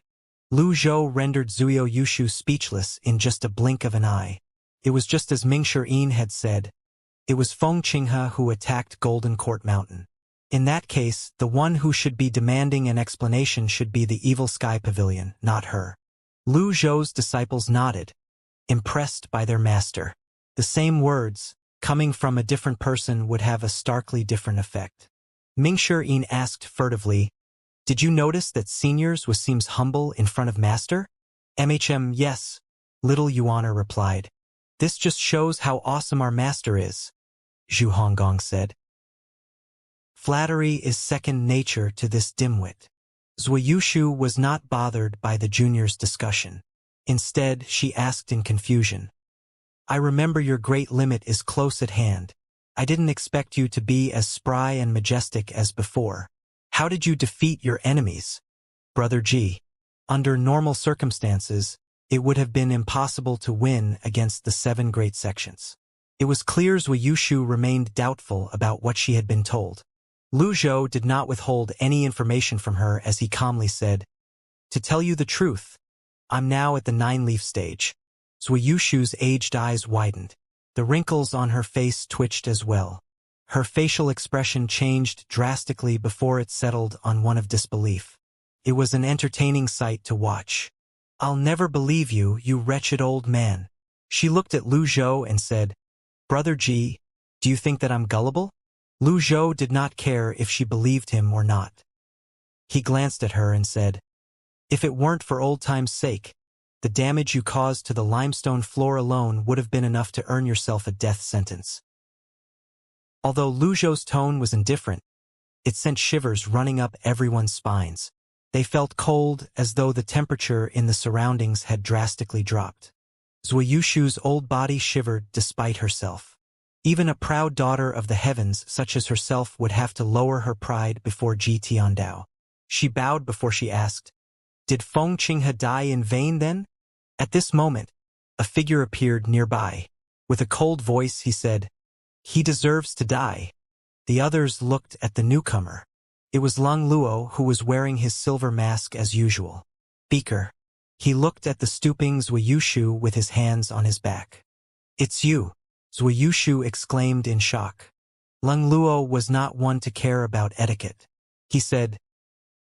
[SPEAKER 1] Lu Zhou rendered Zuyushu speechless in just a blink of an eye. It was just as Ming Shi'in had said. It was Feng Qinghe who attacked Golden Court Mountain. In that case, the one who should be demanding an explanation should be the Evil Sky Pavilion, not her. Lu Zhou's disciples nodded, impressed by their master. The same words, coming from a different person would have a starkly different effect. Ming-Shi asked furtively, "Did you notice that seniors seems humble in front of master?" Yes, little Yuana replied. "This just shows how awesome our master is," Zhu Honggong said. Flattery is second nature to this dimwit. Zhuyu was not bothered by the junior's discussion. Instead, she asked in confusion, "I remember your great limit is close at hand. I didn't expect you to be as spry and majestic as before. How did you defeat your enemies?" "Brother G, under normal circumstances, it would have been impossible to win against the 7 great sections." It was clear Zhuyu remained doubtful about what she had been told. Lu Zhou did not withhold any information from her as he calmly said, "To tell you the truth, I'm now at the 9-leaf stage." Zhuyu aged eyes widened. The wrinkles on her face twitched as well. Her facial expression changed drastically before it settled on one of disbelief. It was an entertaining sight to watch. "I'll never believe you, you wretched old man." She looked at Lu Zhou and said, "Brother G, do you think that I'm gullible?" Lu Zhou did not care if she believed him or not. He glanced at her and said, "If it weren't for old time's sake, the damage you caused to the limestone floor alone would have been enough to earn yourself a death sentence." Although Lu Zhou's tone was indifferent, it sent shivers running up everyone's spines. They felt cold, as though the temperature in the surroundings had drastically dropped. Zhuyu old body shivered despite herself. Even a proud daughter of the heavens such as herself would have to lower her pride before Ji Tiandao. She bowed before she asked, "Did Feng Qinghe die in vain then?" At this moment, a figure appeared nearby. With a cold voice he said, "He deserves to die." The others looked at the newcomer. It was Lung Luo, who was wearing his silver mask as usual. Beaker. He looked at the stooping Zhuyu with his hands on his back. "It's you," Zhuyu exclaimed in shock. Lung Luo was not one to care about etiquette. He said,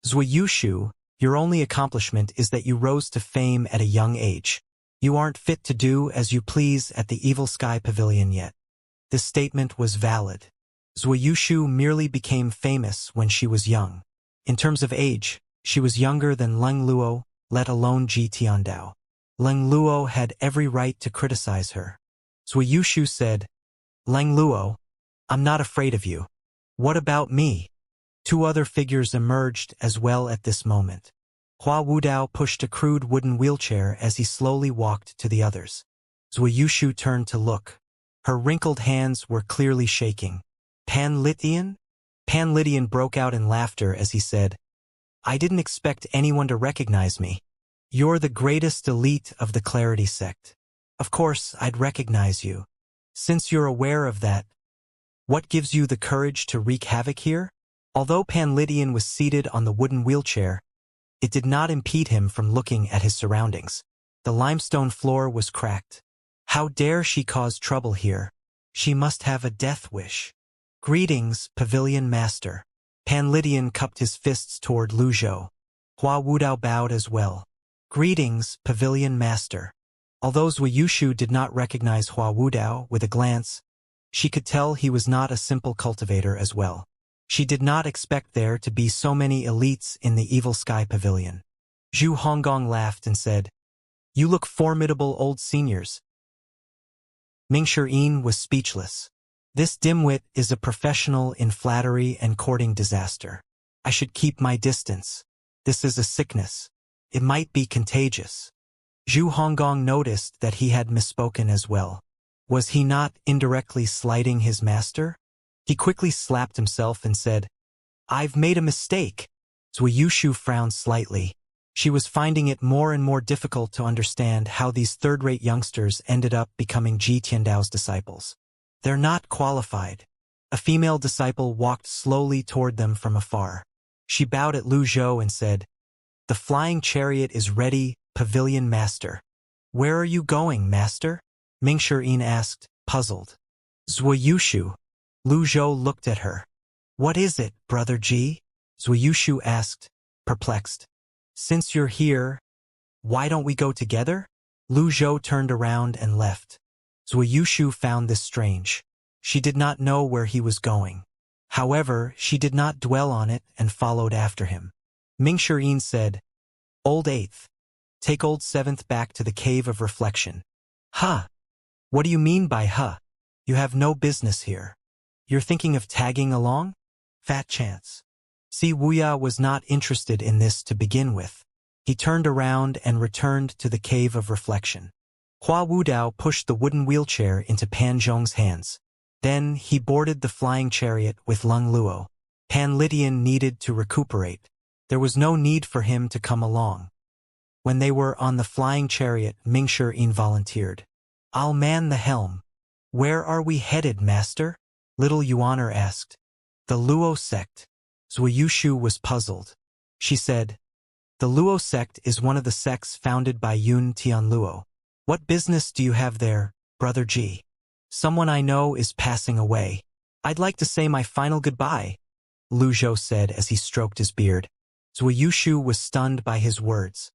[SPEAKER 1] "Zhuyu, your only accomplishment is that you rose to fame at a young age. You aren't fit to do as you please at the Evil Sky Pavilion yet." This statement was valid. Zhuyu merely became famous when she was young. In terms of age, she was younger than Lung Luo, let alone Ji Tiandao. Lung Luo had every right to criticize her. Zhuyu said, "Lung Luo, I'm not afraid of you." "What about me?" 2 other figures emerged as well at this moment. Hua Wudao pushed a crude wooden wheelchair as he slowly walked to the others. Zhuyu turned to look. Her wrinkled hands were clearly shaking. "Pan Litian?" Pan Litian broke out in laughter as he said, "I didn't expect anyone to recognize me. You're the greatest elite of the Clarity sect. Of course, I'd recognize you. Since you're aware of that, what gives you the courage to wreak havoc here?" Although Pan Litian was seated on the wooden wheelchair, it did not impede him from looking at his surroundings. The limestone floor was cracked. How dare she cause trouble here? She must have a death wish. "Greetings, Pavilion Master." Pan Litian cupped his fists toward Lu Zhou. Hua Wudao bowed as well. "Greetings, Pavilion Master." Although Zhuyu did not recognize Hua Wudao with a glance, she could tell he was not a simple cultivator as well. She did not expect there to be so many elites in the Evil Sky Pavilion. Zhu Honggong laughed and said, "You look formidable old seniors." Ming-Shi was speechless. This dimwit is a professional in flattery and courting disaster. I should keep my distance. This is a sickness. It might be contagious. Zhu Honggong noticed that he had misspoken as well. Was he not indirectly slighting his master? He quickly slapped himself and said, "I've made a mistake." Zhuyu frowned slightly. She was finding it more and more difficult to understand how these third-rate youngsters ended up becoming Ji Tiandao's disciples. They're not qualified. A female disciple walked slowly toward them from afar. She bowed at Lu Zhou and said, "The flying chariot is ready, Pavilion Master." "Where are you going, Master?" Ming-Shi asked, puzzled. "Zhuyu." Lu Zhou looked at her. "What is it, Brother Ji?" Zhuyu asked, perplexed. "Since you're here, why don't we go together?" Lu Zhou turned around and left. Zhuyu found this strange. She did not know where he was going. However, she did not dwell on it and followed after him. Mingxirin said, "Old Eighth, take Old Seventh back to the Cave of Reflection." "Huh? What do you mean by huh? You have no business here. You're thinking of tagging along? Fat chance." See, Wuxia was not interested in this to begin with. He turned around and returned to the Cave of Reflection. Hua Wudao pushed the wooden wheelchair into Pan Zhong's hands. Then he boarded the flying chariot with Lung Luo. Pan Litian needed to recuperate. There was no need for him to come along. When they were on the flying chariot, Mingxirin volunteered. "I'll man the helm." "Where are we headed, master?" Little Yuaner asked. "The Luo sect." Zhuiyushu was puzzled. She said, "The Luo sect is one of the sects founded by Yun Tianluo. What business do you have there, Brother Ji?" "Someone I know is passing away. I'd like to say my final goodbye," Lu Zhou said as he stroked his beard. Zhuiyushu was stunned by his words.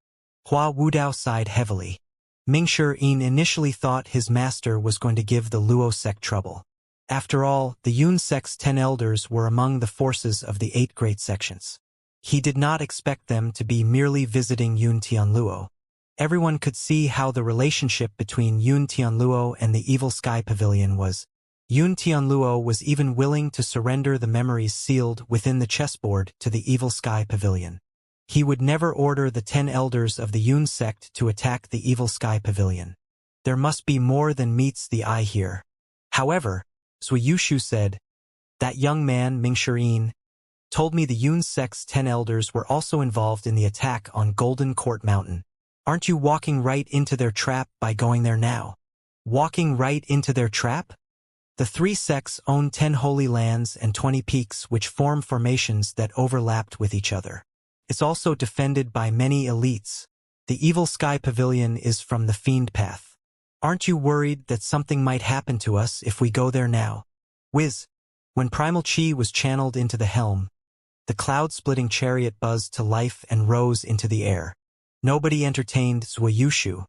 [SPEAKER 1] Hua Wudao sighed heavily. Mingxirin initially thought his master was going to give the Luo sect trouble. After all, the Yun sect's 10 elders were among the forces of the 8 great sections. He did not expect them to be merely visiting Yun Tianluo. Everyone could see how the relationship between Yun Tianluo and the Evil Sky Pavilion was. Yun Tianluo was even willing to surrender the memories sealed within the chessboard to the Evil Sky Pavilion. He would never order the 10 elders of the Yun sect to attack the Evil Sky Pavilion. There must be more than meets the eye here. However, Zhuiyushu said, "That young man, Mingxirin, told me the Yun sect's 10 elders were also involved in the attack on Golden Court Mountain. Aren't you walking right into their trap by going there now?" "Walking right into their trap?" The 3 sects own 10 holy lands and 20 peaks which form formations that overlapped with each other. It's also defended by many elites. The Evil Sky Pavilion is from the Fiend Path. Aren't you worried that something might happen to us if we go there now? Whiz! When Primal Chi was channeled into the helm, the cloud-splitting chariot buzzed to life and rose into the air. Nobody entertained Zhuiyushu.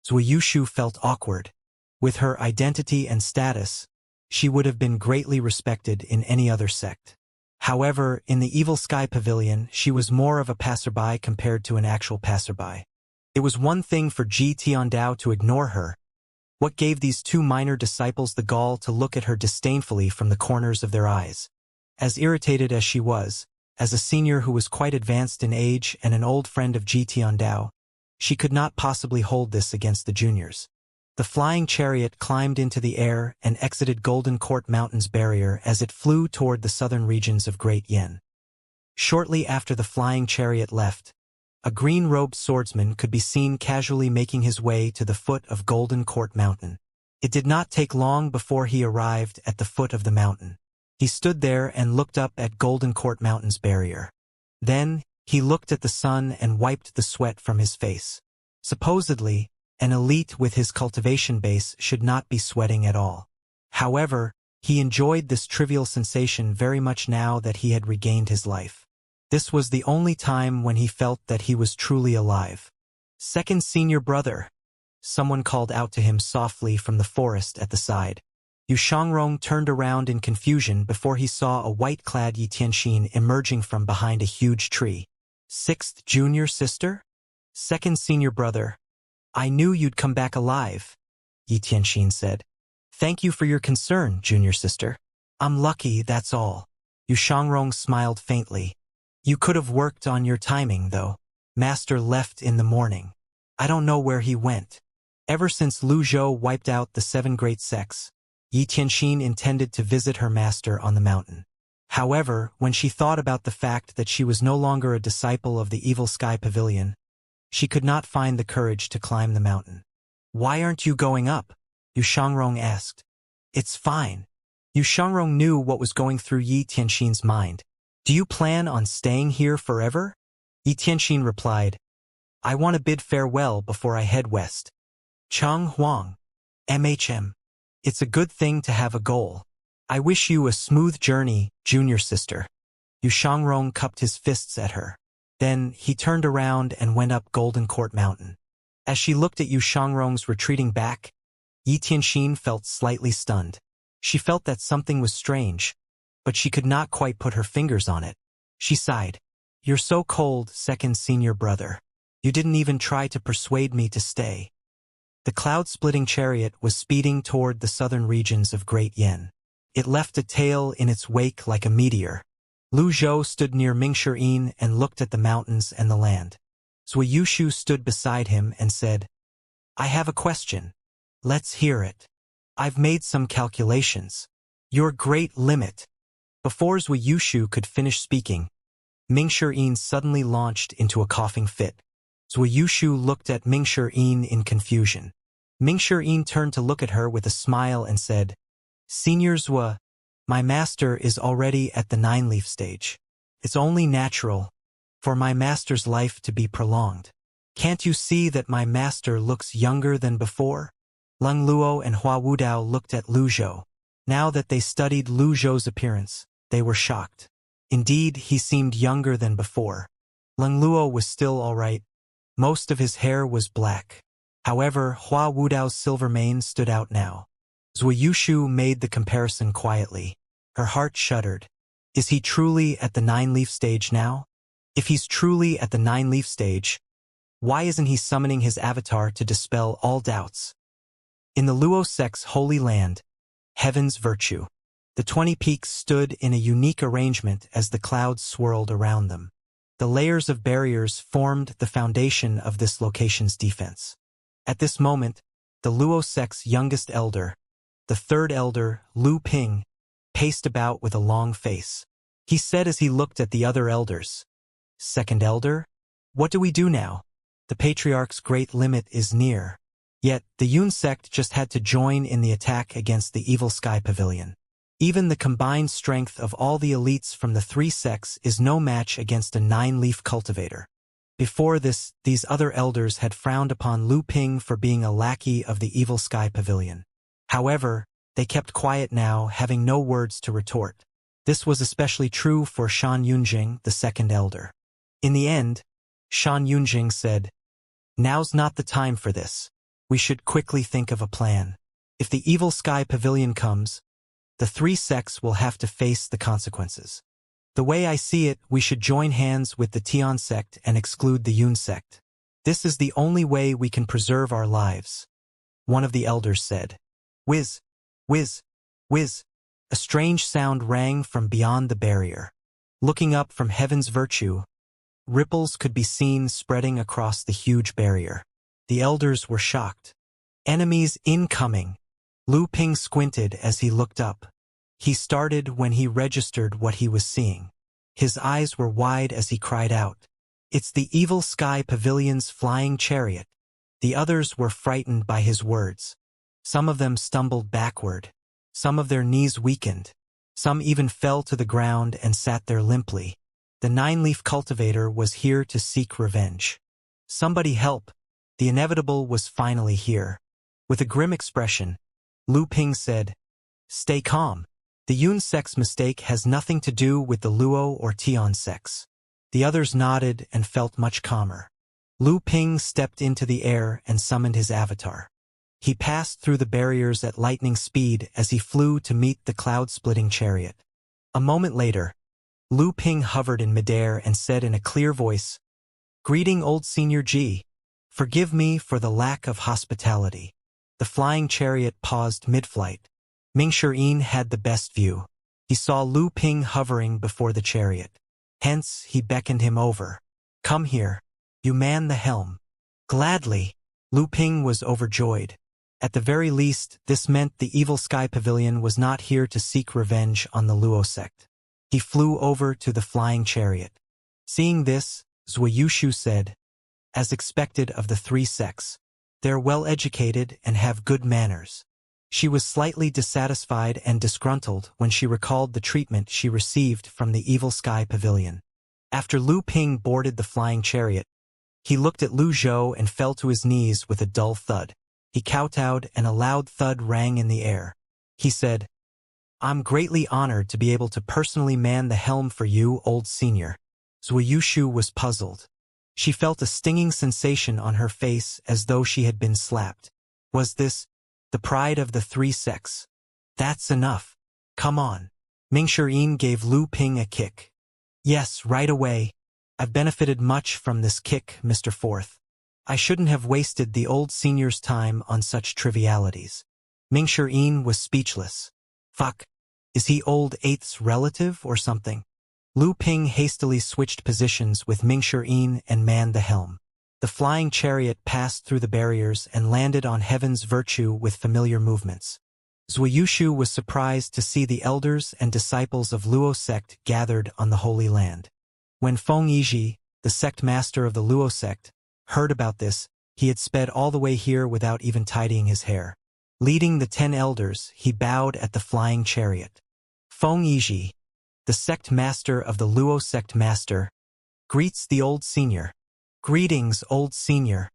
[SPEAKER 1] Zhuiyushu felt awkward. With her identity and status, she would have been greatly respected in any other sect. However, in the Evil Sky Pavilion, she was more of a passerby compared to an actual passerby. It was one thing for Ji Tiandao to ignore her. What gave these 2 minor disciples the gall to look at her disdainfully from the corners of their eyes? As irritated as she was, as a senior who was quite advanced in age and an old friend of Ji Tiandao, she could not possibly hold this against the juniors. The flying chariot climbed into the air and exited Golden Court Mountain's barrier as it flew toward the southern regions of Great Yen. Shortly after the flying chariot left, a green-robed swordsman could be seen casually making his way to the foot of Golden Court Mountain. It did not take long before he arrived at the foot of the mountain. He stood there and looked up at Golden Court Mountain's barrier. Then, he looked at the sun and wiped the sweat from his face. Supposedly, an elite with his cultivation base should not be sweating at all. However, he enjoyed this trivial sensation very much now that he had regained his life. This was the only time when he felt that he was truly alive. "Second senior brother," someone called out to him softly from the forest at the side. Yu Shangrong turned around in confusion before he saw a white-clad Yi Tianxin emerging from behind a huge tree. "Sixth junior sister? Second senior brother. I knew you'd come back alive," Yi Tianxin said. "Thank you for your concern, junior sister. I'm lucky, that's all." Yu Shangrong smiled faintly. "You could have worked on your timing, though. Master left in the morning. I don't know where he went." Ever since Lu Zhou wiped out the 7 great sects, Yi Tianxin intended to visit her master on the mountain. However, when she thought about the fact that she was no longer a disciple of the Evil Sky Pavilion, she could not find the courage to climb the mountain. "Why aren't you going up?" Yu Shangrong asked. "It's fine." Yu Shangrong knew what was going through Yi Tianxin's mind. "Do you plan on staying here forever?" Yi Tianxin replied, "I want to bid farewell before I head west." Chang Huang. MHM. It's a good thing to have a goal. I wish you a smooth journey, junior sister. Yu Shangrong cupped his fists at her. Then he turned around and went up Golden Court Mountain. As she looked at Yu Shangrong's retreating back, Yi Tianxin felt slightly stunned. She felt that something was strange, but she could not quite put her fingers on it. She sighed. "You're so cold, second senior brother. You didn't even try to persuade me to stay." The cloud-splitting chariot was speeding toward the southern regions of Great Yen. It left a tail in its wake like a meteor. Lu Zhou stood near Mingshi and looked at the mountains and the land. Zui Yushu stood beside him and said, "I have a question. Let's hear it. I've made some calculations. Your great limit." Before Zui Yushu could finish speaking, Mingshi suddenly launched into a coughing fit. Zui Yushu looked at Mingshi in confusion. Mingshi turned to look at her with a smile and said, "Senior Zui, my master is already at the 9-leaf stage. It's only natural for my master's life to be prolonged. Can't you see that my master looks younger than before?" Leng Luo and Hua Wudao looked at Lu Zhou. Now that they studied Lu Zhou's appearance, they were shocked. Indeed, he seemed younger than before. Leng Luo was still all right. Most of his hair was black. However, Hua Wudao's silver mane stood out now. Zui Yushu made the comparison quietly. Her heart shuddered. Is he truly at the 9-leaf stage now? If he's truly at the 9-leaf stage, why isn't he summoning his avatar to dispel all doubts? In the Luo sect's holy land, Heaven's Virtue, the 20 peaks stood in a unique arrangement as the clouds swirled around them. The layers of barriers formed the foundation of this location's defense. At this moment, the Luo sect's youngest elder, the third elder, Lu Ping, paced about with a long face. He said as he looked at the other elders, "Second elder, what do we do now? The Patriarch's great limit is near." Yet, the Yun sect just had to join in the attack against the Evil Sky Pavilion. Even the combined strength of all the elites from the 3 sects is no match against a 9-leaf cultivator. Before this, these other elders had frowned upon Lu Ping for being a lackey of the Evil Sky Pavilion. However, they kept quiet now, having no words to retort. This was especially true for Shan Yunjing, the second elder. In the end, Shan Yunjing said, "Now's not the time for this. We should quickly think of a plan. If the Evil Sky Pavilion comes, the 3 sects will have to face the consequences. The way I see it, we should join hands with the Tian sect and exclude the Yun sect. This is the only way we can preserve our lives," one of the elders said. Whiz, whiz, whiz. A strange sound rang from beyond the barrier. Looking up from Heaven's Virtue, ripples could be seen spreading across the huge barrier. The elders were shocked. "Enemies incoming." Lu Ping squinted as he looked up. He started when he registered what he was seeing. His eyes were wide as he cried out, "It's the Evil Sky Pavilion's flying chariot." The others were frightened by his words. Some of them stumbled backward. Some of their knees weakened. Some even fell to the ground and sat there limply. The 9-leaf cultivator was here to seek revenge. Somebody help! The inevitable was finally here. With a grim expression, Lu Ping said, "Stay calm. The Yun sect's mistake has nothing to do with the Luo or Tian sects." The others nodded and felt much calmer. Lu Ping stepped into the air and summoned his avatar. He passed through the barriers at lightning speed as he flew to meet the cloud-splitting chariot. A moment later, Lu Ping hovered in midair and said in a clear voice, "Greeting, old Senior G. Forgive me for the lack of hospitality." The flying chariot paused mid-flight. Mingshi had the best view. He saw Lu Ping hovering before the chariot. Hence, he beckoned him over. "Come here. You man the helm." "Gladly." Lu Ping was overjoyed. At the very least, this meant the Evil Sky Pavilion was not here to seek revenge on the Luo sect. He flew over to the flying chariot. Seeing this, Zui Yushu said, "As expected of the 3 sects, they're well-educated and have good manners." She was slightly dissatisfied and disgruntled when she recalled the treatment she received from the Evil Sky Pavilion. After Lu Ping boarded the flying chariot, he looked at Lu Zhou and fell to his knees with a dull thud. He kowtowed and a loud thud rang in the air. He said, "I'm greatly honored to be able to personally man the helm for you, old senior." Zui Yushu was puzzled. She felt a stinging sensation on her face as though she had been slapped. Was this the pride of the 3 sects? That's enough. Come on. Ming Shirin gave Lu Ping a kick. Yes, right away. I've benefited much from this kick, Mr. Fourth. I shouldn't have wasted the old senior's time on such trivialities. Ming Shirin was speechless. Fuck. Is he old eighth's relative or something? Lu Ping hastily switched positions with Ming Shirin and manned the helm. The flying chariot passed through the barriers and landed on Heaven's Virtue with familiar movements. Zhuiyushu was surprised to see the elders and disciples of Luo sect gathered on the Holy Land. When Feng Yizhi, the sect master of the Luo sect, heard about this, he had sped all the way here without even tidying his hair. Leading the 10 elders, he bowed at the flying chariot. Feng Yizhi, the sect master of the Luo sect master, greets the old senior. Greetings, old senior.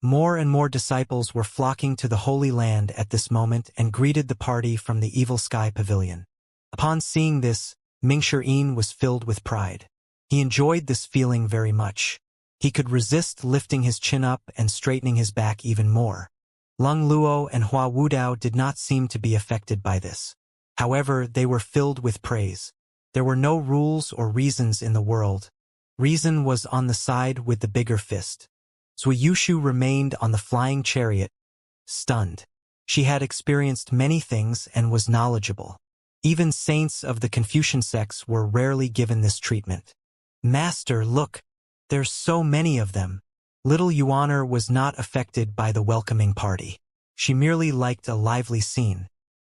[SPEAKER 1] More and more disciples were flocking to the Holy Land at this moment and greeted the party from the Evil Sky Pavilion. Upon seeing this, Ming Shirin was filled with pride. He enjoyed this feeling very much. He could resist lifting his chin up and straightening his back even more. Lung Luo and Hua Wudao did not seem to be affected by this. However, they were filled with praise. There were no rules or reasons in the world. Reason was on the side with the bigger fist. Zhuiyushu remained on the flying chariot, stunned. She had experienced many things and was knowledgeable. Even saints of the Confucian sects were rarely given this treatment. Master, look! There's so many of them. Little Yuaner was not affected by the welcoming party. She merely liked a lively scene.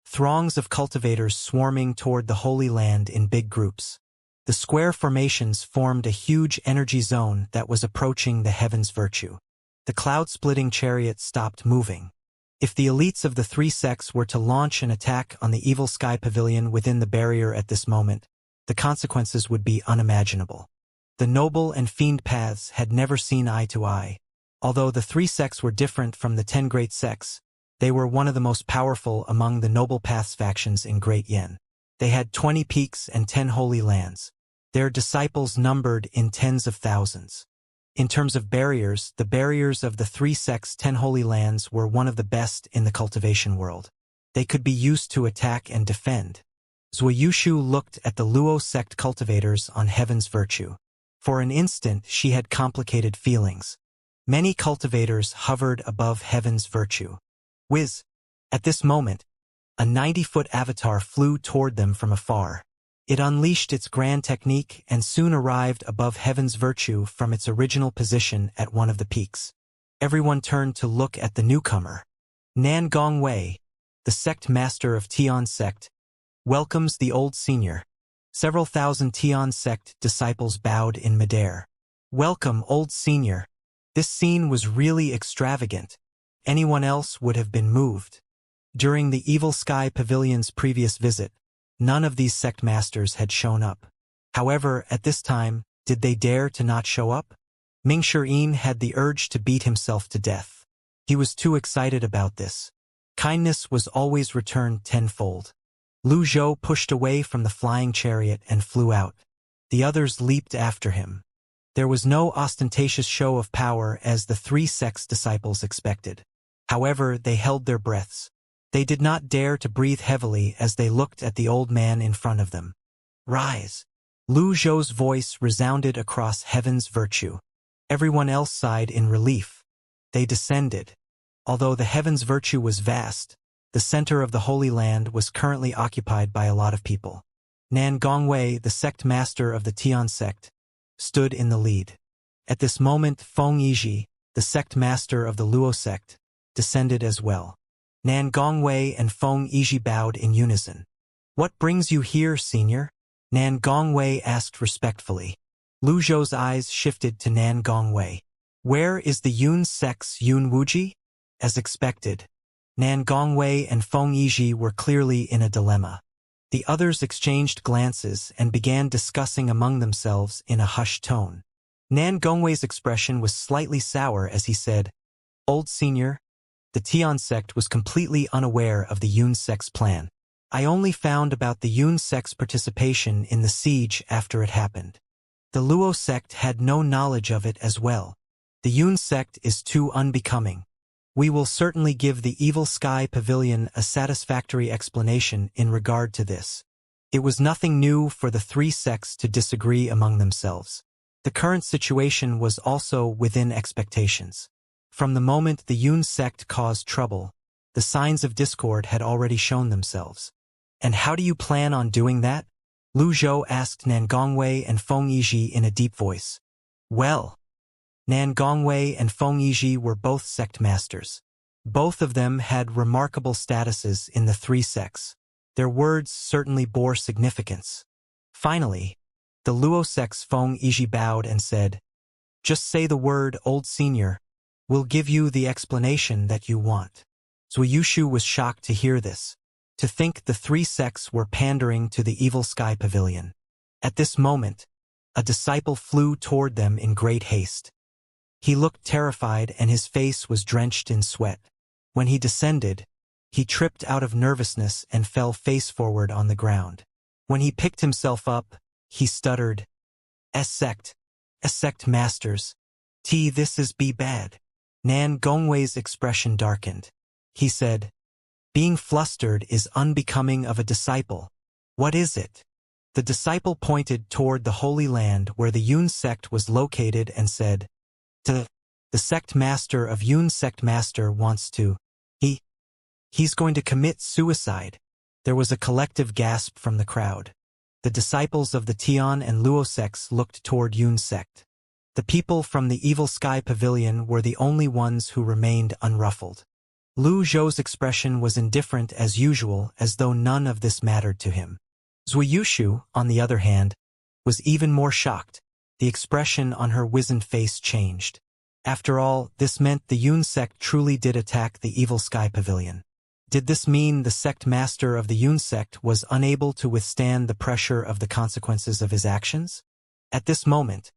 [SPEAKER 1] Throngs of cultivators swarming toward the Holy Land in big groups. The square formations formed a huge energy zone that was approaching the Heaven's Virtue. The cloud-splitting chariot stopped moving. If the elites of the 3 sects were to launch an attack on the Evil Sky Pavilion within the barrier at this moment, the consequences would be unimaginable. The noble and fiend paths had never seen eye to eye. Although the 3 sects were different from the 10 great sects, they were one of the most powerful among the noble paths factions in Great Yen. They had 20 peaks and 10 holy lands. Their disciples numbered in tens of thousands. In terms of barriers, the barriers of the 3 sects' 10 holy lands were one of the best in the cultivation world. They could be used to attack and defend. Zhuiyushu looked at the Luo sect cultivators on Heaven's Virtue. For an instant, she had complicated feelings. Many cultivators hovered above Heaven's Virtue. Whiz! At this moment, a 90-foot avatar flew toward them from afar. It unleashed its grand technique and soon arrived above Heaven's Virtue from its original position at one of the peaks. Everyone turned to look at the newcomer. Nan Gongwei, the sect master of Tian sect, welcomes the old senior. Several thousand Tian sect disciples bowed in midair. Welcome, old senior. This scene was really extravagant. Anyone else would have been moved. During the Evil Sky Pavilion's previous visit, none of these sect masters had shown up. However, at this time, did they dare to not show up? Ming Shirin had the urge to beat himself to death. He was too excited about this. Kindness was always returned tenfold. Lu Zhou pushed away from the flying chariot and flew out. The others leaped after him. There was no ostentatious show of power as the 3 sects' disciples expected. However, they held their breaths. They did not dare to breathe heavily as they looked at the old man in front of them. Rise! Lu Zhou's voice resounded across Heaven's Virtue. Everyone else sighed in relief. They descended. Although the Heaven's Virtue was vast, the center of the Holy Land was currently occupied by a lot of people. Nan Gongwei, the sect master of the Tian sect, stood in the lead. At this moment, Feng Yizhi, the sect master of the Luo sect, descended as well. Nan Gongwei and Feng Yizhi bowed in unison. What brings you here, senior? Nan Gongwei asked respectfully. Lu Zhou's eyes shifted to Nan Gongwei. Where is the Yun sect's Yun Wuji? As expected, Nan Gongwei and Feng Yizhi were clearly in a dilemma. The others exchanged glances and began discussing among themselves in a hushed tone. Nan Gongwei's expression was slightly sour as he said, Old senior, the Tian sect was completely unaware of the Yun sect's plan. I only found about the Yun sect's participation in the siege after it happened. The Luo sect had no knowledge of it as well. The Yun sect is too unbecoming. We will certainly give the Evil Sky Pavilion a satisfactory explanation in regard to this. It was nothing new for the three sects to disagree among themselves. The current situation was also within expectations. From the moment the Yun sect caused trouble, the signs of discord had already shown themselves. And how do you plan on doing that? Lu Zhou asked Nan Gongwei and Feng Yizhi in a deep voice. Well, Nan Gongwei and Feng Yizhi were both sect masters. Both of them had remarkable statuses in the three sects. Their words certainly bore significance. Finally, the Luo sect's Feng Yizhi bowed and said, "Just say the word, old senior. We'll give you the explanation that you want." Zui Yushu was shocked to hear this, to think the three sects were pandering to the Evil Sky Pavilion. At this moment, a disciple flew toward them in great haste. He looked terrified and his face was drenched in sweat. When he descended, he tripped out of nervousness and fell face forward on the ground. When he picked himself up, he stuttered, sect masters. This is be bad." Nan Gongwei's expression darkened. He said, "Being flustered is unbecoming of a disciple. What is it?" The disciple pointed toward the Holy Land where the Yun sect was located and said, "The sect master of Yun sect master wants to. He's going to commit suicide." There was a collective gasp from the crowd. The disciples of the Tian and Luo sects looked toward Yun sect. The people from the Evil Sky Pavilion were the only ones who remained unruffled. Lu Zhou's expression was indifferent as usual, as though none of this mattered to him. Zui Yushu, on the other hand, was even more shocked. The expression on her wizened face changed. After all, this meant the Yun sect truly did attack the Evil Sky Pavilion. Did this mean the sect master of the Yun sect was unable to withstand the pressure of the consequences of his actions? At this moment,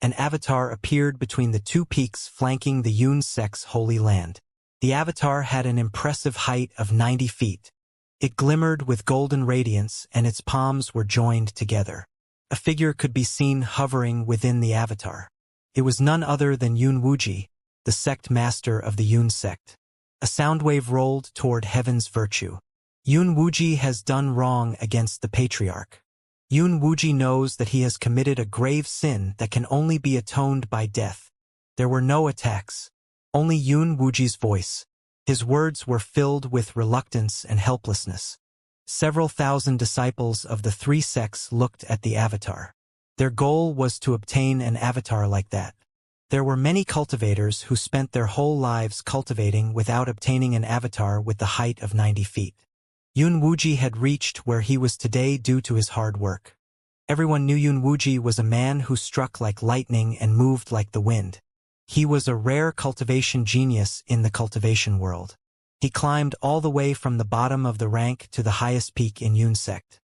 [SPEAKER 1] an avatar appeared between the two peaks flanking the Yun sect's holy land. The avatar had an impressive height of 90 feet. It glimmered with golden radiance and its palms were joined together. A figure could be seen hovering within the avatar. It was none other than Yun Wuji, the sect master of the Yun sect. A sound wave rolled toward heaven's virtue. Yun Wuji has done wrong against the Patriarch. Yun Wuji knows that he has committed a grave sin that can only be atoned by death. There were no attacks, only Yun Wuji's voice. His words were filled with reluctance and helplessness. Several thousand disciples of the three sects looked at the avatar. Their goal was to obtain an avatar like that. There were many cultivators who spent their whole lives cultivating without obtaining an avatar with the height of 90 feet. Yun Wuji had reached where he was today due to his hard work. Everyone knew Yun Wuji was a man who struck like lightning and moved like the wind. He was a rare cultivation genius in the cultivation world. He climbed all the way from the bottom of the rank to the highest peak in Yun sect.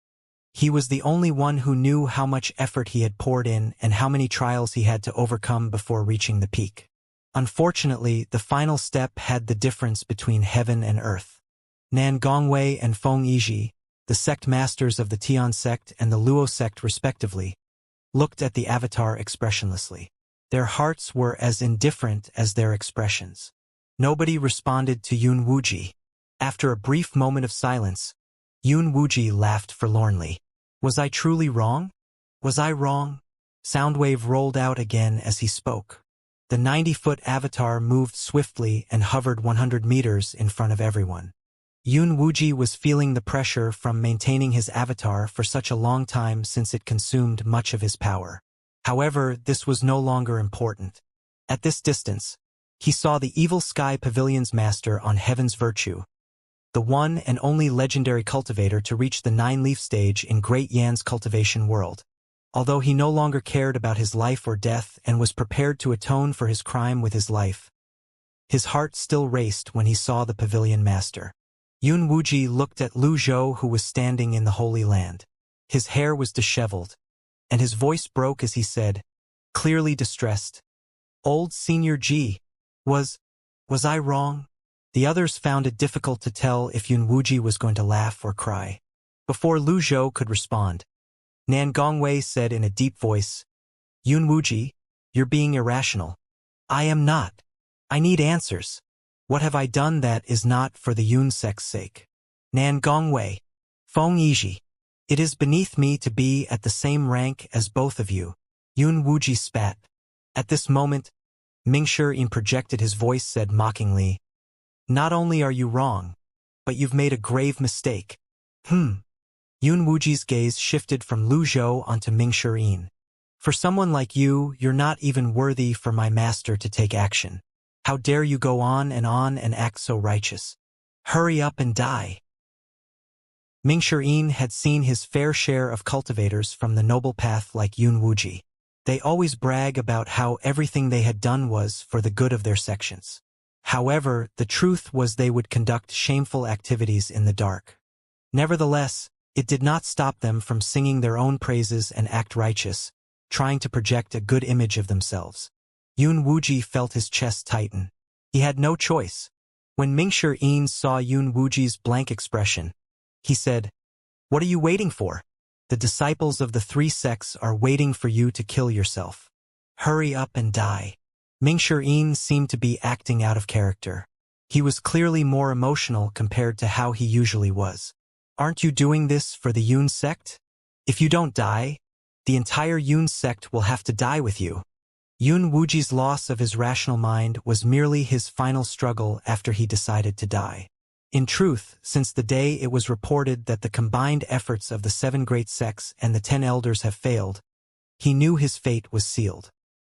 [SPEAKER 1] He was the only one who knew how much effort he had poured in and how many trials he had to overcome before reaching the peak. Unfortunately, the final step had the difference between heaven and earth. Nan Gongwei and Feng Yizhi, the sect masters of the Tian sect and the Luo sect respectively, looked at the avatar expressionlessly. Their hearts were as indifferent as their expressions. Nobody responded to Yun Wuji. After a brief moment of silence, Yun Wuji laughed forlornly. "Was I truly wrong? Was I wrong?" Soundwave rolled out again as he spoke. The 90-foot avatar moved swiftly and hovered 100 meters in front of everyone. Yun Wuji was feeling the pressure from maintaining his avatar for such a long time since it consumed much of his power. However, this was no longer important. At this distance, he saw the Evil Sky Pavilion's master on Heaven's Virtue, the one and only legendary cultivator to reach the 9-leaf stage in Great Yan's cultivation world. Although he no longer cared about his life or death and was prepared to atone for his crime with his life, his heart still raced when he saw the pavilion master. Yun Wuji looked at Lu Zhou, who was standing in the Holy Land. His hair was disheveled, and his voice broke as he said, clearly distressed, "Old Senior Ji, was I wrong?" The others found it difficult to tell if Yun Wuji was going to laugh or cry. Before Lu Zhou could respond, Nan Gongwei said in a deep voice, "Yun Wuji, you're being irrational." "I am not. I need answers." What have I done that is not for the Yun sect's sake? Nan Gongwei, Feng Yiji. It is beneath me to be at the same rank as both of you. Yun Wuji spat. At this moment, Mingshi projected his voice said mockingly, not only are you wrong, but you've made a grave mistake. Yun Wuji's gaze shifted from Lu Zhou onto Mingshi. For someone like you, you're not even worthy for my master to take action. How dare you go on and act so righteous? Hurry up and die. Mingshi had seen his fair share of cultivators from the noble path like Yun Wuji. They always brag about how everything they had done was for the good of their sections. However, the truth was they would conduct shameful activities in the dark. Nevertheless, it did not stop them from singing their own praises and act righteous, trying to project a good image of themselves. Yun Wuji felt his chest tighten. He had no choice. When Mingshi saw Yun Wuji's blank expression, he said, "What are you waiting for? The disciples of the three sects are waiting for you to kill yourself. Hurry up and die." Mingshi seemed to be acting out of character. He was clearly more emotional compared to how he usually was. Aren't you doing this for the Yun sect? If you don't die, the entire Yun sect will have to die with you. Yun Wuji's loss of his rational mind was merely his final struggle after he decided to die. In truth, since the day it was reported that the combined efforts of the 7 great sects and the 10 elders have failed, he knew his fate was sealed.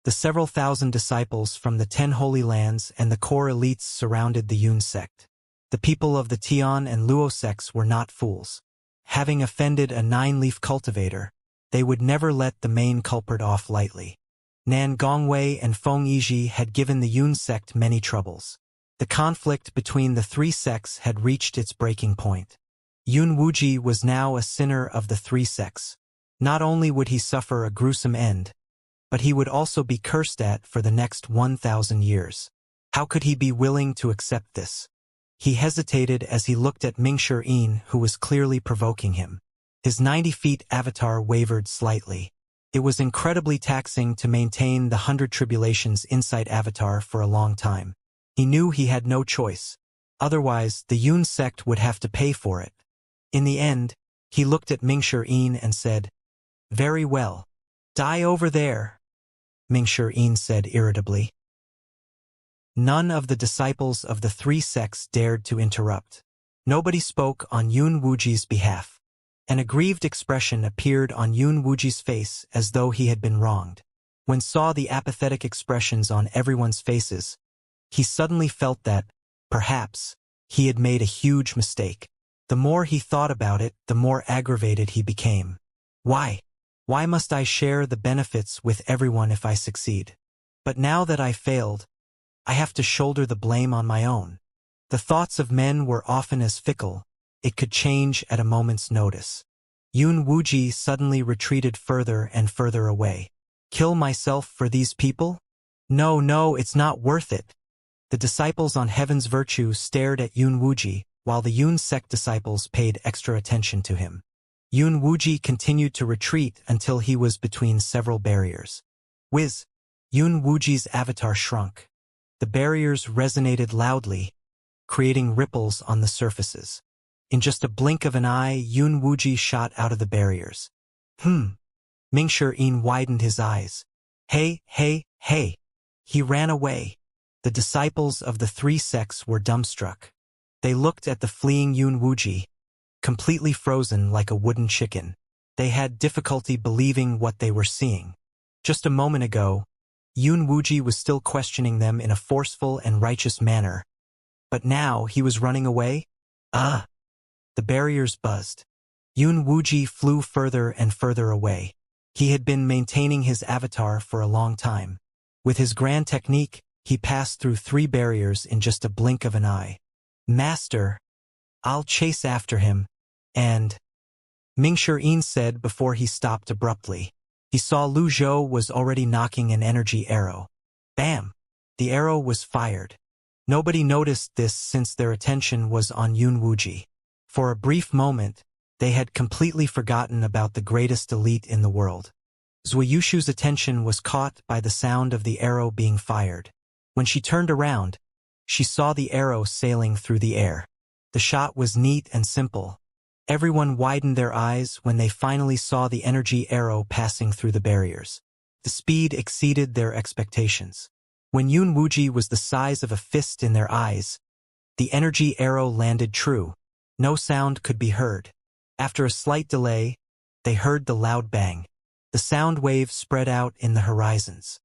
[SPEAKER 1] The several thousand disciples from the 10 holy lands and the core elites surrounded the Yun sect. The people of the Tian and Luo sects were not fools. Having offended a 9-leaf cultivator, they would never let the main culprit off lightly. Nan Gongwei and Feng Yiji had given the Yun sect many troubles. The conflict between the 3 sects had reached its breaking point. Yun Wuji was now a sinner of the 3 sects. Not only would he suffer a gruesome end, but he would also be cursed at for the next 1,000 years. How could he be willing to accept this? He hesitated as he looked at Mingshi, who was clearly provoking him. His 90-feet avatar wavered slightly. It was incredibly taxing to maintain the 100 Tribulations Insight avatar for a long time. He knew he had no choice. Otherwise, the Yun sect would have to pay for it. In the end, he looked at Mingshi and said, "Very well. Die over there," Mingshi said irritably. None of the disciples of the 3 sects dared to interrupt. Nobody spoke on Yun Wuji's behalf. An aggrieved expression appeared on Yun Wuji's face as though he had been wronged. When saw the apathetic expressions on everyone's faces, he suddenly felt that, perhaps, he had made a huge mistake. The more he thought about it, the more aggravated he became. Why? Why must I share the benefits with everyone if I succeed? But now that I failed, I have to shoulder the blame on my own. The thoughts of men were often as fickle, it could change at a moment's notice. Yun Wuji suddenly retreated further and further away. Kill myself for these people? No, it's not worth it. The disciples on Heaven's Virtue stared at Yun Wuji, while the Yun sect disciples paid extra attention to him. Yun Wuji continued to retreat until he was between several barriers. Whiz! Yun Wuji's avatar shrunk. The barriers resonated loudly, creating ripples on the surfaces. In just a blink of an eye, Yun Wuji shot out of the barriers. Mingshi widened his eyes. Hey! He ran away. The disciples of the 3 sects were dumbstruck. They looked at the fleeing Yun Wuji, completely frozen like a wooden chicken. They had difficulty believing what they were seeing. Just a moment ago, Yun Wuji was still questioning them in a forceful and righteous manner. But now he was running away? The barriers buzzed. Yun Wuji flew further and further away. He had been maintaining his avatar for a long time. With his grand technique, he passed through 3 barriers in just a blink of an eye. Master, I'll chase after him, and... Mingshi said before he stopped abruptly. He saw Lu Zhou was already knocking an energy arrow. Bam! The arrow was fired. Nobody noticed this since their attention was on Yun Wuji. For a brief moment, they had completely forgotten about the greatest elite in the world. Zhuiyushu's attention was caught by the sound of the arrow being fired. When she turned around, she saw the arrow sailing through the air. The shot was neat and simple. Everyone widened their eyes when they finally saw the energy arrow passing through the barriers. The speed exceeded their expectations. When Yun Wuji was the size of a fist in their eyes, the energy arrow landed true. No sound could be heard. After a slight delay, they heard the loud bang. The sound wave spread out in the horizons.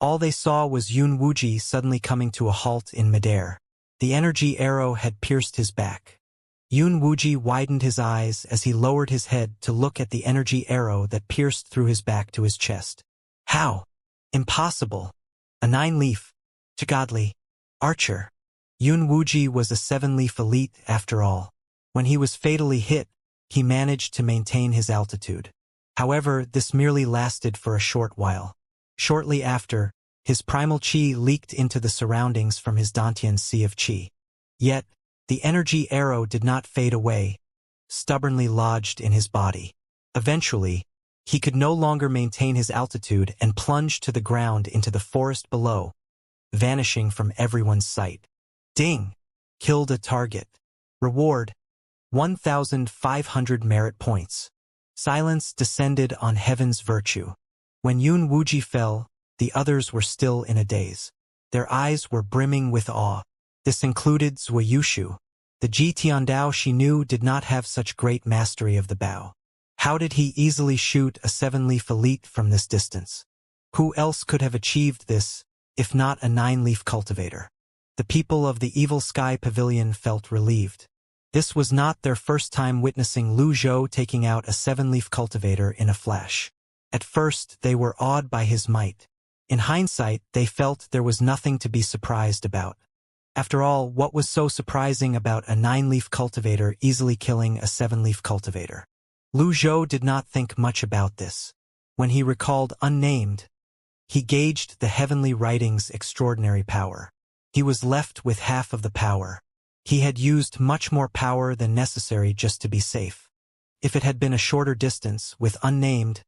[SPEAKER 1] All they saw was Yun Wuji suddenly coming to a halt in midair. The energy arrow had pierced his back. Yun Wuji widened his eyes as he lowered his head to look at the energy arrow that pierced through his back to his chest. How? Impossible. A 9-leaf. Godly. Archer. Yun Wuji was a 7-leaf elite after all. When he was fatally hit, he managed to maintain his altitude. However, this merely lasted for a short while. Shortly after, his primal chi leaked into the surroundings from his Dantian sea of chi. Yet, the energy arrow did not fade away, stubbornly lodged in his body. Eventually, he could no longer maintain his altitude and plunged to the ground into the forest below, vanishing from everyone's sight. Ding! Killed a target. Reward: 1,500 merit points. Silence descended on heaven's virtue. When Yun Wuji fell, the others were still in a daze. Their eyes were brimming with awe. This included Zuayushu. The Ji Tiandao she knew did not have such great mastery of the bow. How did he easily shoot a 7-leaf elite from this distance? Who else could have achieved this, if not a 9-leaf cultivator? The people of the Evil Sky Pavilion felt relieved. This was not their first time witnessing Lu Zhou taking out a 7-leaf cultivator in a flash. At first, they were awed by his might. In hindsight, they felt there was nothing to be surprised about. After all, what was so surprising about a 9-leaf cultivator easily killing a 7-leaf cultivator? Lu Zhou did not think much about this. When he recalled Unnamed, he gauged the heavenly writing's extraordinary power. He was left with half of the power. He had used much more power than necessary just to be safe. If it had been a shorter distance, with Unnamed,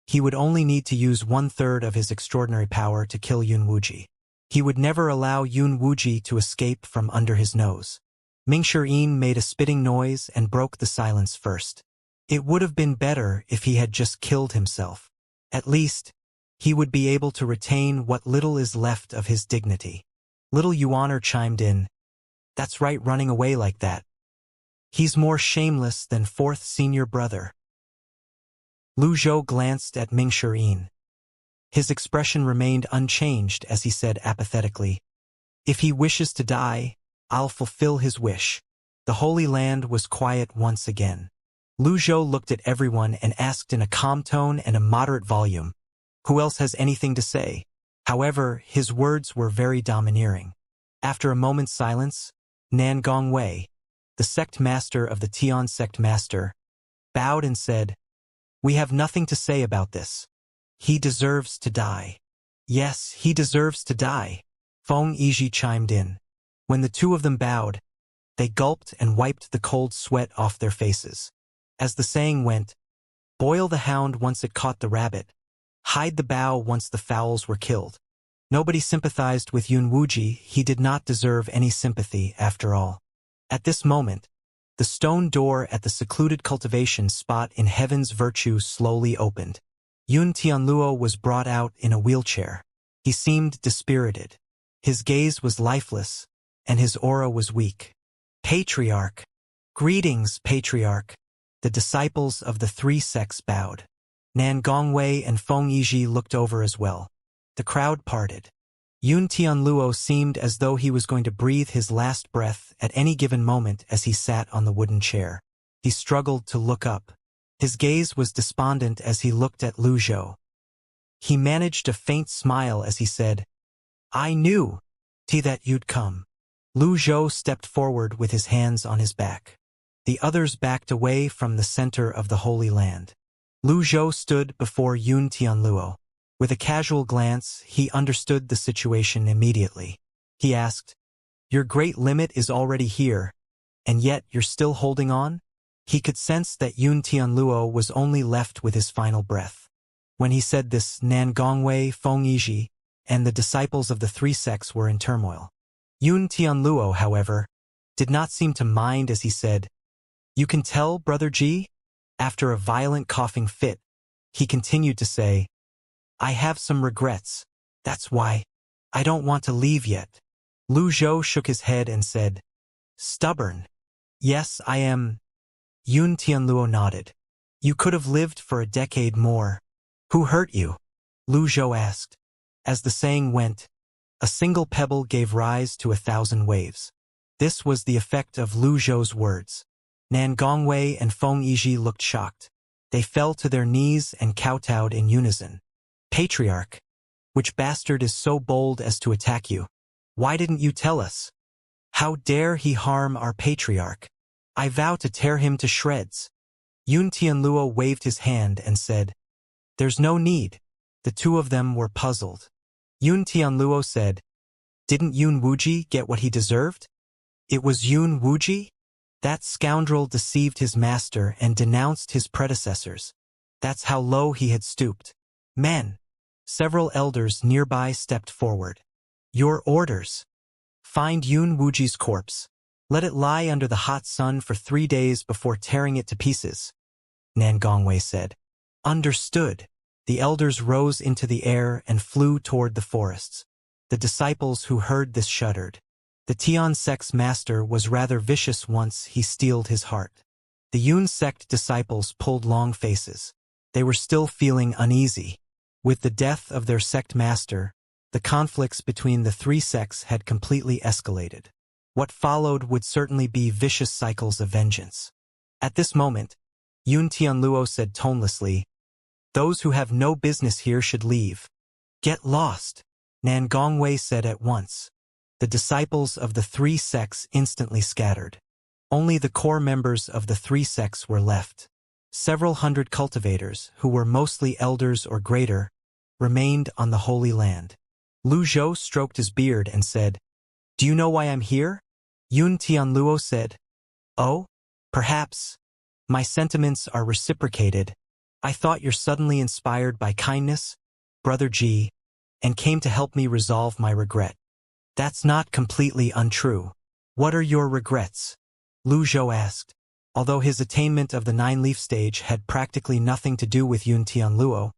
[SPEAKER 1] he would only need to use 1/3 of his extraordinary power to kill Yun Wuji. He would never allow Yun Wuji to escape from under his nose. Mingshi made a spitting noise and broke the silence first. It would have been better if he had just killed himself. At least, he would be able to retain what little is left of his dignity. Little Yuaner chimed in. That's right, running away like that. He's more shameless than 4th senior brother. Lu Zhou glanced at Mingshi. His expression remained unchanged as he said apathetically, "If he wishes to die, I'll fulfill his wish." The Holy Land was quiet once again. Lu Zhou looked at everyone and asked in a calm tone and a moderate volume, "Who else has anything to say?" However, his words were very domineering. After a moment's silence, Nan Gongwei, the sect master of the Tian sect master, bowed and said, "We have nothing to say about this. He deserves to die." "Yes, he deserves to die," Feng Yizhi chimed in. When the two of them bowed, they gulped and wiped the cold sweat off their faces. As the saying went, boil the hound once it caught the rabbit, hide the bow once the fowls were killed. Nobody sympathized with Yun Wuji. He did not deserve any sympathy after all. At this moment, the stone door at the secluded cultivation spot in Heaven's Virtue slowly opened. Yun Tianluo was brought out in a wheelchair. He seemed dispirited. His gaze was lifeless, and his aura was weak. "Patriarch." "Greetings, Patriarch." The disciples of the 3 sects bowed. Nan Gongwei and Feng Yizhi looked over as well. The crowd parted. Yun Tianluo seemed as though he was going to breathe his last breath at any given moment as he sat on the wooden chair. He struggled to look up. His gaze was despondent as he looked at Lu Zhou. He managed a faint smile as he said, "I knew, that you'd come." Lu Zhou stepped forward with his hands on his back. The others backed away from the center of the Holy Land. Lu Zhou stood before Yun Tianluo. With a casual glance, he understood the situation immediately. He asked, "Your great limit is already here, and yet you're still holding on?" He could sense that Yun Tianluo was only left with his final breath. When he said this, Nan Gongwei, Feng Yizhi, and the disciples of the 3 sects were in turmoil. Yun Tianluo, however, did not seem to mind as he said, "You can tell, Brother Ji?" After a violent coughing fit, he continued to say, "I have some regrets. That's why. I don't want to leave yet." Lu Zhou shook his head and said, "Stubborn. Yes, I am." Yun Tianluo nodded. "You could have lived for a decade more." "Who hurt you?" Lu Zhou asked. As the saying went, a single pebble gave rise to 1,000 waves. This was the effect of Lu Zhou's words. Nan Gongwei and Feng Yizhi looked shocked. They fell to their knees and kowtowed in unison. "Patriarch, which bastard is so bold as to attack you? Why didn't you tell us? How dare he harm our Patriarch? I vow to tear him to shreds." Yun Tianluo waved his hand and said, "There's no need." The two of them were puzzled. Yun Tianluo said, "Didn't Yun Wuji get what he deserved?" "It was Yun Wuji? That scoundrel deceived his master and denounced his predecessors. That's how low he had stooped." "Men!" Several elders nearby stepped forward. "Your orders. Find Yun Wuji's corpse. Let it lie under the hot sun for 3 days before tearing it to pieces," Nan Gongwei said. "Understood." The elders rose into the air and flew toward the forests. The disciples who heard this shuddered. The Tian sect's master was rather vicious once he steeled his heart. The Yun sect disciples pulled long faces. They were still feeling uneasy. With the death of their sect master, the conflicts between the three sects had completely escalated. What followed would certainly be vicious cycles of vengeance. At this moment, Yun Tianluo said tonelessly, "Those who have no business here should leave." "Get lost," Nan Gongwei said at once. The disciples of the three sects instantly scattered. Only the core members of the three sects were left. Several hundred cultivators, who were mostly elders or greater, remained on the Holy Land. Lu Zhou stroked his beard and said, "Do you know why I'm here?" Yun Tianluo said, "Oh, perhaps. My sentiments are reciprocated. I thought you're suddenly inspired by kindness, Brother Ji, and came to help me resolve my regret." "That's not completely untrue. What are your regrets?" Lu Zhou asked. Although his attainment of the 9-leaf stage had practically nothing to do with Yun Tianluo,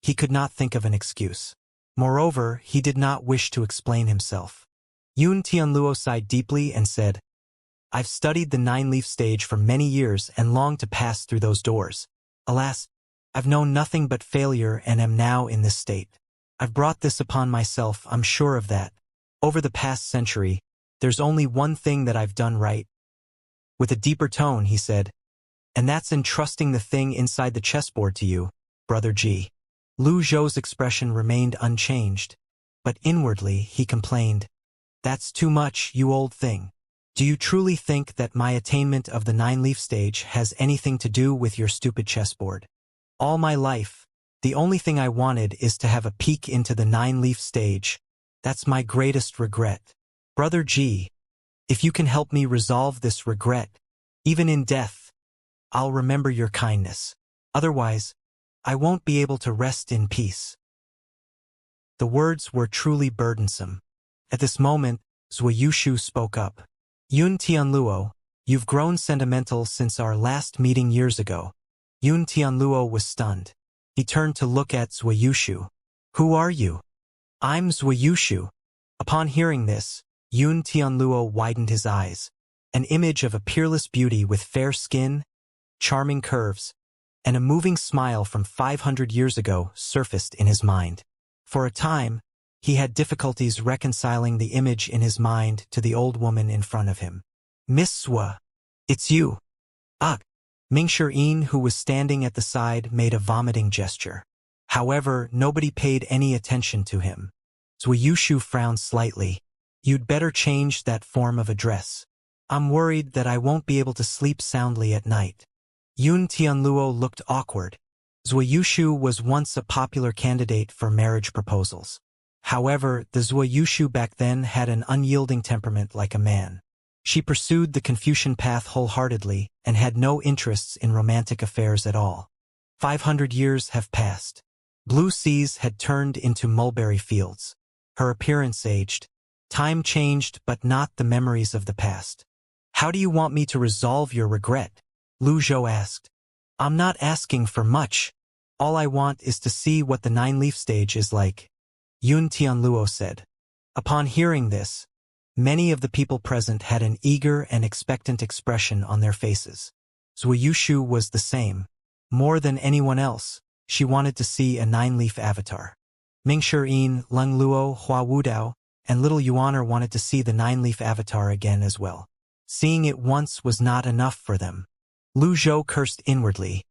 [SPEAKER 1] he could not think of an excuse. Moreover, he did not wish to explain himself. Yun Tianluo sighed deeply and said, "I've studied the 9-leaf stage for many years and longed to pass through those doors. Alas, I've known nothing but failure and am now in this state. I've brought this upon myself, I'm sure of that. Over the past century, there's only one thing that I've done right." With a deeper tone, he said, "And that's entrusting the thing inside the chessboard to you, Brother Ji." Lu Zhou's expression remained unchanged, but inwardly he complained, "That's too much, you old thing. Do you truly think that my attainment of the 9-leaf stage has anything to do with your stupid chessboard? All my life, the only thing I wanted is to have a peek into the 9-leaf stage. That's my greatest regret. Brother Ji, if you can help me resolve this regret, even in death, I'll remember your kindness. Otherwise, I won't be able to rest in peace." The words were truly burdensome. At this moment, Zuiyushu spoke up. "Yun Tianluo, you've grown sentimental since our last meeting years ago." Yun Tianluo was stunned. He turned to look at Zuiyushu. "Who are you?" "I'm Zuiyushu." Upon hearing this, Yun Tianluo widened his eyes. An image of a peerless beauty with fair skin, charming curves, and a moving smile from 500 years ago surfaced in his mind. For a time, he had difficulties reconciling the image in his mind to the old woman in front of him. "Miss Sua, it's you." "Ugh." Ming Shirin, who was standing at the side, made a vomiting gesture. However, nobody paid any attention to him. Zuiyushu frowned slightly. "You'd better change that form of address. I'm worried that I won't be able to sleep soundly at night." Yun Tianluo looked awkward. Zuiyushu was once a popular candidate for marriage proposals. However, the Zuiyushu back then had an unyielding temperament like a man. She pursued the Confucian path wholeheartedly and had no interests in romantic affairs at all. 500 years have passed. Blue seas had turned into mulberry fields. Her appearance aged. Time changed, but not the memories of the past. How do you want me to resolve your regret? Lu Zhou asked. I'm not asking for much. All I want is to see what the nine-leaf stage is like, Yun Tianluo said. Upon hearing this, many of the people present had an eager and expectant expression on their faces. Zui Yushu was the same. More than anyone else, she wanted to see a nine-leaf avatar. Ming Shiyin, Leng Luo, Hua Wudao, and little Yuaner wanted to see the nine-leaf avatar again as well. Seeing it once was not enough for them. Lu Zhou cursed inwardly.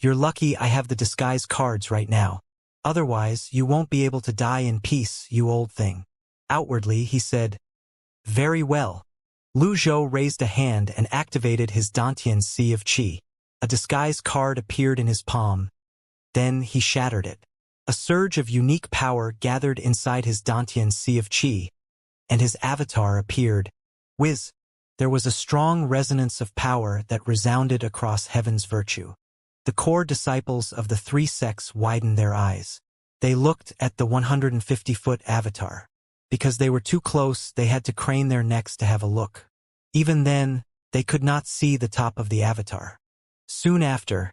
[SPEAKER 1] You're lucky I have the disguise cards right now. Otherwise, you won't be able to die in peace, you old thing. Outwardly, he said, very well. Lu Zhou raised a hand and activated his Dantian Sea of Qi. A disguise card appeared in his palm. Then he shattered it. A surge of unique power gathered inside his Dantian Sea of Qi, and his avatar appeared. Whiz! There was a strong resonance of power that resounded across heaven's virtue. The core disciples of the three sects widened their eyes. They looked at the 150-foot avatar. Because they were too close, they had to crane their necks to have a look. Even then, they could not see the top of the avatar. Soon after,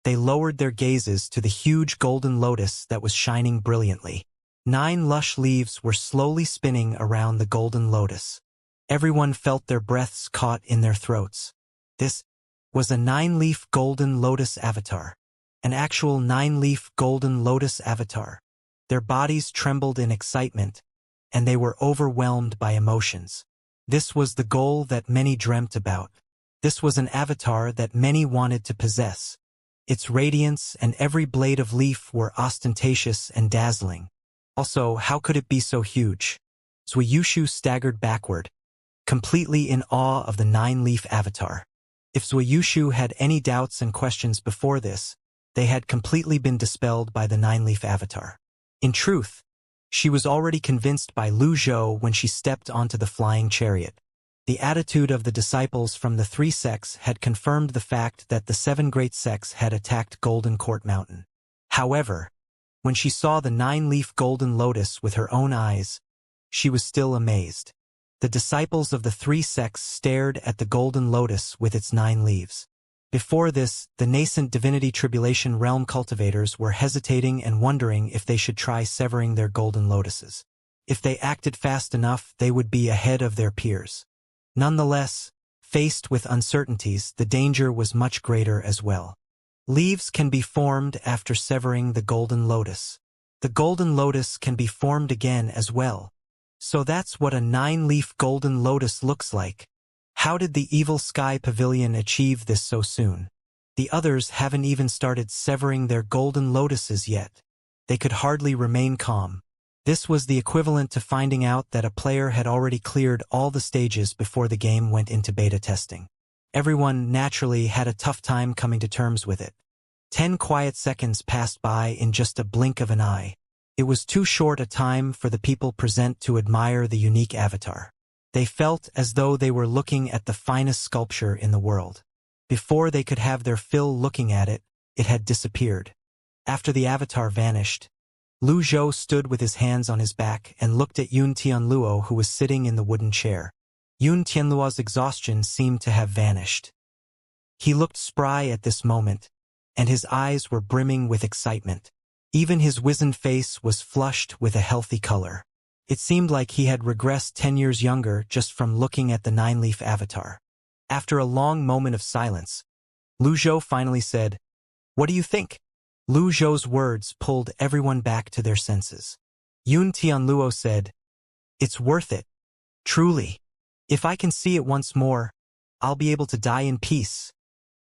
[SPEAKER 1] they lowered their gazes to the huge golden lotus that was shining brilliantly. 9 lush leaves were slowly spinning around the golden lotus. Everyone felt their breaths caught in their throats. This was a 9-leaf golden lotus avatar. An actual 9-leaf golden lotus avatar. Their bodies trembled in excitement, and they were overwhelmed by emotions. This was the goal that many dreamt about. This was an avatar that many wanted to possess. Its radiance and every blade of leaf were ostentatious and dazzling. Also, how could it be so huge? Zui Yushu staggered backward, completely in awe of the 9-leaf avatar. If Zui Yushu had any doubts and questions before this, they had completely been dispelled by the 9-leaf avatar. In truth, she was already convinced by Lu Zhou when she stepped onto the flying chariot. The attitude of the disciples from the 3 sects had confirmed the fact that the 7 great sects had attacked Golden Court Mountain. However, when she saw the 9-leaf golden lotus with her own eyes, she was still amazed. The disciples of the 3 sects stared at the golden lotus with its 9 leaves. Before this, the nascent divinity tribulation realm cultivators were hesitating and wondering if they should try severing their golden lotuses. If they acted fast enough, they would be ahead of their peers. Nonetheless, faced with uncertainties, the danger was much greater as well. Leaves can be formed after severing the golden lotus. The golden lotus can be formed again as well. So that's what a 9-leaf golden lotus looks like. How did the Evil Sky Pavilion achieve this so soon? The others haven't even started severing their golden lotuses yet. They could hardly remain calm. This was the equivalent to finding out that a player had already cleared all the stages before the game went into beta testing. Everyone naturally had a tough time coming to terms with it. 10 quiet seconds passed by in just a blink of an eye. It was too short a time for the people present to admire the unique avatar. They felt as though they were looking at the finest sculpture in the world. Before they could have their fill looking at it, it had disappeared. After the avatar vanished, Lu Zhou stood with his hands on his back and looked at Yun Tianluo, who was sitting in the wooden chair. Yun Tianluo's exhaustion seemed to have vanished. He looked spry at this moment, and his eyes were brimming with excitement. Even his wizened face was flushed with a healthy color. It seemed like he had regressed 10 years younger just from looking at the 9-leaf avatar. After a long moment of silence, Lu Zhou finally said, "What do you think?" Lu Zhou's words pulled everyone back to their senses. Yun Tianluo said, "It's worth it. Truly. If I can see it once more, I'll be able to die in peace."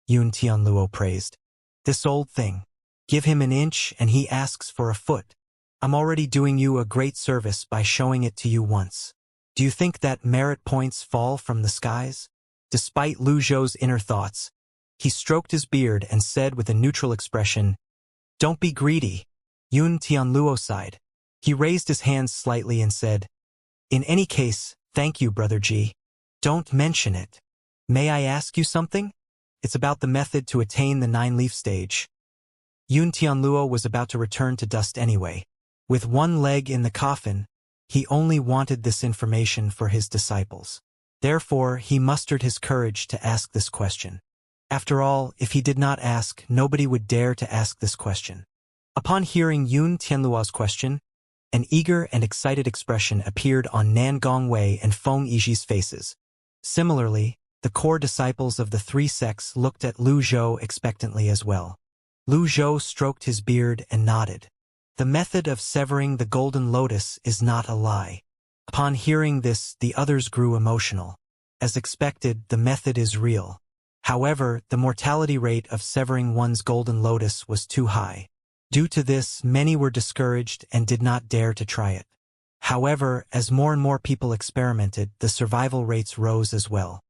[SPEAKER 1] Yun Tianluo praised. "This old thing. Give him an inch and he asks for a foot. I'm already doing you a great service by showing it to you once. Do you think that merit points fall from the skies?" Despite Lu Zhou's inner thoughts, he stroked his beard and said with a neutral expression, "Don't be greedy." Yun Tianluo sighed. He raised his hands slightly and said, "In any case, thank you, Brother Ji. Don't mention it. May I ask you something? It's about the method to attain the 9-leaf stage." Yun Tianluo was about to return to dust anyway. With one leg in the coffin, He only wanted this information for his disciples. Therefore, he mustered his courage to ask this question. After all, if he did not ask, nobody would dare to ask this question. Upon hearing Yun Tianluo's question, an eager and excited expression appeared on Nan Gongwei and Feng Yiji's faces. Similarly, the core disciples of the three sects looked at Lu Zhou expectantly as well. Lu Zhou stroked his beard and nodded. The method of severing the golden lotus is not a lie. Upon hearing this, the others grew emotional. As expected, the method is real. However, the mortality rate of severing one's golden lotus was too high. Due to this, many were discouraged and did not dare to try it. However, as more and more people experimented, the survival rates rose as well.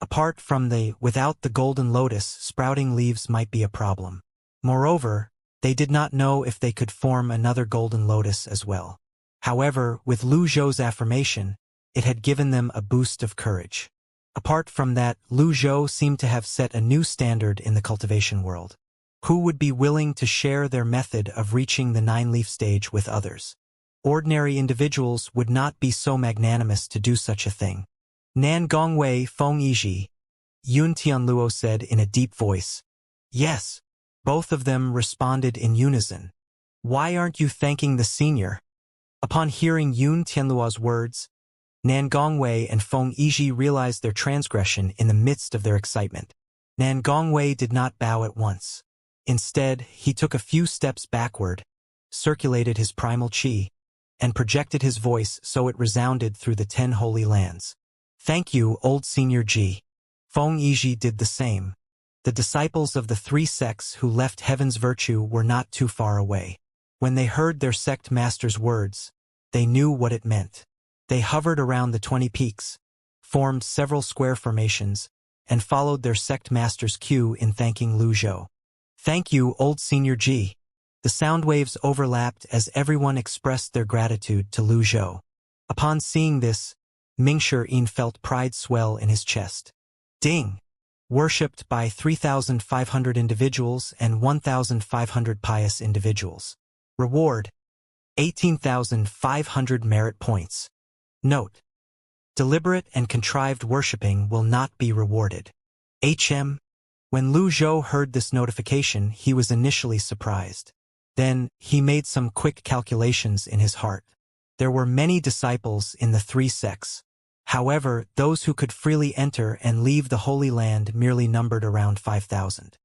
[SPEAKER 1] Apart from without the golden lotus, sprouting leaves might be a problem. Moreover, they did not know if they could form another golden lotus as well. However, with Lu Zhou's affirmation, it had given them a boost of courage. Apart from that, Lu Zhou seemed to have set a new standard in the cultivation world. Who would be willing to share their method of reaching the nine-leaf stage with others? Ordinary individuals would not be so magnanimous to do such a thing. Nan Gongwei, Feng Yiji, Yun Tianluo said in a deep voice. Yes. Both of them responded in unison. Why aren't you thanking the senior? Upon hearing Yun Tianluo's words, Nan Gongwei and Feng Yiji realized their transgression in the midst of their excitement. Nan Gongwei did not bow at once. Instead, he took a few steps backward, circulated his primal qi, and projected his voice so it resounded through the 10 holy lands. Thank you, old senior Ji. Feng Yiji did the same. The disciples of the three sects who left heaven's virtue were not too far away. When they heard their sect master's words, they knew what it meant. They hovered around the 20 peaks, formed several square formations, and followed their sect master's cue in thanking Lu Zhou. Thank you, old senior Ji. The sound waves overlapped as everyone expressed their gratitude to Lu Zhou. Upon seeing this, Mingshi Yin felt pride swell in his chest. Ding! Worshipped by 3,500 individuals and 1,500 pious individuals. Reward: 18,500 merit points. Note: deliberate and contrived worshipping will not be rewarded. When Lu Zhou heard this notification, he was initially surprised. Then, he made some quick calculations in his heart. There were many disciples in the three sects. However, those who could freely enter and leave the Holy Land merely numbered around 5,000.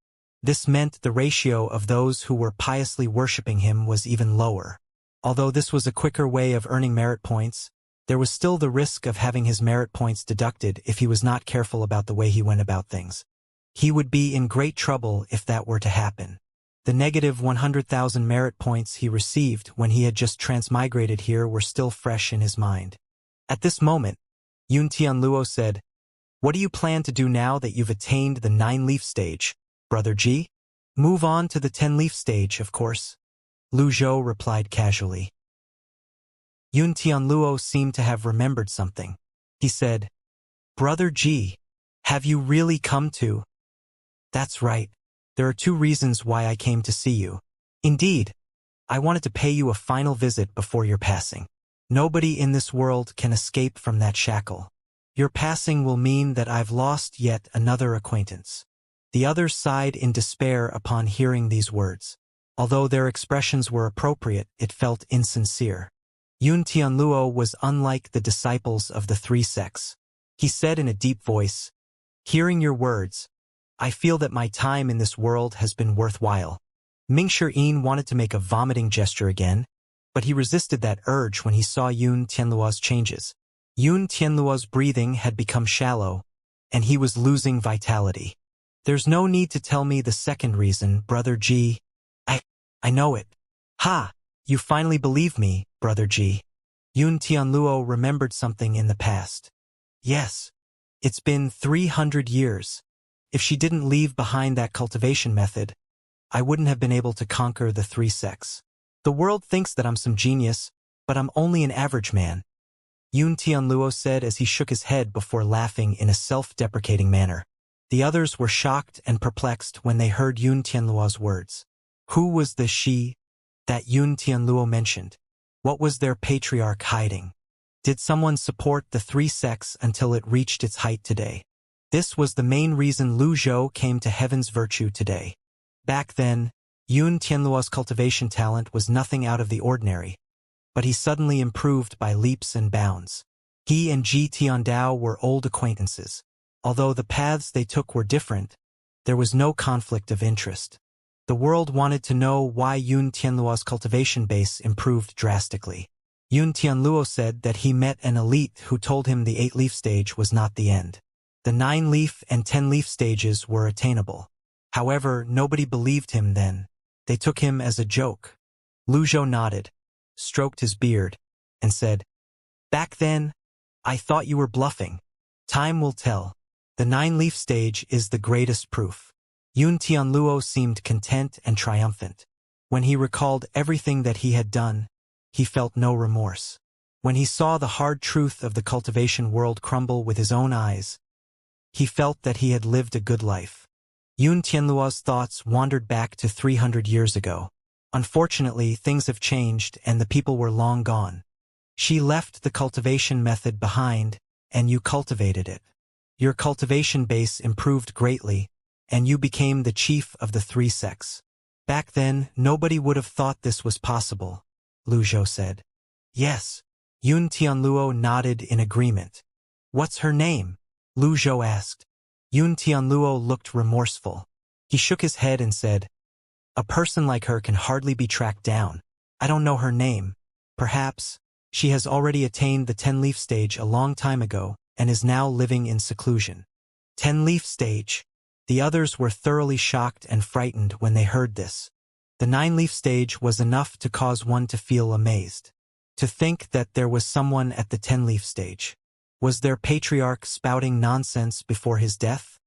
[SPEAKER 1] This meant the ratio of those who were piously worshipping him was even lower. Although this was a quicker way of earning merit points, there was still the risk of having his merit points deducted if he was not careful about the way he went about things. He would be in great trouble if that were to happen. The negative 100,000 merit points he received when he had just transmigrated here were still fresh in his mind. At this moment, Yun Tianluo said, "What do you plan to do now that you've attained the 9-leaf stage, Brother Ji?" "Move on to the 10-leaf stage, of course," Lu Zhou replied casually. Yun Tianluo seemed to have remembered something. He said, "Brother Ji, have you really come to?" "That's right. There are 2 reasons why I came to see you. Indeed, I wanted to pay you a final visit before your passing. Nobody in this world can escape from that shackle. Your passing will mean that I've lost yet another acquaintance." The others sighed in despair upon hearing these words. Although their expressions were appropriate, it felt insincere. Yun Tianluo was unlike the disciples of the three sects. He said in a deep voice, "Hearing your words, I feel that my time in this world has been worthwhile." Mingshi Yin wanted to make a vomiting gesture again, but he resisted that urge when he saw Yun Tianluo's changes. Yun Tianluo's breathing had become shallow, and he was losing vitality. "There's no need to tell me the second reason, Brother Ji. I know it." "Ha! You finally believe me, Brother Ji." Yun Tianluo remembered something in the past. "Yes. It's been 300 years. If she didn't leave behind that cultivation method, I wouldn't have been able to conquer the three sects. The world thinks that I'm some genius, but I'm only an average man," Yun Tianluo said as he shook his head before laughing in a self-deprecating manner. The others were shocked and perplexed when they heard Yun Tianluo's words. Who was the she that Yun Tianluo mentioned? What was their patriarch hiding? Did someone support the three sects until it reached its height today? This was the main reason Lu Zhou came to Heaven's Virtue today. Back then, Yun Tianluo's cultivation talent was nothing out of the ordinary, but he suddenly improved by leaps and bounds. He and Ji Tiandao were old acquaintances. Although the paths they took were different, there was no conflict of interest. The world wanted to know why Yun Tianluo's cultivation base improved drastically. Yun Tianluo said that he met an elite who told him the 8-leaf stage was not the end. The 9-leaf and 10-leaf stages were attainable. However, nobody believed him then. They took him as a joke. Lu Zhou nodded, stroked his beard, and said, "Back then, I thought you were bluffing. Time will tell. The 9-leaf stage is the greatest proof." Yun Tianluo seemed content and triumphant. When he recalled everything that he had done, he felt no remorse. When he saw the hard truth of the cultivation world crumble with his own eyes, he felt that he had lived a good life. Yun Tianluo's thoughts wandered back to 300 years ago. Unfortunately, things have changed and the people were long gone. She left the cultivation method behind, and you cultivated it. Your cultivation base improved greatly, and you became the chief of the three sects. Back then, nobody would have thought this was possible, Lu Zhou said. Yes. Yun Tianluo nodded in agreement. What's her name? Lu Zhou asked. Yun Tianluo looked remorseful. He shook his head and said, "A person like her can hardly be tracked down. I don't know her name. Perhaps she has already attained the 10-leaf stage a long time ago and is now living in seclusion." 10-leaf stage. The others were thoroughly shocked and frightened when they heard this. The 9-leaf stage was enough to cause one to feel amazed. To think that there was someone at the 10-leaf stage. Was their patriarch spouting nonsense before his death?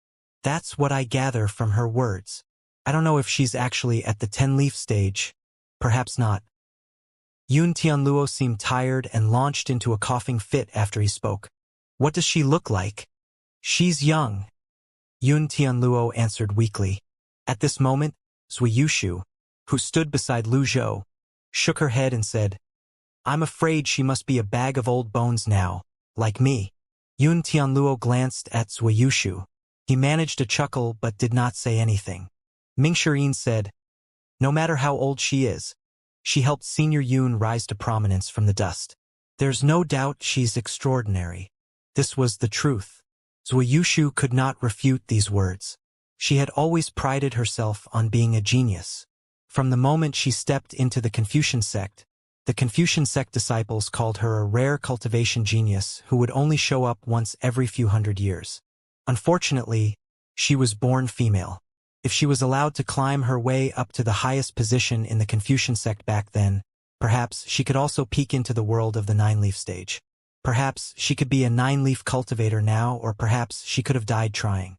[SPEAKER 1] That's what I gather from her words. I don't know if she's actually at the 10-leaf stage. Perhaps not. Yun Tianluo seemed tired and launched into a coughing fit after he spoke. What does she look like? She's young. Yun Tianluo answered weakly. At this moment, Zuiyushu, who stood beside Lu Zhou, shook her head and said, "I'm afraid she must be a bag of old bones now, like me." Yun Tianluo glanced at Zuiyushu. He managed a chuckle but did not say anything. Ming Shirin said, "No matter how old she is, she helped Senior Yun rise to prominence from the dust. There's no doubt she's extraordinary." This was the truth. Zuiyushu could not refute these words. She had always prided herself on being a genius. From the moment she stepped into the Confucian sect disciples called her a rare cultivation genius who would only show up once every few hundred years. Unfortunately, she was born female. If she was allowed to climb her way up to the highest position in the Confucian sect back then, perhaps she could also peek into the world of the 9-leaf stage. Perhaps she could be a 9-leaf cultivator now, or perhaps she could have died trying.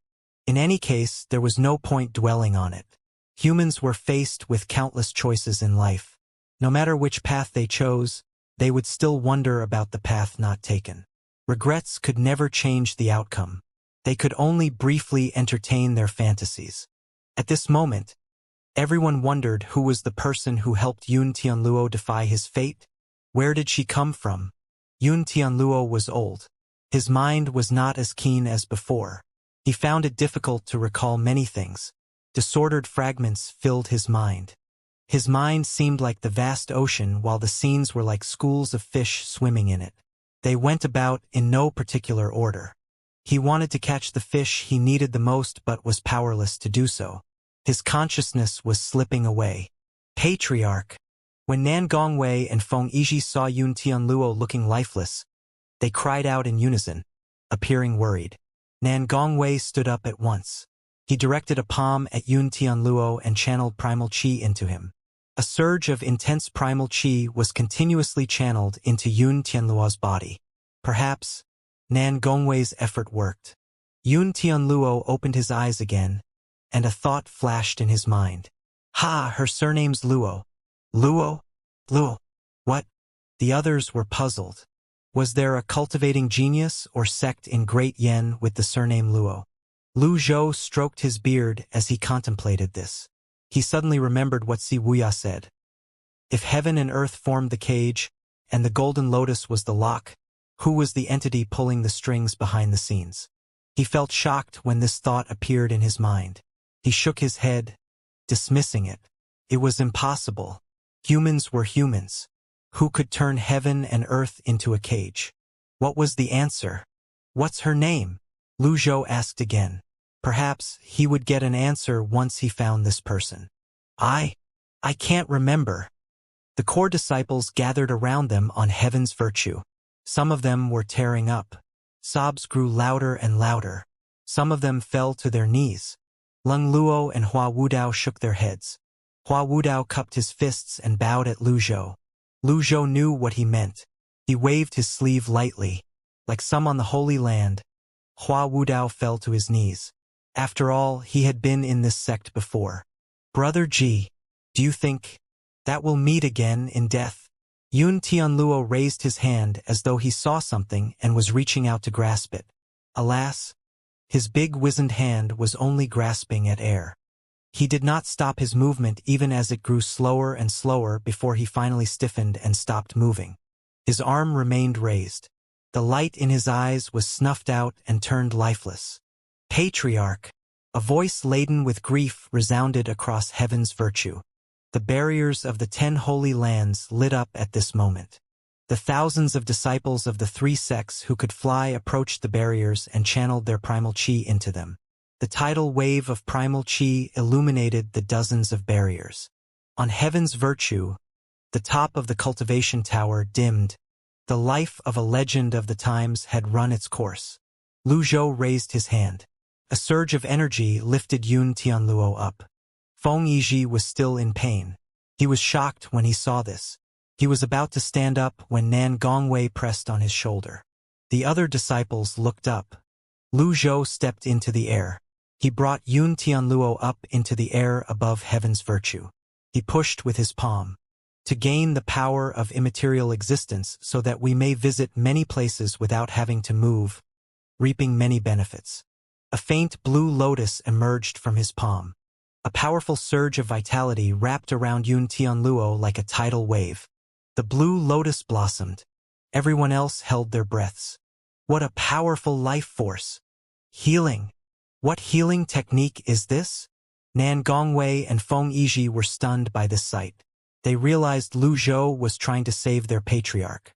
[SPEAKER 1] In any case, there was no point dwelling on it. Humans were faced with countless choices in life. No matter which path they chose, they would still wonder about the path not taken. Regrets could never change the outcome. They could only briefly entertain their fantasies. At this moment, everyone wondered who was the person who helped Yun Tianluo defy his fate. Where did she come from? Yun Tianluo was old. His mind was not as keen as before. He found it difficult to recall many things. Disordered fragments filled his mind. His mind seemed like the vast ocean, while the scenes were like schools of fish swimming in it. They went about in no particular order. He wanted to catch the fish he needed the most but was powerless to do so. His consciousness was slipping away. Patriarch. When Nan Gongwei and Feng Yizhi saw Yun Tianluo looking lifeless, they cried out in unison, appearing worried. Nan Gongwei stood up at once. He directed a palm at Yun Tianluo and channeled primal qi into him. A surge of intense primal qi was continuously channeled into Yun Tianluo's body. Perhaps Nan Gongwei's effort worked. Yun Tianluo opened his eyes again, and a thought flashed in his mind. Ha, her surname's Luo. Luo? Luo? What? The others were puzzled. Was there a cultivating genius or sect in Great Yen with the surname Luo? Lu Zhou stroked his beard as he contemplated this. He suddenly remembered what Si Wuya said. If heaven and earth formed the cage, and the golden lotus was the lock, Who was the entity pulling the strings behind the scenes? He felt shocked when this thought appeared in his mind. He shook his head, dismissing it. It was impossible. Humans were humans. Who could turn heaven and earth into a cage? What was the answer? What's her name? Lu Zhou asked again. Perhaps he would get an answer once he found this person. I can't remember. The core disciples gathered around them on heaven's virtue. Some of them were tearing up. Sobs grew louder and louder. Some of them fell to their knees. Lung Luo and Hua Wudao shook their heads. Hua Wudao cupped his fists and bowed at Lu Zhou. Lu Zhou knew what he meant. He waved his sleeve lightly. Like some on the Holy Land, Hua Wudao fell to his knees. After all, he had been in this sect before. Brother Ji, do you think that we'll meet again in death? Yun Tianluo raised his hand as though he saw something and was reaching out to grasp it. Alas, his big wizened hand was only grasping at air. He did not stop his movement even as it grew slower and slower before he finally stiffened and stopped moving. His arm remained raised. The light in his eyes was snuffed out and turned lifeless. Patriarch! A voice laden with grief resounded across heaven's virtue. The barriers of the 10 holy lands lit up at this moment. The thousands of disciples of the 3 sects who could fly approached the barriers and channeled their primal chi into them. The tidal wave of primal chi illuminated the dozens of barriers. On heaven's virtue, the top of the cultivation tower dimmed. The life of a legend of the times had run its course. Lu Zhou raised his hand. A surge of energy lifted Yun Tianluo up. Feng Yizhi was still in pain. He was shocked when he saw this. He was about to stand up when Nan Gongwei pressed on his shoulder. The other disciples looked up. Lu Zhou stepped into the air. He brought Yun Tianluo up into the air above heaven's virtue. He pushed with his palm. To gain the power of immaterial existence so that we may visit many places without having to move, reaping many benefits. A faint blue lotus emerged from his palm. A powerful surge of vitality wrapped around Yun Tianluo like a tidal wave. The blue lotus blossomed. Everyone else held their breaths. What a powerful life force! Healing! What healing technique is this? Nan Gongwei and Feng Yizhi were stunned by this sight. They realized Lu Zhou was trying to save their patriarch.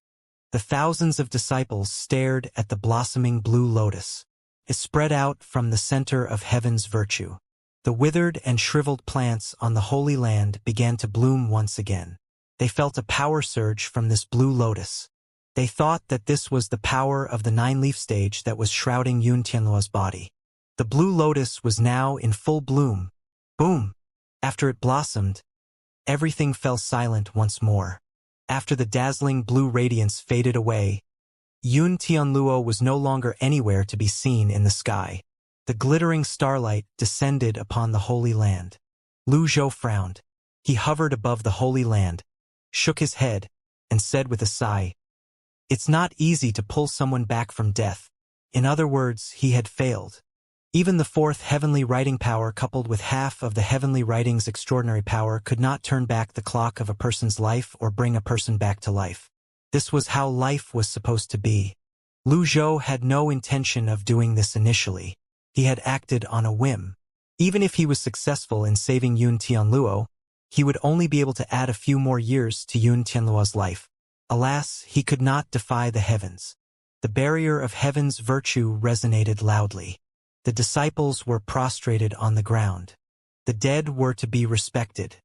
[SPEAKER 1] The thousands of disciples stared at the blossoming blue lotus. It spread out from the center of heaven's virtue. The withered and shriveled plants on the Holy Land began to bloom once again. They felt a power surge from this blue lotus. They thought that this was the power of the 9-leaf stage that was shrouding Yun Tianluo's body. The blue lotus was now in full bloom. Boom! After it blossomed, everything fell silent once more. After the dazzling blue radiance faded away, Yun Tianluo was no longer anywhere to be seen in the sky. The glittering starlight descended upon the Holy Land. Lu Zhou frowned. He hovered above the Holy Land, shook his head, and said with a sigh, "It's not easy to pull someone back from death." In other words, he had failed. Even the 4th heavenly writing power coupled with half of the heavenly writing's extraordinary power could not turn back the clock of a person's life or bring a person back to life. This was how life was supposed to be. Lu Zhou had no intention of doing this initially. He had acted on a whim. Even if he was successful in saving Yun Tianluo, he would only be able to add a few more years to Yun Tianluo's life. Alas, he could not defy the heavens. The barrier of heaven's virtue resonated loudly. The disciples were prostrated on the ground. The dead were to be respected.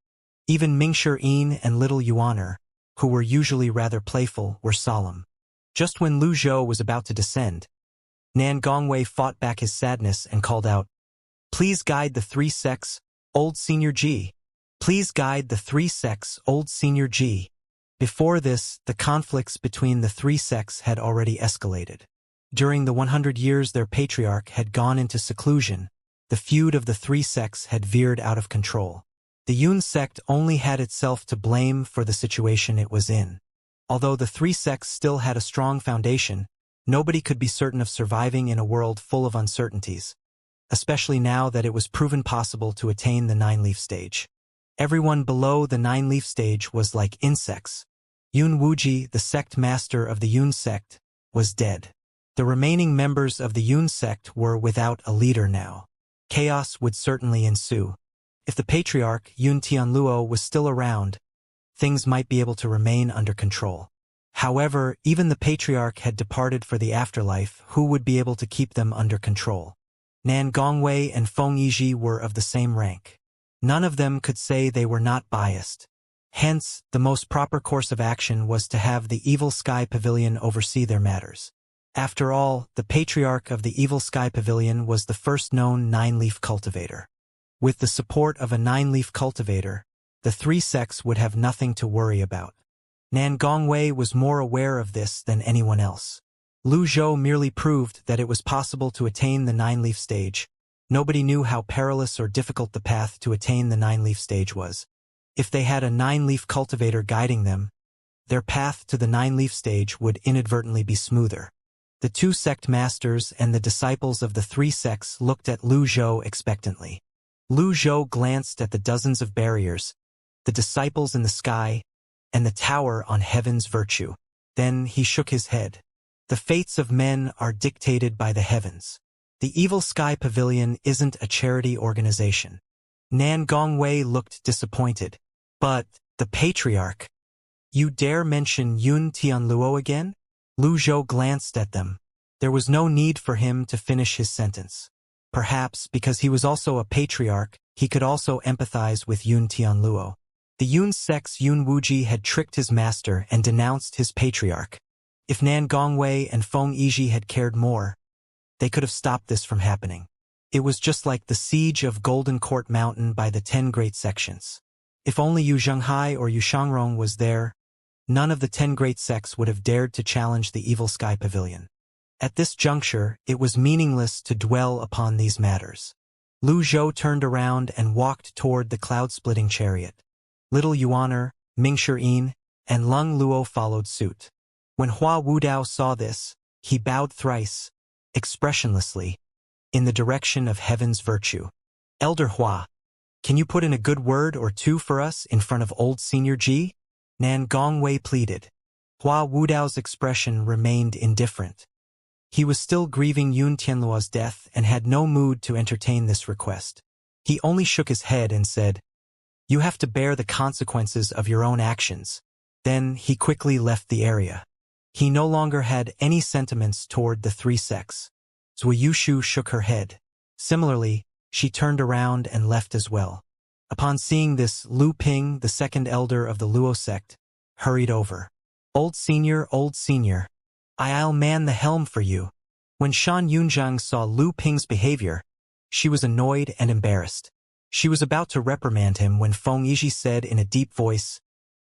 [SPEAKER 1] Even Mingshi Yin and little Yuaner, who were usually rather playful, were solemn. Just when Lu Zhou was about to descend, Nan Gongwei fought back his sadness and called out, "Please guide the 3 sects, old Senior Ji. Please guide the 3 sects, old Senior Ji." Before this, the conflicts between the 3 sects had already escalated. During the 100 years their patriarch had gone into seclusion, the feud of the 3 sects had veered out of control. The Yun sect only had itself to blame for the situation it was in. Although the 3 sects still had a strong foundation, nobody could be certain of surviving in a world full of uncertainties, especially now that it was proven possible to attain the 9-leaf stage. Everyone below the 9-leaf stage was like insects. Yun Wuji, the sect master of the Yun sect, was dead. The remaining members of the Yun sect were without a leader now. Chaos would certainly ensue. If the Patriarch, Yun Tianluo, was still around, things might be able to remain under control. However, even the Patriarch had departed for the afterlife. Who would be able to keep them under control? Nan Gongwei and Feng Yizhi were of the same rank. None of them could say they were not biased. Hence, the most proper course of action was to have the Evil Sky Pavilion oversee their matters. After all, the Patriarch of the Evil Sky Pavilion was the first known nine-leaf cultivator. With the support of a nine-leaf cultivator, the three sects would have nothing to worry about. Nan Gongwei was more aware of this than anyone else. Lu Zhou merely proved that it was possible to attain the nine-leaf stage. Nobody knew how perilous or difficult the path to attain the nine-leaf stage was. If they had a nine-leaf cultivator guiding them, their path to the nine-leaf stage would inadvertently be smoother. The two sect masters and the disciples of the three sects looked at Lu Zhou expectantly. Lu Zhou glanced at the dozens of barriers, the disciples in the sky, and the tower on heaven's virtue. Then he shook his head. The fates of men are dictated by the heavens. The Evil Sky Pavilion isn't a charity organization. Nan Gongwei looked disappointed. But, the Patriarch. You dare mention Yun Tianluo again? Lu Zhou glanced at them. There was no need for him to finish his sentence. Perhaps because he was also a Patriarch, he could also empathize with Yun Tianluo. The Yun sect's Yun Wuji had tricked his master and denounced his Patriarch. If Nan Gongwei and Feng Yizhi had cared more, they could have stopped this from happening. It was just like the siege of Golden Court Mountain by the 10 great sections. If only Yu Zhenghai or Yu Shangrong was there, none of the 10 great sects would have dared to challenge the Evil Sky Pavilion. At this juncture, it was meaningless to dwell upon these matters. Lu Zhou turned around and walked toward the cloud-splitting chariot. Little Yuaner, Ming Shiyin, and Lung Luo followed suit. When Hua Wudao saw this, he bowed thrice, expressionlessly, in the direction of heaven's virtue. Elder Hua, can you put in a good word or two for us in front of old Senior Ji? Nan Gongwei pleaded. Hua Wudao's expression remained indifferent. He was still grieving Yun Tianluo's death and had no mood to entertain this request. He only shook his head and said, "You have to bear the consequences of your own actions." Then he quickly left the area. He no longer had any sentiments toward the three sects. Zui Yushu shook her head. Similarly, she turned around and left as well. Upon seeing this, Lu Ping, the second elder of the Luo sect, hurried over. Old Senior, I'll man the helm for you." When Shan Yunzhang saw Lu Ping's behavior, she was annoyed and embarrassed. She was about to reprimand him when Feng Yizhi said in a deep voice,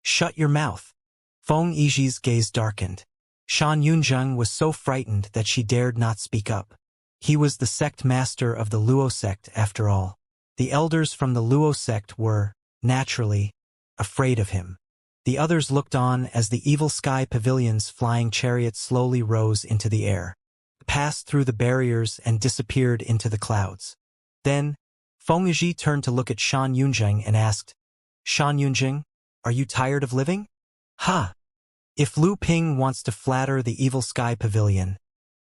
[SPEAKER 1] "Shut your mouth." Feng Yizhi's gaze darkened. Shan Yunzhang was so frightened that she dared not speak up. He was the sect master of the Luo sect after all. The elders from the Luo sect were, naturally, afraid of him. The others looked on as the Evil Sky Pavilion's flying chariot slowly rose into the air, passed through the barriers and disappeared into the clouds. Then, Feng Yizhi turned to look at Shan Yunzhang and asked, "Shan Yunzhang, are you tired of living?" "Ha! If Lu Ping wants to flatter the Evil Sky Pavilion,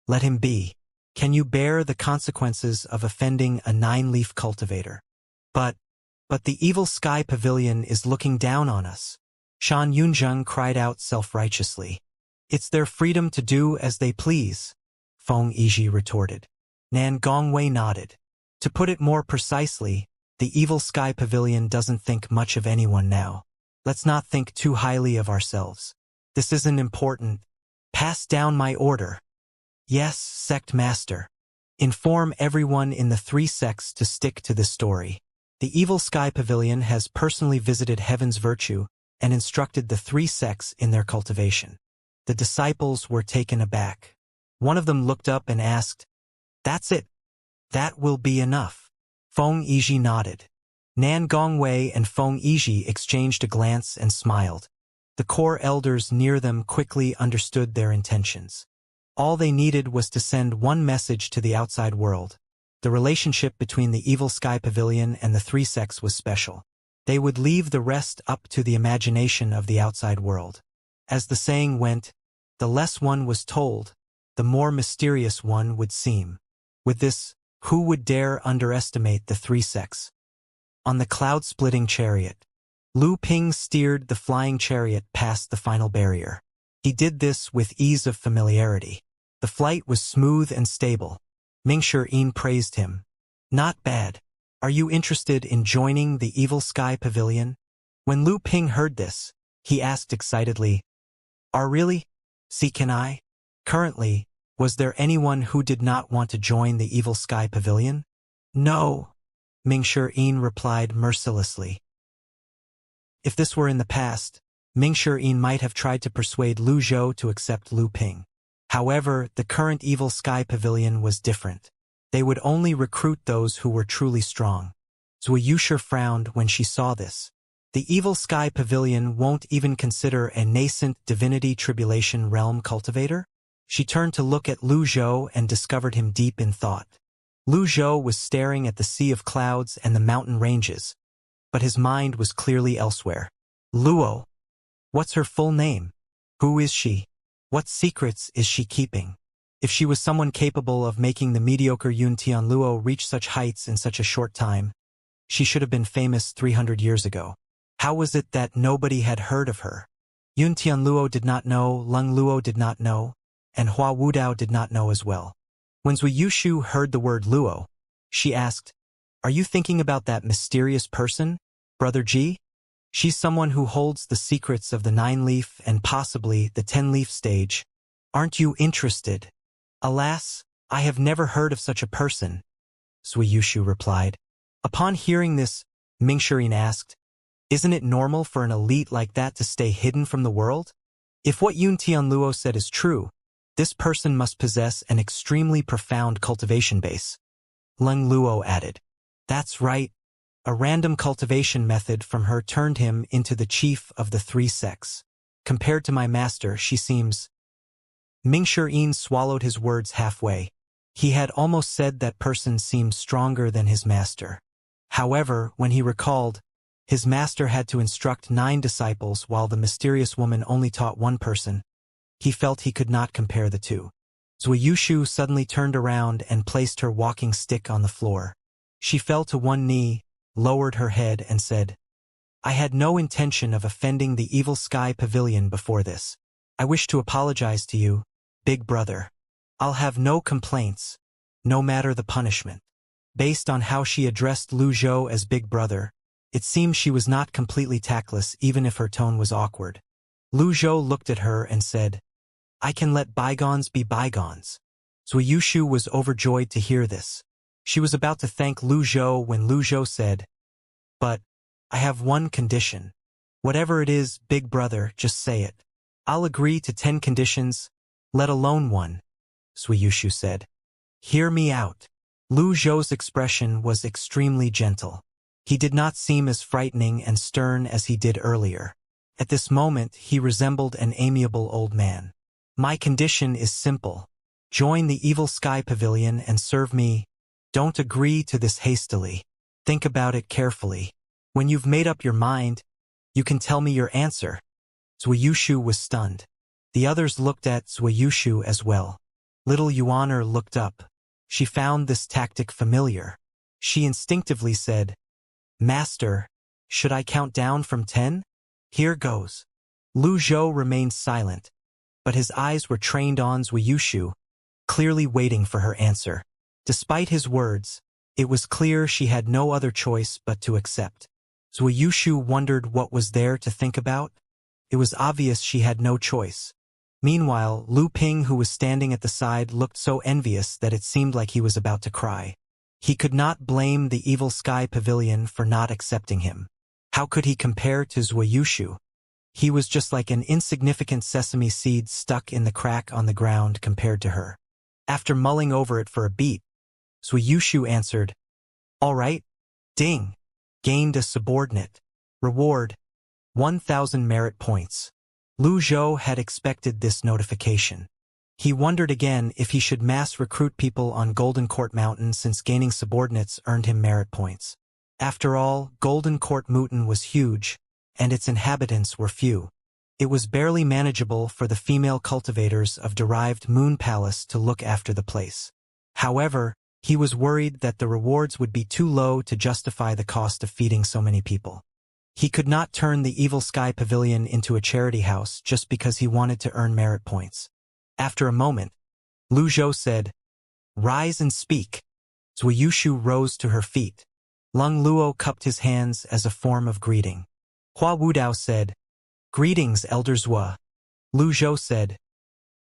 [SPEAKER 1] let him be. Can you bear the consequences of offending a nine-leaf cultivator?" But the Evil Sky Pavilion is looking down on us," Shan Yunzhang cried out self-righteously. "It's their freedom to do as they please," Feng Yizhi retorted. Nan Gongwei nodded. To put it more precisely, the Evil Sky Pavilion doesn't think much of anyone now. Let's not think too highly of ourselves. This isn't important. Pass down my order. Yes, sect master. Inform everyone in the three sects to stick to this story. The Evil Sky Pavilion has personally visited Heaven's Virtue and instructed the three sects in their cultivation. The disciples were taken aback. One of them looked up and asked, "That's it. That will be enough." Feng Yizhi nodded. Nan Gongwei and Feng Yizhi exchanged a glance and smiled. The core elders near them quickly understood their intentions. All they needed was to send one message to the outside world. The relationship between the Evil Sky Pavilion and the three sects was special. They would leave the rest up to the imagination of the outside world. As the saying went, the less one was told, the more mysterious one would seem. With this, who would dare underestimate the three sects? On the cloud-splitting chariot, Lu Ping steered the flying chariot past the final barrier. He did this with ease of familiarity. The flight was smooth and stable. Mingshi praised him. Not bad. Are you interested in joining the Evil Sky Pavilion? When Lu Ping heard this, he asked excitedly, really? See, can I? Currently, was there anyone who did not want to join the Evil Sky Pavilion? No, Mingshi replied mercilessly. If this were in the past, Mingshi might have tried to persuade Lu Zhou to accept Lu Ping. However, the current Evil Sky Pavilion was different. They would only recruit those who were truly strong. Zui Yushi frowned when she saw this. The Evil Sky Pavilion won't even consider a nascent divinity tribulation realm cultivator? She turned to look at Lu Zhou and discovered him deep in thought. Lu Zhou was staring at the sea of clouds and the mountain ranges, but his mind was clearly elsewhere. Luo. What's her full name? Who is she? What secrets is she keeping? If she was someone capable of making the mediocre Yun Tianluo reach such heights in such a short time, she should have been famous 300 years ago. How was it that nobody had heard of her? Yun Tianluo did not know, Leng Luo did not know, and Hua Wudao did not know as well. When Zui Yushi heard the word Luo, she asked, Are you thinking about that mysterious person, Brother Ji? She's someone who holds the secrets of the 9-leaf and possibly the 10-leaf stage. Aren't you interested? Alas, I have never heard of such a person, Zui Yushi replied. Upon hearing this, Mingshi asked, Isn't it normal for an elite like that to stay hidden from the world? If what Yun Tianluo said is true, this person must possess an extremely profound cultivation base. Leng Luo added, That's right. A random cultivation method from her turned him into the chief of the three sects. Compared to my master, she seems... Mingshi swallowed his words halfway. He had almost said that person seemed stronger than his master. However, when he recalled, his master had to instruct 9 disciples while the mysterious woman only taught one person, he felt he could not compare the two. Zui Yushi suddenly turned around and placed her walking stick on the floor. She fell to one knee, lowered her head and said, I had no intention of offending the Evil Sky Pavilion before this. I wish to apologize to you, big brother. I'll have no complaints, no matter the punishment. Based on how she addressed Lu Zhou as big brother, it seemed she was not completely tactless even if her tone was awkward. Lu Zhou looked at her and said, I can let bygones be bygones. Zui Yushi was overjoyed to hear this. She was about to thank Lu Zhou when Lu Zhou said, But, I have one condition. Whatever it is, big brother, just say it. I'll agree to 10 conditions, let alone one, Zui Yushi said. Hear me out. Lu Zhou's expression was extremely gentle. He did not seem as frightening and stern as he did earlier. At this moment, he resembled an amiable old man. My condition is simple. Join the Evil Sky Pavilion and serve me. Don't agree to this hastily. Think about it carefully. When you've made up your mind, you can tell me your answer. Zui Yushi was stunned. The others looked at Zui Yushi as well. Little Yuaner looked up. She found this tactic familiar. She instinctively said, Master, should I count down from 10? Here goes. Lu Zhou remained silent, but his eyes were trained on Zui Yushi, clearly waiting for her answer. Despite his words, it was clear she had no other choice but to accept. Zui Yushi wondered what was there to think about. It was obvious she had no choice. Meanwhile, Lu Ping, who was standing at the side, looked so envious that it seemed like he was about to cry. He could not blame the Evil Sky Pavilion for not accepting him. How could he compare to Zui Yushi? He was just like an insignificant sesame seed stuck in the crack on the ground compared to her. After mulling over it for a beat, Zui Yushi answered, All right. Ding. Gained a subordinate. Reward. 1,000 merit points. Lu Zhou had expected this notification. He wondered again if he should mass recruit people on Golden Court Mountain since gaining subordinates earned him merit points. After all, Golden Court Mountain was huge, and its inhabitants were few. It was barely manageable for the female cultivators of derived Moon Palace to look after the place. However, he was worried that the rewards would be too low to justify the cost of feeding so many people. He could not turn the Evil Sky Pavilion into a charity house just because he wanted to earn merit points. After a moment, Lu Zhou said, "Rise and speak." Zui Yushu rose to her feet. Lung Luo cupped his hands as a form of greeting. Hua Wudao said, "Greetings, Elder Zhua." Lu Zhou said,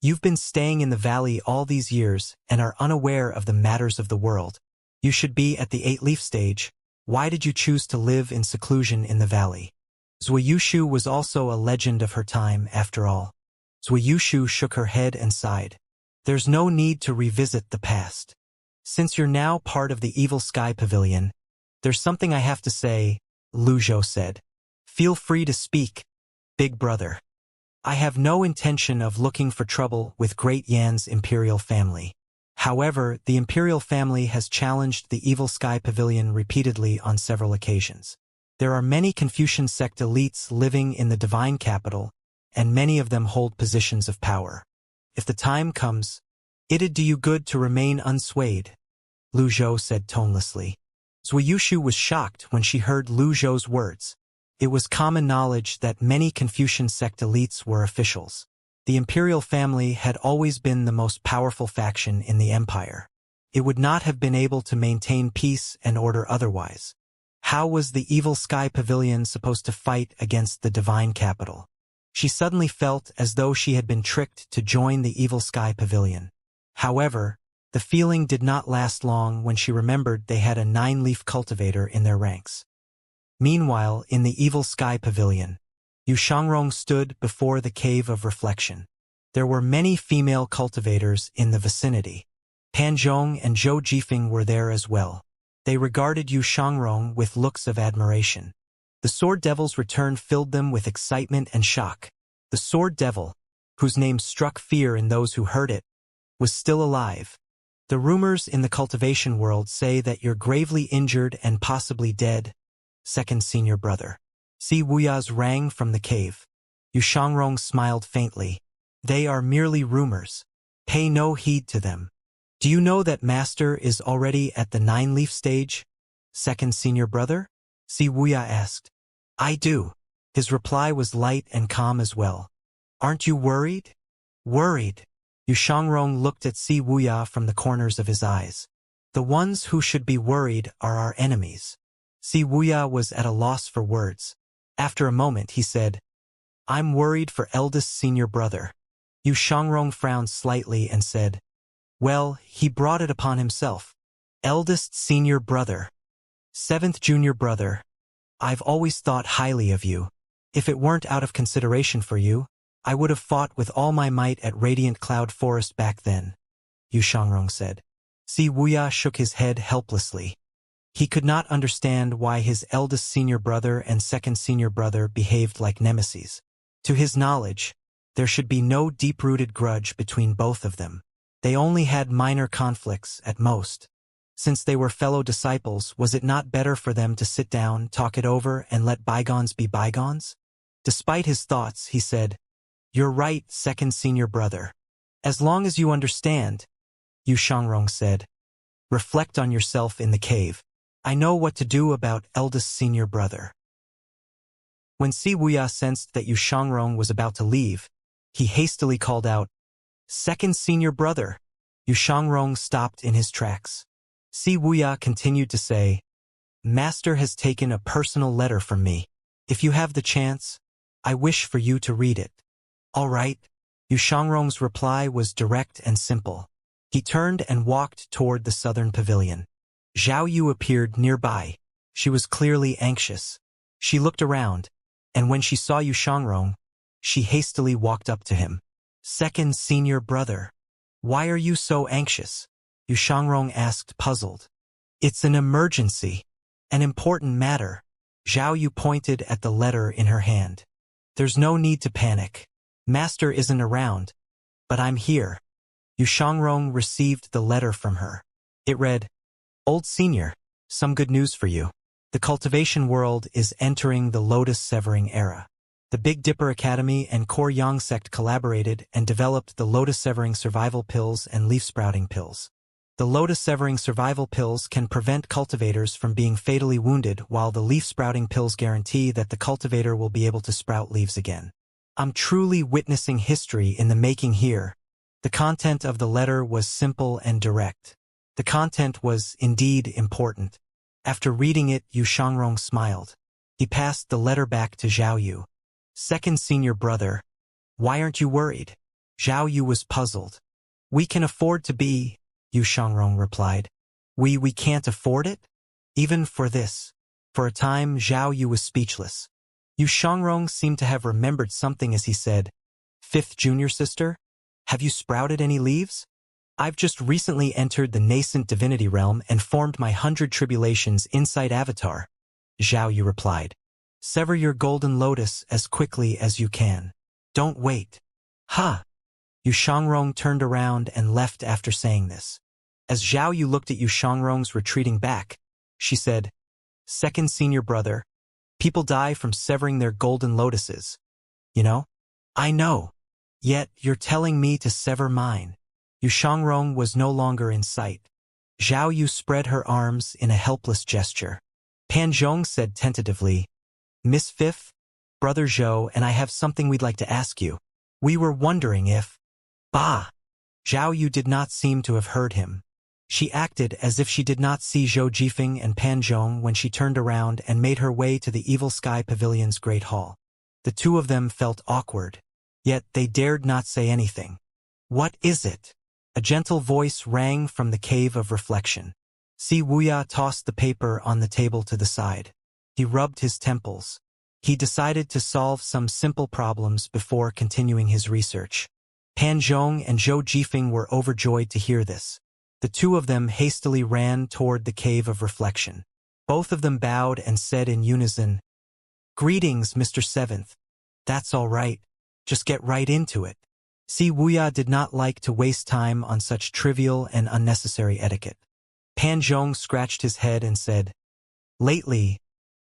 [SPEAKER 1] "You've been staying in the valley all these years and are unaware of the matters of the world. You should be at the 8-leaf stage. Why did you choose to live in seclusion in the valley?" Zui Yushu was also a legend of her time, after all. Zui Yushu shook her head and sighed. "There's no need to revisit the past. Since you're now part of the Evil Sky Pavilion, there's something I have to say," Lu Zhou said. "Feel free to speak, big brother. I have no intention of looking for trouble with Great Yan's imperial family. However, the imperial family has challenged the Evil Sky Pavilion repeatedly on several occasions. There are many Confucian sect elites living in the divine capital, and many of them hold positions of power. If the time comes, it'd do you good to remain unswayed," Lu Zhou said tonelessly. Zui Yushu was shocked when she heard Lu Zhou's words. It was common knowledge that many Confucian sect elites were officials. The imperial family had always been the most powerful faction in the empire. It would not have been able to maintain peace and order otherwise. How was the Evil Sky Pavilion supposed to fight against the divine capital? She suddenly felt as though she had been tricked to join the Evil Sky Pavilion. However, the feeling did not last long when she remembered they had a 9-leaf cultivator in their ranks. Meanwhile, in the Evil Sky Pavilion, Yu Shangrong stood before the Cave of Reflection. There were many female cultivators in the vicinity. Pan Zhong and Zhou Jifeng were there as well. They regarded Yu Shangrong with looks of admiration. The Sword Devil's return filled them with excitement and shock. The Sword Devil, whose name struck fear in those who heard it, was still alive. "The rumors in the cultivation world say that you're gravely injured and possibly dead, second senior brother." Si Wuya's rang from the cave. Yu Shangrong smiled faintly. "They are merely rumors. Pay no heed to them. Do you know that Master is already at the 9-leaf stage, second senior brother?" Si Wuya asked. "I do." His reply was light and calm as well. "Aren't you worried?" "Worried?" Yu Shangrong looked at Si Wuya from the corners of his eyes. "The ones who should be worried are our enemies." Si Wuya was at a loss for words. After a moment he said, "I'm worried for eldest senior brother." Yu Shangrong frowned slightly and said, "Well, he brought it upon himself. Eldest senior brother. 7th junior brother. I've always thought highly of you. If it weren't out of consideration for you, I would have fought with all my might at Radiant Cloud Forest back then," Yu Shangrong said. Si Wuya shook his head helplessly. He could not understand why his eldest senior brother and second senior brother behaved like nemesis. To his knowledge, there should be no deep-rooted grudge between both of them. They only had minor conflicts at most. Since they were fellow disciples, was it not better for them to sit down, talk it over, and let bygones be bygones? Despite his thoughts, he said, "You're right, second senior brother. As long as you understand," Yu Shangrong said. "Reflect on yourself in the cave. I know what to do about eldest senior brother." When Si Wuya sensed that Yu Shangrong was about to leave, he hastily called out, "Second senior brother." Yu Shangrong stopped in his tracks. Si Wuya continued to say, "Master has taken a personal letter from me. If you have the chance, I wish for you to read it." "All right." Yu Shangrong's reply was direct and simple. He turned and walked toward the southern pavilion. Zhao Yu appeared nearby. She was clearly anxious. She looked around, and when she saw Yu Shangrong, she hastily walked up to him. "Second senior brother, why are you so anxious?" Yu Shangrong asked, puzzled. "It's an emergency. An important matter." Zhao Yu pointed at the letter in her hand. "There's no need to panic. Master isn't around, but I'm here." Yu Shangrong received the letter from her. It read, "Old senior, some good news for you. The cultivation world is entering the lotus severing era. The Big Dipper Academy and Core Yang sect collaborated and developed the lotus-severing survival pills and leaf-sprouting pills. The lotus-severing survival pills can prevent cultivators from being fatally wounded, while the leaf-sprouting pills guarantee that the cultivator will be able to sprout leaves again. I'm truly witnessing history in the making here. The content of the letter was simple and direct. The content was indeed important. After reading it, Yu Shangrong smiled. He passed the letter back to Zhao Yu. Second senior brother, why aren't you worried? Zhao Yu was puzzled. We can afford to be, Yu Shangrong replied. We can't afford it? Even for this. For a time, Zhao Yu was speechless. Yu Shangrong seemed to have remembered something as he said, Fifth junior sister? Have you sprouted any leaves? I've just recently entered the nascent divinity realm and formed my 100 tribulations insight avatar, Zhao Yu replied. Sever your golden lotus as quickly as you can. Don't wait. Ha! Yu Shangrong turned around and left after saying this. As Zhao Yu looked at Yu Shangrong's retreating back, she said, Second senior brother, people die from severing their golden lotuses. You know? I know. Yet you're telling me to sever mine. Yu Shangrong was no longer in sight. Zhao Yu spread her arms in a helpless gesture. Pan Zhong said tentatively, Miss Fifth, Brother Zhou and I have something we'd like to ask you. We were wondering if… Bah! Zhao Yu did not seem to have heard him. She acted as if she did not see Zhou Jifeng and Pan Zhong when she turned around and made her way to the Evil Sky Pavilion's Great Hall. The two of them felt awkward, yet they dared not say anything. What is it? A gentle voice rang from the cave of reflection. Si Wuya tossed the paper on the table to the side. He rubbed his temples. He decided to solve some simple problems before continuing his research. Pan Zhong and Zhou Jifeng were overjoyed to hear this. The two of them hastily ran toward the cave of reflection. Both of them bowed and said in unison, Greetings, Mr. Seventh. That's all right. Just get right into it. Si Wuya did not like to waste time on such trivial and unnecessary etiquette. Pan Zhong scratched his head and said, Lately,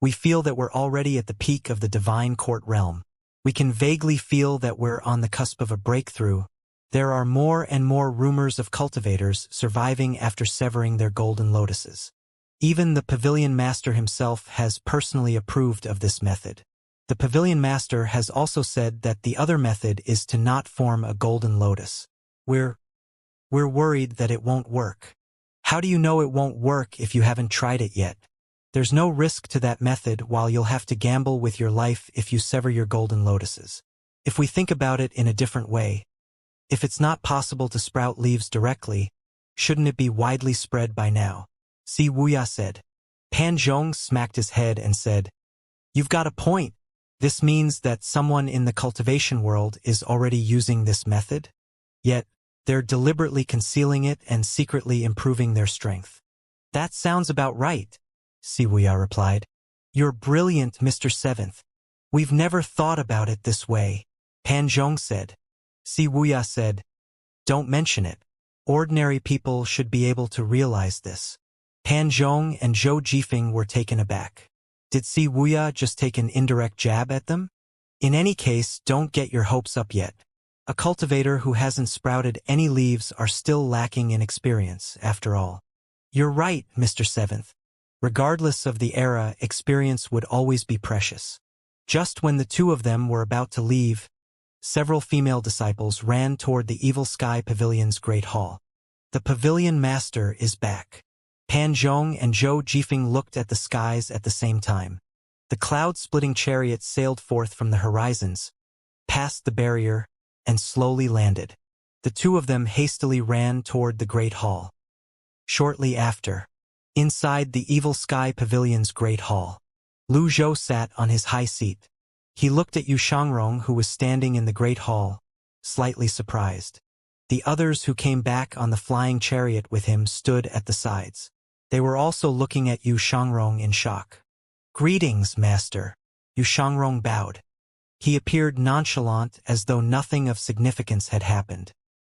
[SPEAKER 1] we feel that we're already at the peak of the divine court realm. We can vaguely feel that we're on the cusp of a breakthrough. There are more and more rumors of cultivators surviving after severing their golden lotuses. Even the Pavilion Master himself has personally approved of this method. The Pavilion Master has also said that the other method is to not form a golden lotus. We're worried that it won't work. How do you know it won't work if you haven't tried it yet? There's no risk to that method, while you'll have to gamble with your life if you sever your golden lotuses. If we think about it in a different way, if it's not possible to sprout leaves directly, shouldn't it be widely spread by now? Si Wuya said. Pan Zhong smacked his head and said, You've got a point. This means that someone in the cultivation world is already using this method, yet they're deliberately concealing it and secretly improving their strength. That sounds about right, Si Wuya replied. You're brilliant, Mr. Seventh. We've never thought about it this way, Pan Zhong said. Si Wuya said, Don't mention it. Ordinary people should be able to realize this. Pan Zhong and Zhou Jifeng were taken aback. Did Si Wuya just take an indirect jab at them? In any case, don't get your hopes up yet. A cultivator who hasn't sprouted any leaves are still lacking in experience, after all. You're right, Mr. Seventh. Regardless of the era, experience would always be precious. Just when the two of them were about to leave, several female disciples ran toward the Evil Sky Pavilion's Great Hall. The Pavilion Master is back. Pan Zhong and Zhou Jifeng looked at the skies at the same time. The cloud-splitting chariot sailed forth from the horizons, passed the barrier, and slowly landed. The two of them hastily ran toward the Great Hall. Shortly after, inside the Evil Sky Pavilion's Great Hall, Lu Zhou sat on his high seat. He looked at Yu Shangrong, who was standing in the Great Hall, slightly surprised. The others who came back on the flying chariot with him stood at the sides. They were also looking at Yu Shangrong in shock. Greetings, Master. Yu Shangrong bowed. He appeared nonchalant, as though nothing of significance had happened.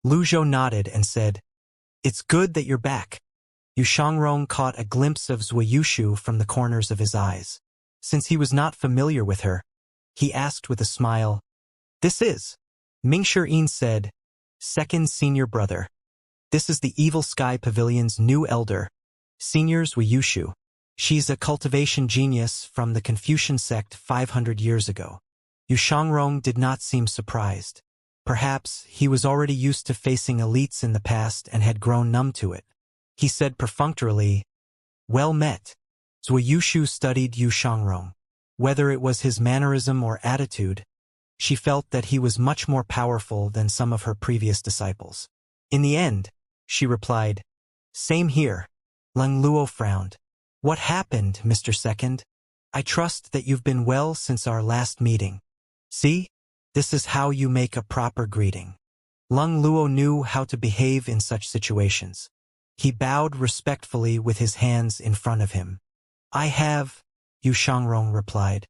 [SPEAKER 1] Lu Zhou nodded and said, It's good that you're back. Yu Shangrong caught a glimpse of Zui Yushu from the corners of his eyes. Since he was not familiar with her, He asked with a smile. This is. Mingshi said, second senior brother. This is the Evil Sky Pavilion's new elder, Seniors Wuyushu. She's a cultivation genius from the Confucian sect 500 years ago. Yu Shangrong did not seem surprised. Perhaps he was already used to facing elites in the past and had grown numb to it. He said perfunctorily, well met. Zhuoyushu studied Yu Shangrong. Whether it was his mannerism or attitude, she felt that he was much more powerful than some of her previous disciples. In the end, she replied, same here. Leng Luo frowned. What happened, Mr. Second? I trust that you've been well since our last meeting. See? This is how you make a proper greeting. Leng Luo knew how to behave in such situations. He bowed respectfully with his hands in front of him. I have, Yu Shangrong replied.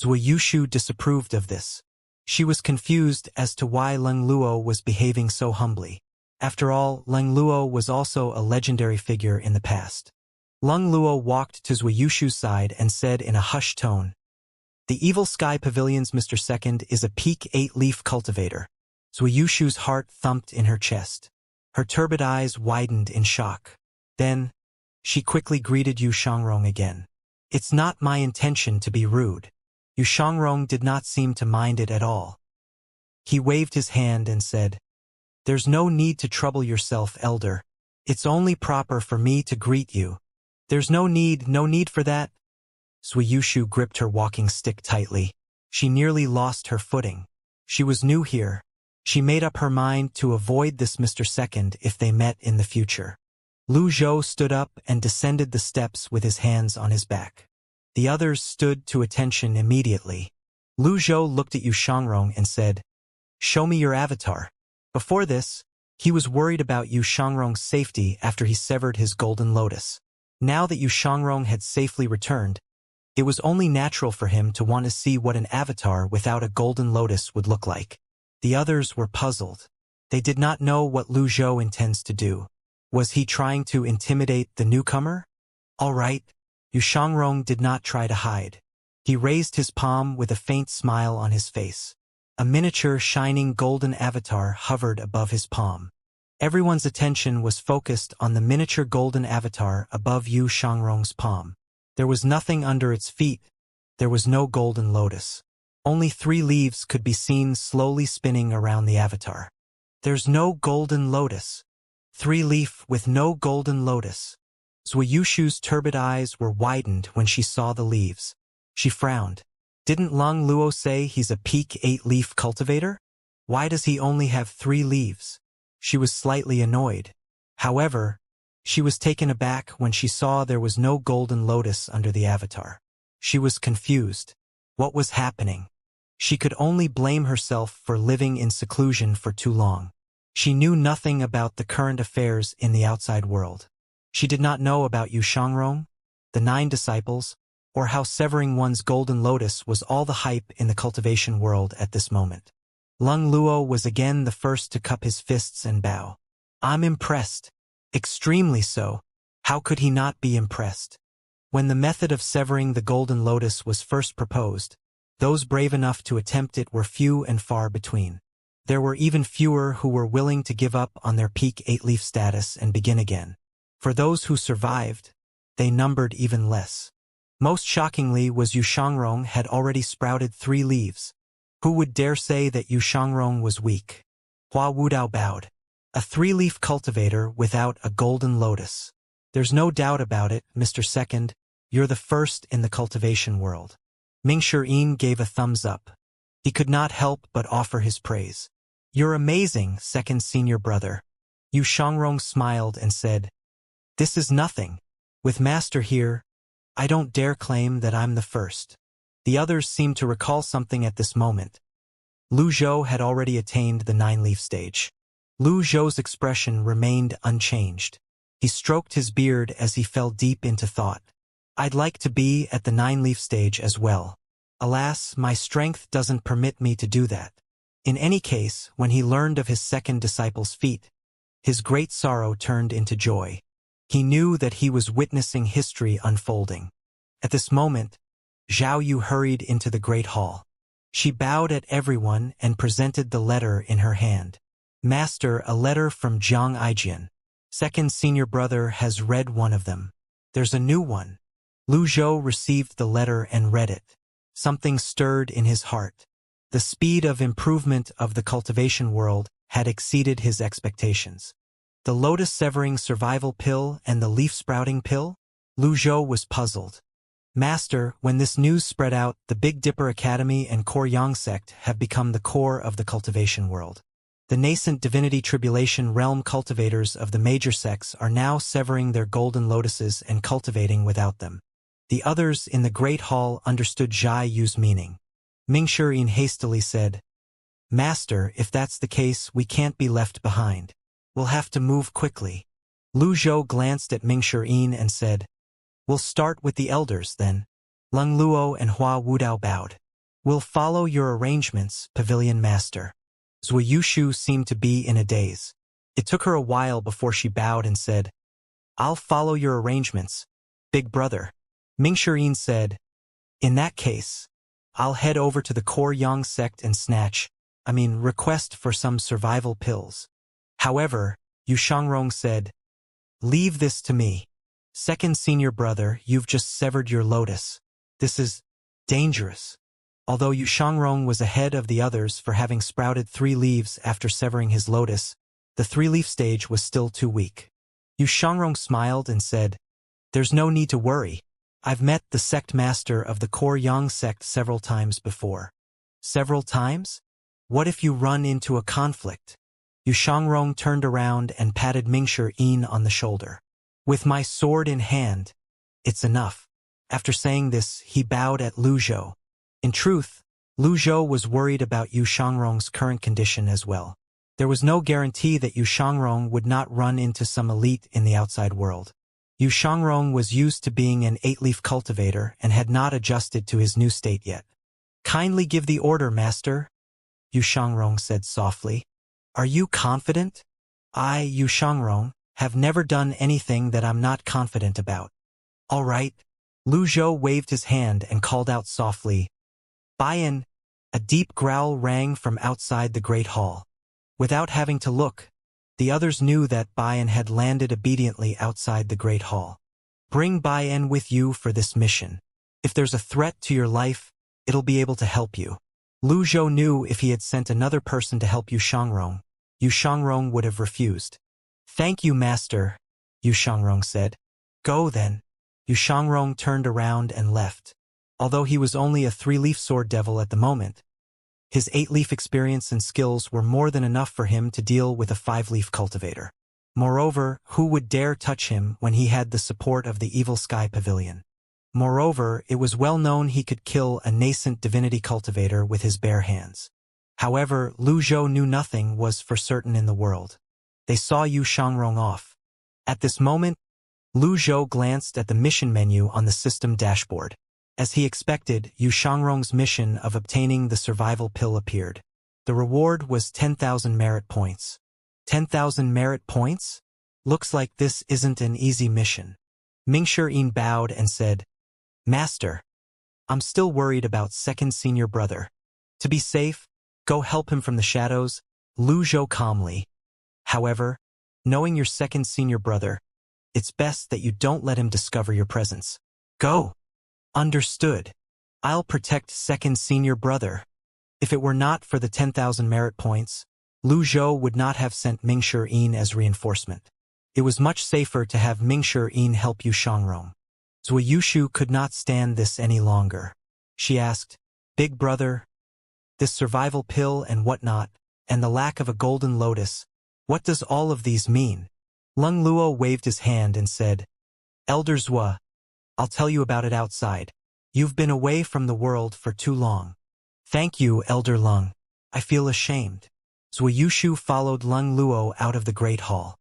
[SPEAKER 1] Zhuoyushu disapproved of this. She was confused as to why Leng Luo was behaving so humbly. After all, Leng Luo was also a legendary figure in the past. Leng Luo walked to Zhuoyushu's side and said in a hushed tone, the Evil Sky Pavilion's Mr. Second is a peak 8-leaf cultivator. Zhuoyushu's heart thumped in her chest. Her turbid eyes widened in shock. Then, she quickly greeted Yu Shangrong again. It's not my intention to be rude. Yu Shangrong did not seem to mind it at all. He waved his hand and said, there's no need to trouble yourself, elder. It's only proper for me to greet you. There's no need for that. Zhuoyushu gripped her walking stick tightly. She nearly lost her footing. She was new here. She made up her mind to avoid this Mr. Second if they met in the future. Lu Zhou stood up and descended the steps with his hands on his back. The others stood to attention immediately. Lu Zhou looked at Yu Shangrong and said, show me your avatar. Before this, he was worried about Yu Shangrong's safety after he severed his golden lotus. Now that Yu Shangrong had safely returned, it was only natural for him to want to see what an avatar without a golden lotus would look like. The others were puzzled. They did not know what Lu Zhou intends to do. Was he trying to intimidate the newcomer? All right. Yu Shangrong did not try to hide. He raised his palm with a faint smile on his face. A miniature shining golden avatar hovered above his palm. Everyone's attention was focused on the miniature golden avatar above Yu Shangrong's palm. There was nothing under its feet. There was no golden lotus. Only 3 leaves could be seen slowly spinning around the avatar. There's no golden lotus. 3-leaf with no golden lotus. Zhuoyushu's turbid eyes were widened when she saw the leaves. She frowned. Didn't Leng Luo say he's a peak 8-leaf cultivator? Why does he only have 3 leaves? She was slightly annoyed. However, she was taken aback when she saw there was no golden lotus under the avatar. She was confused. What was happening? She could only blame herself for living in seclusion for too long. She knew nothing about the current affairs in the outside world. She did not know about Yu Shangrong, the 9 disciples, or how severing one's golden lotus was all the hype in the cultivation world at this moment. Leng Luo was again the first to cup his fists and bow. I'm impressed. Extremely so. How could he not be impressed? When the method of severing the golden lotus was first proposed, those brave enough to attempt it were few and far between. There were even fewer who were willing to give up on their peak 8-leaf status and begin again. For those who survived, they numbered even less. Most shockingly was Yu Shangrong had already sprouted 3 leaves. Who would dare say that Yu Shangrong was weak? Hua Wudao bowed. A 3-leaf cultivator without a golden lotus. There's no doubt about it, Mr. Second. You're the first in the cultivation world. Mingshi gave a thumbs up. He could not help but offer his praise. You're amazing, second senior brother. Yu Shangrong smiled and said, this is nothing. With Master here, I don't dare claim that I'm the first. The others seemed to recall something at this moment. Lu Zhou had already attained the 9-leaf stage. Lu Zhou's expression remained unchanged. He stroked his beard as he fell deep into thought. I'd like to be at the 9-leaf stage as well. Alas, my strength doesn't permit me to do that. In any case, when he learned of his second disciple's feat, his great sorrow turned into joy. He knew that he was witnessing history unfolding. At this moment, Zhao Yu hurried into the great hall. She bowed at everyone and presented the letter in her hand. Master, a letter from Zhang Aijian. Second senior brother has read one of them. There's a new one. Lu Zhou received the letter and read it. Something stirred in his heart. The speed of improvement of the cultivation world had exceeded his expectations. The lotus-severing survival pill and the leaf-sprouting pill? Lu Zhou was puzzled. Master, when this news spread out, the Big Dipper Academy and Core Yang sect have become the core of the cultivation world. The nascent divinity tribulation realm cultivators of the major sects are now severing their golden lotuses and cultivating without them. The others in the Great Hall understood Zhai Yu's meaning. Ming Shirin hastily said, Master, if that's the case, we can't be left behind. We'll have to move quickly. Lu Zhou glanced at Ming Shirin and said, We'll start with the elders, then. Leng Luo and Hua Wudao bowed. We'll follow your arrangements, Pavilion Master. Zui Yushu seemed to be in a daze. It took her a while before she bowed and said, I'll follow your arrangements, big brother. Ming Shirin said, In that case, I'll head over to the Core Yang sect and request for some survival pills. However, Yu Shangrong said, Leave this to me. Second senior brother, you've just severed your lotus. This is dangerous. Although Yu Shangrong was ahead of the others for having sprouted 3 leaves after severing his lotus, the 3-leaf stage was still too weak. Yu Shangrong smiled and said, There's no need to worry. I've met the sect master of the Core Yang sect several times before. Several times? What if you run into a conflict? Yu Shangrong turned around and patted Ming Shirin on the shoulder. With my sword in hand, it's enough. After saying this, he bowed at Lu Zhou. In truth, Lu Zhou was worried about Yu Shangrong's current condition as well. There was no guarantee that Yu Shangrong would not run into some elite in the outside world. Yu Shangrong was used to being an 8-leaf cultivator and had not adjusted to his new state yet. Kindly give the order, Master, Yu Shangrong said softly. Are you confident? I, Yu Shangrong, have never done anything that I'm not confident about. All right. Lu Zhou waved his hand and called out softly, Bayan. A deep growl rang from outside the great hall. Without having to look, the others knew that Bayan had landed obediently outside the great hall. Bring Bayan with you for this mission. If there's a threat to your life, it'll be able to help you. Lu Zhou knew if he had sent another person to help Yu Shangrong would have refused. Thank you, Master, Yu Shangrong said. Go then. Yu Shangrong turned around and left. Although he was only a 3-leaf sword devil at the moment, his 8-leaf experience and skills were more than enough for him to deal with a 5-leaf cultivator. Moreover, who would dare touch him when he had the support of the Evil Sky Pavilion? Moreover, it was well known he could kill a nascent divinity cultivator with his bare hands. However, Lu Zhou knew nothing was for certain in the world. They saw Yu Shangrong off. At this moment, Lu Zhou glanced at the mission menu on the system dashboard. As he expected, Yu Shangrong's mission of obtaining the survival pill appeared. The reward was 10,000 merit points. 10,000 merit points? Looks like this isn't an easy mission. Ming Shirin bowed and said, Master, I'm still worried about second senior brother. To be safe, go help him from the shadows, Lu Zhou calmly. However, knowing your second senior brother, it's best that you don't let him discover your presence. Go. Understood. I'll protect second senior brother. If it were not for the 10,000 merit points, Lu Zhou would not have sent Ming Shirin as reinforcement. It was much safer to have Ming Shirin help Yu Shangrong. Zui Yushu could not stand this any longer. She asked, Big brother, this survival pill and whatnot, and the lack of a golden lotus, what does all of these mean? Leng Luo waved his hand and said, Elder Zua, I'll tell you about it outside. You've been away from the world for too long. Thank you, Elder Leng. I feel ashamed. Zui Yushu followed Leng Luo out of the great hall.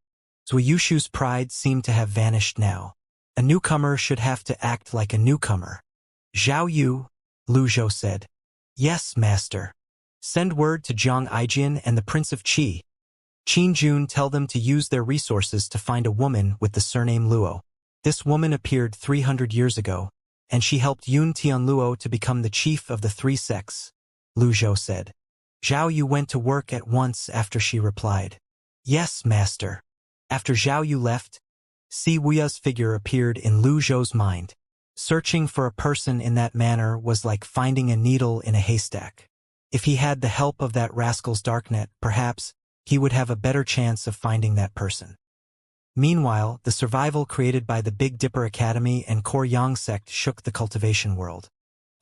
[SPEAKER 1] Zui Yushu's pride seemed to have vanished now. A newcomer should have to act like a newcomer. Zhao Yu, Lu Zhou said. Yes, master. Send word to Zhang Aijian and the Prince of Qi. Qin Jun, tell them to use their resources to find a woman with the surname Luo. This woman appeared 300 years ago, and she helped Yun Tianluo to become the chief of the 3 sects. Lu Zhou said. Zhao Yu went to work at once after she replied. Yes, master. After Zhao Yu left, Si Wuya's figure appeared in Lu Zhou's mind. Searching for a person in that manner was like finding a needle in a haystack. If he had the help of that rascal's darknet, perhaps, he would have a better chance of finding that person. Meanwhile, the survival created by the Big Dipper Academy and Core Yang sect shook the cultivation world.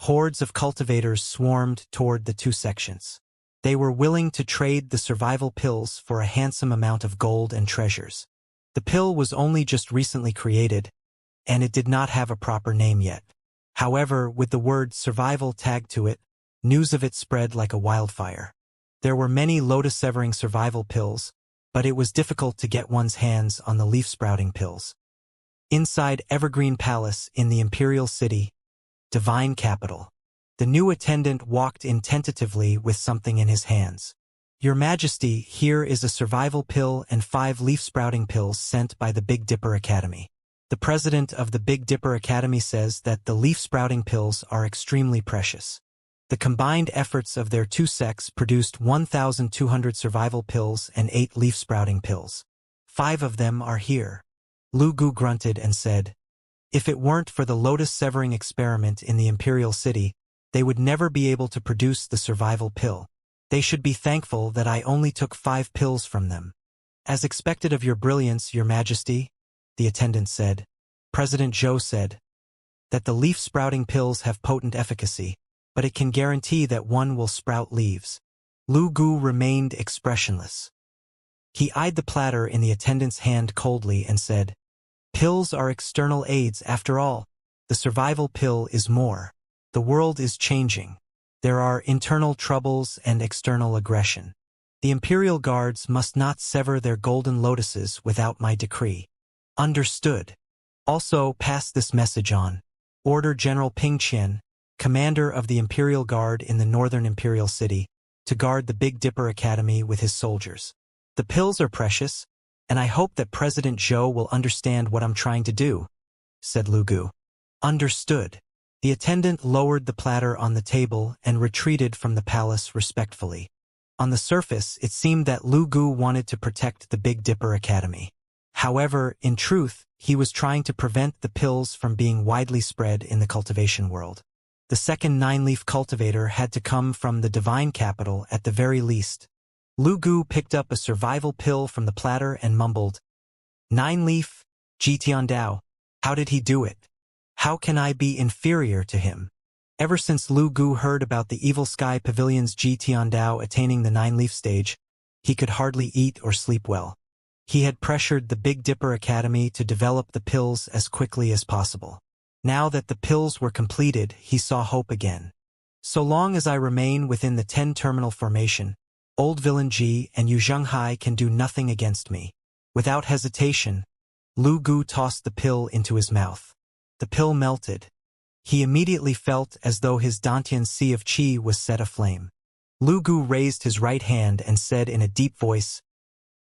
[SPEAKER 1] Hordes of cultivators swarmed toward the two sections. They were willing to trade the survival pills for a handsome amount of gold and treasures. The pill was only just recently created, and it did not have a proper name yet. However, with the word survival tagged to it, news of it spread like a wildfire. There were many lotus-severing survival pills, but it was difficult to get one's hands on the leaf-sprouting pills. Inside Evergreen Palace in the Imperial City, Divine Capital, the new attendant walked in tentatively with something in his hands. Your Majesty, here is a survival pill and 5 leaf-sprouting pills sent by the Big Dipper Academy. The president of the Big Dipper Academy says that the leaf-sprouting pills are extremely precious. The combined efforts of their two sects produced 1,200 survival pills and 8 leaf-sprouting pills. 5 of them are here. Lu Gu grunted and said, if it weren't for the lotus-severing experiment in the Imperial City, they would never be able to produce the survival pill. They should be thankful that I only took 5 pills from them. As expected of your brilliance, Your Majesty, the attendant said. President Zhou said that the leaf-sprouting pills have potent efficacy, but it can guarantee that one will sprout leaves. Lu Gu remained expressionless. He eyed the platter in the attendant's hand coldly and said, pills are external aids after all. The survival pill is more. The world is changing. There are internal troubles and external aggression. The Imperial Guards must not sever their golden lotuses without my decree. Understood. Also, pass this message on. Order General Ping Qian, commander of the Imperial Guard in the northern Imperial City, to guard the Big Dipper Academy with his soldiers. The pills are precious, and I hope that President Zhou will understand what I'm trying to do, said Lu Gu. Understood. The attendant lowered the platter on the table and retreated from the palace respectfully. On the surface, it seemed that Lu Gu wanted to protect the Big Dipper Academy. However, in truth, he was trying to prevent the pills from being widely spread in the cultivation world. The second 9-leaf cultivator had to come from the Divine Capital at the very least. Lu Gu picked up a survival pill from the platter and mumbled, 9-leaf, Jitiandao, how did he do it? How can I be inferior to him? Ever since Lu Gu heard about the Evil Sky Pavilion's Jitiandao attaining the 9-leaf stage, he could hardly eat or sleep well. He had pressured the Big Dipper Academy to develop the pills as quickly as possible. Now that the pills were completed, he saw hope again. So long as I remain within the 10-terminal formation, Old Villain Ji and Yu Zhenghai can do nothing against me. Without hesitation, Lu Gu tossed the pill into his mouth. The pill melted. He immediately felt as though his Dantian Sea of Qi was set aflame. Lu Gu raised his right hand and said in a deep voice,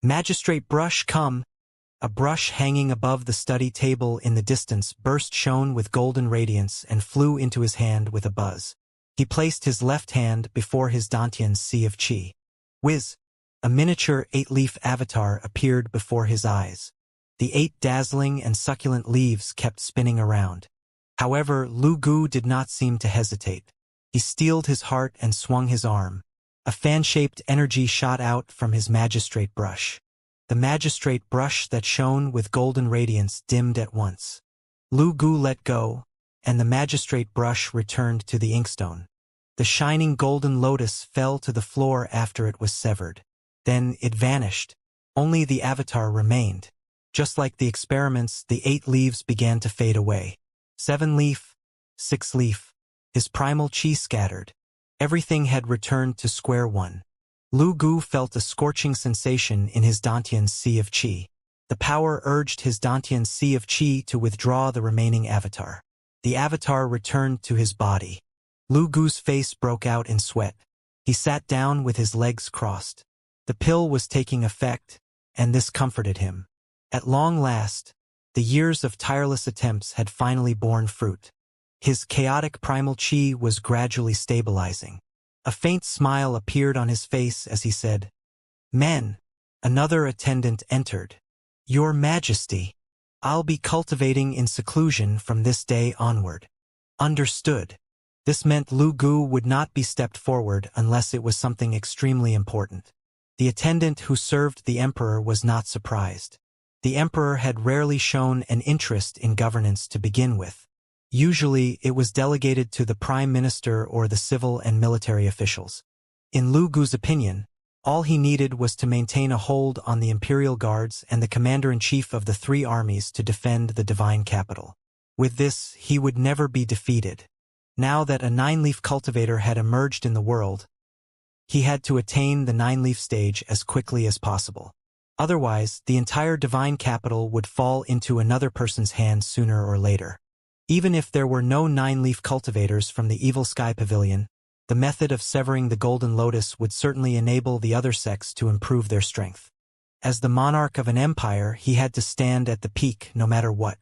[SPEAKER 1] Magistrate brush, come. A brush hanging above the study table in the distance burst shone with golden radiance and flew into his hand with a buzz. He placed his left hand before his Dantian Sea of Qi. Whiz! A miniature 8-leaf avatar appeared before his eyes. The 8 dazzling and succulent leaves kept spinning around. However, Lu Gu did not seem to hesitate. He steeled his heart and swung his arm. A fan-shaped energy shot out from his magistrate brush. The magistrate brush that shone with golden radiance dimmed at once. Lu Gu let go, and the magistrate brush returned to the inkstone. The shining golden lotus fell to the floor after it was severed. Then it vanished. Only the avatar remained. Just like the experiments, the 8 leaves began to fade away. 7-leaf, 6-leaf. His primal qi scattered. Everything had returned to square one. Lu Gu felt a scorching sensation in his Dantian Sea of Qi. The power urged his Dantian Sea of Qi to withdraw the remaining avatar. The avatar returned to his body. Lu Gu's face broke out in sweat. He sat down with his legs crossed. The pill was taking effect, and this comforted him. At long last, the years of tireless attempts had finally borne fruit. His chaotic primal qi was gradually stabilizing. A faint smile appeared on his face as he said, "Men." Another attendant entered. "Your Majesty, I'll be cultivating in seclusion from this day onward." Understood. This meant Lu Gu would not be stepped forward unless it was something extremely important. The attendant who served the emperor was not surprised. The emperor had rarely shown an interest in governance to begin with. Usually, it was delegated to the prime minister or the civil and military officials. In Lu Gu's opinion, all he needed was to maintain a hold on the imperial guards and the commander-in-chief of the 3 armies to defend the divine capital. With this, he would never be defeated. Now that a 9-leaf cultivator had emerged in the world, he had to attain the 9-leaf stage as quickly as possible. Otherwise, the entire divine capital would fall into another person's hands sooner or later. Even if there were no 9-leaf cultivators from the evil sky pavilion, the method of severing the golden lotus would certainly enable the other sects to improve their strength. As the monarch of an empire, he had to stand at the peak no matter what.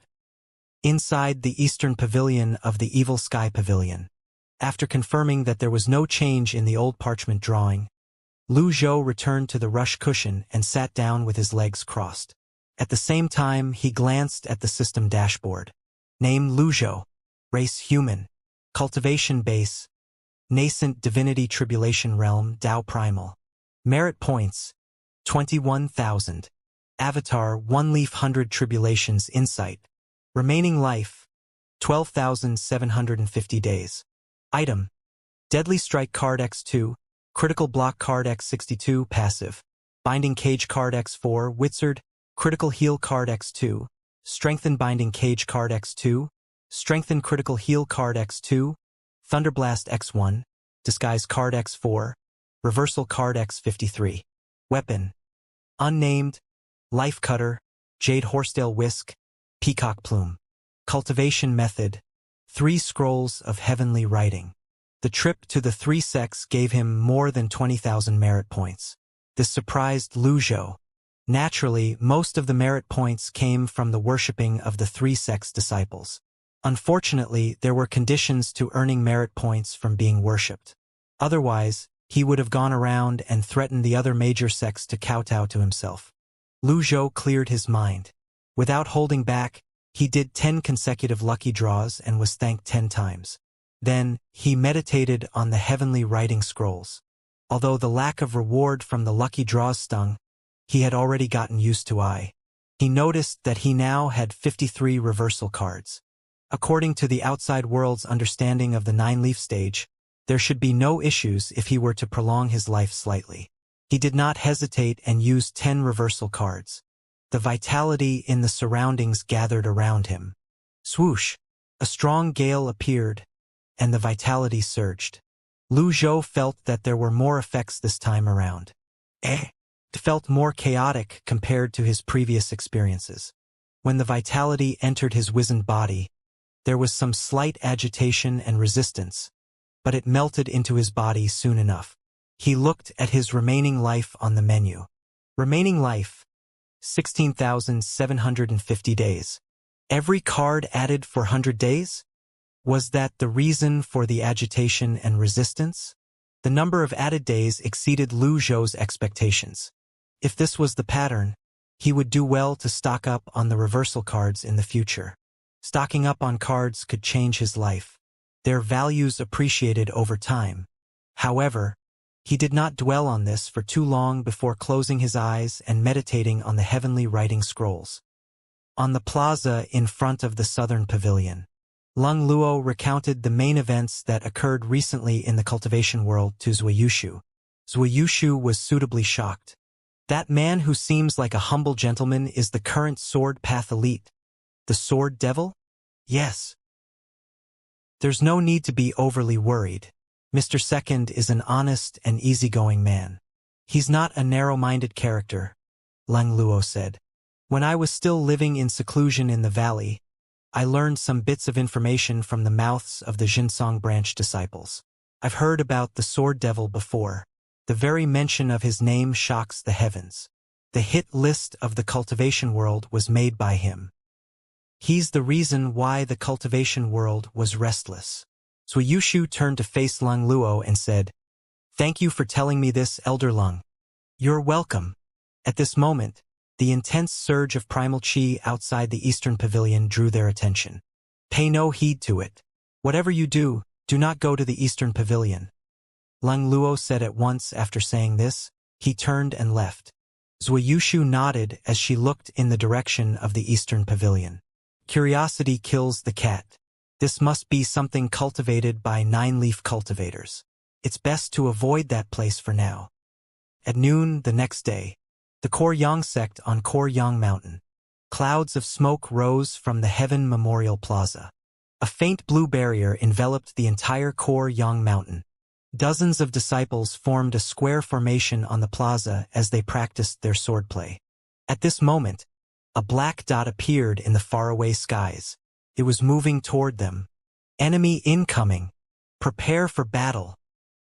[SPEAKER 1] Inside the eastern pavilion of the evil sky pavilion, after confirming that there was no change in the old parchment drawing, Lu Zhou returned to the rush cushion and sat down with his legs crossed. At the same time, he glanced at the system dashboard. Name Lu Zhou. Race human. Cultivation base. Nascent divinity tribulation realm Tao primal. Merit points 21,000. Avatar 1-leaf 100 tribulations insight. Remaining life 12,750 days. Item: Deadly Strike card X2, Critical Block card X62 passive, Binding Cage card X4 Wizard, Critical Heal card X2, Strengthen Binding Cage card X2, Strengthen Critical Heal card X2, Thunderblast X1, Disguise card X4, Reversal card X53. Weapon: Unnamed, Life Cutter, Jade Horsetail Whisk, Peacock Plume. Cultivation method: 3 scrolls of heavenly writing. The trip to the 3 sects gave him more than 20,000 merit points. This surprised Lu Zhou. Naturally, most of the merit points came from the worshipping of the 3 sects' disciples. Unfortunately, there were conditions to earning merit points from being worshipped. Otherwise, he would have gone around and threatened the other major sects to kowtow to himself. Lu Zhou cleared his mind. Without holding back, he did 10 consecutive lucky draws and was thanked 10 times. Then, he meditated on the heavenly writing scrolls. Although the lack of reward from the lucky draws stung, he had already gotten used to it. He noticed that he now had 53 reversal cards. According to the outside world's understanding of the 9-leaf stage, there should be no issues if he were to prolong his life slightly. He did not hesitate and used 10 reversal cards. The vitality in the surroundings gathered around him. Swoosh! A strong gale appeared, and the vitality surged. Lu Zhou felt that there were more effects this time around. It felt more chaotic compared to his previous experiences. When the vitality entered his wizened body, there was some slight agitation and resistance, but it melted into his body soon enough. He looked at his remaining life on the menu. Remaining life: 16,750 days. Every card added for 100 days? Was that the reason for the agitation and resistance? The number of added days exceeded Lu Zhou's expectations. If this was the pattern, he would do well to stock up on the reversal cards in the future. Stocking up on cards could change his life. Their values appreciated over time. However, he did not dwell on this for too long before closing his eyes and meditating on the heavenly writing scrolls. On the plaza in front of the southern pavilion, Lung Luo recounted the main events that occurred recently in the cultivation world to Zuiyushu. Zuiyushu was suitably shocked. That man who seems like a humble gentleman is the current sword path elite. The sword devil? Yes. There's no need to be overly worried. Mr. Second is an honest and easygoing man. He's not a narrow-minded character, Lung Luo said. When I was still living in seclusion in the valley, I learned some bits of information from the mouths of the Jinsong branch disciples. I've heard about the sword devil before. The very mention of his name shocks the heavens. The hit list of the cultivation world was made by him. He's the reason why the cultivation world was restless. Zuiyushu turned to face Lung Luo and said, Thank you for telling me this, Elder Lung. You're welcome. At this moment, the intense surge of primal chi outside the eastern pavilion drew their attention. Pay no heed to it. Whatever you do, do not go to the eastern pavilion. Lung Luo said at once. After saying this, he turned and left. Zhuiyushu nodded as she looked in the direction of the eastern pavilion. Curiosity kills the cat. This must be something cultivated by nine-leaf cultivators. It's best to avoid that place for now. At noon the next day, the Koryang sect on Koryang Mountain. Clouds of smoke rose from the Heaven Memorial Plaza. A faint blue barrier enveloped the entire Koryang Mountain. Dozens of disciples formed a square formation on the plaza as they practiced their swordplay. At this moment, a black dot appeared in the faraway skies. It was moving toward them. Enemy incoming. Prepare for battle.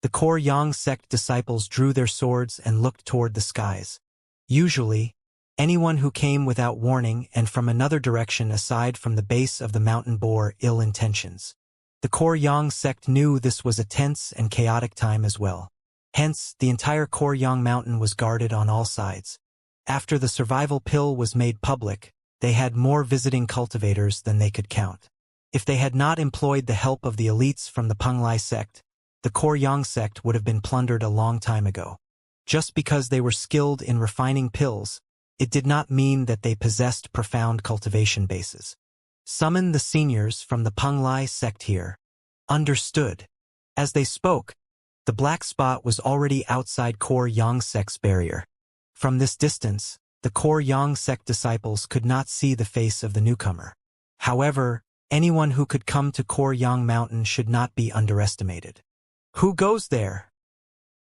[SPEAKER 1] The Koryang sect disciples drew their swords and looked toward the skies. Usually, anyone who came without warning and from another direction aside from the base of the mountain bore ill intentions. The Koryang sect knew this was a tense and chaotic time as well. Hence, the entire Koryang mountain was guarded on all sides. After the survival pill was made public, they had more visiting cultivators than they could count. If they had not employed the help of the elites from the Penglai sect, the Koryang sect would have been plundered a long time ago. Just because they were skilled in refining pills, it did not mean that they possessed profound cultivation bases. Summon the seniors from the Penglai sect here. Understood. As they spoke, the black spot was already outside Koryang sect's barrier. From this distance, the Koryang sect disciples could not see the face of the newcomer. However, anyone who could come to Koryang Mountain should not be underestimated. Who goes there?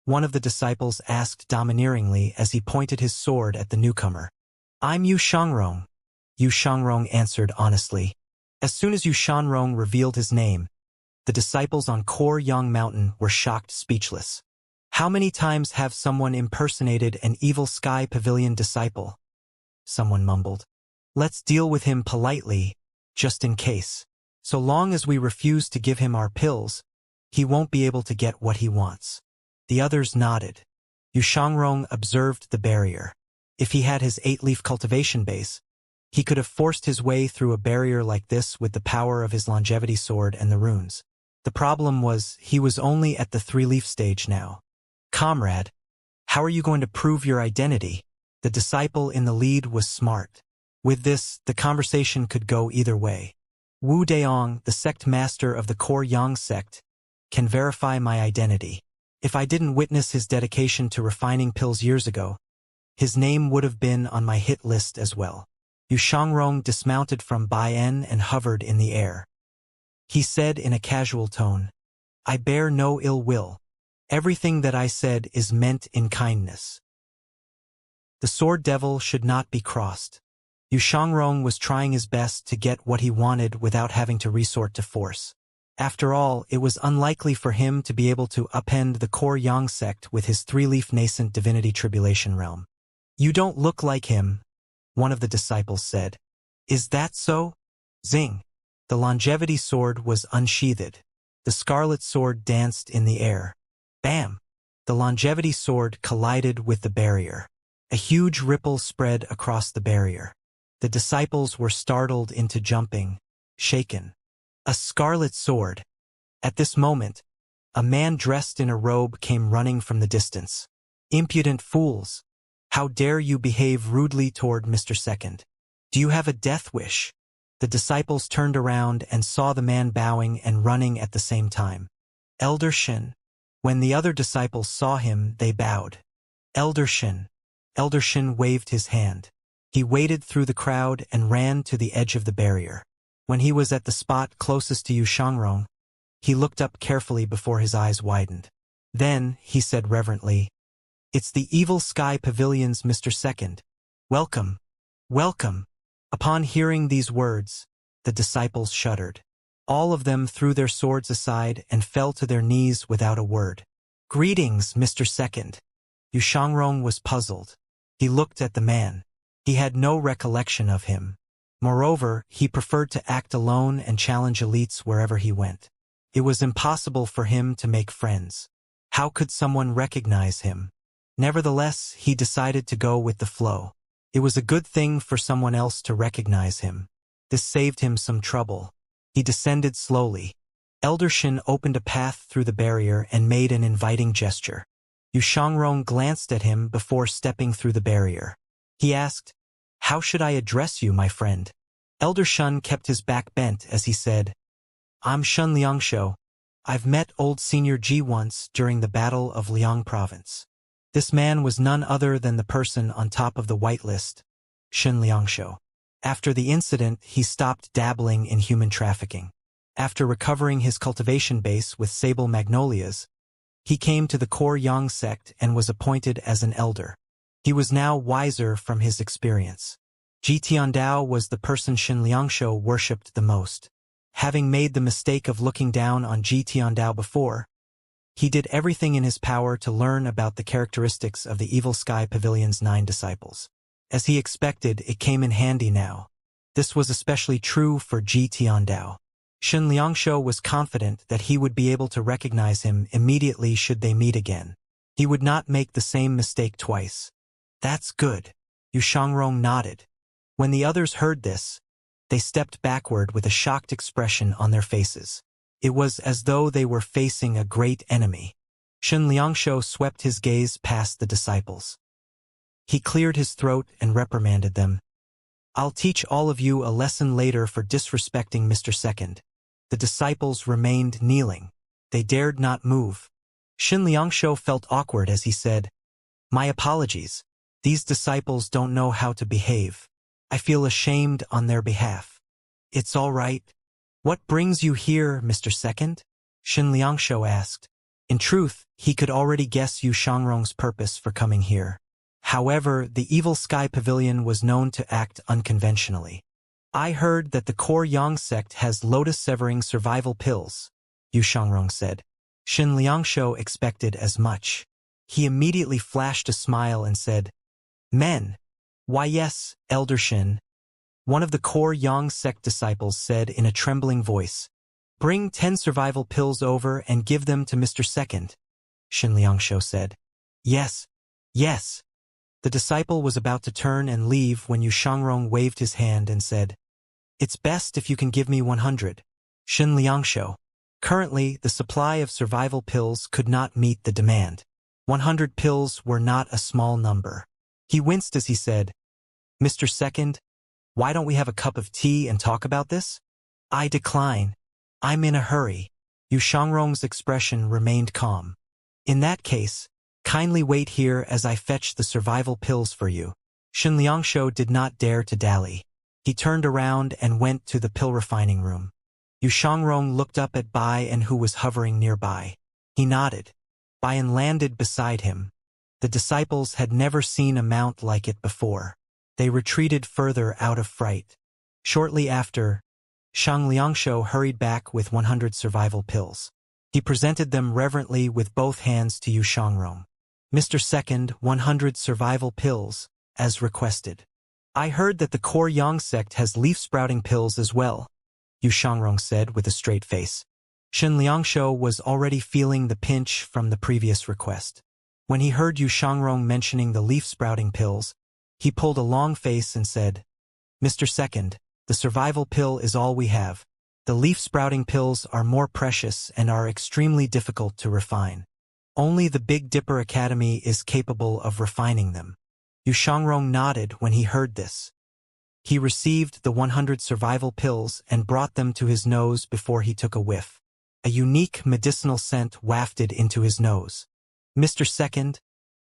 [SPEAKER 1] One of the disciples asked domineeringly as he pointed his sword at the newcomer. I'm Yu Shangrong. Yu Shangrong answered honestly. As soon as Yu Shangrong revealed his name, the disciples on Koryang Mountain were shocked speechless. How many times have someone impersonated an evil sky pavilion disciple? Someone mumbled. Let's deal with him politely, just in case. So long as we refuse to give him our pills, he won't be able to get what he wants. The others nodded. Yu Shangrong observed the barrier. If he had his 8-leaf cultivation base, he could have forced his way through a barrier like this with the power of his longevity sword and the runes. The problem was he was only at the 3-leaf stage now. Comrade, how are you going to prove your identity? The disciple in the lead was smart. With this, the conversation could go either way. Wu Deong, the sect master of the Koryang sect, can verify my identity. If I didn't witness his dedication to refining pills years ago, his name would have been on my hit list as well. Yu Shangrong dismounted from Baien and hovered in the air. He said in a casual tone, I bear no ill will. Everything that I said is meant in kindness. The sword devil should not be crossed. Yu Shangrong was trying his best to get what he wanted without having to resort to force. After all, it was unlikely for him to be able to upend the Koryang sect with his 3-leaf nascent divinity tribulation realm. You don't look like him, one of the disciples said. Is that so? Zing. The longevity sword was unsheathed. The scarlet sword danced in the air. Bam! The longevity sword collided with the barrier. A huge ripple spread across the barrier. The disciples were startled into jumping, shaken. A scarlet sword. At this moment, a man dressed in a robe came running from the distance. Impudent fools! How dare you behave rudely toward Mr. Second? Do you have a death wish? The disciples turned around and saw the man bowing and running at the same time. Elder Shin. When the other disciples saw him, they bowed. Elder Shin. Elder Shin waved his hand. He waded through the crowd and ran to the edge of the barrier. When he was at the spot closest to Yu Shangrong, he looked up carefully before his eyes widened. Then, he said reverently, It's the Evil Sky Pavilion's Mr. Second. Welcome. Welcome. Upon hearing these words, the disciples shuddered. All of them threw their swords aside and fell to their knees without a word. Greetings, Mr. Second. Yu Shangrong was puzzled. He looked at the man. He had no recollection of him. Moreover, he preferred to act alone and challenge elites wherever he went. It was impossible for him to make friends. How could someone recognize him? Nevertheless, he decided to go with the flow. It was a good thing for someone else to recognize him. This saved him some trouble. He descended slowly. Elder Shin opened a path through the barrier and made an inviting gesture. Yu Shangrong glanced at him before stepping through the barrier. He asked, "How should I address you, my friend?" Elder Shun kept his back bent as he said, "I'm Shun Liangshou. I've met old Senior Ji once during the Battle of Liang Province." This man was none other than the person on top of the whitelist, Shun Liangshou. After the incident, he stopped dabbling in human trafficking. After recovering his cultivation base with sable magnolias, he came to the core Yang sect and was appointed as an elder. He was now wiser from his experience. Ji Tiandao was the person Shin Liangshou worshipped the most. Having made the mistake of looking down on Ji Tiandao before, he did everything in his power to learn about the characteristics of the Evil Sky Pavilion's 9 disciples. As he expected, it came in handy now. This was especially true for Ji Tiandao. Shin Liangshou was confident that he would be able to recognize him immediately should they meet again. He would not make the same mistake twice. "That's good." Yu Shangrong nodded. When the others heard this, they stepped backward with a shocked expression on their faces. It was as though they were facing a great enemy. Shin Liangshou swept his gaze past the disciples. He cleared his throat and reprimanded them. "I'll teach all of you a lesson later for disrespecting Mr. Second." The disciples remained kneeling. They dared not move. Shin Liangshou felt awkward as he said, "My apologies. These disciples don't know how to behave. I feel ashamed on their behalf." "It's all right. What brings you here, Mr. Second?" Shin Liangshou asked. In truth, he could already guess Yu Shangrong's purpose for coming here. However, the Evil Sky Pavilion was known to act unconventionally. "I heard that the core Yang sect has lotus-severing survival pills," Yu Shangrong said. Shin Liangshou expected as much. He immediately flashed a smile and said, "Men." "Why yes, Elder Shin," one of the core Yang sect disciples said in a trembling voice. "Bring 10 survival pills over and give them to Mr. Second," Shin Liangshou said. "Yes, yes." The disciple was about to turn and leave when Yu Shangrong waved his hand and said, "It's best if you can give me 100. Shin Liangshou. Currently, the supply of survival pills could not meet the demand. 100 pills were not a small number. He winced as he said, "Mr. Second, why don't we have a cup of tea and talk about this?" "I decline. I'm in a hurry." Yu Shangrong's expression remained calm. "In that case, kindly wait here as I fetch the survival pills for you." Shin Liangshou did not dare to dally. He turned around and went to the pill refining room. Yu Shangrong looked up at Bai and who was hovering nearby. He nodded. Baian landed beside him. The disciples had never seen a mount like it before. They retreated further out of fright. Shortly after, Shang Liangshou hurried back with 100 survival pills. He presented them reverently with both hands to Yu Shangrong. "Mr. Second, 100 survival pills, as requested." "I heard that the core Yang sect has leaf-sprouting pills as well," Yu Shangrong said with a straight face. Shin Liangshou was already feeling the pinch from the previous request. When he heard Yu Shangrong mentioning the leaf-sprouting pills, he pulled a long face and said, "Mr. Second, the survival pill is all we have. The leaf-sprouting pills are more precious and are extremely difficult to refine. Only the Big Dipper Academy is capable of refining them." Yu Shangrong nodded when he heard this. He received the 100 survival pills and brought them to his nose before he took a whiff. A unique medicinal scent wafted into his nose. "Mr. Second,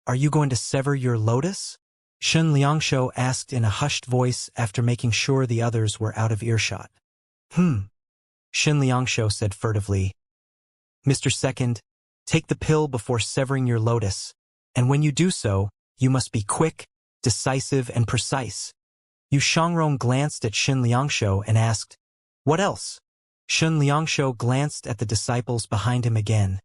[SPEAKER 1] are you going to sever your lotus?" Shin Liangshou asked in a hushed voice after making sure the others were out of earshot. Shin Liangshou said furtively, "Mr. Second, take the pill before severing your lotus, and when you do so, you must be quick, decisive, and precise." Yu Shangrong glanced at Shin Liangshou and asked, "What else?" Shin Liangshou glanced at the disciples behind him again,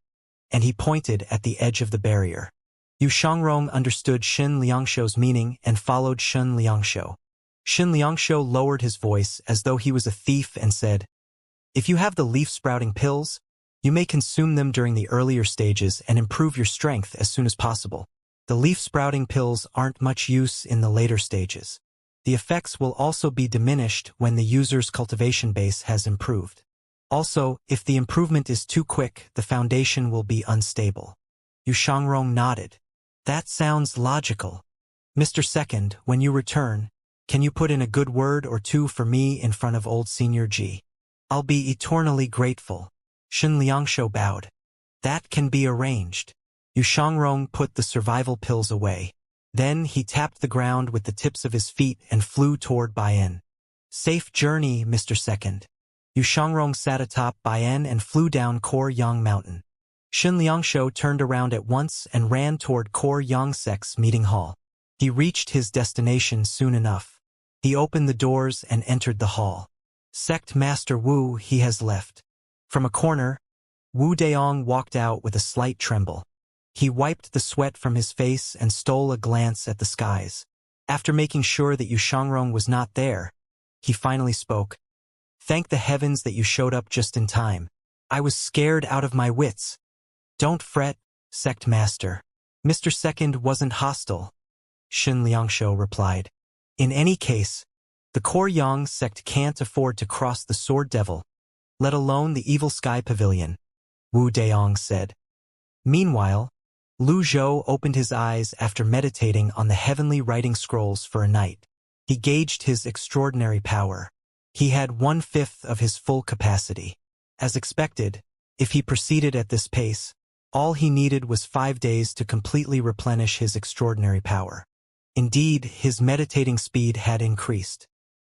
[SPEAKER 1] and he pointed at the edge of the barrier. Yu Shangrong understood Shin Liangshou's meaning and followed Shin Liangshou. Shin Liangshou lowered his voice as though he was a thief and said, "If you have the leaf-sprouting pills, You may consume them during the earlier stages and improve your strength as soon as possible. The leaf-sprouting pills aren't much use in the later stages. The effects will also be diminished when the user's cultivation base has improved. Also, if the improvement is too quick, the foundation will be unstable. Yu Shangrong nodded. That sounds logical. Mr. Second, when you return, can you put in a good word or two for me in front of old Senior G? I'll be eternally grateful. Shen Liangshou bowed. That can be arranged. Yu Shangrong put the survival pills away. Then he tapped the ground with the tips of his feet and flew toward Baiyan. Safe journey, Mr. Second. Yu Shangrong sat atop Baiyan and flew down Kor Yang Mountain. Shen Liangshou turned around at once and ran toward Kor Yang Sect's meeting hall. He reached his destination soon enough. He opened the doors and entered the hall. Sect Master Wu, he has left. From a corner, Wu Deong walked out with a slight tremble. He wiped the sweat from his face and stole a glance at the skies. After making sure that Yu Shangrong was not there, he finally spoke. Thank the heavens that you showed up just in time. I was scared out of my wits. Don't fret, Sect Master. Mr. Second wasn't hostile, Shen Liangshou replied. In any case, the Kor Yang sect can't afford to cross the Sword Devil, let alone the Evil Sky Pavilion, Wu Deong said. Meanwhile, Lu Zhou opened his eyes after meditating on the heavenly writing scrolls for a night. He gauged his extraordinary power. He had 1/5 of his full capacity. As expected, if he proceeded at this pace, all he needed was 5 days to completely replenish his extraordinary power. Indeed, his meditating speed had increased.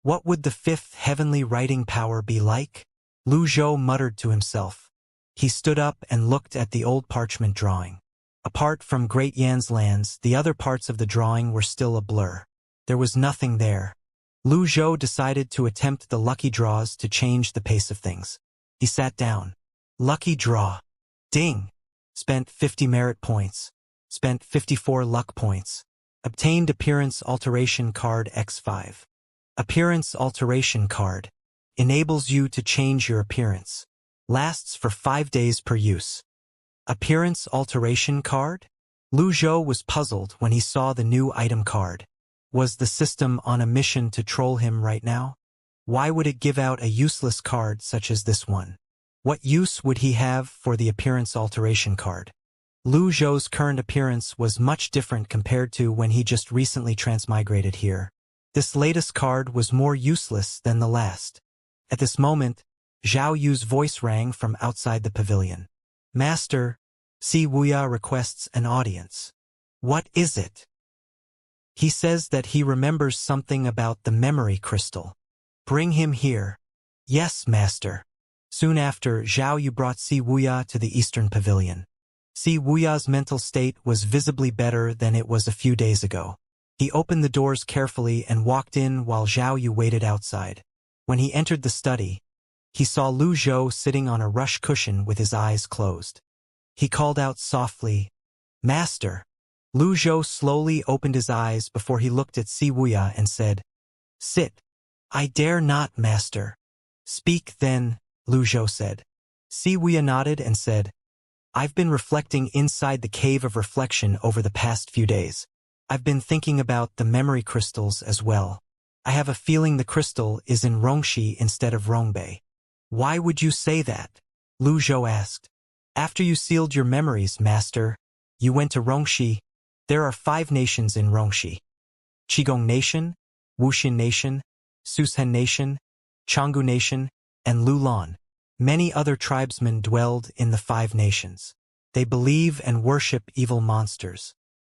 [SPEAKER 1] What would the 5th heavenly writing power be like? Lu Zhou muttered to himself. He stood up and looked at the old parchment drawing. Apart from Great Yan's lands, the other parts of the drawing were still a blur. There was nothing there. Lu Zhou decided to attempt the lucky draws to change the pace of things. He sat down. Lucky draw. Ding! Spent 50 merit points. Spent 54 luck points. Obtained Appearance Alteration Card X5. Appearance Alteration Card. Enables you to change your appearance. Lasts for 5 days per use. Appearance Alteration Card? Lu Zhou was puzzled when he saw the new item card. Was the system on a mission to troll him right now? Why would it give out a useless card such as this one? What use would he have for the Appearance Alteration Card? Lu Zhou's current appearance was much different compared to when he just recently transmigrated here. This latest card was more useless than the last. At this moment, Zhao Yu's voice rang from outside the pavilion. Master, Si Wuya requests an audience. What is it? He says that he remembers something about the memory crystal. Bring him here. Yes, Master. Soon after, Zhao Yu brought Si Wuya to the eastern pavilion. Si Wuya's mental state was visibly better than it was a few days ago. He opened the doors carefully and walked in while Zhao Yu waited outside. When he entered the study, he saw Lu Zhou sitting on a rush cushion with his eyes closed. He called out softly, Master. Lu Zhou slowly opened his eyes before he looked at Si Wuya and said, Sit. I dare not, Master. Speak then, Lu Zhou said. Si Wuya nodded and said, I've been reflecting inside the cave of reflection over the past few days. I've been thinking about the memory crystals as well. I have a feeling the crystal is in Rongxi instead of Rongbei. Why would you say that? Lu Zhou asked. After you sealed your memories, Master, you went to Rongxi. There are 5 nations in Rongxi. Qigong Nation, Wuxia Nation, Sushen Nation, Changgu Nation, and Lulan. Many other tribesmen dwelled in the 5 nations. They believe and worship evil monsters.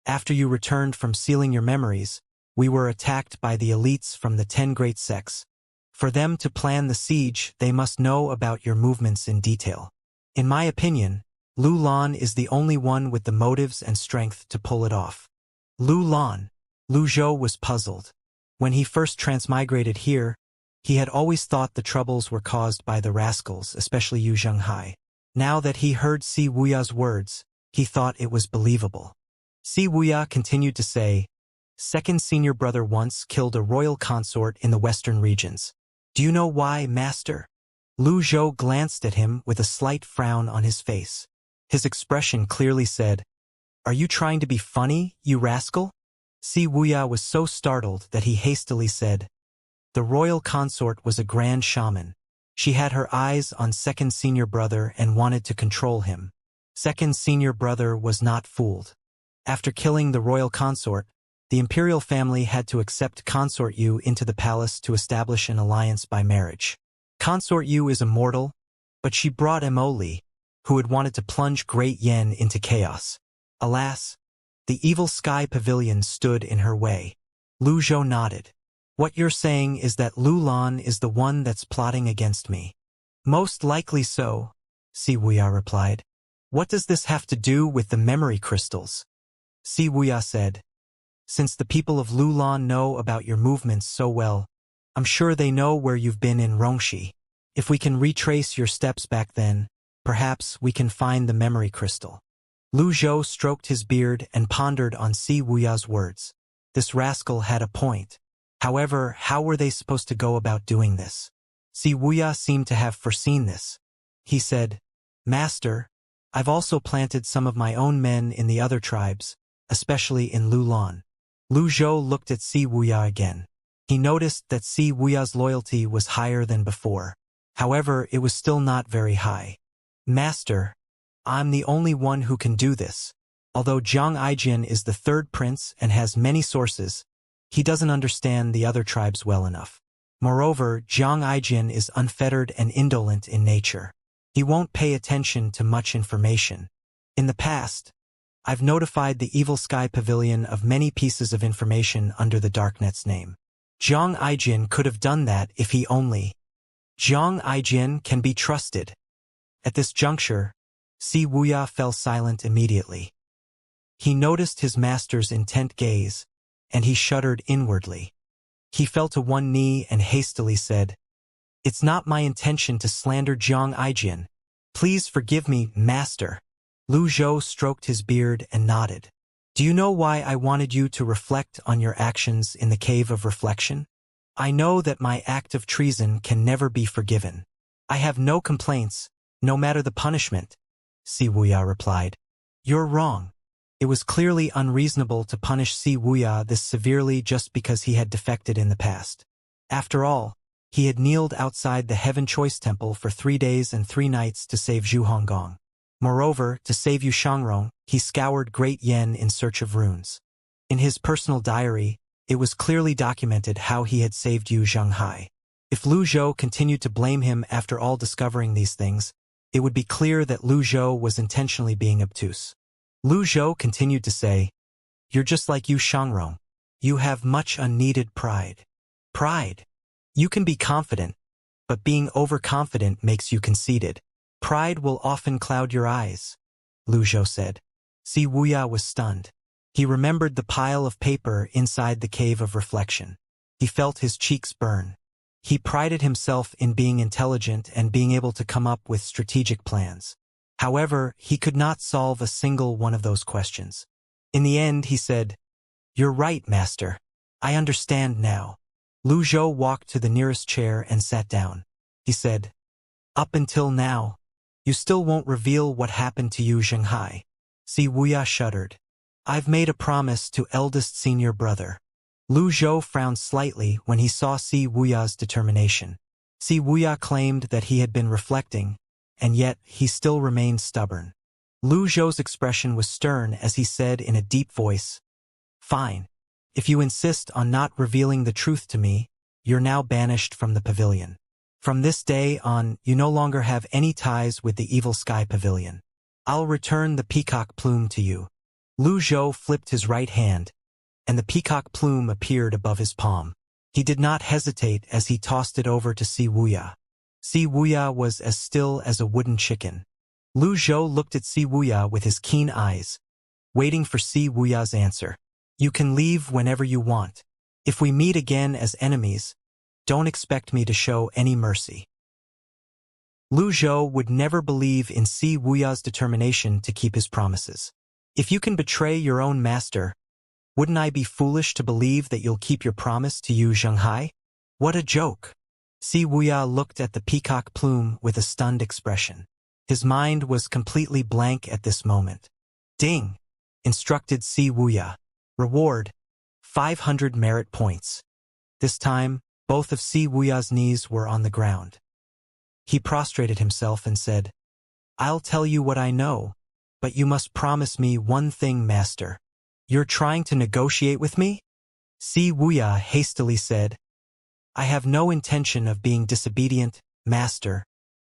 [SPEAKER 1] After you returned from sealing your memories, we were attacked by the elites from the 10 great sects. For them to plan the siege, they must know about your movements in detail. In my opinion, Lu Lan is the only one with the motives and strength to pull it off. Lu Lan. Lu Zhou was puzzled. When he first transmigrated here, he had always thought the troubles were caused by the rascals, especially Yu Zhenghai. Now that he heard Si Wuya's words, he thought it was believable. Si Wuya continued to say, Second senior brother once killed a royal consort in the western regions. Do you know why, Master? Lu Zhou glanced at him with a slight frown on his face. His expression clearly said, "Are you trying to be funny, you rascal?" Si Wuya was so startled that he hastily said, "The royal consort was a grand shaman. She had her eyes on second senior brother and wanted to control him. Second senior brother was not fooled. After killing the royal consort, the imperial family had to accept Consort Yu into the palace to establish an alliance by marriage. Consort Yu is immortal, but she brought Li, who had wanted to plunge Great Yen into chaos. Alas, the evil sky pavilion stood in her way." Lu Zhou nodded. "What you're saying is that Lu Lan is the one that's plotting against me." "Most likely so," Si Wuya replied. "What does this have to do with the memory crystals?" Si Wuya said, "Since the people of Lu Lan know about your movements so well, I'm sure they know where you've been in Rongxi. If we can retrace your steps back then, perhaps we can find the memory crystal." Lu Zhou stroked his beard and pondered on Si Wuya's words. This rascal had a point. However, how were they supposed to go about doing this? Si Wuya seemed to have foreseen this. He said, "Master, I've also planted some of my own men in the other tribes, especially in Lu Lan." Lu Zhou looked at Si Wuya again. He noticed that Si Wuya's loyalty was higher than before. However, it was still not very high. "Master, I'm the only one who can do this. Although Zhang Aijin is the third prince and has many sources, he doesn't understand the other tribes well enough. Moreover, Zhang Aijin is unfettered and indolent in nature. He won't pay attention to much information. In the past, I've notified the Evil Sky Pavilion of many pieces of information under the Darknet's name. Zhang Aijin could have done that if he only. Zhang Aijin can be trusted." At this juncture, Si Wuya fell silent immediately. He noticed his master's intent gaze, and he shuddered inwardly. He fell to one knee and hastily said, "It's not my intention to slander Zhang Aijin. Please forgive me, master." Lu Zhou stroked his beard and nodded. "Do you know why I wanted you to reflect on your actions in the Cave of Reflection? I know that my act of treason can never be forgiven. I have no complaints, no matter the punishment," Si Wuya replied. "You're wrong." It was clearly unreasonable to punish Si Wuya this severely just because he had defected in the past. After all, he had kneeled outside the Heaven Choice Temple for 3 days and 3 nights to save Zhu Honggong. Moreover, to save Yu Shangrong, he scoured Great Yen in search of runes. In his personal diary, it was clearly documented how he had saved Yu Zhanghai. If Lu Zhou continued to blame him after all discovering these things, it would be clear that Lu Zhou was intentionally being obtuse. Lu Zhou continued to say, "You're just like Yu Shangrong. You have much unneeded pride. Pride. You can be confident, but being overconfident makes you conceited. Pride will often cloud your eyes," Lu Zhou said. Si Wuya was stunned. He remembered the pile of paper inside the Cave of Reflection. He felt his cheeks burn. He prided himself in being intelligent and being able to come up with strategic plans. However, he could not solve a single one of those questions. In the end, he said, "You're right, master. I understand now." Lu Zhou walked to the nearest chair and sat down. He said, "Up until now, you still won't reveal what happened to Yu Zhanghai." Si Wuya shuddered. "I've made a promise to eldest senior brother." Lu Zhou frowned slightly when he saw Si Wuya's determination. Si Wuya claimed that he had been reflecting, and yet he still remained stubborn. Lu Zhou's expression was stern as he said in a deep voice, "Fine. If you insist on not revealing the truth to me, you're now banished from the pavilion. From this day on, you no longer have any ties with the Evil Sky Pavilion. I'll return the peacock plume to you." Lu Zhou flipped his right hand, and the peacock plume appeared above his palm. He did not hesitate as he tossed it over to Si Wuya. Si Wuya was as still as a wooden chicken. Lu Zhou looked at Si Wuya with his keen eyes, waiting for Si Wuya's answer. "You can leave whenever you want. If we meet again as enemies, don't expect me to show any mercy." Lu Zhou would never believe in Si Wuya's determination to keep his promises. "If you can betray your own master, wouldn't I be foolish to believe that you'll keep your promise to Yu Zhanghai? What a joke." Si Wuya looked at the peacock plume with a stunned expression. His mind was completely blank at this moment. Ding! Instructed Si Wuya. Reward: 500 merit points. This time, both of Si Wuya's knees were on the ground. He prostrated himself and said, "I'll tell you what I know, but you must promise me one thing, Master." "You're trying to negotiate with me?" Si Wuya hastily said. "I have no intention of being disobedient, Master,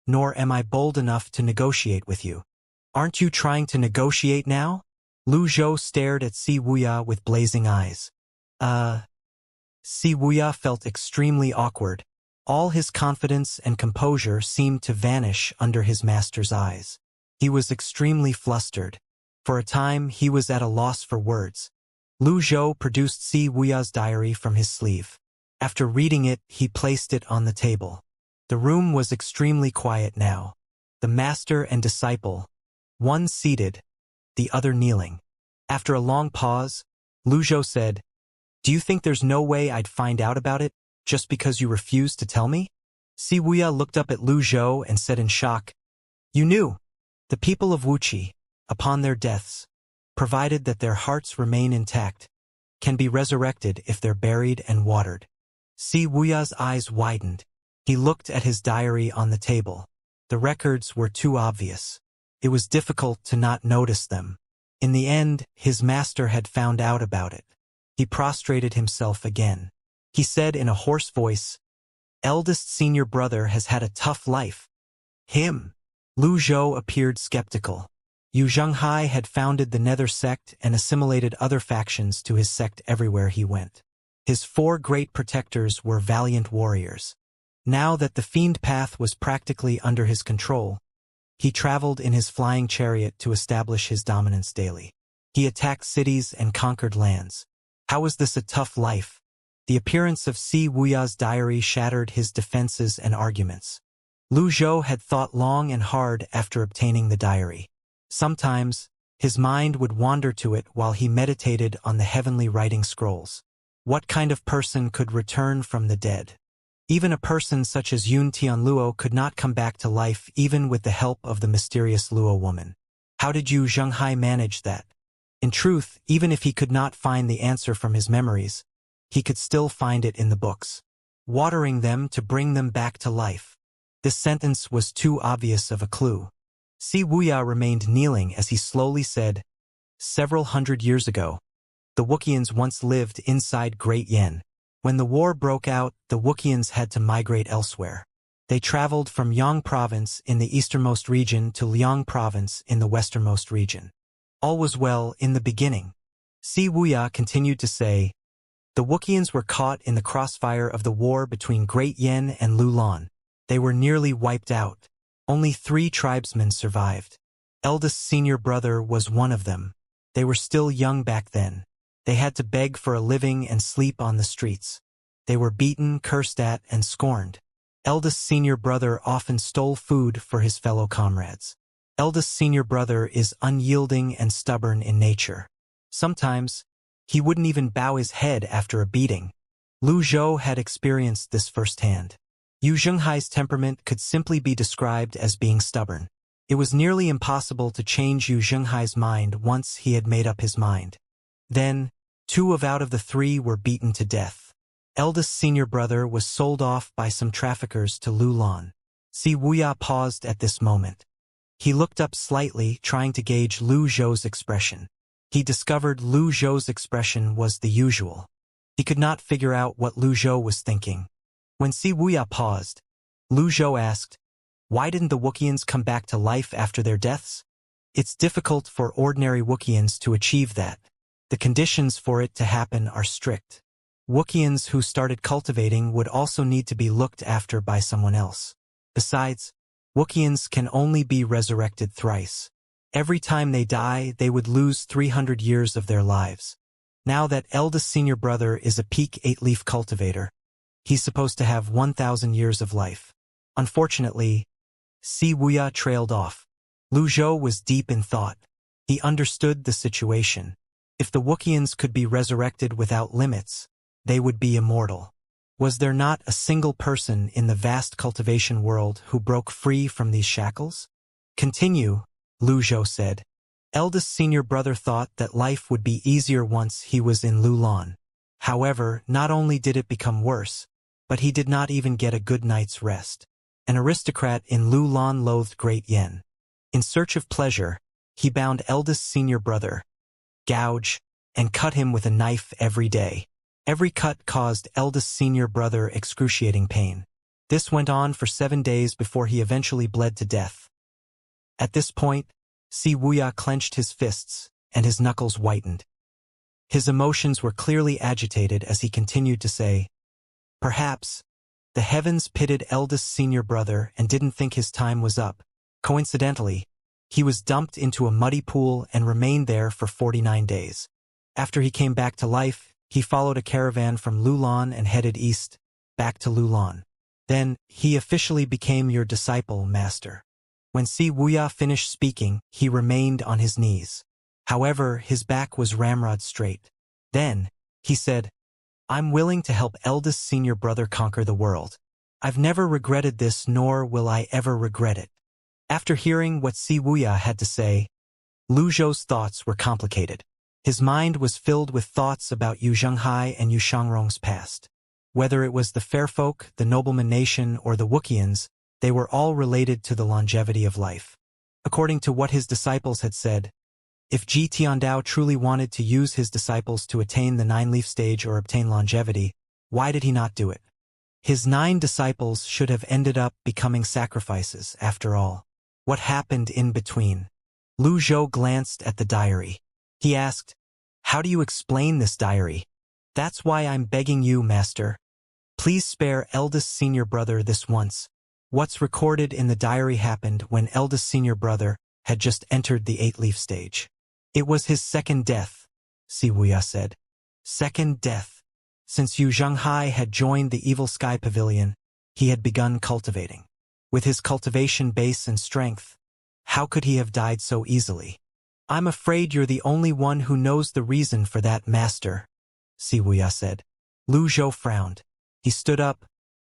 [SPEAKER 1] nor am I bold enough to negotiate with you." "Aren't you trying to negotiate now?" Lu Zhou stared at Si Wuya with blazing eyes. Si Wuya felt extremely awkward. All his confidence and composure seemed to vanish under his master's eyes. He was extremely flustered. For a time, he was at a loss for words. Lu Zhou produced Si Wuya's diary from his sleeve. After reading it, he placed it on the table. The room was extremely quiet now. The master and disciple, one seated, the other kneeling. After a long pause, Lu Zhou said, "Do you think there's no way I'd find out about it, just because you refused to tell me?" Si Wuya looked up at Lu Zhou and said in shock, "You knew. The people of Wuxia, upon their deaths, provided that their hearts remain intact, can be resurrected if they're buried and watered." Si Wuya's eyes widened. He looked at his diary on the table. The records were too obvious. It was difficult to not notice them. In the end, his master had found out about it. He prostrated himself again. He said in a hoarse voice, "Eldest senior brother has had a tough life." "Him?" Lu Zhou appeared skeptical. Yu Zhenghai had founded the Nether sect and assimilated other factions to his sect everywhere he went. His 4 great protectors were valiant warriors. Now that the fiend path was practically under his control, he traveled in his flying chariot to establish his dominance daily. He attacked cities and conquered lands. How was this a tough life? The appearance of Si Wuya's diary shattered his defenses and arguments. Lu Zhou had thought long and hard after obtaining the diary. Sometimes, his mind would wander to it while he meditated on the heavenly writing scrolls. What kind of person could return from the dead? Even a person such as Yun Tianluo could not come back to life even with the help of the mysterious Luo woman. How did Yu Zhenghai manage that? In truth, even if he could not find the answer from his memories, he could still find it in the books. Watering them to bring them back to life. This sentence was too obvious of a clue. Si Wuya remained kneeling as he slowly said, "Several hundred years ago, the Wuxians once lived inside Great Yen. When the war broke out, the Wuxians had to migrate elsewhere. They traveled from Yang province in the easternmost region to Liang province in the westernmost region. All was well in the beginning." Si Wuya continued to say, "The Wuxians were caught in the crossfire of the war between Great Yen and Lulan. They were nearly wiped out. Only 3 tribesmen survived. Eldest senior brother was one of them. They were still young back then. They had to beg for a living and sleep on the streets. They were beaten, cursed at, and scorned. Eldest senior brother often stole food for his fellow comrades. Eldest senior brother is unyielding and stubborn in nature. Sometimes, he wouldn't even bow his head after a beating." Lu Zhou had experienced this firsthand. Yu Zhenghai's temperament could simply be described as being stubborn. It was nearly impossible to change Yu Zhenghai's mind once he had made up his mind. Then, 2 out of the 3 were beaten to death. Eldest senior brother was sold off by some traffickers to Lulan. Si Wuya paused at this moment. He looked up slightly, trying to gauge Lu Zhou's expression. He discovered Lu Zhou's expression was the usual. He could not figure out what Lu Zhou was thinking. When Si Wuya paused, Lu Zhou asked, "Why didn't the Wuxians come back to life after their deaths?" "It's difficult for ordinary Wuxians to achieve that. The conditions for it to happen are strict. Wuxians who started cultivating would also need to be looked after by someone else. Besides, Wuxians can only be resurrected thrice. Every time they die, they would lose 300 years of their lives. Now that eldest senior brother is a peak 8-leaf cultivator, he's supposed to have 1,000 years of life." Unfortunately, Si Wuya trailed off. Lu Zhou was deep in thought. He understood the situation. If the Wuxians could be resurrected without limits, they would be immortal. Was there not a single person in the vast cultivation world who broke free from these shackles? Continue, Lu Zhou said. Eldest senior brother thought that life would be easier once he was in Lulan. However, not only did it become worse, but he did not even get a good night's rest. An aristocrat in Lulan loathed great yen. In search of pleasure, he bound eldest senior brother, gouged, and cut him with a knife every day. Every cut caused eldest senior brother excruciating pain. This went on for 7 days before he eventually bled to death. At this point, Wuxia clenched his fists, and his knuckles whitened. His emotions were clearly agitated as he continued to say, "Perhaps, the heavens pitted eldest senior brother and didn't think his time was up. Coincidentally, he was dumped into a muddy pool and remained there for 49 days. After he came back to life, he followed a caravan from Lulan and headed east, back to Lulan. Then, he officially became your disciple, master." When Wuxia finished speaking, he remained on his knees. However, his back was ramrod straight. Then, he said, "I'm willing to help eldest senior brother conquer the world. I've never regretted this, nor will I ever regret it." After hearing what Wuxia had to say, Lu Zhou's thoughts were complicated. His mind was filled with thoughts about Yu Zhenghai and Yu Shangrong's past. Whether it was the fair folk, the nobleman nation, or the Wuxians, they were all related to the longevity of life. According to what his disciples had said, if Ji Tiandao truly wanted to use his disciples to attain the 9-leaf stage or obtain longevity, why did he not do it? His 9 disciples should have ended up becoming sacrifices, after all. What happened in between? Lu Zhou glanced at the diary. He asked, "How do you explain this diary?" "That's why I'm begging you, master. Please spare eldest senior brother this once." What's recorded in the diary happened when eldest senior brother had just entered the 8-leaf stage. It was his second death, Wuxia said. Second death. Since Yu Zhenghai had joined the Evil Sky Pavilion, he had begun cultivating. With his cultivation base and strength, how could he have died so easily? "I'm afraid you're the only one who knows the reason for that, master," Wuxia said. Lu Zhou frowned. He stood up,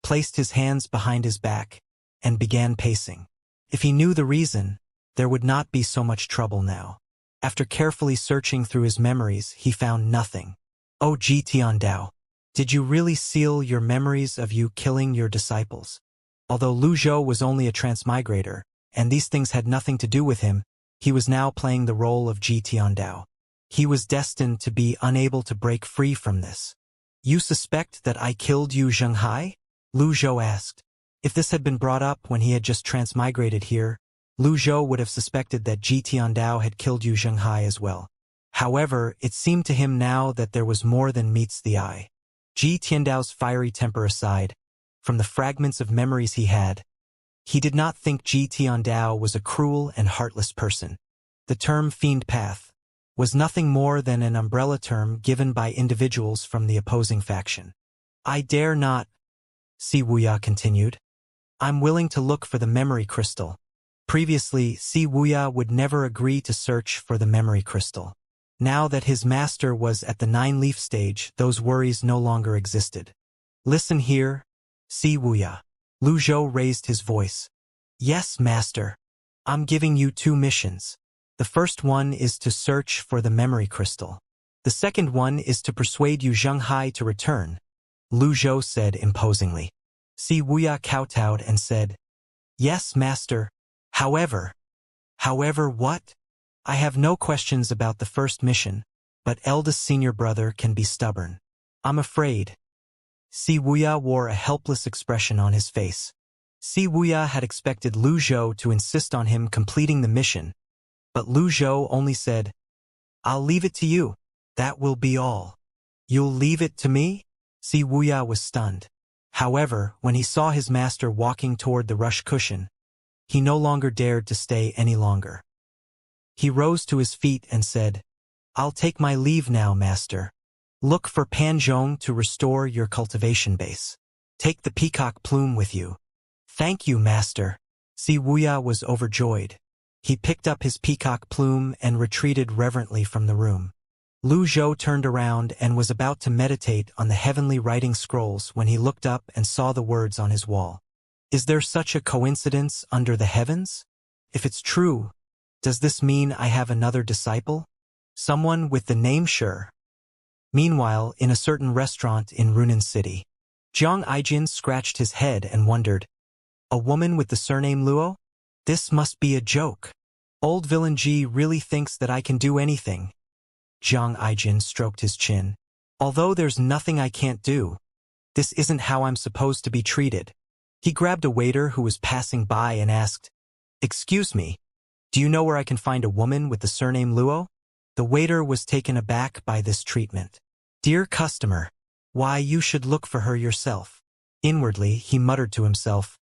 [SPEAKER 1] placed his hands behind his back, and began pacing. If he knew the reason, there would not be so much trouble now. After carefully searching through his memories, he found nothing. "Oh, Ji Tiandao, did you really seal your memories of you killing your disciples?" Although Lu Zhou was only a transmigrator, and these things had nothing to do with him, he was now playing the role of Ji Tiandao. He was destined to be unable to break free from this. "You suspect that I killed Yu Zhenghai?" Lu Zhou asked. If this had been brought up when he had just transmigrated here, Lu Zhou would have suspected that Ji Tiandao had killed Yu Zhenghai as well. However, it seemed to him now that there was more than meets the eye. Ji Tiandao's fiery temper aside, from the fragments of memories he did not think Ji Tiandao was a cruel and heartless person. The term fiend path was nothing more than an umbrella term given by individuals from the opposing faction. "I dare not," Wuxia continued. "I'm willing to look for the memory crystal." Previously, Wuxia would never agree to search for the memory crystal. Now that his master was at the 9-leaf stage, those worries no longer existed. "Listen here, Wuxia." Lu Zhou raised his voice. "Yes, master. I'm giving you 2 missions. The first one is to search for the memory crystal. The second one is to persuade Yu Zhenghai to return," Lu Zhou said imposingly. Wuxia kowtowed and said, "Yes, master. However." "However what?" "I have no questions about the first mission, but eldest senior brother can be stubborn. I'm afraid." Wuxia wore a helpless expression on his face. Wuxia had expected Lu Zhou to insist on him completing the mission, but Lu Zhou only said, "I'll leave it to you. That will be all." "You'll leave it to me?" Wuxia was stunned. However, when he saw his master walking toward the rush cushion, he no longer dared to stay any longer. He rose to his feet and said, "I'll take my leave now, master. Look for Panzhong to restore your cultivation base. Take the peacock plume with you." "Thank you, master." Wuxia was overjoyed. He picked up his peacock plume and retreated reverently from the room. Lu Zhou turned around and was about to meditate on the heavenly writing scrolls when he looked up and saw the words on his wall. Is there such a coincidence under the heavens? If it's true, does this mean I have another disciple? Someone with the name Sure. Meanwhile, in a certain restaurant in Runan City, Jiang Aijin scratched his head and wondered, a woman with the surname Luo? This must be a joke. Old villain Ji really thinks that I can do anything. Jiang Aijin stroked his chin. Although there's nothing I can't do, this isn't how I'm supposed to be treated. He grabbed a waiter who was passing by and asked, Excuse me, do you know where I can find a woman with the surname Luo? The waiter was taken aback by this treatment. Dear customer, why you should look for her yourself. Inwardly, he muttered to himself,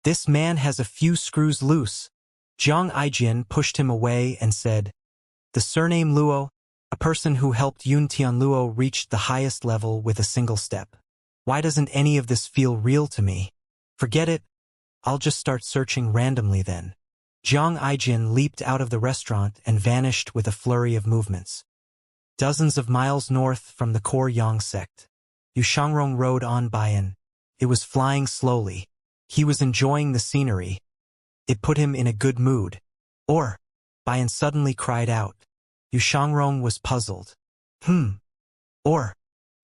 [SPEAKER 1] This man has a few screws loose. Jiang Aijin pushed him away and said, The surname Luo, a person who helped Yun Tianluo reach the highest level with a single step. Why doesn't any of this feel real to me? Forget it. I'll just start searching randomly then. Jiang Aijin leaped out of the restaurant and vanished with a flurry of movements. Dozens of miles north from the core Yang sect, Yu Shangrong rode on Bayan. It was flying slowly. He was enjoying the scenery. It put him in a good mood. Bayan suddenly cried out. Yu Shangrong was puzzled.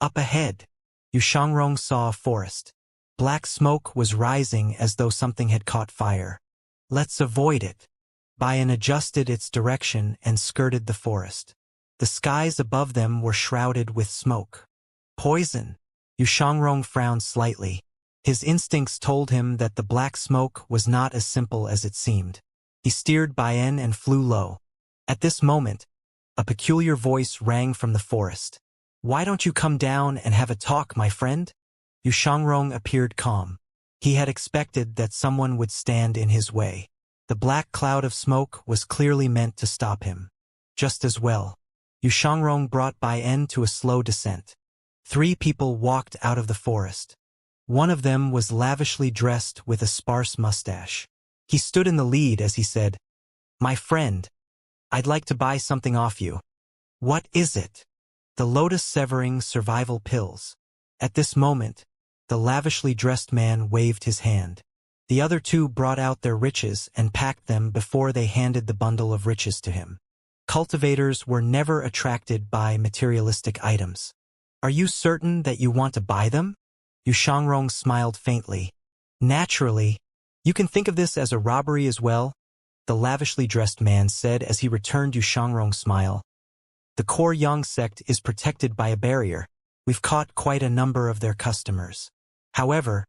[SPEAKER 1] Up ahead. Yu Shangrong saw a forest. Black smoke was rising as though something had caught fire. Let's avoid it. Bayan adjusted its direction and skirted the forest. The skies above them were shrouded with smoke. Poison. Yu Shangrong frowned slightly. His instincts told him that the black smoke was not as simple as it seemed. He steered Bayan and flew low. At this moment, a peculiar voice rang from the forest. Why don't you come down and have a talk, my friend? Yu Shangrong appeared calm. He had expected that someone would stand in his way. The black cloud of smoke was clearly meant to stop him. Just as well. Yu Shangrong brought Bayan to a slow descent. 3 people walked out of the forest. One of them was lavishly dressed with a sparse mustache. He stood in the lead as he said, My friend, I'd like to buy something off you. What is it? The lotus-severing survival pills. At this moment, the lavishly dressed man waved his hand. The other 2 brought out their riches and packed them before they handed the bundle of riches to him. Cultivators were never attracted by materialistic items. Are you certain that you want to buy them? Yu Shangrong smiled faintly. Naturally. You can think of this as a robbery as well, the lavishly dressed man said as he returned Yu Shangrong's smile. The core Yang sect is protected by a barrier. We've caught quite a number of their customers. However,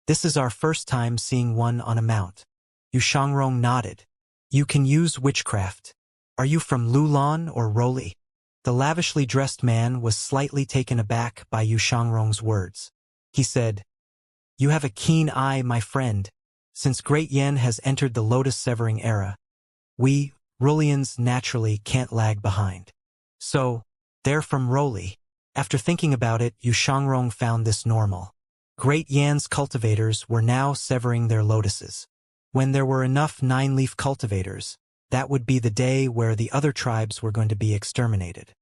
[SPEAKER 1] this is our first time seeing one on a mount. Yu Shangrong nodded. You can use witchcraft. Are you from Lulan or Roli? The lavishly dressed man was slightly taken aback by Yu Shangrong's words. He said, You have a keen eye, my friend. Since Great Yen has entered the lotus-severing era, we, Rolians, naturally can't lag behind. So, they're from Roli. After thinking about it, Yu Shangrong found this normal. Great Yan's cultivators were now severing their lotuses. When there were enough 9-leaf cultivators, that would be the day where the other tribes were going to be exterminated.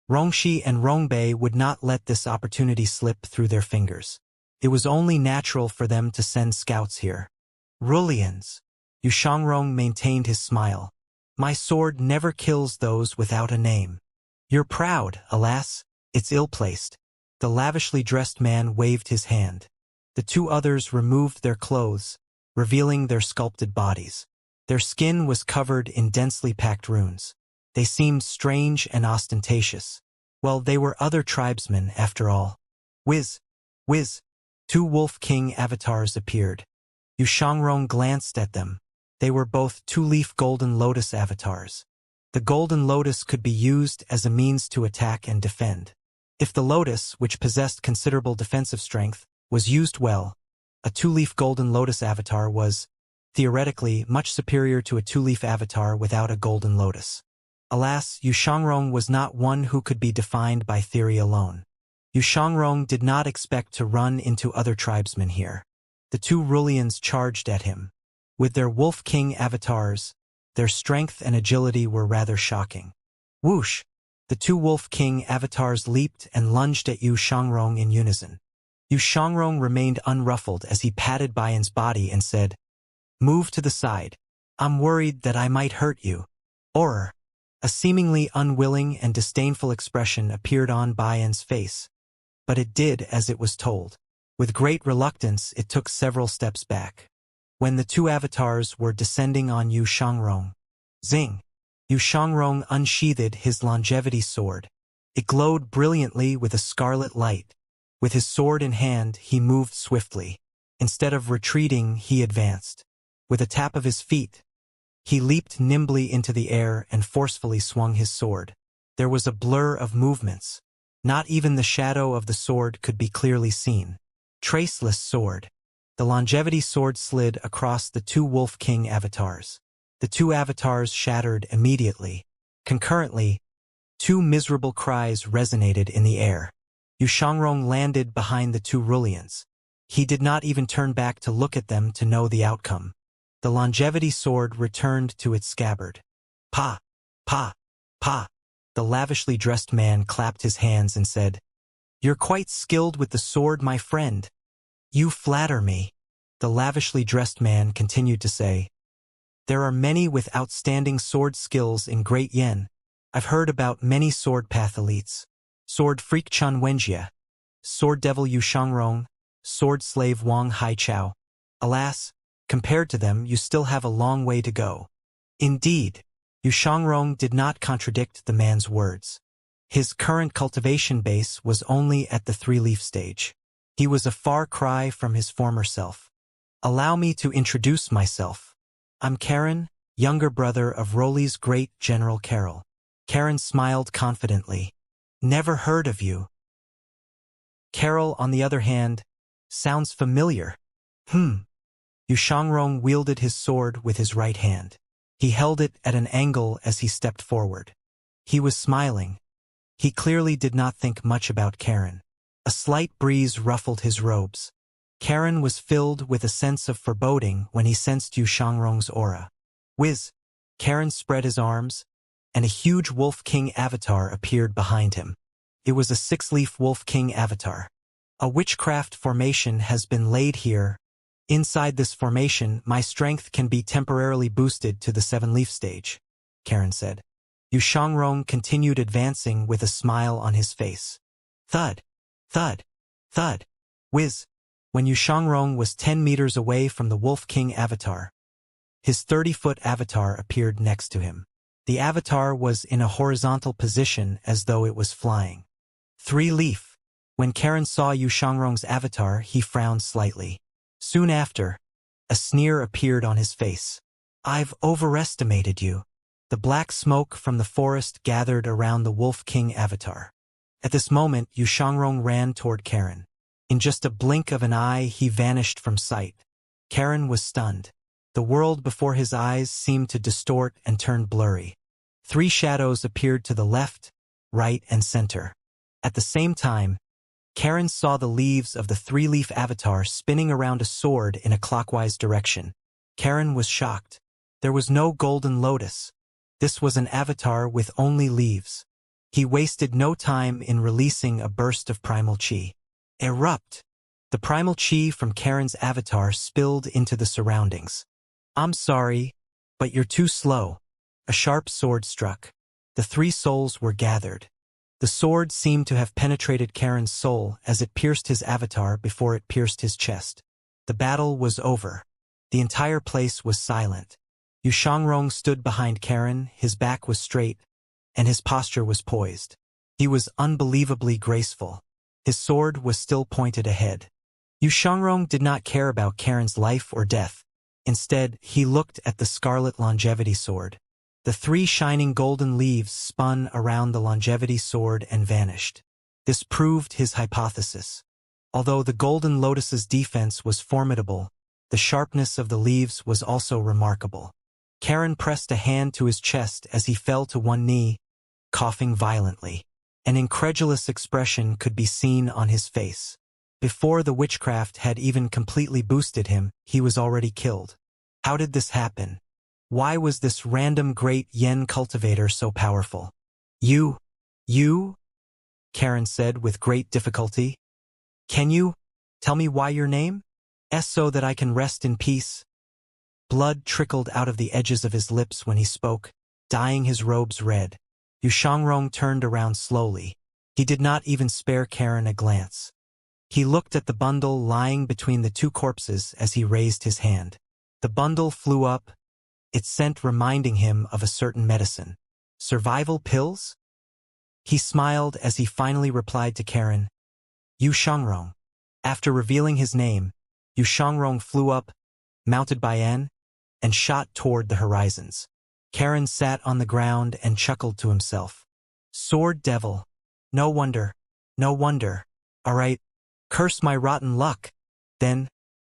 [SPEAKER 1] Rongxi and Rongbei would not let this opportunity slip through their fingers. It was only natural for them to send scouts here. Rolians. Yu Shangrong maintained his smile. My sword never kills those without a name. You're proud, alas, it's ill-placed. The lavishly dressed man waved his hand. The 2 others removed their clothes, revealing their sculpted bodies. Their skin was covered in densely packed runes. They seemed strange and ostentatious. Well, they were other tribesmen, after all. Whiz! 2 Wolf King avatars appeared. Yu Shangrong glanced at them. They were both 2-leaf golden lotus avatars. The golden lotus could be used as a means to attack and defend. If the lotus, which possessed considerable defensive strength, was used well, a 2-leaf golden lotus avatar was, theoretically, much superior to a 2-leaf avatar without a golden lotus. Alas, Yu Shangrong was not one who could be defined by theory alone. Yu Shangrong did not expect to run into other tribesmen here. The 2 Rolians charged at him. With their Wolf King avatars, their strength and agility were rather shocking. Whoosh! The two Wolf King avatars leaped and lunged at Yu Shangrong in unison. Yu Shangrong remained unruffled as he patted Bian's body and said, "Move to the side. I'm worried that I might hurt you." Or, a seemingly unwilling and disdainful expression appeared on Bian's face. But it did as it was told. With great reluctance, it took several steps back. When the two avatars were descending on Yu Shangrong, zing! Yu Shangrong unsheathed his longevity sword. It glowed brilliantly with a scarlet light. With his sword in hand, he moved swiftly. Instead of retreating, he advanced. With a tap of his feet, he leaped nimbly into the air and forcefully swung his sword. There was a blur of movements. Not even the shadow of the sword could be clearly seen. Traceless sword. The longevity sword slid across the two Wolf King avatars. The two avatars shattered immediately. Concurrently, two miserable cries resonated in the air. Yu Shangrong landed behind the two Rulians. He did not even turn back to look at them to know the outcome. The longevity sword returned to its scabbard. Pa! Pa! Pa! The lavishly dressed man clapped his hands and said, "You're quite skilled with the sword, my friend. You flatter me." The lavishly dressed man continued to say, "There are many with outstanding sword skills in Great Yen. I've heard about many sword path elites. Sword freak Chen Wenjie, sword devil Yu Shangrong, sword slave Wang Haichao. Alas, compared to them, you still have a long way to go." Indeed, Yu Shangrong did not contradict the man's words. His current cultivation base was only at the 3-leaf stage. He was a far cry from his former self. "Allow me to introduce myself. I'm Karen, younger brother of Rolly's great General Carol." Karen smiled confidently. "Never heard of you." Carol, on the other hand, sounds familiar. Yu Shangrong wielded his sword with his right hand. He held it at an angle as he stepped forward. He was smiling. He clearly did not think much about Karen. A slight breeze ruffled his robes. Karen was filled with a sense of foreboding when he sensed Yu Shangrong's aura. Whiz! Karen spread his arms, and a huge Wolf King avatar appeared behind him. It was a 6-leaf Wolf King avatar. "A witchcraft formation has been laid here. Inside this formation, my strength can be temporarily boosted to the 7-leaf stage," Karen said. Yu Shangrong continued advancing with a smile on his face. Thud! Thud! Thud! Whiz! When Yu Shangrong was 10 meters away from the Wolf King avatar, his 30-foot avatar appeared next to him. The avatar was in a horizontal position as though it was flying. 3-leaf. When Karen saw Yu Shangrong's avatar, he frowned slightly. Soon after, a sneer appeared on his face. "I've overestimated you." The black smoke from the forest gathered around the Wolf King avatar. At this moment, Yu Shangrong ran toward Karen. In just a blink of an eye, he vanished from sight. Karen was stunned. The world before his eyes seemed to distort and turn blurry. 3 shadows appeared to the left, right, and center. At the same time, Karen saw the leaves of the 3-leaf avatar spinning around a sword in a clockwise direction. Karen was shocked. There was no golden lotus. This was an avatar with only leaves. He wasted no time in releasing a burst of primal chi. Erupt! The primal chi from Karen's avatar spilled into the surroundings. "I'm sorry, but you're too slow." A sharp sword struck. The 3 souls were gathered. The sword seemed to have penetrated Karen's soul as it pierced his avatar before it pierced his chest. The battle was over. The entire place was silent. Yu Shangrong stood behind Karen, his back was straight, and his posture was poised. He was unbelievably graceful. His sword was still pointed ahead. Yu Shangrong did not care about Karen's life or death. Instead, he looked at the scarlet longevity sword. The 3 shining golden leaves spun around the longevity sword and vanished. This proved his hypothesis. Although the golden lotus's defense was formidable, the sharpness of the leaves was also remarkable. Karen pressed a hand to his chest as he fell to one knee, coughing violently. An incredulous expression could be seen on his face. Before the witchcraft had even completely boosted him, he was already killed. How did this happen? Why was this random great Yen cultivator so powerful? "You," You? Karen said with great difficulty. Can you tell me why your name? So that I can rest in peace. Blood trickled out of the edges of his lips when he spoke, dyeing his robes red. Yu Shangrong turned around slowly. He did not even spare Karen a glance. He looked at the bundle lying between the two corpses as he raised his hand. The bundle flew up, its scent reminding him of a certain medicine. Survival pills? He smiled as he finally replied to Karen. Yu Shangrong. After revealing his name, Yu Shangrong flew up, mounted by N, and shot toward the horizons. Karen sat on the ground and chuckled to himself. Sword devil. No wonder. No wonder. All right. Curse my rotten luck. Then,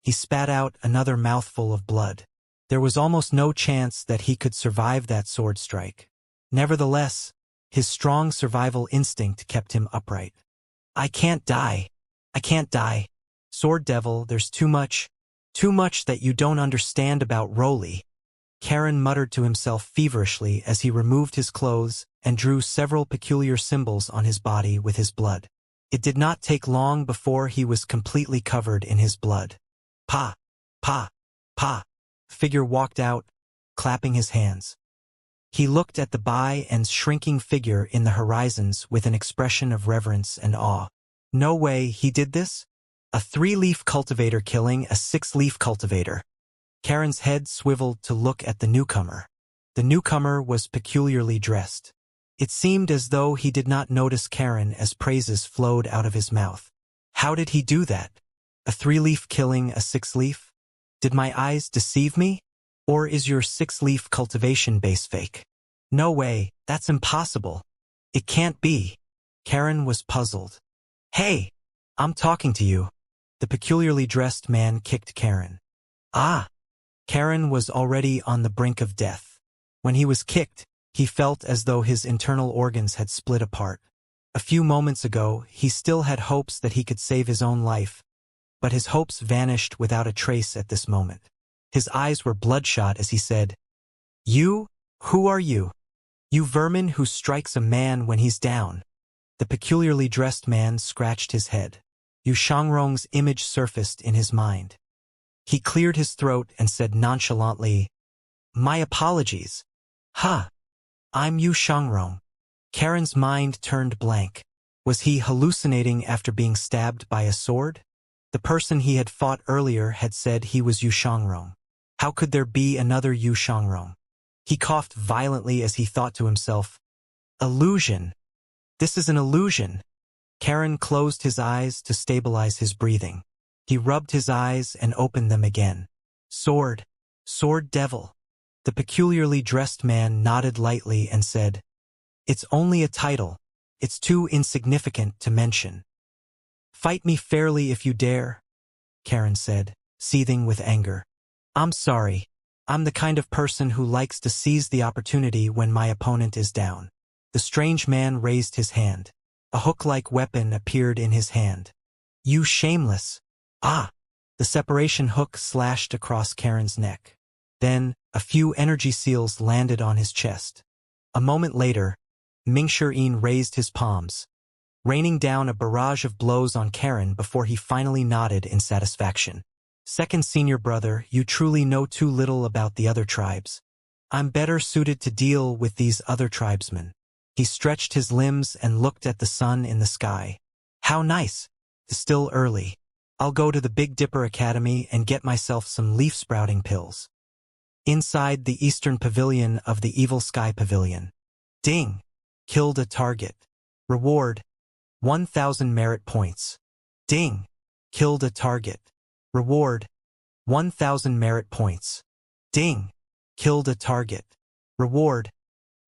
[SPEAKER 1] he spat out another mouthful of blood. There was almost no chance that he could survive that sword strike. Nevertheless, his strong survival instinct kept him upright. I can't die. I can't die. Sword devil, there's too much that you don't understand about Roly. Karen muttered to himself feverishly as he removed his clothes and drew several peculiar symbols on his body with his blood. It did not take long before he was completely covered in his blood. Pa! Pa! Pa! Figure walked out, clapping his hands. He looked at the by and shrinking figure in the horizons with an expression of reverence and awe. No way he did this? A 3-leaf cultivator killing a 6-leaf cultivator. Karen's head swiveled to look at the newcomer. The newcomer was peculiarly dressed. It seemed as though he did not notice Karen as praises flowed out of his mouth. How did he do that? A 3-leaf killing a 6-leaf? Did my eyes deceive me? Or is your 6-leaf cultivation base fake? No way, that's impossible. It can't be. Karen was puzzled. Hey, I'm talking to you. The peculiarly dressed man kicked Karen. Ah! Karen was already on the brink of death. When he was kicked, he felt as though his internal organs had split apart. A few moments ago, he still had hopes that he could save his own life, but his hopes vanished without a trace at this moment. His eyes were bloodshot as he said, You? Who are you? You vermin who strikes a man when he's down. The peculiarly dressed man scratched his head. Yu Shangrong's image surfaced in his mind. He cleared his throat and said nonchalantly, My apologies. Ha! I'm Yu Shangrong. Karen's mind turned blank. Was he hallucinating after being stabbed by a sword? The person he had fought earlier had said he was Yu Shangrong. How could there be another Yu Shangrong? He coughed violently as he thought to himself, Illusion. This is an illusion. Karen closed his eyes to stabilize his breathing. He rubbed his eyes and opened them again. Sword. Sword devil. The peculiarly dressed man nodded lightly and said, It's only a title. It's too insignificant to mention. Fight me fairly if you dare, Karen said, seething with anger. I'm sorry. I'm the kind of person who likes to seize the opportunity when my opponent is down. The strange man raised his hand. A hook-like weapon appeared in his hand. You shameless. Ah! The separation hook slashed across Karen's neck. Then, a few energy seals landed on his chest. A moment later, Mingshir-in raised his palms, raining down a barrage of blows on Karen before he finally nodded in satisfaction. Second senior brother, you truly know too little about the other tribes. I'm better suited to deal with these other tribesmen. He stretched his limbs and looked at the sun in the sky. How nice. It's still early. I'll go to the Big Dipper Academy and get myself some leaf-sprouting pills. Inside the eastern pavilion of the Evil Sky Pavilion. Ding! Killed a target. Reward: 1,000 merit points. Ding! Killed a target. Reward: 1,000 merit points. Ding! Killed a target. Reward: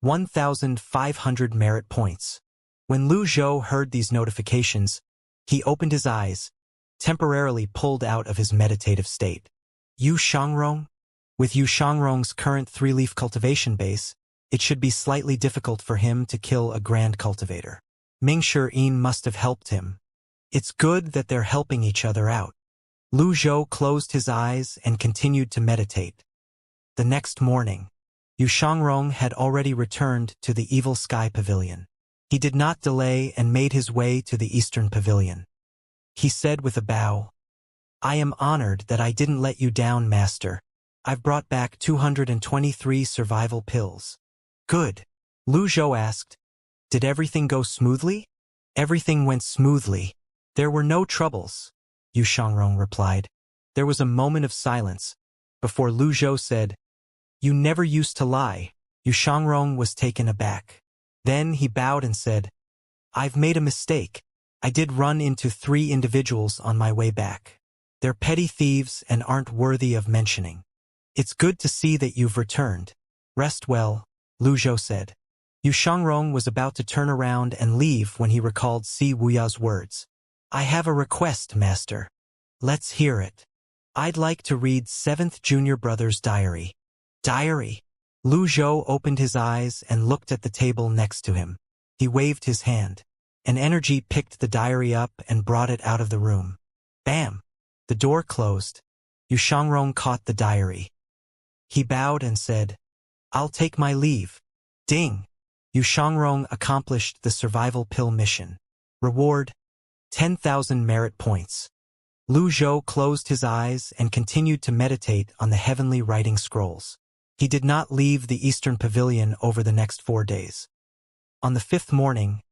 [SPEAKER 1] 1,500 merit points. When Lu Zhou heard these notifications, he opened his eyes, temporarily pulled out of his meditative state. Yu Shangrong? With Yu Shangrong's current 3-leaf cultivation base, it should be slightly difficult for him to kill a grand cultivator. Mingshir-in must have helped him. It's good that they're helping each other out. Lu Zhou closed his eyes and continued to meditate. The next morning, Yu Shangrong had already returned to the Evil Sky Pavilion. He did not delay and made his way to the eastern pavilion. He said with a bow, "I am honored that I didn't let you down, Master. I've brought back 223 survival pills." "Good," Lu Zhou asked. "Did everything go smoothly?" "Everything went smoothly. There were no troubles," Yu Shangrong replied. There was a moment of silence before Lu Zhou said, "You never used to lie." Yu Shangrong was taken aback. Then he bowed and said, "I've made a mistake. I did run into 3 individuals on my way back. They're petty thieves and aren't worthy of mentioning." "It's good to see that you've returned. Rest well," Lu Zhou said. Yu Shangrong was about to turn around and leave when he recalled Si Wuya's words. "I have a request, Master." "Let's hear it." "I'd like to read 7th Junior Brother's diary." "Diary?" Lu Zhou opened his eyes and looked at the table next to him. He waved his hand. An energy picked the diary up and brought it out of the room. Bam! The door closed. Yu Shangrong caught the diary. He bowed and said, "I'll take my leave." Ding! Yu Shangrong accomplished the survival pill mission. Reward: 10,000 merit points. Lu Zhou closed his eyes and continued to meditate on the heavenly writing scrolls. He did not leave the Eastern Pavilion over the next 4 days. On the 5th morning,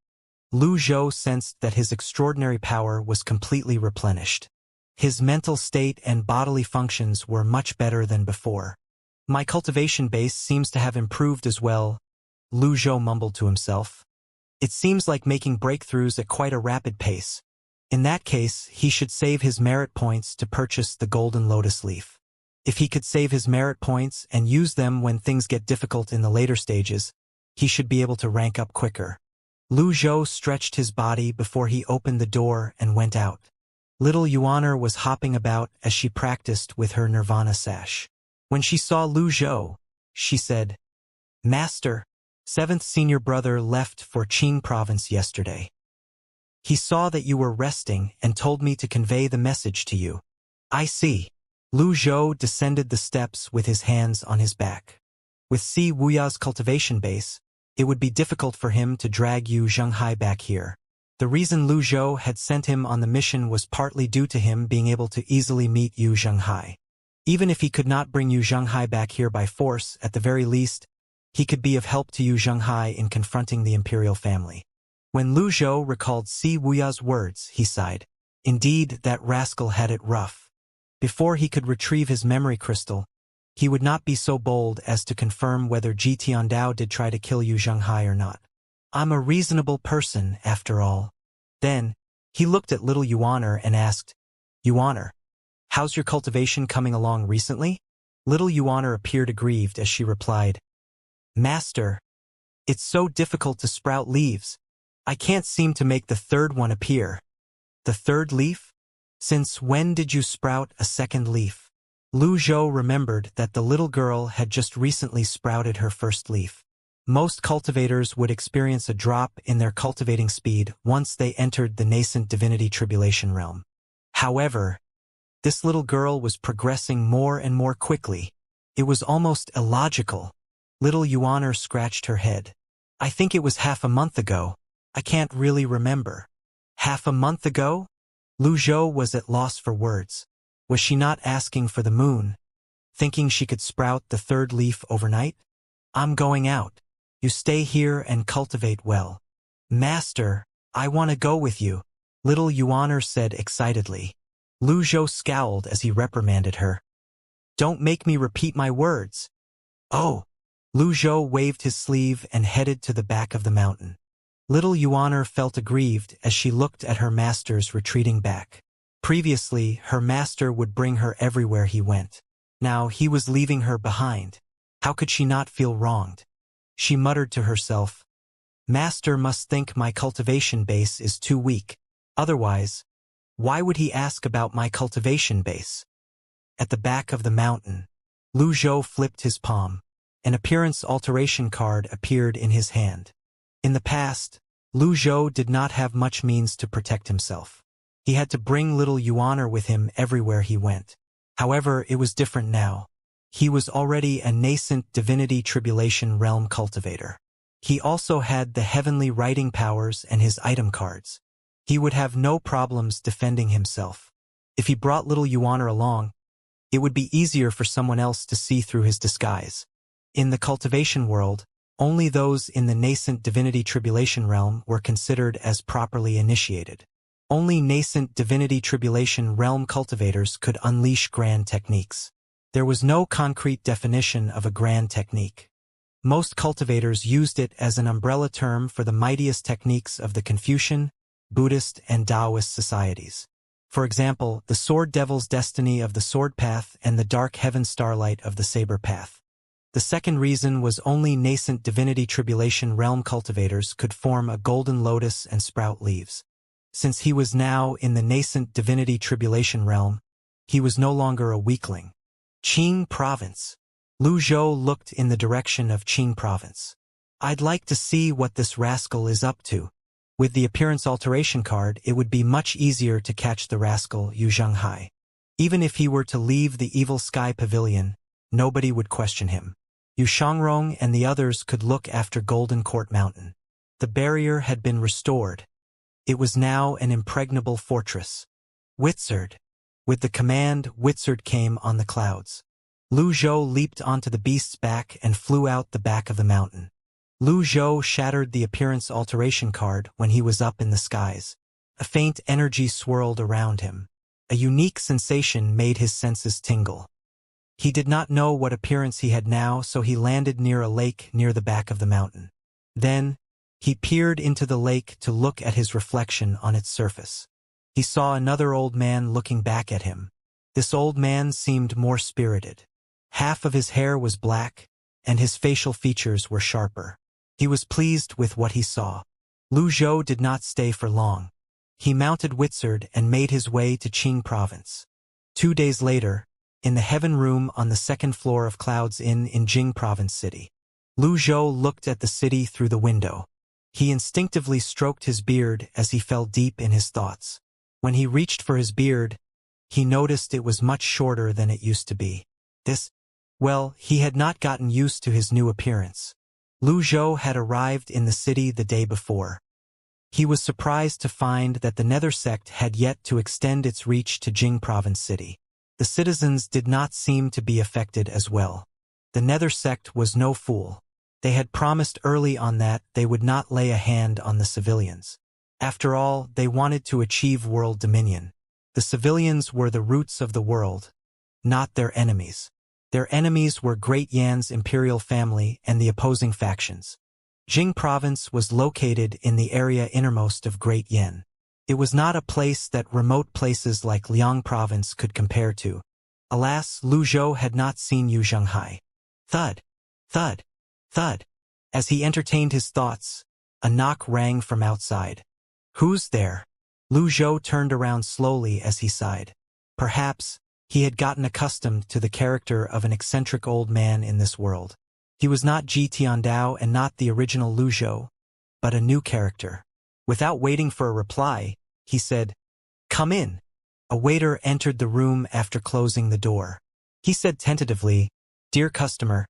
[SPEAKER 1] Lu Zhou sensed that his extraordinary power was completely replenished. His mental state and bodily functions were much better than before. "My cultivation base seems to have improved as well," Lu Zhou mumbled to himself. "It seems like making breakthroughs at quite a rapid pace. In that case, he should save his merit points to purchase the golden lotus leaf. If he could save his merit points and use them when things get difficult in the later stages, he should be able to rank up quicker." Lu Zhou stretched his body before he opened the door and went out. Little Yuaner was hopping about as she practiced with her nirvana sash. When she saw Lu Zhou, she said, "Master, 7th senior brother left for Qing province yesterday. He saw that you were resting and told me to convey the message to you." "I see." Lu Zhou descended the steps with his hands on his back. With Si Wuya's cultivation base, it would be difficult for him to drag Yu Zhenghai back here. The reason Lu Zhou had sent him on the mission was partly due to him being able to easily meet Yu Zhenghai. Even if he could not bring Yu Zhenghai back here by force, at the very least, he could be of help to Yu Zhenghai in confronting the imperial family. When Lu Zhou recalled Si Wuya's words, he sighed. Indeed, that rascal had it rough. Before he could retrieve his memory crystal, he would not be so bold as to confirm whether Ji Tiandao did try to kill Yu Zhenghai or not. "I'm a reasonable person, after all." Then, he looked at little Yuaner and asked, "Yuaner, how's your cultivation coming along recently?" Little Yuaner appeared aggrieved as she replied, "Master, it's so difficult to sprout leaves. I can't seem to make the 3rd one appear." "The 3rd leaf? Since when did you sprout a 2nd leaf?" Lu Zhou remembered that the little girl had just recently sprouted her 1st leaf. Most cultivators would experience a drop in their cultivating speed once they entered the nascent divinity tribulation realm. However, this little girl was progressing more and more quickly. It was almost illogical. Little Yuaner scratched her head. "I think it was half a month ago. I can't really remember." "Half a month ago?" Lu Zhou was at loss for words. Was she not asking for the moon, thinking she could sprout the 3rd leaf overnight? "I'm going out. You stay here and cultivate well." "Master, I want to go with you," little Yuaner said excitedly. Lu Zhou scowled as he reprimanded her. "Don't make me repeat my words." "Oh!" Lu Zhou waved his sleeve and headed to the back of the mountain. Little Yuaner felt aggrieved as she looked at her master's retreating back. Previously, her master would bring her everywhere he went. Now he was leaving her behind. How could she not feel wronged? She muttered to herself, "Master must think my cultivation base is too weak. Otherwise, why would he ask about my cultivation base?" At the back of the mountain, Lu Zhou flipped his palm. An appearance alteration card appeared in his hand. In the past, Lu Zhou did not have much means to protect himself. He had to bring little Yuaner with him everywhere he went. However, it was different now. He was already a nascent divinity tribulation realm cultivator. He also had the heavenly writing powers and his item cards. He would have no problems defending himself. If he brought little Yuaner along, it would be easier for someone else to see through his disguise. In the cultivation world, only those in the nascent divinity tribulation realm were considered as properly initiated. Only nascent divinity tribulation realm cultivators could unleash grand techniques. There was no concrete definition of a grand technique. Most cultivators used it as an umbrella term for the mightiest techniques of the Confucian, Buddhist, and Taoist societies. For example, the Sword Devil's Destiny of the Sword Path and the Dark Heaven Starlight of the Saber Path. The second reason was only nascent divinity tribulation realm cultivators could form a golden lotus and sprout leaves. Since he was now in the nascent divinity tribulation realm, he was no longer a weakling. Qing Province. Lu Zhou looked in the direction of Qing Province. I'd like to see what this rascal is up to. With the appearance alteration card, it would be much easier to catch the rascal Yu Zhenghai. Even if he were to leave the Evil Sky Pavilion, nobody would question him. Yu Shangrong and the others could look after Golden Court Mountain. The barrier had been restored. It was now an impregnable fortress. Wizard. With the command, Wizard came on the clouds. Lu Zhou leaped onto the beast's back and flew out the back of the mountain. Lu Zhou shattered the appearance alteration card when he was up in the skies. A faint energy swirled around him. A unique sensation made his senses tingle. He did not know what appearance he had now, so he landed near a lake near the back of the mountain. Then, he peered into the lake to look at his reflection on its surface. He saw another old man looking back at him. This old man seemed more spirited. Half of his hair was black, and his facial features were sharper. He was pleased with what he saw. Lu Zhou did not stay for long. He mounted Wizard and made his way to Qing Province. 2 days later, in the heaven room on the second floor of Cloud's Inn in Jing Province City, Lu Zhou looked at the city through the window. He instinctively stroked his beard as he fell deep in his thoughts. When he reached for his beard, he noticed it was much shorter than it used to be. Well, he had not gotten used to his new appearance. Lu Zhou had arrived in the city the day before. He was surprised to find that the Nether sect had yet to extend its reach to Jing Province City. The citizens did not seem to be affected as well. The Nether sect was no fool. They had promised early on that they would not lay a hand on the civilians. After all, they wanted to achieve world dominion. The civilians were the roots of the world, not their enemies. Their enemies were Great Yan's imperial family and the opposing factions. Jing Province was located in the area innermost of Great Yan. It was not a place that remote places like Liang Province could compare to. Alas, Lu Zhou had not seen Yu Zhenghai. Thud, thud, thud. As he entertained his thoughts, a knock rang from outside. Who's there? Lu Zhou turned around slowly as he sighed. Perhaps he had gotten accustomed to the character of an eccentric old man in this world. He was not Ji Tiandao and not the original Lu Zhou, but a new character. Without waiting for a reply, he said, "Come in." A waiter entered the room after closing the door. He said tentatively, "Dear customer,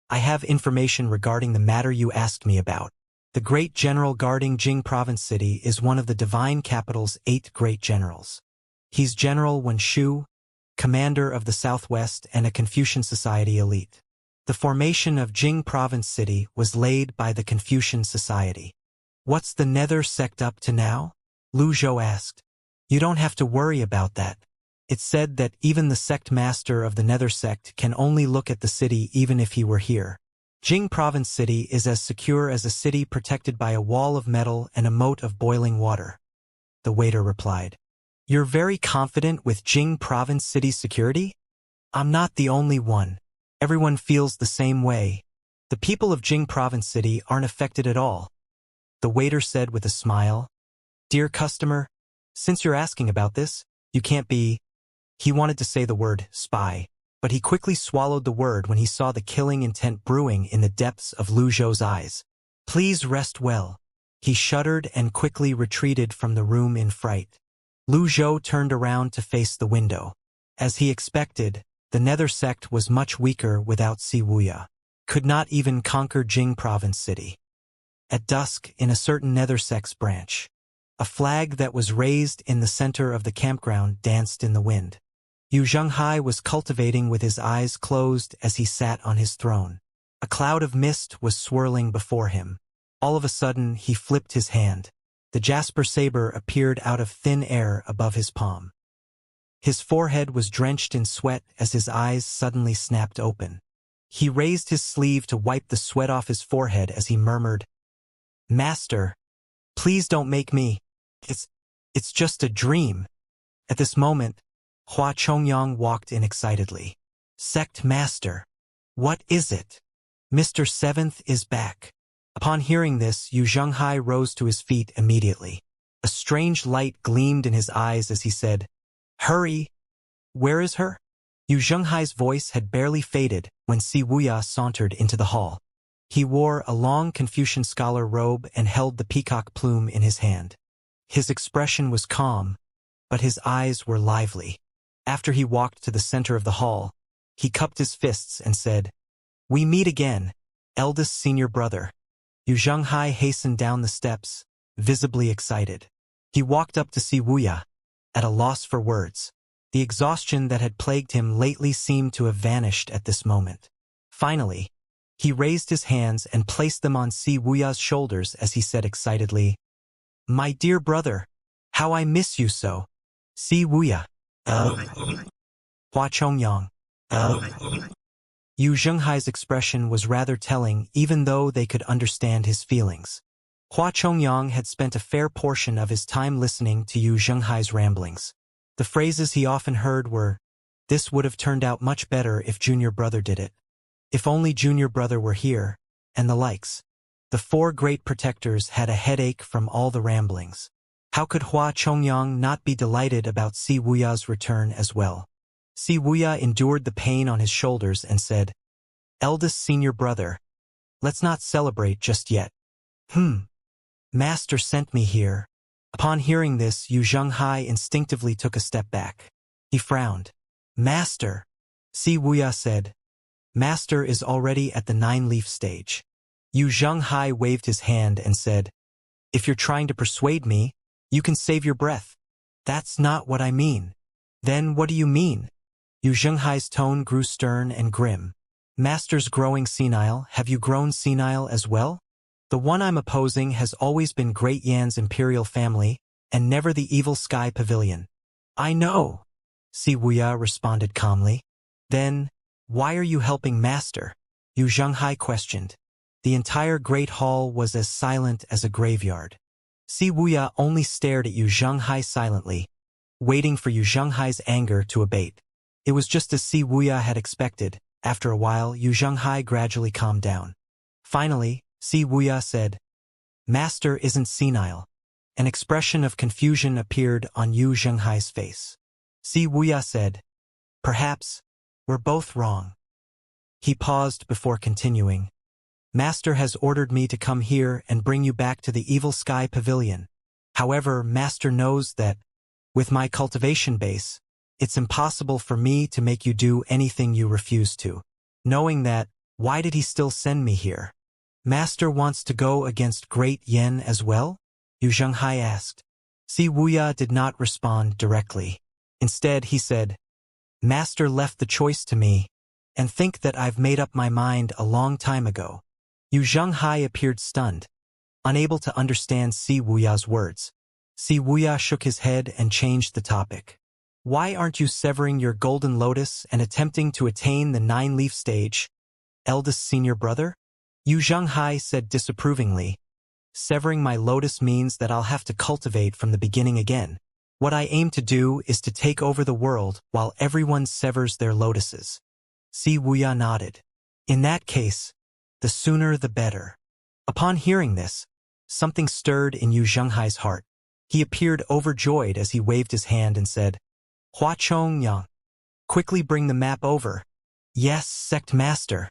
[SPEAKER 1] I have information regarding the matter you asked me about. The great general guarding Jing Province City is one of the divine capital's 8 great generals. He's General Wen Shu, commander of the Southwest and a Confucian Society elite. The formation of Jing Province City was laid by the Confucian Society." "What's the Nether sect up to now?" Lu Zhou asked. "You don't have to worry about that. It's said that even the sect master of the Nether sect can only look at the city even if he were here. Jing Province City is as secure as a city protected by a wall of metal and a moat of boiling water," the waiter replied. "You're very confident with Jing Province City's security?" "I'm not the only one. Everyone feels the same way. The people of Jing Province City aren't affected at all," the waiter said with a smile. "Dear customer, since you're asking about this, you can't be—" He wanted to say the word spy, but he quickly swallowed the word when he saw the killing intent brewing in the depths of Lu Zhou's eyes. "Please rest well." He shuddered and quickly retreated from the room in fright. Lu Zhou turned around to face the window. As he expected, the Nether sect was much weaker without Si Wuya. Could not even conquer Jing Province City. At dusk, in a certain nethersex branch, a flag that was raised in the center of the campground danced in the wind. Yu Zhenghai was cultivating with his eyes closed as he sat on his throne. A cloud of mist was swirling before him. All of a sudden, he flipped his hand. The jasper saber appeared out of thin air above his palm. His forehead was drenched in sweat as his eyes suddenly snapped open. He raised his sleeve to wipe the sweat off his forehead as he murmured, "Master, please don't make me. It's just a dream." At this moment, Hua Chongyang walked in excitedly. "Sect Master, what is it? Mr. Seventh is back." Upon hearing this, Yu Zhenghai rose to his feet immediately. A strange light gleamed in his eyes as he said, "Hurry! Where is her?" Yu Zhenghai's voice had barely faded when Si Wuya sauntered into the hall. He wore a long Confucian scholar robe and held the peacock plume in his hand. His expression was calm, but his eyes were lively. After he walked to the center of the hall, he cupped his fists and said, "We meet again, eldest senior brother." Yu Zhenghai hastened down the steps, visibly excited. He walked up to Si Wuya, at a loss for words. The exhaustion that had plagued him lately seemed to have vanished at this moment. Finally, he raised his hands and placed them on Si Wuya's shoulders as he said excitedly, "My dear brother, how I miss you so." Si Wuya. Hua Chongyang. Yu Zhenghai's expression was rather telling, even though they could understand his feelings. Hua Chongyang had spent a fair portion of his time listening to Yu Zhenghai's ramblings. The phrases he often heard were, "This would have turned out much better if Junior Brother did it. If only Junior Brother were here," and the likes. The four great protectors had a headache from all the ramblings. How could Hua Chongyang not be delighted about Si Wuya's return as well? Si Wuya endured the pain on his shoulders and said, "Eldest senior brother, let's not celebrate just yet." Master sent me here." Upon hearing this, Yu Zhenghai instinctively took a step back. He frowned. "Master," Si Wuya said. "Master is already at the 9-leaf stage." Yu Zhenghai waved his hand and said, "If you're trying to persuade me, you can save your breath." "That's not what I mean." "Then what do you mean?" Yu Zhenghai's tone grew stern and grim. "Master's growing senile. Have you grown senile as well? The one I'm opposing has always been Great Yan's imperial family, and never the evil Sky Pavilion." "I know," Si Wuya responded calmly. "Then, why are you helping Master?" Yu Zhenghai questioned. The entire Great Hall was as silent as a graveyard. Si Wuya only stared at Yu Zhenghai silently, waiting for Yu Zhenghai's anger to abate. It was just as Si Wuya had expected. After a while, Yu Zhenghai gradually calmed down. Finally, Si Wuya said, "Master isn't senile." An expression of confusion appeared on Yu Zhenghai's face. Si Wuya said, "Perhaps we're both wrong." He paused before continuing. "Master has ordered me to come here and bring you back to the Evil Sky Pavilion. However, Master knows that, with my cultivation base, it's impossible for me to make you do anything you refuse to. Knowing that, why did he still send me here? Master wants to go against Great Yan as well?" Yu Zhenghai asked. Si Wuya did not respond directly. Instead, he said, "Master left the choice to me, and think that I've made up my mind a long time ago." Yu Zhenghai appeared stunned, unable to understand Si Wuya's words. Si Wuya shook his head and changed the topic. "Why aren't you severing your golden lotus and attempting to attain the 9-leaf stage, eldest senior brother?" Yu Zhenghai said disapprovingly, "Severing my lotus means that I'll have to cultivate from the beginning again. What I aim to do is to take over the world while everyone severs their lotuses." Si Wuya nodded. "In that case, the sooner the better." Upon hearing this, something stirred in Yu Zhenghai's heart. He appeared overjoyed as he waved his hand and said, "Hua Chongyang, quickly bring the map over." "Yes, Sect Master."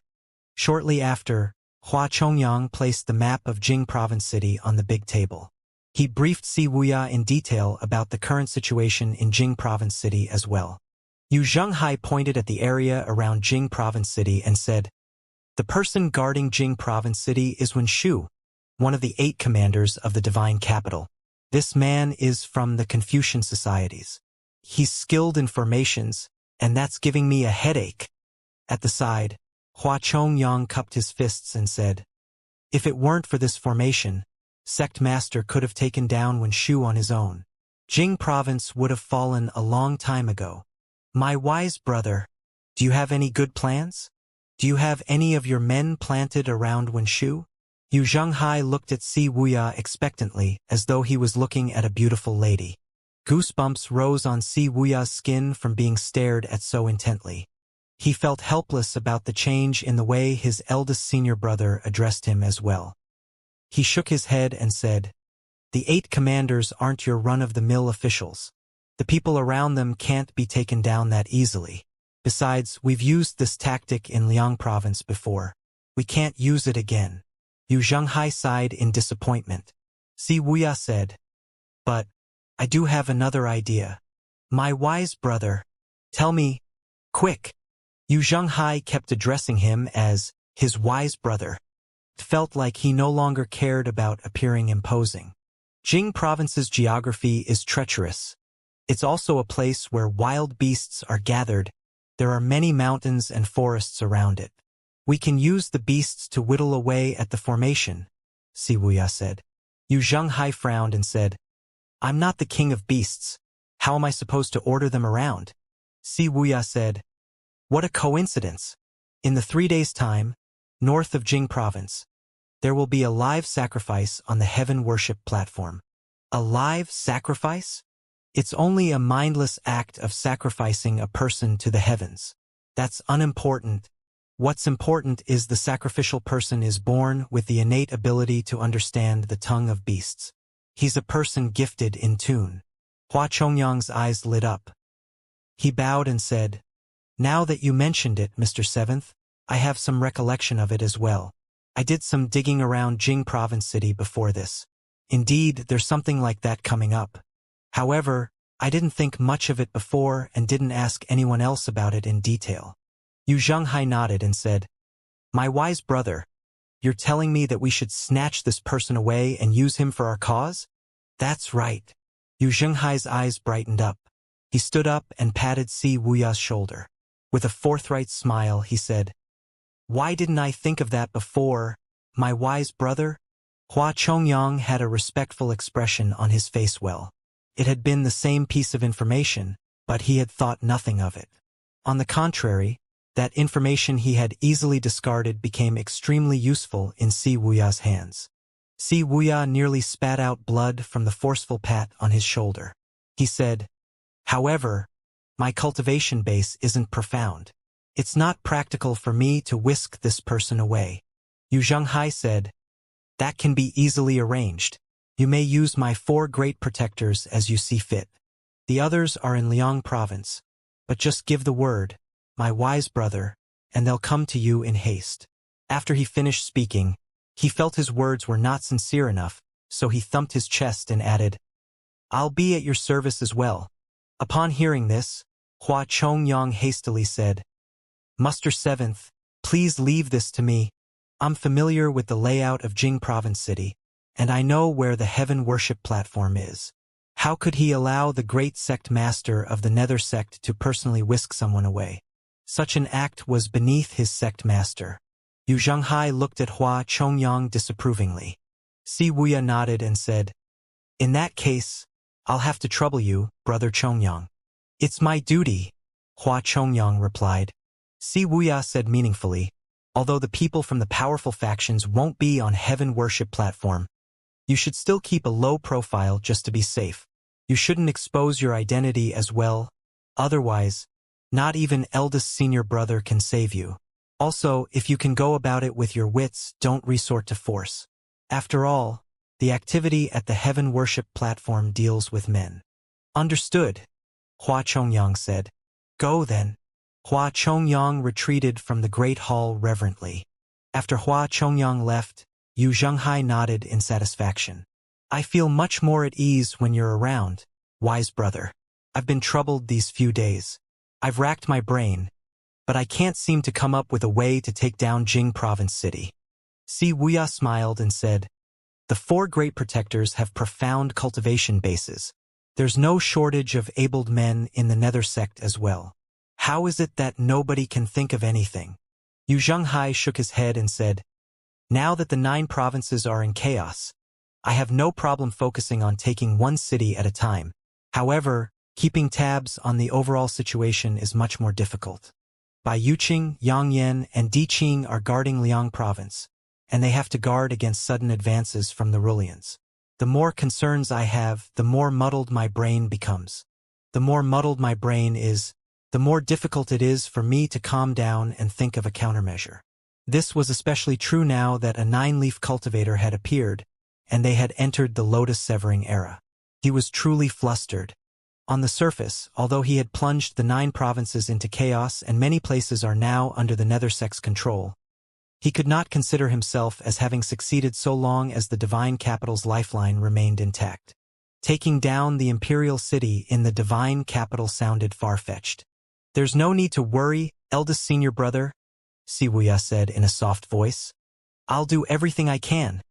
[SPEAKER 1] Shortly after, Hua Chongyang placed the map of Jing Province City on the big table. He briefed Si Wuya in detail about the current situation in Jing Province City as well. Yu Zhenghai pointed at the area around Jing Province City and said, "The person guarding Jing Province City is Wen Shu. one of the 8 commanders of the divine capital. This man is from the Confucian societies. He's skilled in formations, and that's giving me a headache. At the side, Hua Chongyang cupped his fists and said, if it weren't for this formation, Sect Master could have taken down Wenshu on his own. Jing province would have fallen a long time ago. My wise brother, do you have any good plans? Do you have any of your men planted around Wenshu? Yu Zhenghai looked at Si Wuya expectantly, as though he was looking at a beautiful lady. Goosebumps rose on Si Wuya's skin from being stared at so intently. He felt helpless about the change in the way his eldest senior brother addressed him as well. He shook his head and said, the 8 commanders aren't your run-of-the-mill officials. The people around them can't be taken down that easily. Besides, we've used this tactic in Liang province before. We can't use it again. Yu Zhenghai sighed in disappointment. Si Wuya said, but I do have another idea. My wise brother, tell me, quick. Yu Zhenghai kept addressing him as his wise brother. It felt like he no longer cared about appearing imposing. Jing province's geography is treacherous. It's also a place where wild beasts are gathered. There are many mountains and forests around it. We can use the beasts to whittle away at the formation, Si Wuya said. Yu Zhenghai frowned and said, I'm not the king of beasts. How am I supposed to order them around? Si Wuya said, what a coincidence. In the 3 days' time, north of Jing province, there will be a live sacrifice on the heaven worship platform. A live sacrifice? It's only a mindless act of sacrificing a person to the heavens. That's unimportant. What's important is the sacrificial person is born with the innate ability to understand the tongue of beasts. He's a person gifted in tune. Hua Chongyang's eyes lit up. He bowed and said, now that you mentioned it, Mr. Seventh, I have some recollection of it as well. I did some digging around Jing Province City before this. Indeed, there's something like that coming up. However, I didn't think much of it before and didn't ask anyone else about it in detail. Yu Zhenghai nodded and said, my wise brother, you're telling me that we should snatch this person away and use him for our cause? That's right. Yu Zhenghai's eyes brightened up. He stood up and patted Si Wuya's shoulder. With a forthright smile, he said, why didn't I think of that before, my wise brother? Hua Chongyang had a respectful expression on his face. Well, it had been the same piece of information, but he had thought nothing of it. On the contrary, that information he had easily discarded became extremely useful in Si Wuya's hands. Si Wuya nearly spat out blood from the forceful pat on his shoulder. He said, however, my cultivation base isn't profound. It's not practical for me to whisk this person away. Yu Zhenghai said, that can be easily arranged. You may use my 4 great protectors as you see fit. The others are in Liang province, but just give the word, my wise brother, and they'll come to you in haste. After he finished speaking, he felt his words were not sincere enough, so he thumped his chest and added, I'll be at your service as well. Upon hearing this, Hua Chongyang hastily said, Muster Seventh, please leave this to me. I'm familiar with the layout of Jing Province City, and I know where the heaven worship platform is. How could he allow the great sect master of the Nether sect to personally whisk someone away? Such an act was beneath his sect master. Yu Zhenghai looked at Hua Chongyang disapprovingly. Si Wuya nodded and said, in that case, I'll have to trouble you, Brother Chongyang. It's my duty, Hua Chongyang replied. Si Wuya said meaningfully, although the people from the powerful factions won't be on heaven worship platform, you should still keep a low profile just to be safe. You shouldn't expose your identity as well. Otherwise, not even eldest senior brother can save you. Also, if you can go about it with your wits, don't resort to force. After all, the activity at the heaven worship platform deals with men. Understood, Hua Chongyang said. Go then. Hua Chongyang retreated from the great hall reverently. After Hua Chongyang left, Yu Zhenghai nodded in satisfaction. I feel much more at ease when you're around, wise brother. I've been troubled these few days. I've racked my brain, but I can't seem to come up with a way to take down Jing Province City. Si Wuya smiled and said, The four great protectors have profound cultivation bases. There's no shortage of abled men in the nether sect as well. How is it that nobody can think of anything? Yu Zhenghai shook his head and said, now that the 9 provinces are in chaos, I have no problem focusing on taking one city at a time. However, keeping tabs on the overall situation is much more difficult. Bai Yuqing, Yangyan, and Diqing are guarding Liang province, and they have to guard against sudden advances from the Rulians. The more concerns I have, the more muddled my brain becomes. The more muddled my brain is, the more difficult it is for me to calm down and think of a countermeasure. This was especially true now that a 9-leaf cultivator had appeared, and they had entered the lotus-severing era. He was truly flustered. On the surface, although he had plunged the 9 provinces into chaos and many places are now under the nether sect's control, he could not consider himself as having succeeded so long as the divine capital's lifeline remained intact. Taking down the imperial city in the divine capital sounded far-fetched. There's no need to worry, eldest senior brother, Wuxia said in a soft voice. I'll do everything I can.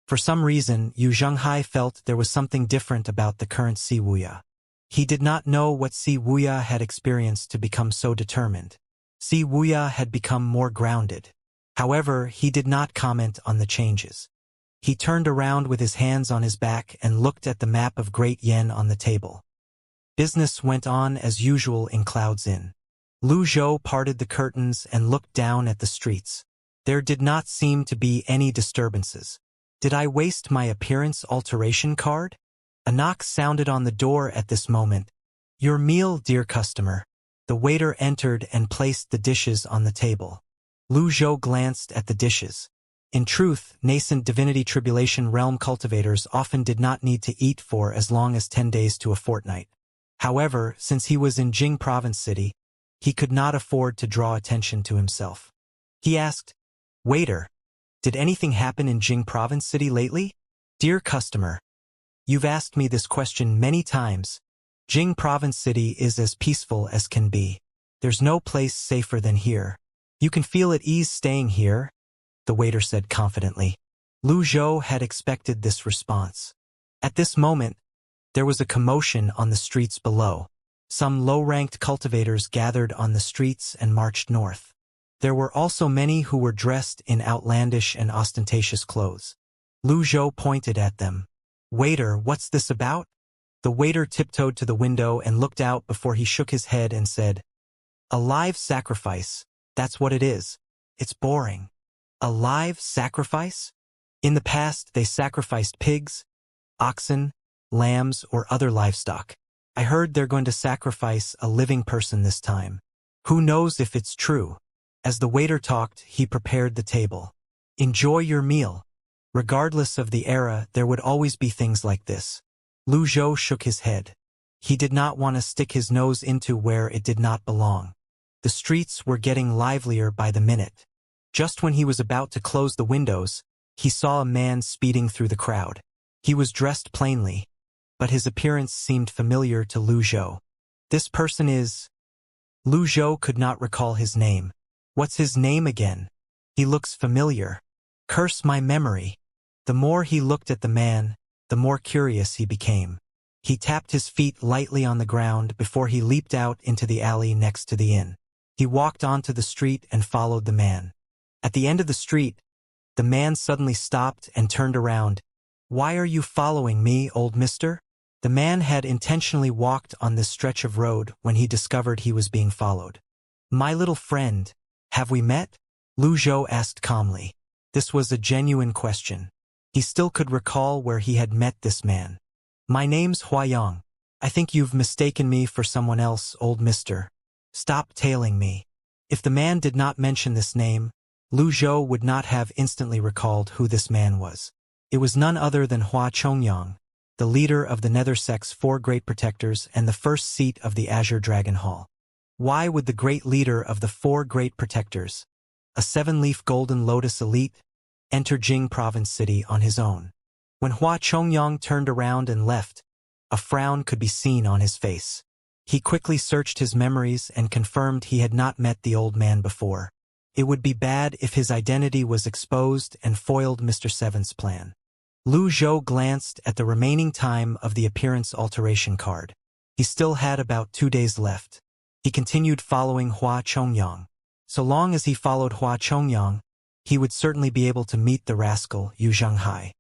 [SPEAKER 1] For some reason, Yu Zhenghai felt there was something different about the current Wuxia. He did not know what Wuxia had experienced to become so determined. Wuxia had become more grounded. However, he did not comment on the changes. He turned around with his hands on his back and looked at the map of Great Yen on the table. Business went on as usual in Cloud's Inn. Lu Zhou parted the curtains and looked down at the streets. There did not seem to be any disturbances. Did I waste my appearance alteration card? A knock sounded on the door at this moment. Your meal, dear customer. The waiter entered and placed the dishes on the table. Lu Zhou glanced at the dishes. In truth, nascent divinity tribulation realm cultivators often did not need to eat for as long as 10 days to a fortnight. However, since he was in Jing Province City, he could not afford to draw attention to himself. He asked, Waiter, did anything happen in Jing Province City lately? Dear customer, you've asked me this question many times. Jing Province City is as peaceful as can be. There's no place safer than here. You can feel at ease staying here, the waiter said confidently. Lu Zhou had expected this response. At this moment, there was a commotion on the streets below. Some low-ranked cultivators gathered on the streets and marched north. There were also many who were dressed in outlandish and ostentatious clothes. Lu Zhou pointed at them. Waiter, what's this about? The waiter tiptoed to the window and looked out before he shook his head and said, A live sacrifice. That's what it is. It's boring. A live sacrifice? In the past, they sacrificed pigs, oxen, lambs, or other livestock. I heard they're going to sacrifice a living person this time. Who knows if it's true? As the waiter talked, he prepared the table. Enjoy your meal. Regardless of the era, there would always be things like this. Lu Zhou shook his head. He did not want to stick his nose into where it did not belong. The streets were getting livelier by the minute. Just when he was about to close the windows, he saw a man speeding through the crowd. He was dressed plainly, but his appearance seemed familiar to Lu Zhou. This person is... Lu Zhou could not recall his name. What's his name again? He looks familiar. Curse my memory. The more he looked at the man, the more curious he became. He tapped his feet lightly on the ground before he leaped out into the alley next to the inn. He walked onto the street and followed the man. At the end of the street, the man suddenly stopped and turned around. Why are you following me, old mister? The man had intentionally walked on this stretch of road when he discovered he was being followed. My little friend, have we met? Lu Zhou asked calmly. This was a genuine question. He still could recall where he had met this man. My name's Huayang. I think you've mistaken me for someone else, old mister. Stop tailing me. If the man did not mention this name, Lu Zhou would not have instantly recalled who this man was. It was none other than Hua Chongyang, the leader of the Nether Sect's 4 great protectors and the first seat of the Azure Dragon Hall. Why would the great leader of the 4 great protectors, a 7-leaf golden lotus elite, enter Jing Province City on his own? When Hua Chongyang turned around and left, a frown could be seen on his face. He quickly searched his memories and confirmed he had not met the old man before. It would be bad if his identity was exposed and foiled Mr. Seven's plan. Lu Zhou glanced at the remaining time of the appearance alteration card. He still had about 2 days left. He continued following Hua Chongyang. So long as he followed Hua Chongyang, he would certainly be able to meet the rascal Yu Zhenghai.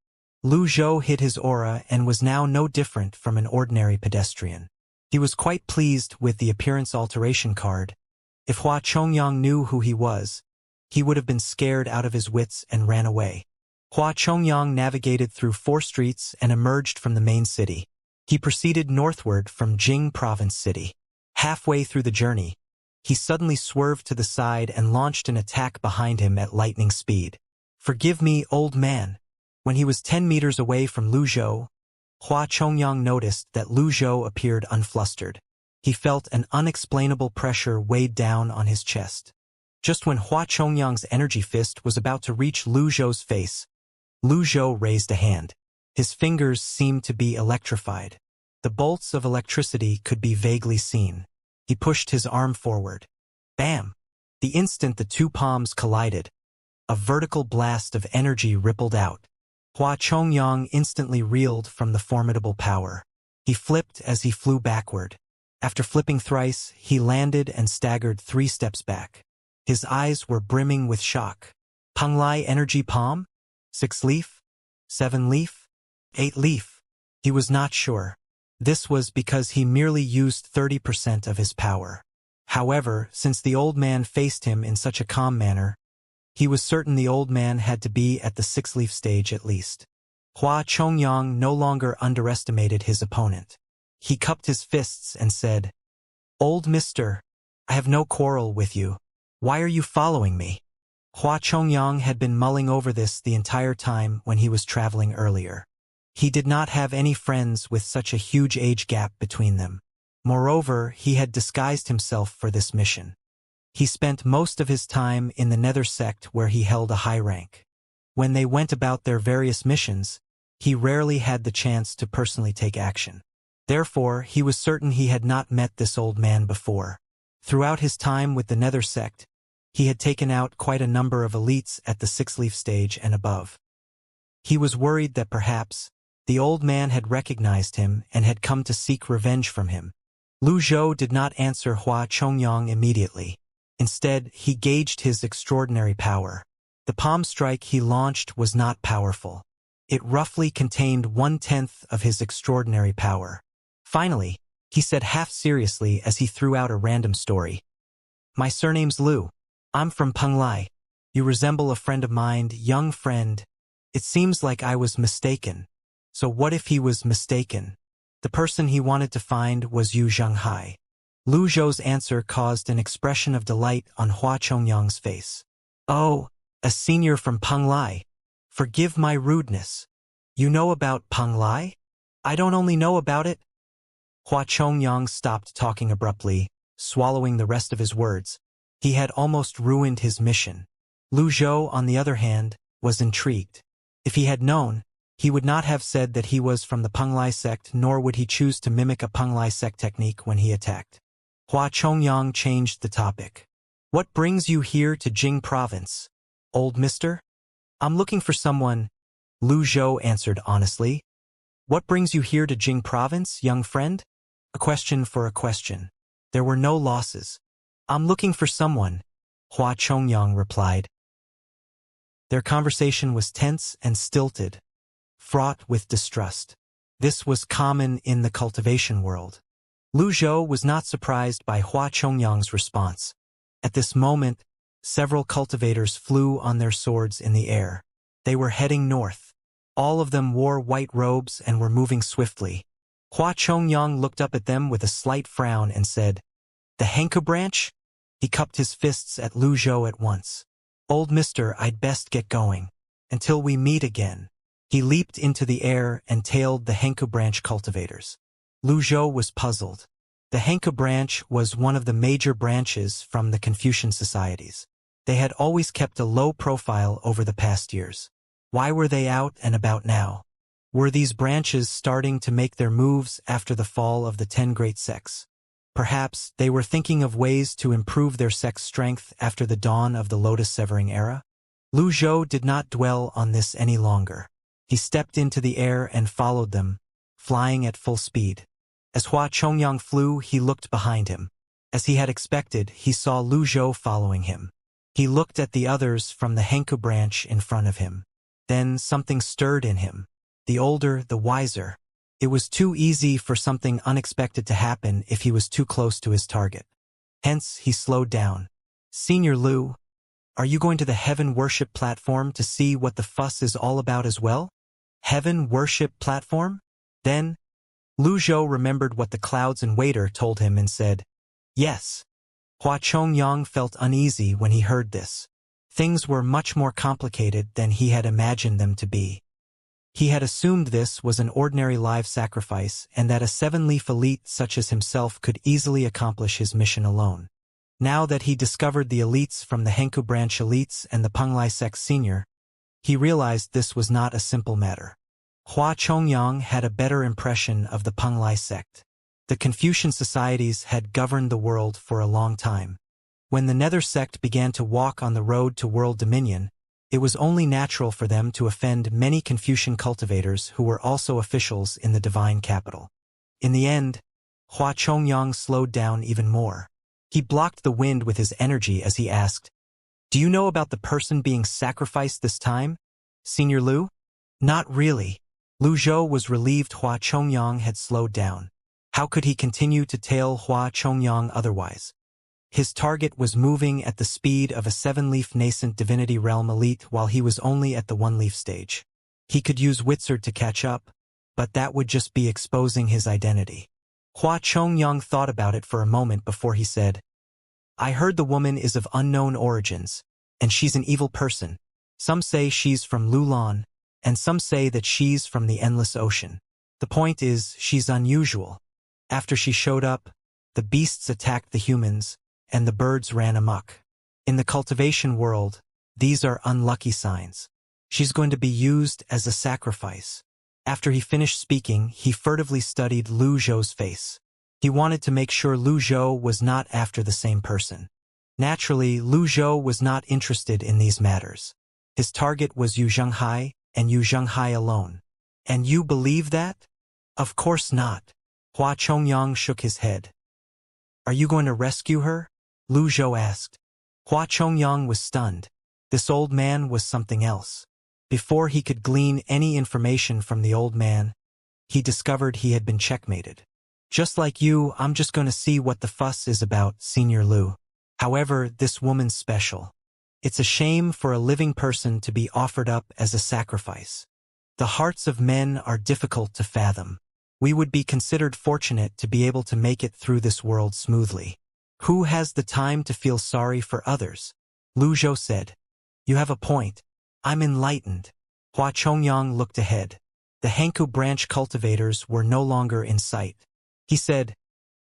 [SPEAKER 1] Lu Zhou hid his aura and was now no different from an ordinary pedestrian. He was quite pleased with the appearance alteration card. If Hua Chongyang knew who he was, he would have been scared out of his wits and ran away. Hua Chongyang navigated through 4 streets and emerged from the main city. He proceeded northward from Jing Province City. Halfway through the journey, he suddenly swerved to the side and launched an attack behind him at lightning speed. "Forgive me, old man." When he was 10 meters away from Lu Zhou, Hua Chongyang noticed that Lu Zhou appeared unflustered. He felt an unexplainable pressure weighed down on his chest. Just when Hua Chongyang's energy fist was about to reach Lu Zhou's face, Lu Zhou raised a hand. His fingers seemed to be electrified. The bolts of electricity could be vaguely seen. He pushed his arm forward. Bam! The instant the 2 palms collided, a vertical blast of energy rippled out. Hua Chongyang instantly reeled from the formidable power. He flipped as he flew backward. After flipping thrice, he landed and staggered 3 steps back. His eyes were brimming with shock. Penglai energy palm? 6 leaf? 7 leaf? 8 leaf? He was not sure. This was because he merely used 30% of his power. However, since the old man faced him in such a calm manner, he was certain the old man had to be at the 6-leaf stage at least. Hua Chongyang no longer underestimated his opponent. He cupped his fists and said, "Old mister, I have no quarrel with you. Why are you following me?" Hua Chongyang had been mulling over this the entire time when he was traveling earlier. He did not have any friends with such a huge age gap between them. Moreover, he had disguised himself for this mission. He spent most of his time in the Nether sect where he held a high rank. When they went about their various missions, he rarely had the chance to personally take action. Therefore, he was certain he had not met this old man before. Throughout his time with the Nether sect, he had taken out quite a number of elites at the 6-leaf stage and above. He was worried that perhaps the old man had recognized him and had come to seek revenge from him. Lu Zhou did not answer Hua Chongyang immediately. Instead, he gauged his extraordinary power. The palm strike he launched was not powerful. It roughly contained 1/10 of his extraordinary power. Finally, he said half seriously as he threw out a random story. "My surname's Lu. I'm from Penglai. You resemble a friend of mine, young friend. It seems like I was mistaken." So what if he was mistaken? The person he wanted to find was Yu Zhenghai. Lu Zhou's answer caused an expression of delight on Hua Chongyang's face. "Oh, a senior from Penglai. Forgive my rudeness. You know about Penglai? I don't only know about it." Hua Chongyang stopped talking abruptly, swallowing the rest of his words. He had almost ruined his mission. Lu Zhou, on the other hand, was intrigued. If he had known, he would not have said that he was from the Penglai sect, nor would he choose to mimic a Penglai sect technique when he attacked. Hua Chongyang changed the topic. "What brings you here to Jing Province, old mister?" "I'm looking for someone," Lu Zhou answered honestly. "What brings you here to Jing Province, young friend?" A question for a question. There were no losses. "I'm looking for someone," Hua Chongyang replied. Their conversation was tense and stilted, fraught with distrust. This was common in the cultivation world. Lu Zhou was not surprised by Hua Chongyang's response. At this moment, several cultivators flew on their swords in the air. They were heading north. All of them wore white robes and were moving swiftly. Hua Chongyang looked up at them with a slight frown and said, "The Henku branch?" He cupped his fists at Lu Zhou at once. "Old mister, I'd best get going. Until we meet again." He leaped into the air and tailed the Henku branch cultivators. Lu Zhou was puzzled. The Henku branch was one of the major branches from the Confucian societies. They had always kept a low profile over the past years. Why were they out and about now? Were these branches starting to make their moves after the fall of the 10 great sects? Perhaps they were thinking of ways to improve their sect's strength after the dawn of the Lotus Severing era? Lu Zhou did not dwell on this any longer. He stepped into the air and followed them, flying at full speed. As Hua Chongyang flew, he looked behind him. As he had expected, he saw Lu Zhou following him. He looked at the others from the Henku branch in front of him. Then something stirred in him. The older, the wiser. It was too easy for something unexpected to happen if he was too close to his target. Hence, he slowed down. Senior Lu, are you going to the Heaven Worship Platform to see what the fuss is all about as well? Heaven Worship Platform? Then, Lu Zhou remembered what the clouds and waiter told him and said, yes. Hua Chongyang felt uneasy when he heard this. Things were much more complicated than he had imagined them to be. He had assumed this was an ordinary live sacrifice and that a seven-leaf elite such as himself could easily accomplish his mission alone. Now that he discovered the elites from the Henku branch elites and the Penglai sect senior, he realized this was not a simple matter. Hua Chongyang had a better impression of the Penglai sect. The Confucian societies had governed the world for a long time. When the Nether sect began to walk on the road to world dominion, it was only natural for them to offend many Confucian cultivators who were also officials in the divine capital. In the end, Hua Chongyang slowed down even more. He blocked the wind with his energy as he asked, do you know about the person being sacrificed this time, Senior Lu? Not really. Lu Zhou was relieved Hua Chongyang had slowed down. How could he continue to tail Hua Chongyang otherwise? His target was moving at the speed of a seven-leaf nascent divinity realm elite while he was only at the one-leaf stage. He could use Wizard to catch up, but that would just be exposing his identity. Hua Chongyang thought about it for a moment before he said, I heard the woman is of unknown origins, and she's an evil person. Some say she's from Lulan, and some say that she's from the Endless Ocean. The point is, she's unusual. After she showed up, the beasts attacked the humans, and the birds ran amok. In the cultivation world, these are unlucky signs. She's going to be used as a sacrifice. After he finished speaking, he furtively studied Lu Zhou's face. He wanted to make sure Lu Zhou was not after the same person. Naturally, Lu Zhou was not interested in these matters. His target was Yu Zhenghai, and Yu Zhenghai alone. And you believe that? Of course not. Hua Chongyang shook his head. Are you going to rescue her? Lu Zhou asked. Hua Chongyang was stunned. This old man was something else. Before he could glean any information from the old man, he discovered he had been checkmated. Just like you, I'm just going to see what the fuss is about, Senior Lu. However, this woman's special. It's a shame for a living person to be offered up as a sacrifice. The hearts of men are difficult to fathom. We would be considered fortunate to be able to make it through this world smoothly. Who has the time to feel sorry for others? Lu Zhou said. You have a point. I'm enlightened. Hua Chongyang looked ahead. The Henku branch cultivators were no longer in sight. He said,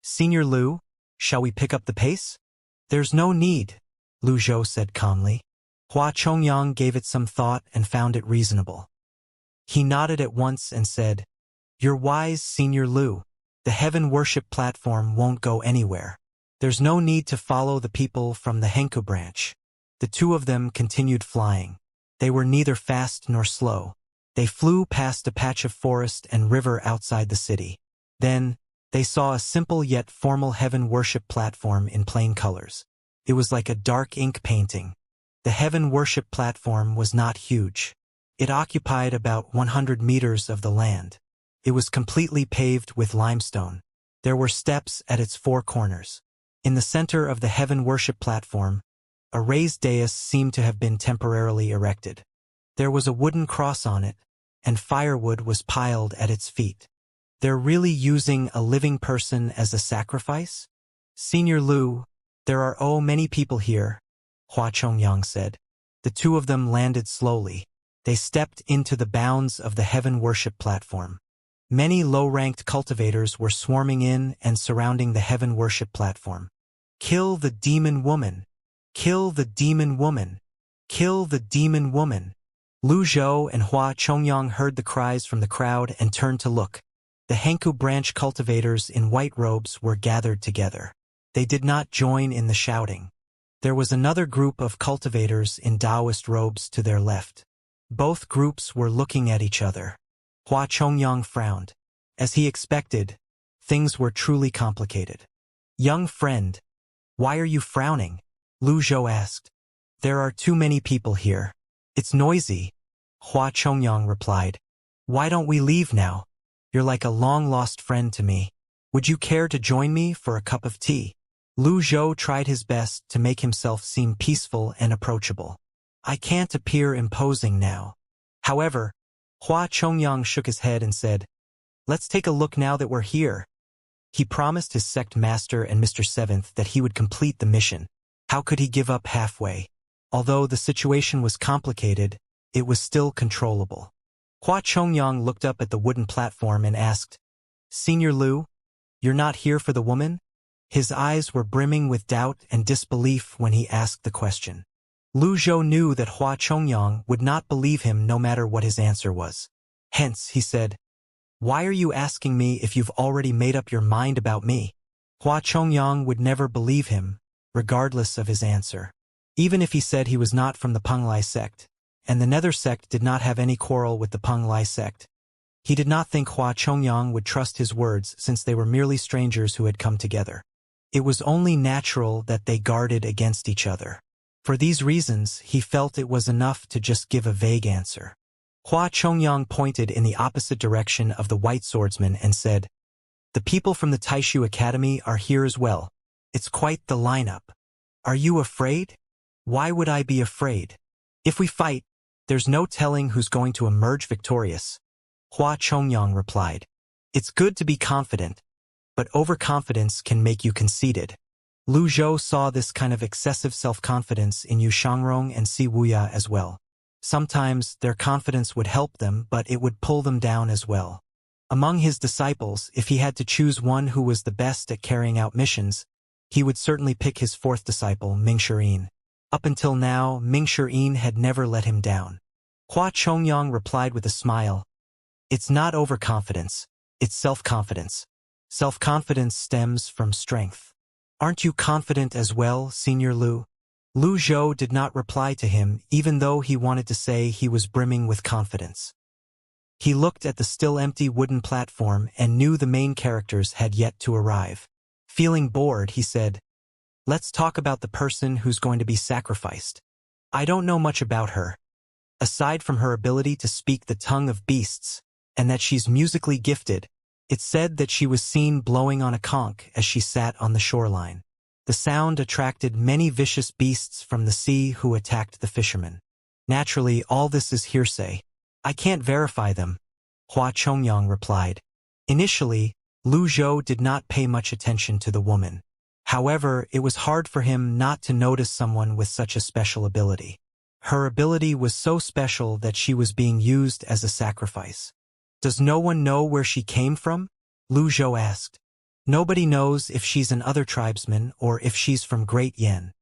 [SPEAKER 1] Senior Lu, shall we pick up the pace? There's no need, Lu Zhou said calmly. Hua Chongyang gave it some thought and found it reasonable. He nodded at once and said, You're wise, Senior Lu. The Heaven Worship Platform won't go anywhere. There's no need to follow the people from the Henku branch. The two of them continued flying. They were neither fast nor slow. They flew past a patch of forest and river outside the city. Then, they saw a simple yet formal Heaven Worship Platform in plain colors. It was like a dark ink painting. The Heaven Worship Platform was not huge. It occupied about 100 meters of the land. It was completely paved with limestone. There were steps at its four corners. In the center of the Heaven Worship Platform, a raised dais seemed to have been temporarily erected. There was a wooden cross on it, and firewood was piled at its feet. They're really using a living person as a sacrifice? Senior Lu, there are many people here, Hua Chongyang said. The two of them landed slowly. They stepped into the bounds of the Heaven Worship Platform. Many low-ranked cultivators were swarming in and surrounding the Heaven Worship Platform. Kill the demon woman! Kill the demon woman! Kill the demon woman! Lu Zhou and Hua Chongyang heard the cries from the crowd and turned to look. The Henku branch cultivators in white robes were gathered together. They did not join in the shouting. There was another group of cultivators in Taoist robes to their left. Both groups were looking at each other. Hua Chongyang frowned. As he expected, things were truly complicated. Young friend, why are you frowning? Lu Zhou asked. There are too many people here. It's noisy. Hua Chongyang replied. Why don't we leave now? You're like a long-lost friend to me. Would you care to join me for a cup of tea? Lu Zhou tried his best to make himself seem peaceful and approachable. I can't appear imposing now. However, Hua Chongyang shook his head and said, Let's take a look now that we're here. He promised his sect master and Mr. Seventh that he would complete the mission. How could he give up halfway? Although the situation was complicated, it was still controllable. Hua Chongyang looked up at the wooden platform and asked, Senior Lu, you're not here for the woman? His eyes were brimming with doubt and disbelief when he asked the question. Lu Zhou knew that Hua Chongyang would not believe him no matter what his answer was. Hence, he said, Why are you asking me if you've already made up your mind about me? Hua Chongyang would never believe him, regardless of his answer. Even if he said he was not from the Penglai sect, and the Nether sect did not have any quarrel with the Penglai sect, he did not think Hua Chongyang would trust his words since they were merely strangers who had come together. It was only natural that they guarded against each other. For these reasons, he felt it was enough to just give a vague answer. Hua Chongyang pointed in the opposite direction of the white swordsman and said, The people from the Taishu Academy are here as well. It's quite the lineup. Are you afraid? Why would I be afraid? If we fight, there's no telling who's going to emerge victorious. Hua Chongyang replied. It's good to be confident, but overconfidence can make you conceited. Lu Zhou saw this kind of excessive self-confidence in Yu Shangrong and Si Wuya as well. Sometimes their confidence would help them, but it would pull them down as well. Among his disciples, if he had to choose one who was the best at carrying out missions, he would certainly pick his fourth disciple, Ming Shirin. Up until now, Ming Shirin had never let him down. Hua Chongyang replied with a smile. It's not overconfidence, it's self-confidence. Self-confidence stems from strength. Aren't you confident as well, Senior Lu? Lu Zhou did not reply to him, even though he wanted to say he was brimming with confidence. He looked at the still empty wooden platform and knew the main characters had yet to arrive. Feeling bored, he said, Let's talk about the person who's going to be sacrificed. I don't know much about her. Aside from her ability to speak the tongue of beasts, and that she's musically gifted, it's said that she was seen blowing on a conch as she sat on the shoreline. The sound attracted many vicious beasts from the sea who attacked the fishermen. Naturally, all this is hearsay. I can't verify them, Hua Chongyang replied. Initially, Lu Zhou did not pay much attention to the woman. However, it was hard for him not to notice someone with such a special ability. Her ability was so special that she was being used as a sacrifice. Does no one know where she came from? Lu Zhou asked. Nobody knows if she's an other tribesman or if she's from Great Yen.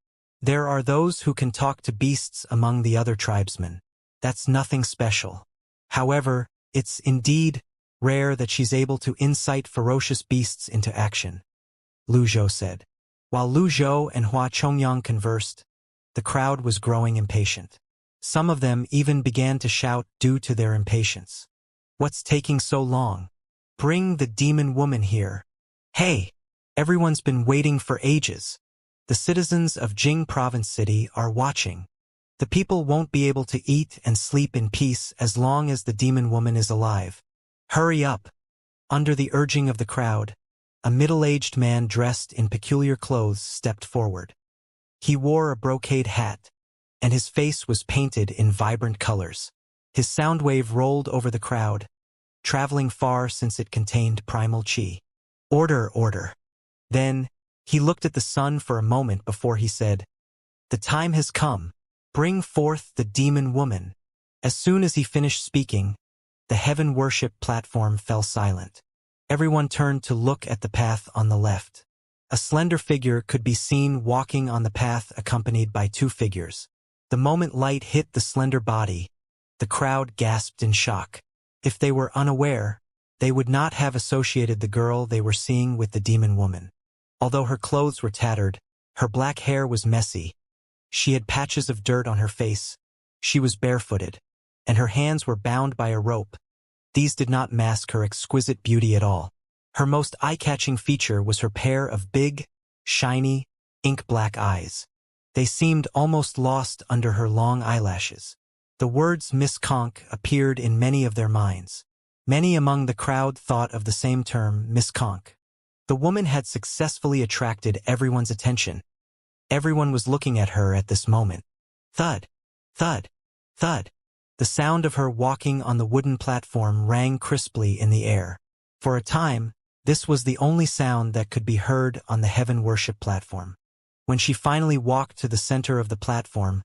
[SPEAKER 1] There are those who can talk to beasts among the other tribesmen. That's nothing special. However, it's indeed rare that she's able to incite ferocious beasts into action, Lu Zhou said. While Lu Zhou and Hua Chongyang conversed, the crowd was growing impatient. Some of them even began to shout due to their impatience. What's taking so long? Bring the demon woman here. Hey, everyone's been waiting for ages. The citizens of Jing Province City are watching. The people won't be able to eat and sleep in peace as long as the demon woman is alive. Hurry up. Under the urging of the crowd, a middle-aged man dressed in peculiar clothes stepped forward. He wore a brocade hat, and his face was painted in vibrant colors. His sound wave rolled over the crowd, traveling far since it contained primal chi. Order, order. Then, he looked at the sun for a moment before he said, The time has come. Bring forth the demon woman. As soon as he finished speaking, the heaven worship platform fell silent. Everyone turned to look at the path on the left. A slender figure could be seen walking on the path accompanied by two figures. The moment light hit the slender body, the crowd gasped in shock. If they were unaware, they would not have associated the girl they were seeing with the demon woman. Although her clothes were tattered, her black hair was messy. She had patches of dirt on her face. She was barefooted. and her hands were bound by a rope. These did not mask her exquisite beauty at all. Her most eye-catching feature was her pair of big, shiny, ink-black eyes. They seemed almost lost under her long eyelashes. The words Miss Conk appeared in many of their minds. Many among the crowd thought of the same term, Miss Conk. The woman had successfully attracted everyone's attention. Everyone was looking at her at this moment. Thud, thud, thud. The sound of her walking on the wooden platform rang crisply in the air. For a time, this was the only sound that could be heard on the heaven worship platform. When she finally walked to the center of the platform,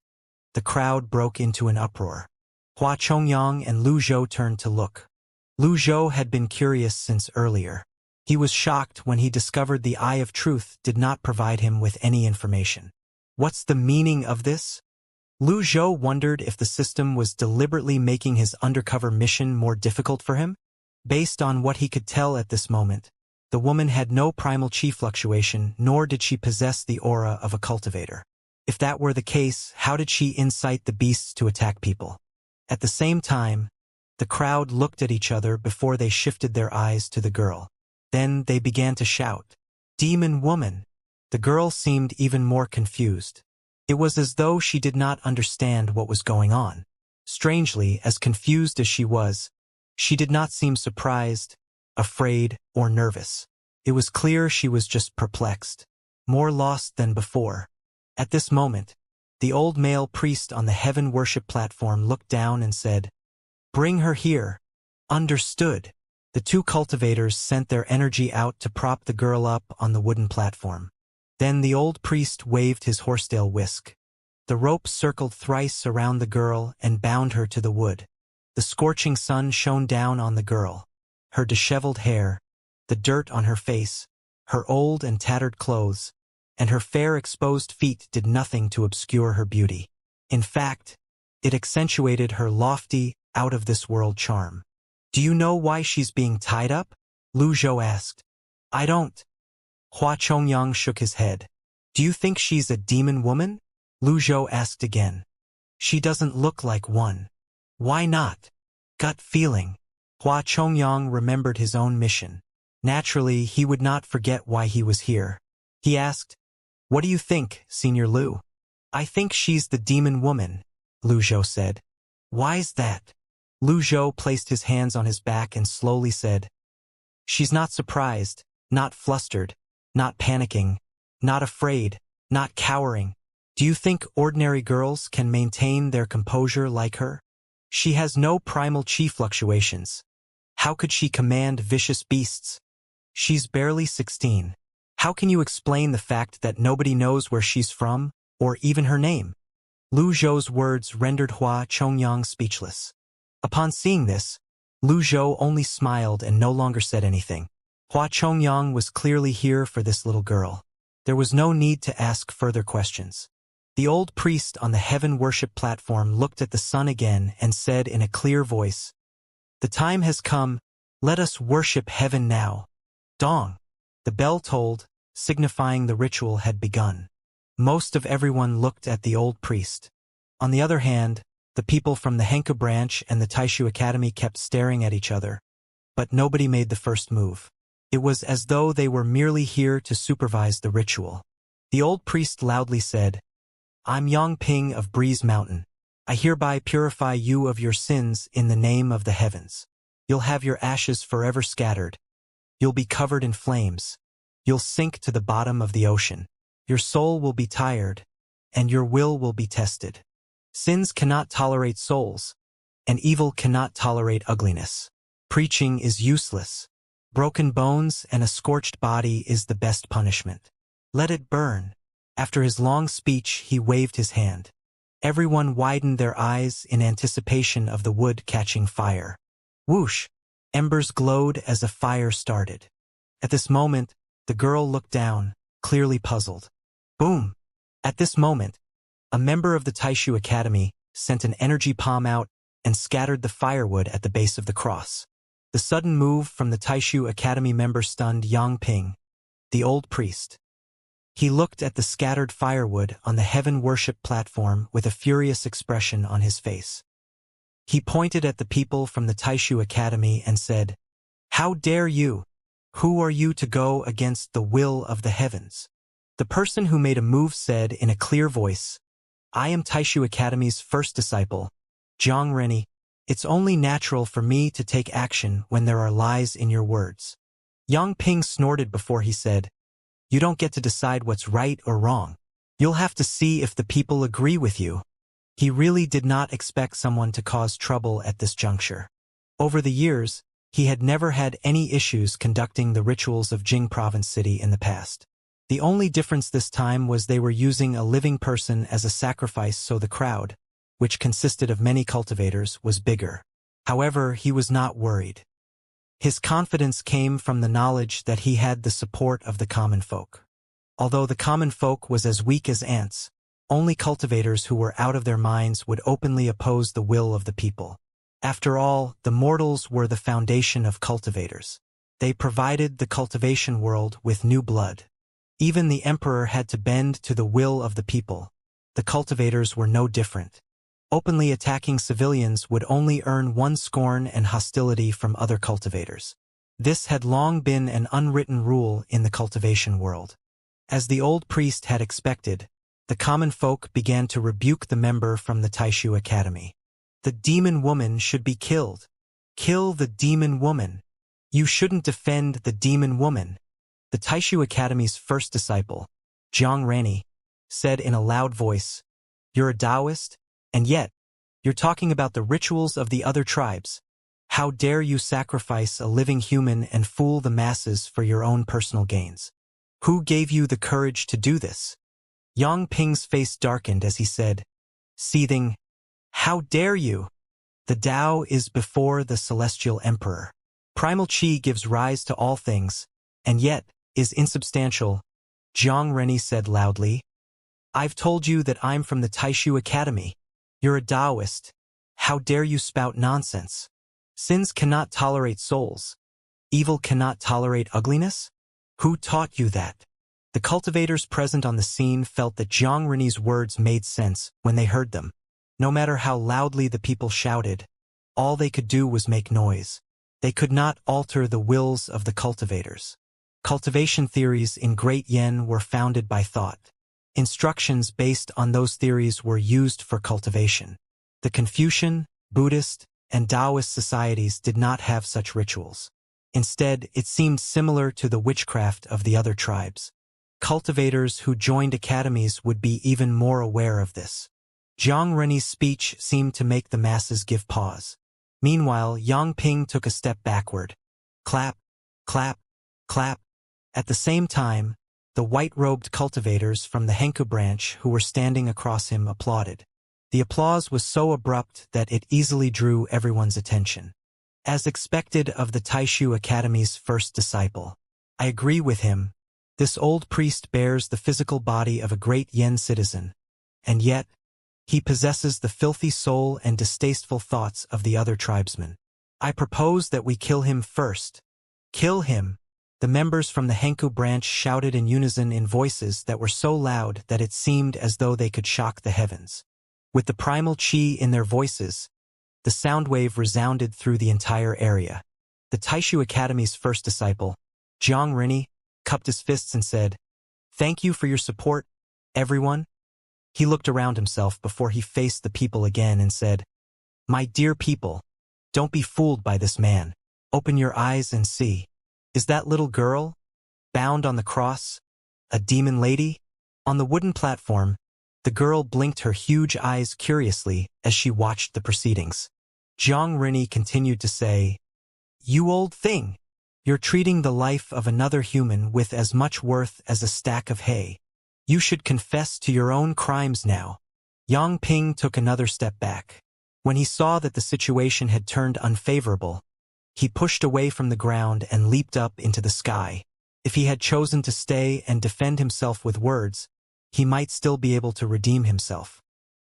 [SPEAKER 1] the crowd broke into an uproar. Hua Chongyang and Lu Zhou turned to look. Lu Zhou had been curious since earlier. He was shocked when he discovered the Eye of Truth did not provide him with any information. What's the meaning of this? Lu Zhou wondered if the system was deliberately making his undercover mission more difficult for him. Based on what he could tell at this moment, the woman had no primal chi fluctuation, nor did she possess the aura of a cultivator. If that were the case, how did she incite the beasts to attack people? At the same time, the crowd looked at each other before they shifted their eyes to the girl. Then they began to shout, "Demon woman!" The girl seemed even more confused. It was as though she did not understand what was going on. Strangely, as confused as she did not seem surprised, afraid, or nervous. It was clear she was just perplexed, more lost than before. At this moment, the old male priest on the heaven worship platform looked down and said, "Bring her here." Understood. The two cultivators sent their energy out to prop the girl up on the wooden platform. Then the old priest waved his horsetail whisk. The rope circled thrice around the girl and bound her to the wood. The scorching sun shone down on the girl. Her disheveled hair, the dirt on her face, her old and tattered clothes, and her fair exposed feet did nothing to obscure her beauty. In fact, it accentuated her lofty, out-of-this-world charm. "Do you know why she's being tied up?" Lu Zhou asked. "I don't." Hua Chongyang shook his head. "Do you think she's a demon woman?" Lu Zhou asked again. "She doesn't look like one." "Why not?" "Gut feeling." Hua Chongyang remembered his own mission. Naturally, he would not forget why he was here. He asked, "What do you think, Senior Lu?" "I think she's the demon woman," Lu Zhou said. "Why's that?" Lu Zhou placed his hands on his back and slowly said, "She's not surprised, not flustered, not panicking, not afraid, not cowering. Do you think ordinary girls can maintain their composure like her? She has no primal chi fluctuations. How could she command vicious beasts? She's barely 16. How can you explain the fact that nobody knows where she's from, or even her name?" Lu Zhou's words rendered Hua Chongyang speechless. Upon seeing this, Lu Zhou only smiled and no longer said anything. Hua Chongyang was clearly here for this little girl. There was no need to ask further questions. The old priest on the heaven worship platform looked at the sun again and said in a clear voice, "The time has come, let us worship heaven now." Dong! The bell tolled, signifying the ritual had begun. Most of everyone looked at the old priest. On the other hand, the people from the Henke branch and the Taishu Academy kept staring at each other, but nobody made the first move. It was as though they were merely here to supervise the ritual. The old priest loudly said, "I'm Yang Ping of Breeze Mountain. I hereby purify you of your sins in the name of the heavens. You'll have your ashes forever scattered. You'll be covered in flames. You'll sink to the bottom of the ocean. Your soul will be tired, and your will be tested. Sins cannot tolerate souls, and evil cannot tolerate ugliness. Preaching is useless. Broken bones and a scorched body is the best punishment. Let it burn." After his long speech, he waved his hand. Everyone widened their eyes in anticipation of the wood catching fire. Whoosh! Embers glowed as a fire started. At this moment, the girl looked down, clearly puzzled. Boom! At this moment, a member of the Taishu Academy sent an energy palm out and scattered the firewood at the base of the cross. The sudden move from the Taishu Academy member stunned Yang Ping, the old priest. He looked at the scattered firewood on the heaven worship platform with a furious expression on his face. He pointed at the people from the Taishu Academy and said, "How dare you? Who are you to go against the will of the heavens?" The person who made a move said in a clear voice, "I am Taishu Academy's first disciple, Jiang Rennie. It's only natural for me to take action when there are lies in your words." Yang Ping snorted before he said, "You don't get to decide what's right or wrong. You'll have to see if the people agree with you." He really did not expect someone to cause trouble at this juncture. Over the years, he had never had any issues conducting the rituals of Jing Province City in the past. The only difference this time was they were using a living person as a sacrifice, so the crowd, which consisted of many cultivators, was bigger. However, he was not worried. His confidence came from the knowledge that he had the support of the common folk. Although the common folk was as weak as ants, only cultivators who were out of their minds would openly oppose the will of the people. After all, the mortals were the foundation of cultivators. They provided the cultivation world with new blood. Even the emperor had to bend to the will of the people. The cultivators were no different. Openly attacking civilians would only earn one scorn and hostility from other cultivators. This had long been an unwritten rule in the cultivation world. As the old priest had expected, the common folk began to rebuke the member from the Taishu Academy. "The demon woman should be killed. Kill the demon woman. You shouldn't defend the demon woman." The Taishu Academy's first disciple, Jiang Rennie, said in a loud voice, "You're a Taoist, and yet, you're talking about the rituals of the other tribes. How dare you sacrifice a living human and fool the masses for your own personal gains? Who gave you the courage to do this?" Yang Ping's face darkened as he said, seething, "How dare you? The Tao is before the celestial emperor. Primal Qi gives rise to all things, and yet is insubstantial." Jiang Rennie said loudly, "I've told you that I'm from the Taishu Academy. You're a Taoist. How dare you spout nonsense? Sins cannot tolerate souls. Evil cannot tolerate ugliness? Who taught you that?" The cultivators present on the scene felt that Jiang Rennie's words made sense when they heard them. No matter how loudly the people shouted, all they could do was make noise. They could not alter the wills of the cultivators. Cultivation theories in Great Yen were founded by thought. Instructions based on those theories were used for cultivation. The Confucian, Buddhist, and Taoist societies did not have such rituals. Instead, it seemed similar to the witchcraft of the other tribes. Cultivators who joined academies would be even more aware of this. Jiang Rennie's speech seemed to make the masses give pause. Meanwhile, Yang Ping took a step backward. Clap, clap, clap. At the same time, the white-robed cultivators from the Henku branch who were standing across him applauded. The applause was so abrupt that it easily drew everyone's attention. As expected of the Taishu Academy's first disciple, "I agree with him. This old priest bears the physical body of a great Yen citizen, and yet, he possesses the filthy soul and distasteful thoughts of the other tribesmen. I propose that we kill him first." "Kill him!" The members from the Henku branch shouted in unison in voices that were so loud that it seemed as though they could shock the heavens. With the primal Qi in their voices, the sound wave resounded through the entire area. The Taishu Academy's first disciple, Jiang Rennie, cupped his fists and said, "Thank you for your support, everyone." He looked around himself before he faced the people again and said, "My dear people, don't be fooled by this man. Open your eyes and see. Is that little girl, bound on the cross, a demon lady?" On the wooden platform, the girl blinked her huge eyes curiously as she watched the proceedings. Jiang Rennie continued to say, "You old thing! You're treating the life of another human with as much worth as a stack of hay. You should confess to your own crimes now." Yang Ping took another step back. When he saw that the situation had turned unfavorable, he pushed away from the ground and leaped up into the sky. If he had chosen to stay and defend himself with words, he might still be able to redeem himself.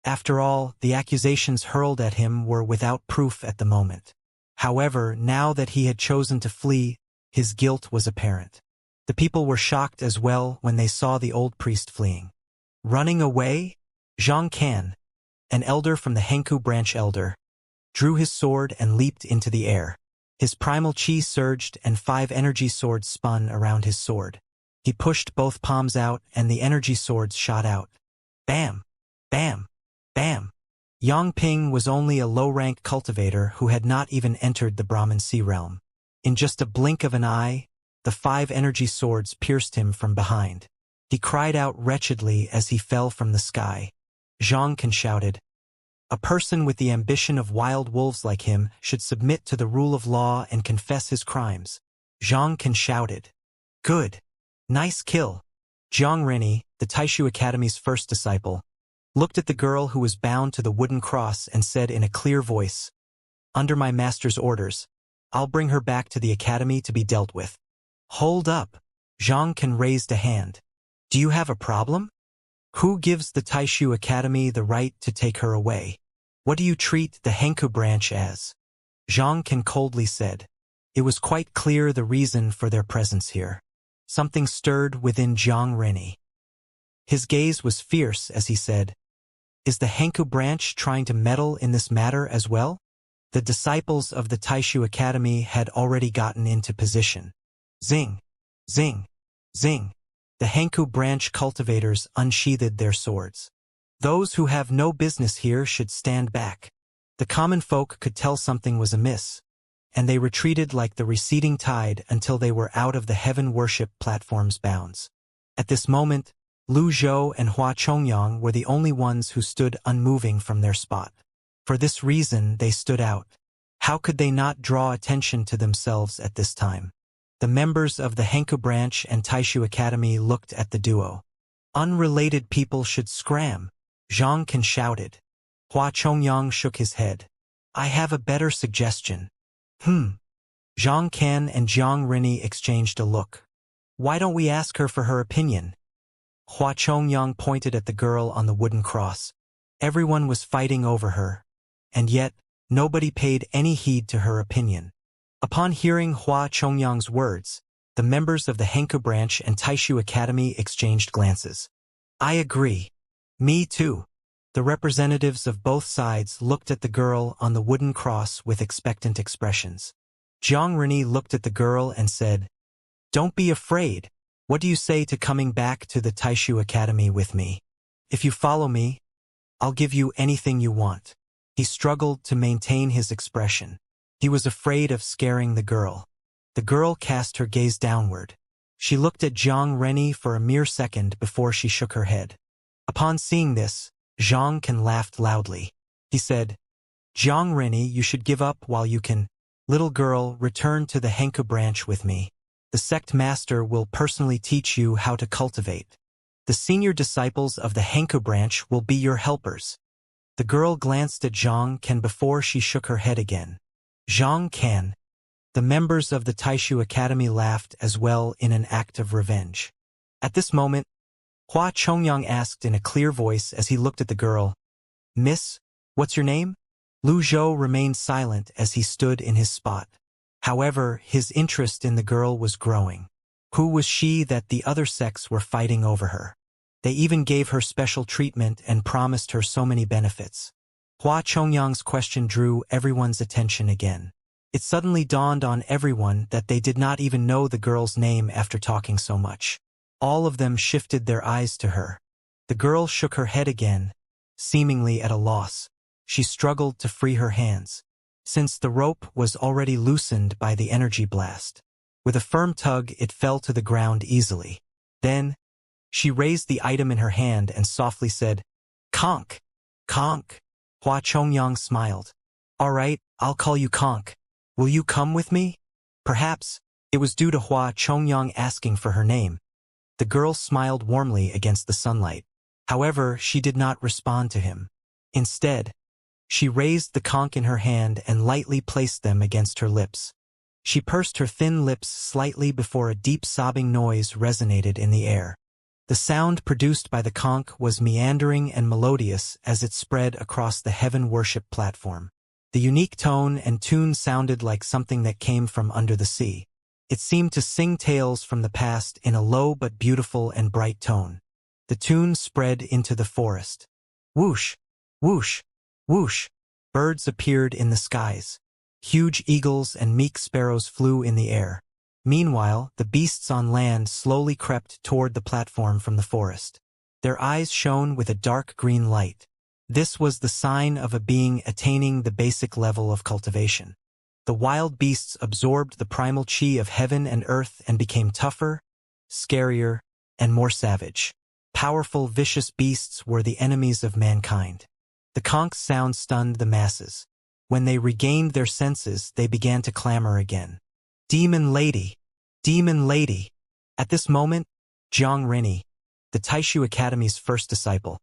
[SPEAKER 1] After all, the accusations hurled at him were without proof at the moment. However, now that he had chosen to flee, his guilt was apparent. The people were shocked as well when they saw the old priest fleeing. Running away? Zhang Can, an elder from the Henku branch elder, drew his sword and leaped into the air. His primal chi surged and 5 energy swords spun around his sword. He pushed both palms out and the energy swords shot out. Bam! Bam! Bam! Yang Ping was only a low-rank cultivator who had not even entered the Brahmin Sea realm. In just a blink of an eye, the 5 energy swords pierced him from behind. He cried out wretchedly as he fell from the sky. Xianxia shouted, "A person with the ambition of wild wolves like him should submit to the rule of law and confess his crimes." Xianxia shouted, "Good. Nice kill." Jiang Rini, the Taishu Academy's first disciple, looked at the girl who was bound to the wooden cross and said in a clear voice, "Under my master's orders, I'll bring her back to the academy to be dealt with." "Hold up." Xianxia raised a hand. "Do you have a problem? Who gives the Taishu Academy the right to take her away? What do you treat the Henku branch as?" Xianxia coldly said. It was quite clear the reason for their presence here. Something stirred within Jiang Rini. His gaze was fierce as he said, "Is the Henku branch trying to meddle in this matter as well?" The disciples of the Taishu Academy had already gotten into position. Zing! Zing! Zing! The Henku branch cultivators unsheathed their swords. "Those who have no business here should stand back." The common folk could tell something was amiss, and they retreated like the receding tide until they were out of the heaven worship platform's bounds. At this moment, Lu Zhou and Hua Chongyang were the only ones who stood unmoving from their spot. For this reason, they stood out. How could they not draw attention to themselves at this time? The members of the Henku branch and Taishu Academy looked at the duo. "Unrelated people should scram," Xianxia shouted. Hua Chongyang shook his head. "I have a better suggestion." Zhang Can and Jiang Rini exchanged a look. "Why don't we ask her for her opinion?" Hua Chongyang pointed at the girl on the wooden cross. Everyone was fighting over her, and yet nobody paid any heed to her opinion. Upon hearing Hua Chongyang's words, the members of the Henku branch and Taishu Academy exchanged glances. "I agree. Me too." The representatives of both sides looked at the girl on the wooden cross with expectant expressions. Jiang Rini looked at the girl and said, "Don't be afraid. What do you say to coming back to the Taishu Academy with me? If you follow me, I'll give you anything you want." He struggled to maintain his expression. He was afraid of scaring the girl. The girl cast her gaze downward. She looked at Jiang Rini for a mere second before she shook her head. Upon seeing this, Xianxia laughed loudly. He said, "Jiang Rini, you should give up while you can. Little girl, return to the Henku branch with me. The sect master will personally teach you how to cultivate. The senior disciples of the Henku branch will be your helpers." The girl glanced at Xianxia before she shook her head again. Xianxia. The members of the Taishu Academy laughed as well in an act of revenge. At this moment, Hua Chongyang asked in a clear voice as he looked at the girl, "Miss, what's your name?" Lu Zhou remained silent as he stood in his spot. However, his interest in the girl was growing. Who was she that the other sects were fighting over her? They even gave her special treatment and promised her so many benefits. Hua Chongyang's question drew everyone's attention again. It suddenly dawned on everyone that they did not even know the girl's name after talking so much. All of them shifted their eyes to her. The girl shook her head again, seemingly at a loss. She struggled to free her hands, since the rope was already loosened by the energy blast. With a firm tug, it fell to the ground easily. Then, she raised the item in her hand and softly said, "Conk! Conk!" Hua Chongyang smiled. "All right, I'll call you Conk. Will you come with me?" Perhaps it was due to Hua Chongyang asking for her name. The girl smiled warmly against the sunlight. However, she did not respond to him. Instead, she raised the conch in her hand and lightly placed them against her lips. She pursed her thin lips slightly before a deep sobbing noise resonated in the air. The sound produced by the conch was meandering and melodious as it spread across the heaven worship platform. The unique tone and tune sounded like something that came from under the sea. It seemed to sing tales from the past in a low but beautiful and bright tone. The tune spread into the forest. Whoosh! Whoosh! Whoosh! Birds appeared in the skies. Huge eagles and meek sparrows flew in the air. Meanwhile, the beasts on land slowly crept toward the platform from the forest. Their eyes shone with a dark green light. This was the sign of a being attaining the basic level of cultivation. The wild beasts absorbed the primal chi of heaven and earth and became tougher, scarier, and more savage. Powerful, vicious beasts were the enemies of mankind. The conch sound stunned the masses. When they regained their senses, they began to clamor again. Demon Lady! Demon Lady! At this moment, Zhang Rini, the Taishu Academy's first disciple,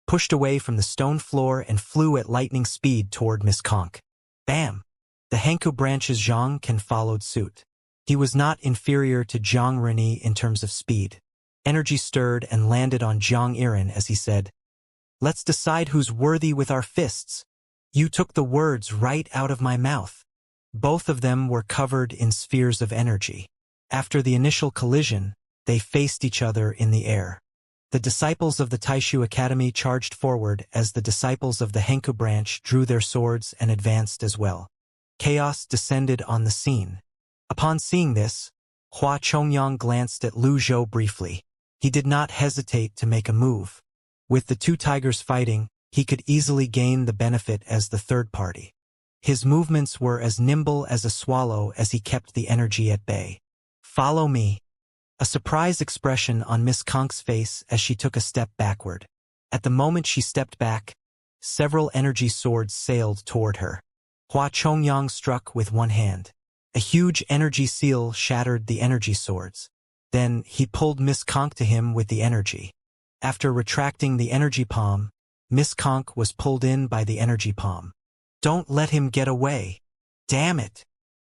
[SPEAKER 1] pushed away from the stone floor and flew at lightning speed toward Miss Conch. Bam! The Hanku branch's Zhang Can followed suit. He was not inferior to Zhang Rini in terms of speed. Energy stirred and landed on Zhang Iren as he said, "Let's decide who's worthy with our fists." You took the words right out of my mouth. Both of them were covered in spheres of energy. After the initial collision, they faced each other in the air. The disciples of the Taishu Academy charged forward as the disciples of the Hanku branch drew their swords and advanced as well. Chaos descended on the scene. Upon seeing this, Hua Chongyang glanced at Lu Zhou briefly. He did not hesitate to make a move. With the two tigers fighting, he could easily gain the benefit as the third party. His movements were as nimble as a swallow as he kept the energy at bay. "Follow me." A surprise expression on Miss Conch's face as she took a step backward. At the moment she stepped back, several energy swords sailed toward her. Hua Chongyang struck with one hand. A huge energy seal shattered the energy swords. Then he pulled Miss Conch to him with the energy. After retracting the energy palm, Miss Conch was pulled in by the energy palm. "Don't let him get away. Damn it."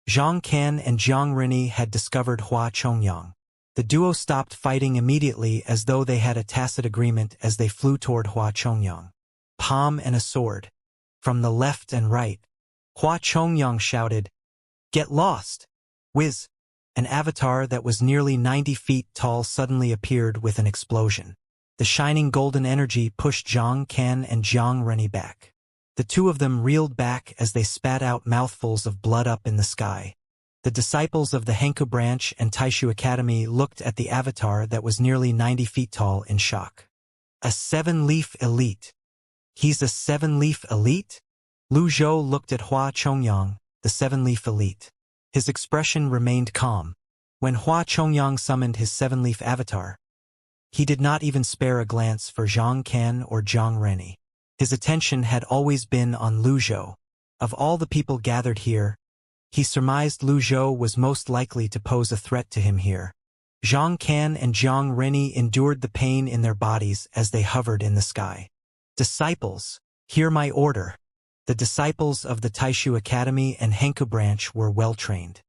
[SPEAKER 1] Zhang Can and Zhang Rini had discovered Hua Chongyang. The duo stopped fighting immediately as though they had a tacit agreement as they flew toward Hua Chongyang. Palm and a sword. From the left and right. Hua Chongyang shouted, "Get lost!" Whiz! An avatar that was nearly 90 feet tall suddenly appeared with an explosion. The shining golden energy pushed Zhang Can and Zhang Rini back. The two of them reeled back as they spat out mouthfuls of blood up in the sky. The disciples of the Hanku branch and Taishu Academy looked at the avatar that was nearly 90 feet tall in shock. A 7-leaf elite. He's a 7-leaf elite? Lu Zhou looked at Hua Chongyang, the 7-leaf elite. His expression remained calm. When Hua Chongyang summoned his 7-leaf avatar, he did not even spare a glance for Zhang Can or Zhang Rini. His attention had always been on Lu Zhou. Of all the people gathered here, he surmised Lu Zhou was most likely to pose a threat to him here. Zhang Can and Zhang Rini endured the pain in their bodies as they hovered in the sky. "Disciples, hear my order." The disciples of the Taishu Academy and Hanku branch were well trained.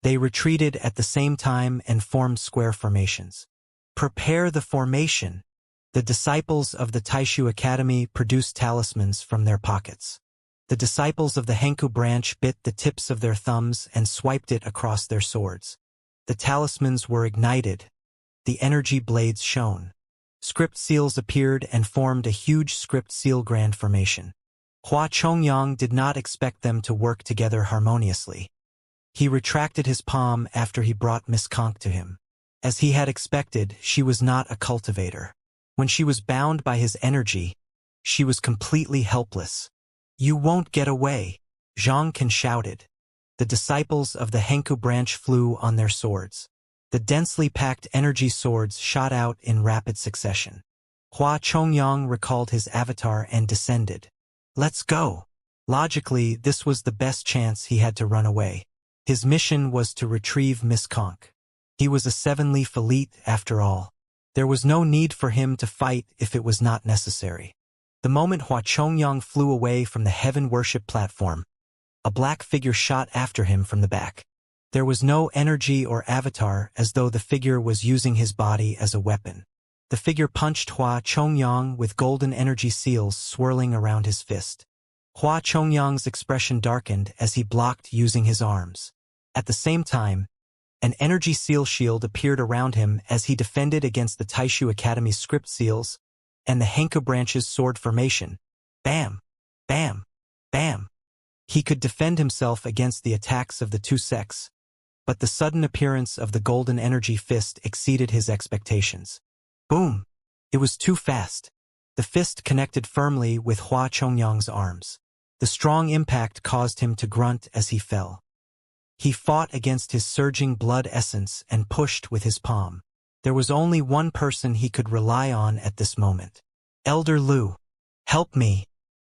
[SPEAKER 1] They retreated at the same time and formed square formations. "Prepare the formation." The disciples of the Taishu Academy produced talismans from their pockets. The disciples of the Hanku branch bit the tips of their thumbs and swiped it across their swords. The talismans were ignited. The energy blades shone. Script seals appeared and formed a huge script seal grand formation. Hua Chongyang did not expect them to work together harmoniously. He retracted his palm after he brought Miss Conch to him. As he had expected, she was not a cultivator. When she was bound by his energy, she was completely helpless. "You won't get away," Zhang Can shouted. The disciples of the Hanku branch flew on their swords. The densely packed energy swords shot out in rapid succession. Hua Chongyang recalled his avatar and descended. "Let's go." Logically, this was the best chance he had to run away. His mission was to retrieve Miss Conch. He was a 7-leaf elite after all. There was no need for him to fight if it was not necessary. The moment Hua Chongyang flew away from the heaven worship platform, a black figure shot after him from the back. There was no energy or avatar, as though the figure was using his body as a weapon. The figure punched Hua Chongyang with golden energy seals swirling around his fist. Hua Chongyang's expression darkened as he blocked using his arms. At the same time, an energy seal shield appeared around him as he defended against the Taishu Academy's script seals and the Hanku branch's sword formation. Bam! Bam! Bam! He could defend himself against the attacks of the two sects, but the sudden appearance of the golden energy fist exceeded his expectations. Boom! It was too fast. The fist connected firmly with Hua Chongyang's arms. The strong impact caused him to grunt as he fell. He fought against his surging blood essence and pushed with his palm. There was only one person he could rely on at this moment. Elder Lu, help me.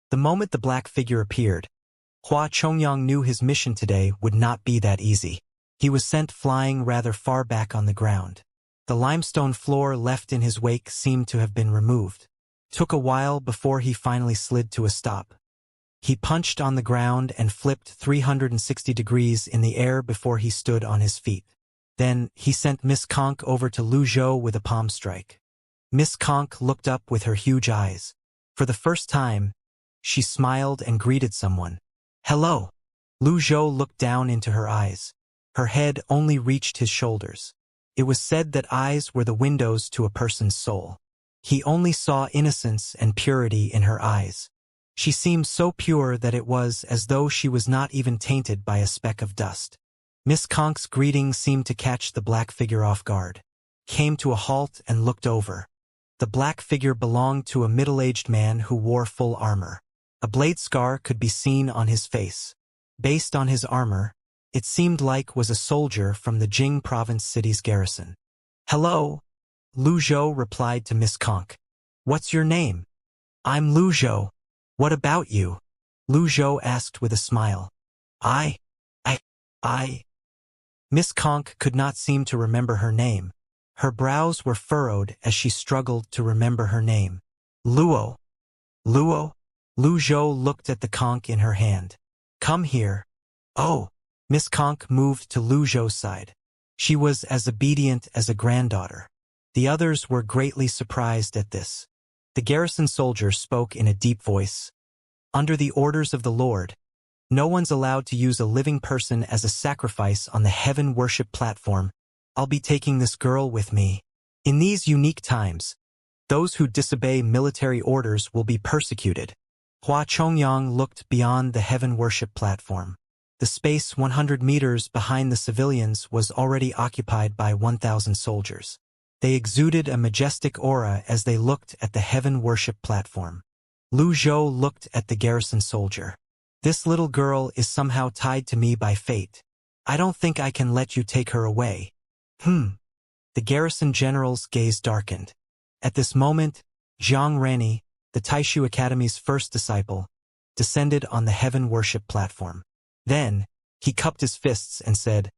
[SPEAKER 1] The moment the black figure appeared, Hua Chongyang knew his mission today would not be that easy. He was sent flying rather far back on the ground. The limestone floor left in his wake seemed to have been removed. Took a while before he finally slid to a stop. He punched on the ground and flipped 360 degrees in the air before he stood on his feet. Then, he sent Miss Conk over to Lu Zhou with a palm strike. Miss Conk looked up with her huge eyes. For the first time, she smiled and greeted someone. Hello. Lu Zhou looked down into her eyes. Her head only reached his shoulders. It was said that eyes were the windows to a person's soul. He only saw innocence and purity in her eyes. She seemed so pure that it was as though she was not even tainted by a speck of dust. Miss Conk's greeting seemed to catch the black figure off guard. Came to a halt and looked over. The black figure belonged to a middle-aged man who wore full armor. A blade scar could be seen on his face. Based on his armor, it seemed like was a soldier from the Jing province city's garrison. Hello, Lu Zhou replied to Miss Conk. What's your name? I'm Lu Zhou. What about you? Lu Zhou asked with a smile. I. Miss Conk could not seem to remember her name. Her brows were furrowed as she struggled to remember her name. Luo. Luo? Lu Zhou looked at the conch in her hand. Come here. Oh. Miss Conk moved to Lu Zhou's side. She was as obedient as a granddaughter. The others were greatly surprised at this. The garrison soldier spoke in a deep voice. Under the orders of the Lord, no one's allowed to use a living person as a sacrifice on the heaven worship platform. I'll be taking this girl with me. In these unique times, those who disobey military orders will be persecuted. Hua Chongyang looked beyond the heaven worship platform. The space 100 meters behind the civilians was already occupied by 1,000 soldiers. They exuded a majestic aura as they looked at the heaven worship platform. Lu Zhou looked at the garrison soldier. This little girl is somehow tied to me by fate. I don't think I can let you take her away. The garrison general's gaze darkened. At this moment, Zhang Rani, the Taishu Academy's first disciple, descended on the heaven worship platform. Then, he cupped his fists and said,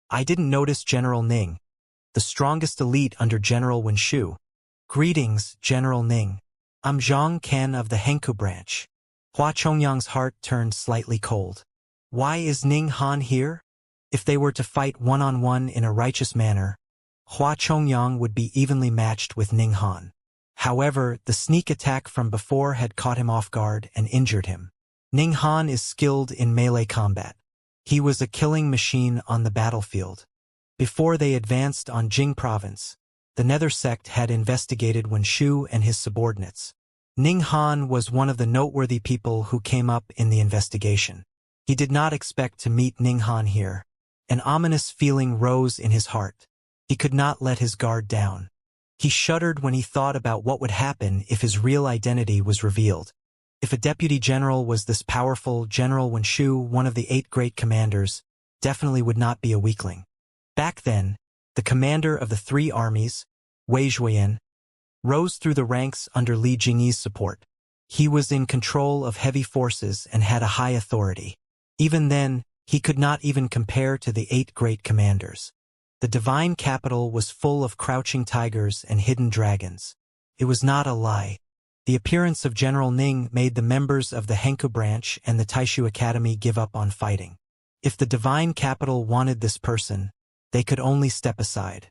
[SPEAKER 1] I didn't notice General Ning, the strongest elite under General Wenshu. Greetings, General Ning. I'm Zhang Ken of the Henku branch. Hua Chongyang's heart turned slightly cold. Why is Ning Han here? If they were to fight one-on-one in a righteous manner, Hua Chongyang would be evenly matched with Ning Han. However, the sneak attack from before had caught him off guard and injured him. Ning Han is skilled in melee combat. He was a killing machine on the battlefield. Before they advanced on Jing province, the Nether sect had investigated Wenshu and his subordinates. Ning Han was one of the noteworthy people who came up in the investigation. He did not expect to meet Ning Han here. An ominous feeling rose in his heart. He could not let his guard down. He shuddered when he thought about what would happen if his real identity was revealed. If a deputy general was this powerful, General Wenshu, one of the 8 great commanders, definitely would not be a weakling. Back then, the commander of the 3 armies, Wei Zhuoyan, rose through the ranks under Li Jingyi's support. He was in control of heavy forces and had a high authority. Even then, he could not even compare to the 8 great commanders. The divine capital was full of crouching tigers and hidden dragons. It was not a lie. The appearance of General Ning made the members of the Henku branch and the Taishu Academy give up on fighting. If the divine capital wanted this person, they could only step aside.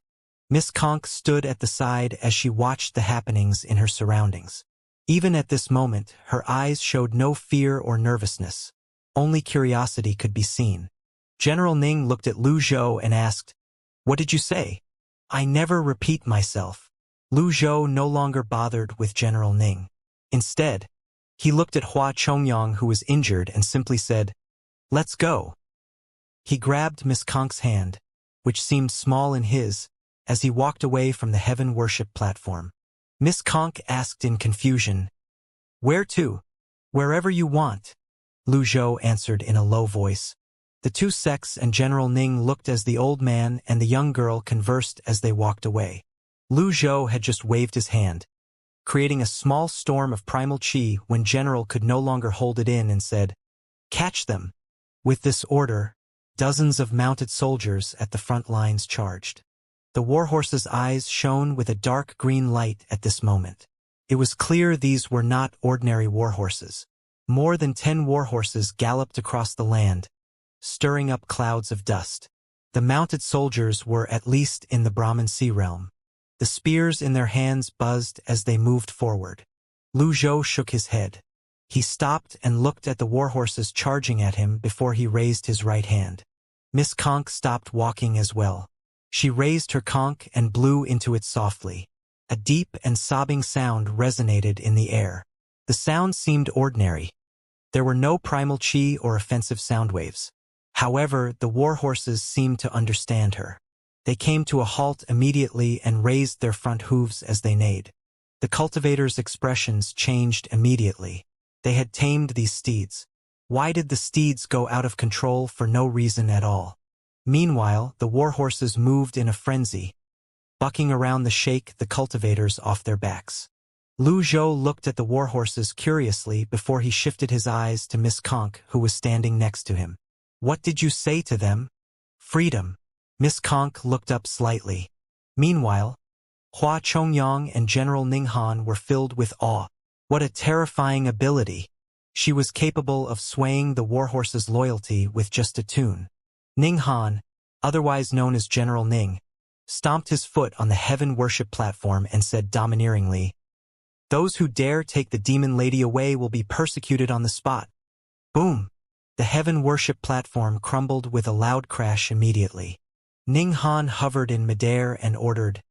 [SPEAKER 1] Miss Conk stood at the side as she watched the happenings in her surroundings. Even at this moment, her eyes showed no fear or nervousness. Only curiosity could be seen. General Ning looked at Lu Zhou and asked, What did you say? I never repeat myself. Lu Zhou no longer bothered with General Ning. Instead, he looked at Hua Chongyang, who was injured, and simply said, Let's go. He grabbed Miss Konk's hand, which seemed small in his, as he walked away from the heaven worship platform. Miss Konk asked in confusion, "Where to?" "Wherever you want," Lu Zhou answered in a low voice. The two sects and General Ning looked as the old man and the young girl conversed as they walked away. Lu Zhou had just waved his hand, creating a small storm of primal chi when General could no longer hold it in and said, "Catch them." With this order, dozens of mounted soldiers at the front lines charged. The warhorse's eyes shone with a dark green light at this moment. It was clear these were not ordinary warhorses. More than 10 warhorses galloped across the land, stirring up clouds of dust. The mounted soldiers were at least in the Brahman Sea realm. The spears in their hands buzzed as they moved forward. Lu Zhou shook his head. He stopped and looked at the warhorses charging at him before he raised his right hand. Miss Konk stopped walking as well. She raised her conch and blew into it softly. A deep and sobbing sound resonated in the air. The sound seemed ordinary. There were no primal chi or offensive sound waves. However, the warhorses seemed to understand her. They came to a halt immediately and raised their front hooves as they neighed. The cultivators' expressions changed immediately. They had tamed these steeds. Why did the steeds go out of control for no reason at all? Meanwhile, the warhorses moved in a frenzy, bucking around to shake the cultivators off their backs. Lu Zhou looked at the warhorses curiously before he shifted his eyes to Miss Konk, who was standing next to him. "What did you say to them?" "Freedom." Miss Konk looked up slightly. Meanwhile, Hua Chongyang and General Ninghan were filled with awe. What a terrifying ability! She was capable of swaying the warhorse's loyalty with just a tune. Ninghan, otherwise known as General Ning, stomped his foot on the heaven worship platform and said domineeringly, "Those who dare take the demon lady away will be persecuted on the spot." Boom! The heaven worship platform crumbled with a loud crash immediately. Ninghan hovered in midair and ordered,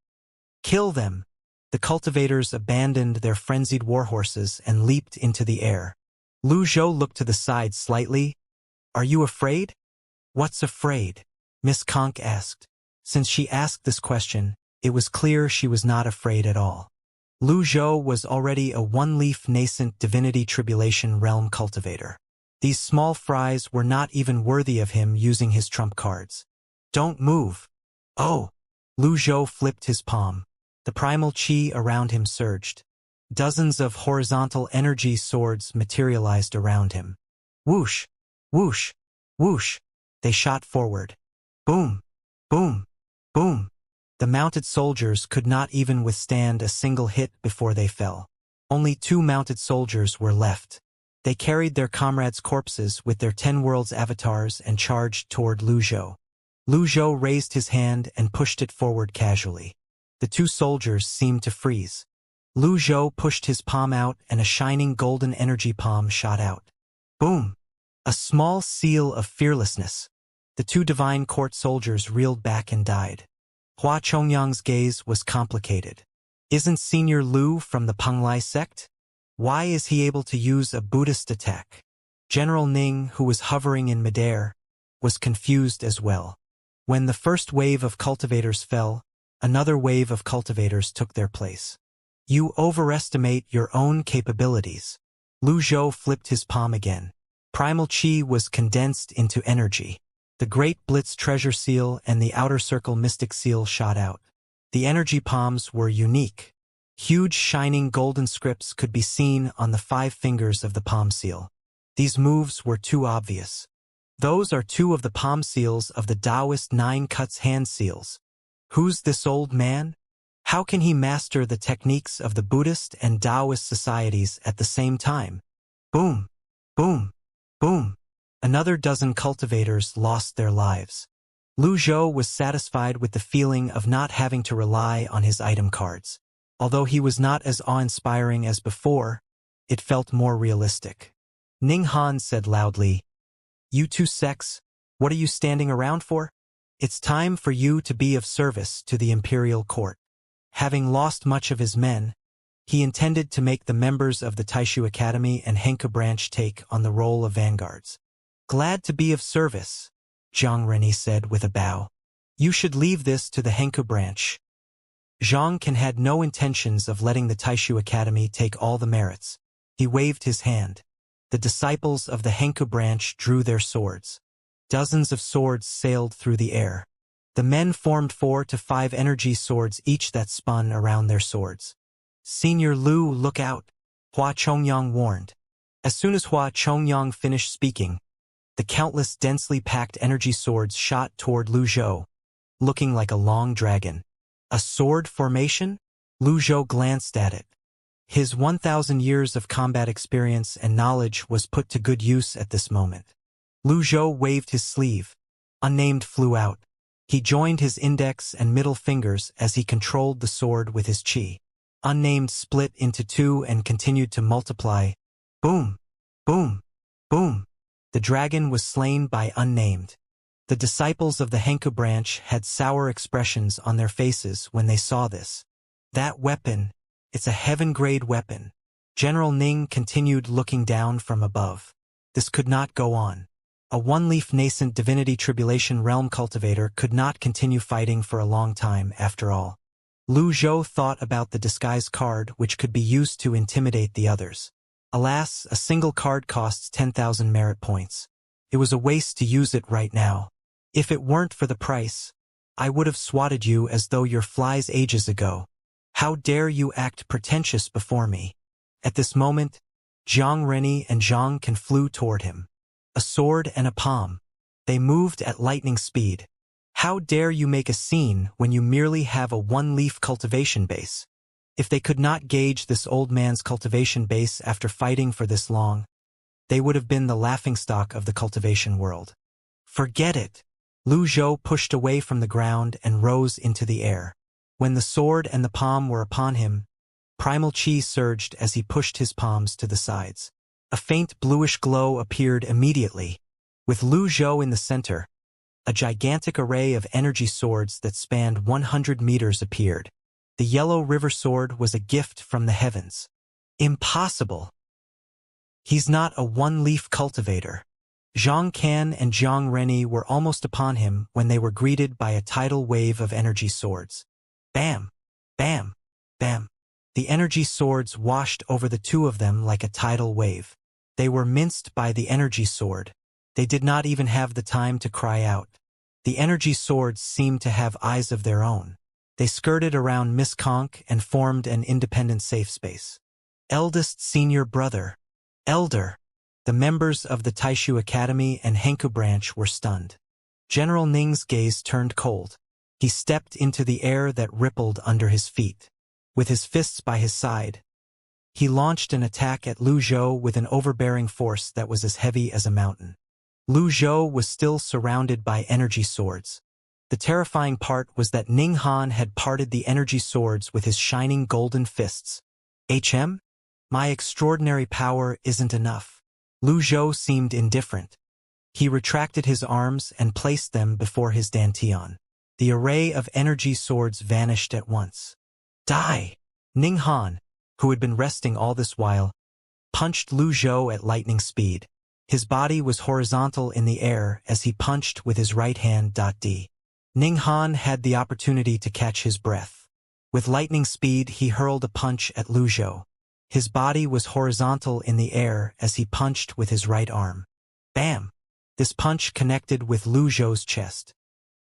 [SPEAKER 1] "Kill them!" The cultivators abandoned their frenzied warhorses and leaped into the air. Lu Zhou looked to the side slightly. "Are you afraid?" "What's afraid?" Miss Konk asked. Since she asked this question, it was clear she was not afraid at all. Lu Zhou was already a one-leaf nascent divinity tribulation realm cultivator. These small fries were not even worthy of him using his trump cards. "Don't move." "Oh!" Lu Zhou flipped his palm. The primal chi around him surged. Dozens of horizontal energy swords materialized around him. Whoosh! Whoosh! Whoosh! They shot forward. Boom! Boom! Boom! The mounted soldiers could not even withstand a single hit before they fell. Only 2 mounted soldiers were left. They carried their comrades' corpses with their 10 worlds avatars and charged toward Lu Zhou. Lu Zhou raised his hand and pushed it forward casually. The 2 soldiers seemed to freeze. Lu Zhou pushed his palm out and a shining golden energy palm shot out. Boom! A small seal of fearlessness. The 2 divine court soldiers reeled back and died. Hua Chongyang's gaze was complicated. Isn't Senior Lu from the Penglai sect? Why is he able to use a Buddhist attack? General Ning, who was hovering in midair, was confused as well. When the first wave of cultivators fell, another wave of cultivators took their place. You overestimate your own capabilities. Lu Zhou flipped his palm again. Primal chi was condensed into energy. The Great Blitz Treasure Seal and the Outer Circle Mystic Seal shot out. The energy palms were unique. Huge shining golden scripts could be seen on the 5 fingers of the palm seal. These moves were too obvious. Those are 2 of the palm seals of the Taoist 9 cuts hand seals. Who's this old man? How can he master the techniques of the Buddhist and Taoist societies at the same time? Boom! Boom! Boom! Another dozen cultivators lost their lives. Lu Zhou was satisfied with the feeling of not having to rely on his item cards. Although he was not as awe-inspiring as before, it felt more realistic. Ninghan said loudly, "You 2 sects, what are you standing around for? It's time for you to be of service to the imperial court." Having lost much of his men, he intended to make the members of the Taishu Academy and Henke branch take on the role of vanguards. Glad to be of service, Zhang Renyi said with a bow. You should leave this to the Henku branch. Zhang Can had no intentions of letting the Taishu Academy take all the merits. He waved his hand. The disciples of the Henku branch drew their swords. Dozens of swords sailed through the air. The men formed 4 to 5 energy swords each that spun around their swords. Senior Lu, look out, Hua Chongyang warned. As soon as Hua Chongyang finished speaking, the countless densely packed energy swords shot toward Lu Zhou, looking like a long dragon. A sword formation? Lu Zhou glanced at it. His 1,000 years of combat experience and knowledge was put to good use at this moment. Lu Zhou waved his sleeve. Unnamed flew out. He joined his index and middle fingers as he controlled the sword with his chi. Unnamed split into 2 and continued to multiply. Boom! Boom! Boom! The dragon was slain by Unnamed. The disciples of the Henku branch had sour expressions on their faces when they saw this. That weapon, it's a heaven-grade weapon. General Ning continued looking down from above. This could not go on. A one-leaf nascent divinity tribulation realm cultivator could not continue fighting for a long time after all. Lu Zhou thought about the disguise card which could be used to intimidate the others. Alas, a single card costs 10,000 merit points. It was a waste to use it right now. If it weren't for the price, I would have swatted you as though you're flies ages ago. How dare you act pretentious before me? At this moment, Zhang Renyi and Zhang Can flew toward him. A sword and a palm. They moved at lightning speed. How dare you make a scene when you merely have a one-leaf cultivation base? If they could not gauge this old man's cultivation base after fighting for this long, they would have been the laughingstock of the cultivation world. Forget it. Lu Zhou pushed away from the ground and rose into the air. When the sword and the palm were upon him, primal chi surged as he pushed his palms to the sides. A faint bluish glow appeared immediately. With Lu Zhou in the center, a gigantic array of energy swords that spanned 100 meters appeared. The yellow river sword was a gift from the heavens. Impossible! He's not a one-leaf cultivator. Zhang Can and Zhang Renyi were almost upon him when they were greeted by a tidal wave of energy swords. Bam! Bam! Bam! The energy swords washed over the two of them like a tidal wave. They were minced by the energy sword. They did not even have the time to cry out. The energy swords seemed to have eyes of their own. They skirted around Miss Conk and formed an independent safe space. Eldest senior brother. Elder. The members of the Taishu Academy and Henku branch were stunned. General Ning's gaze turned cold. He stepped into the air that rippled under his feet. With his fists by his side, he launched an attack at Lu Zhou with an overbearing force that was as heavy as a mountain. Lu Zhou was still surrounded by energy swords. The terrifying part was that Ning Han had parted the energy swords with his shining golden fists. My extraordinary power isn't enough. Lu Zhou seemed indifferent. He retracted his arms and placed them before his dantian. The array of energy swords vanished at once. Die! Ning Han, who had been resting all this while, punched Lu Zhou at lightning speed. His body was horizontal in the air as he punched with his right hand. Ning Han had the opportunity to catch his breath. With lightning speed, he hurled a punch at Lu Zhou. His body was horizontal in the air as he punched with his right arm. Bam! This punch connected with Lu Zhou's chest.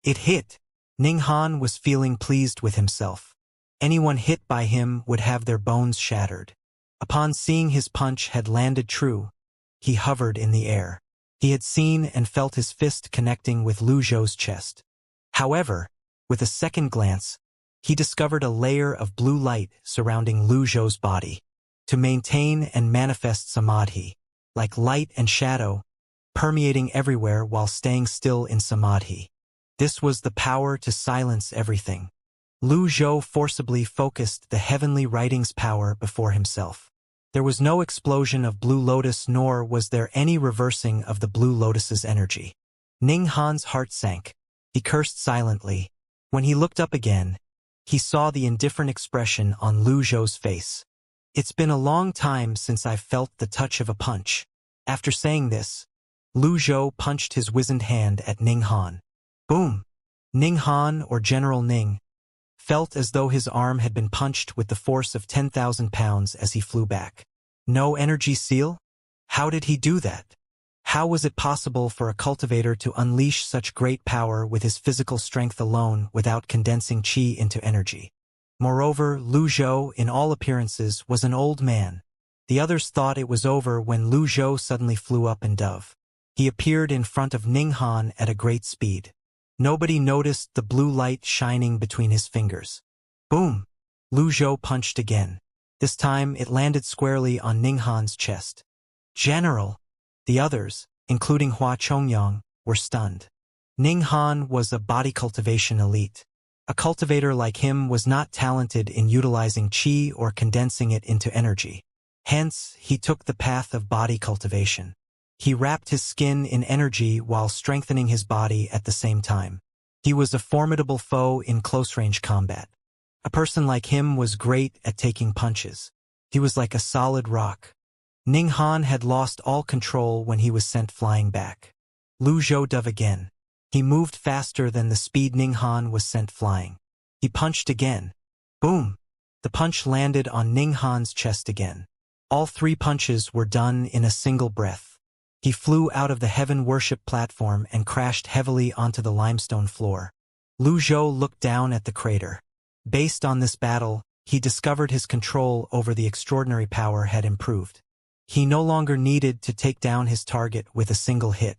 [SPEAKER 1] It hit. Ning Han was feeling pleased with himself. Anyone hit by him would have their bones shattered. Upon seeing his punch had landed true, he hovered in the air. He had seen and felt his fist connecting with Lu Zhou's chest. However, with a second glance, he discovered a layer of blue light surrounding Lu Zhou's body. To maintain and manifest samadhi, like light and shadow, permeating everywhere while staying still in samadhi. This was the power to silence everything. Lu Zhou forcibly focused the heavenly writing's power before himself. There was no explosion of Blue Lotus, nor was there any reversing of the Blue Lotus's energy. Ning Han's heart sank. He cursed silently. When he looked up again, he saw the indifferent expression on Lu Zhou's face. It's been a long time since I've felt the touch of a punch. After saying this, Lu Zhou punched his wizened hand at Ning Han. Boom! Ning Han, or General Ning, felt as though his arm had been punched with the force of 10,000 pounds as he flew back. No energy seal? How did he do that? How was it possible for a cultivator to unleash such great power with his physical strength alone without condensing qi into energy? Moreover, Lu Zhou, in all appearances, was an old man. The others thought it was over when Lu Zhou suddenly flew up and dove. He appeared in front of Ning Han at a great speed. Nobody noticed the blue light shining between his fingers. Boom! Lu Zhou punched again. This time it landed squarely on Ning Han's chest. General! The others, including Hua Chongyang, were stunned. Ning Han was a body cultivation elite. A cultivator like him was not talented in utilizing qi or condensing it into energy. Hence, he took the path of body cultivation. He wrapped his skin in energy while strengthening his body at the same time. He was a formidable foe in close-range combat. A person like him was great at taking punches. He was like a solid rock. Ning Han had lost all control when he was sent flying back. Lu Zhou dove again. He moved faster than the speed Ning Han was sent flying. He punched again. Boom! The punch landed on Ning Han's chest again. All three punches were done in a single breath. He flew out of the heaven worship platform and crashed heavily onto the limestone floor. Lu Zhou looked down at the crater. Based on this battle, he discovered his control over the extraordinary power had improved. He no longer needed to take down his target with a single hit.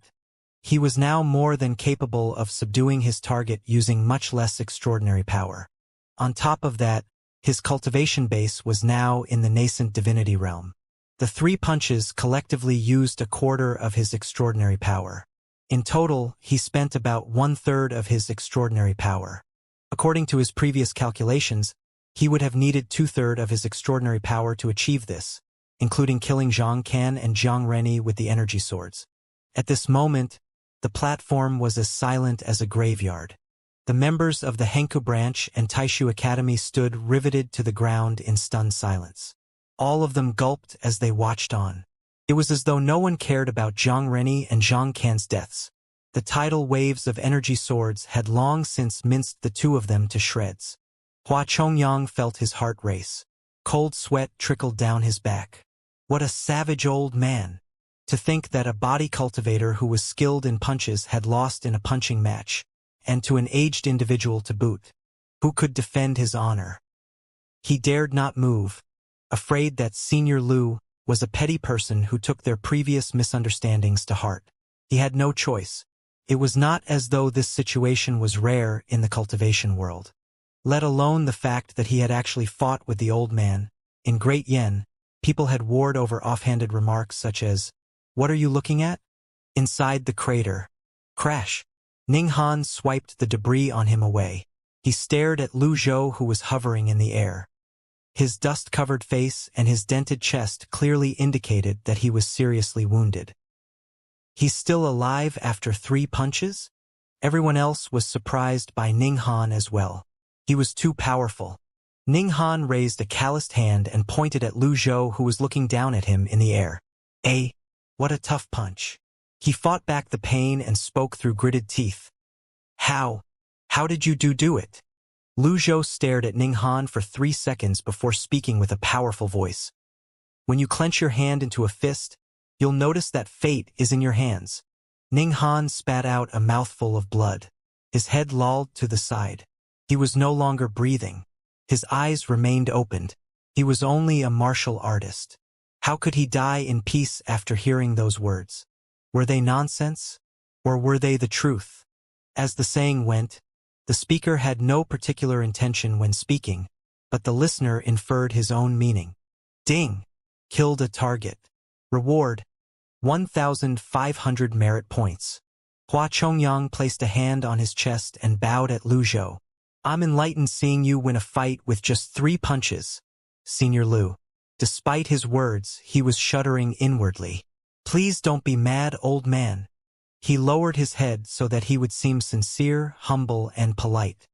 [SPEAKER 1] He was now more than capable of subduing his target using much less extraordinary power. On top of that, his cultivation base was now in the nascent divinity realm. The three punches collectively used a quarter of his extraordinary power. In total, he spent about 1/3 of his extraordinary power. According to his previous calculations, he would have needed 2/3 of his extraordinary power to achieve this, including killing Zhang Can and Jiang Renyi with the energy swords. At this moment, the platform was as silent as a graveyard. The members of the Henku branch and Taishu Academy stood riveted to the ground in stunned silence. All of them gulped as they watched on. It was as though no one cared about Jiang Renyi and Zhang Can's deaths. The tidal waves of energy swords had long since minced the two of them to shreds. Hua Chongyang felt his heart race. Cold sweat trickled down his back. What a savage old man! To think that a body cultivator who was skilled in punches had lost in a punching match, and to an aged individual to boot. Who could defend his honor? He dared not move, afraid that Senior Lu was a petty person who took their previous misunderstandings to heart. He had no choice. It was not as though this situation was rare in the cultivation world. Let alone the fact that he had actually fought with the old man. In Great Yen, people had warred over offhanded remarks such as, "What are you looking at?" Inside the crater. Crash! Ning Han swiped the debris on him away. He stared at Lu Zhou, who was hovering in the air. His dust-covered face and his dented chest clearly indicated that he was seriously wounded. He's still alive after 3 punches? Everyone else was surprised by Ning Han as well. He was too powerful. Ning Han raised a calloused hand and pointed at Lu Zhou, who was looking down at him in the air. What a tough punch. He fought back the pain and spoke through gritted teeth. How did you do it? Lu Zhou stared at Ning Han for 3 seconds before speaking with a powerful voice. When you clench your hand into a fist, you'll notice that fate is in your hands. Ning Han spat out a mouthful of blood. His head lolled to the side. He was no longer breathing. His eyes remained opened. He was only a martial artist. How could he die in peace after hearing those words? Were they nonsense? Or were they the truth? As the saying went, the speaker had no particular intention when speaking, but the listener inferred his own meaning. Ding! Killed a target. Reward: 1,500 merit points. Hua Chongyang placed a hand on his chest and bowed at Lu Zhou. I'm enlightened seeing you win a fight with just 3 punches, Senior Lu. Despite his words, he was shuddering inwardly. Please don't be mad, old man. He lowered his head so that he would seem sincere, humble, and polite.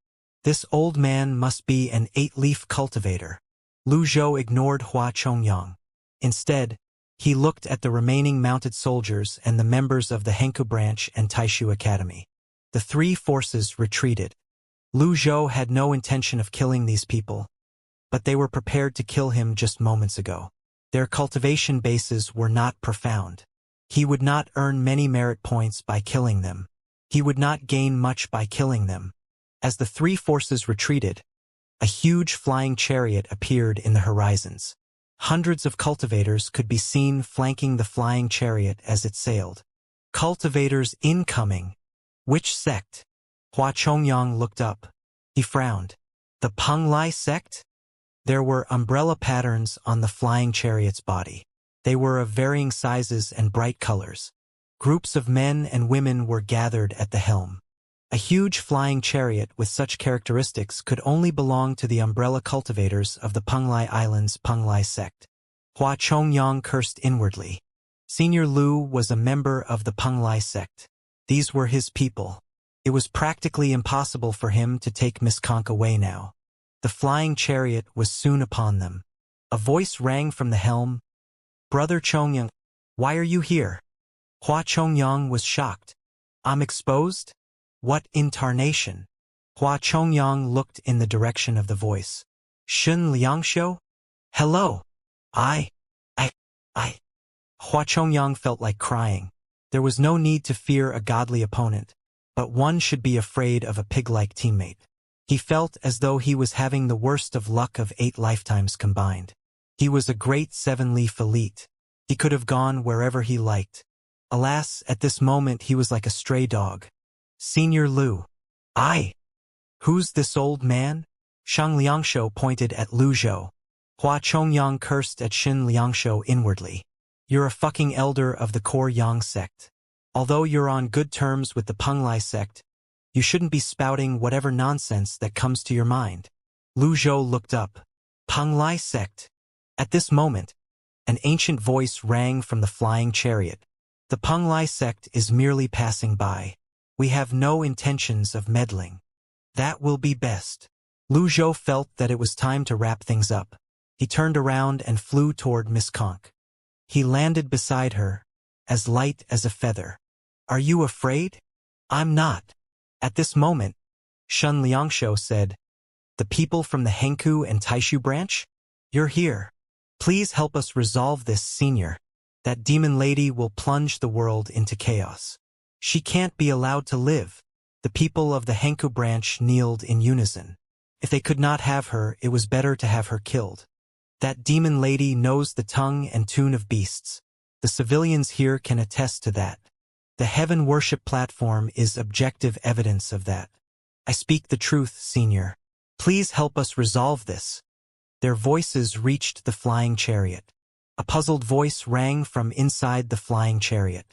[SPEAKER 1] This old man must be an 8-leaf cultivator. Lu Zhou ignored Hua Chongyang. Instead, He looked at the remaining mounted soldiers and the members of the Henku branch and Taishu Academy. The three forces retreated. Lu Zhou had no intention of killing these people, but they were prepared to kill him just moments ago. Their cultivation bases were not profound. He would not earn many merit points by killing them. He would not gain much by killing them. As the three forces retreated, a huge flying chariot appeared in the horizons. Hundreds of cultivators could be seen flanking the flying chariot as it sailed. Cultivators incoming. Which sect? Hua Chongyang looked up. He frowned. The Penglai sect? There were umbrella patterns on the flying chariot's body. They were of varying sizes and bright colors. Groups of men and women were gathered at the helm. A huge flying chariot with such characteristics could only belong to the umbrella cultivators of the Penglai Islands Penglai sect. Hua Chongyang cursed inwardly. Senior Lu was a member of the Penglai sect. These were his people. It was practically impossible for him to take Miss Conk away now. The flying chariot was soon upon them. A voice rang from the helm. Brother Chongyang, why are you here? Hua Chongyang was shocked. I'm exposed? What incarnation? Hua Chongyang looked in the direction of the voice. Xianxia? Hello. I. Hua Chongyang felt like crying. There was no need to fear a godly opponent, but one should be afraid of a pig-like teammate. He felt as though he was having the worst of luck of 8 lifetimes combined. He was a great 7-leaf elite. He could have gone wherever he liked. Alas, at this moment he was like a stray dog. Senior Lu. Who's this old man? Xianxia pointed at Lu Zhou. Hua Chongyang cursed at Xianxia inwardly. You're a fucking elder of the core Yang sect. Although you're on good terms with the Penglai sect, you shouldn't be spouting whatever nonsense that comes to your mind. Lu Zhou looked up. Penglai sect. At this moment, an ancient voice rang from the flying chariot. The Penglai sect is merely passing by. We have no intentions of meddling. That will be best. Lu Zhou felt that it was time to wrap things up. He turned around and flew toward Miss Conk. He landed beside her, as light as a feather. Are you afraid? I'm not. At this moment, Xianxia said, the people from the Henku and Taishu branch? You're here. Please help us resolve this, senior. That demon lady will plunge the world into chaos. She can't be allowed to live. The people of the Henku branch kneeled in unison. If they could not have her, it was better to have her killed. That demon lady knows the tongue and tune of beasts. The civilians here can attest to that. The heaven worship platform is objective evidence of that. I speak the truth, senior. Please help us resolve this. Their voices reached the flying chariot. A puzzled voice rang from inside the flying chariot.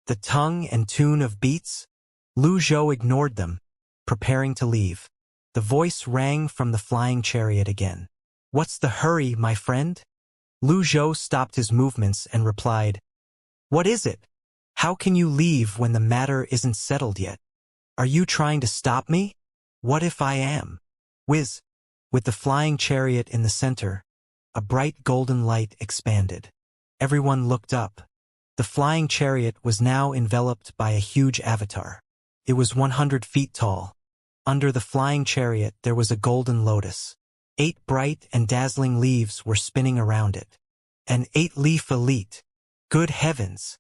[SPEAKER 1] The tongue and tune of beats? Lu Zhou ignored them, preparing to leave. The voice rang from the flying chariot again. What's the hurry, my friend? Lu Zhou stopped his movements and replied, What is it? How can you leave when the matter isn't settled yet? Are you trying to stop me? What if I am? Whiz! With the flying chariot in the center, a bright golden light expanded. Everyone looked up. The flying chariot was now enveloped by a huge avatar. It was 100 feet tall. Under the flying chariot there was a golden lotus. 8 bright and dazzling leaves were spinning around it. An 8-leaf elite. Good heavens!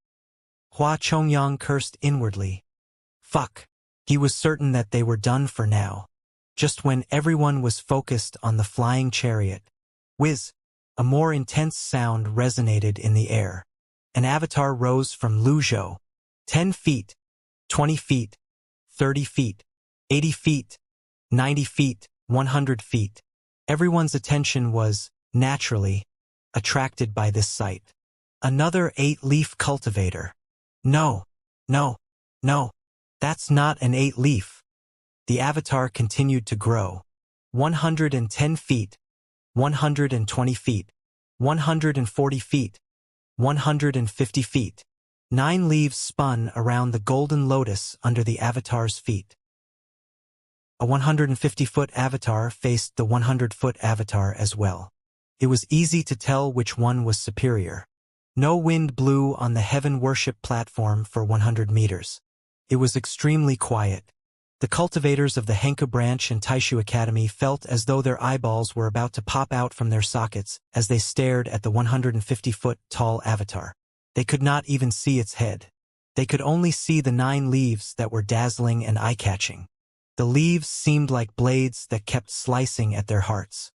[SPEAKER 1] Hua Chongyang cursed inwardly. Fuck. He was certain that they were done for now. Just when everyone was focused on the flying chariot, whiz, a more intense sound resonated in the air. An avatar rose from Lu Zhou. 10 feet, 20 feet, 30 feet, 80 feet, 90 feet, 100 feet. Everyone's attention was, naturally, attracted by this sight. Another 8-leaf cultivator. No, that's not an 8-leaf. The avatar continued to grow. 110 feet, 120 feet, 140 feet, 150 feet. 9 leaves spun around the golden lotus under the avatar's feet. A 150-foot avatar faced the 100-foot avatar as well. It was easy to tell which one was superior. No wind blew on the heaven worship platform for 100 meters. It was extremely quiet. The cultivators of the Henku branch and Taishu Academy felt as though their eyeballs were about to pop out from their sockets as they stared at the 150-foot-tall avatar. They could not even see its head. They could only see the 9 leaves that were dazzling and eye-catching. The leaves seemed like blades that kept slicing at their hearts.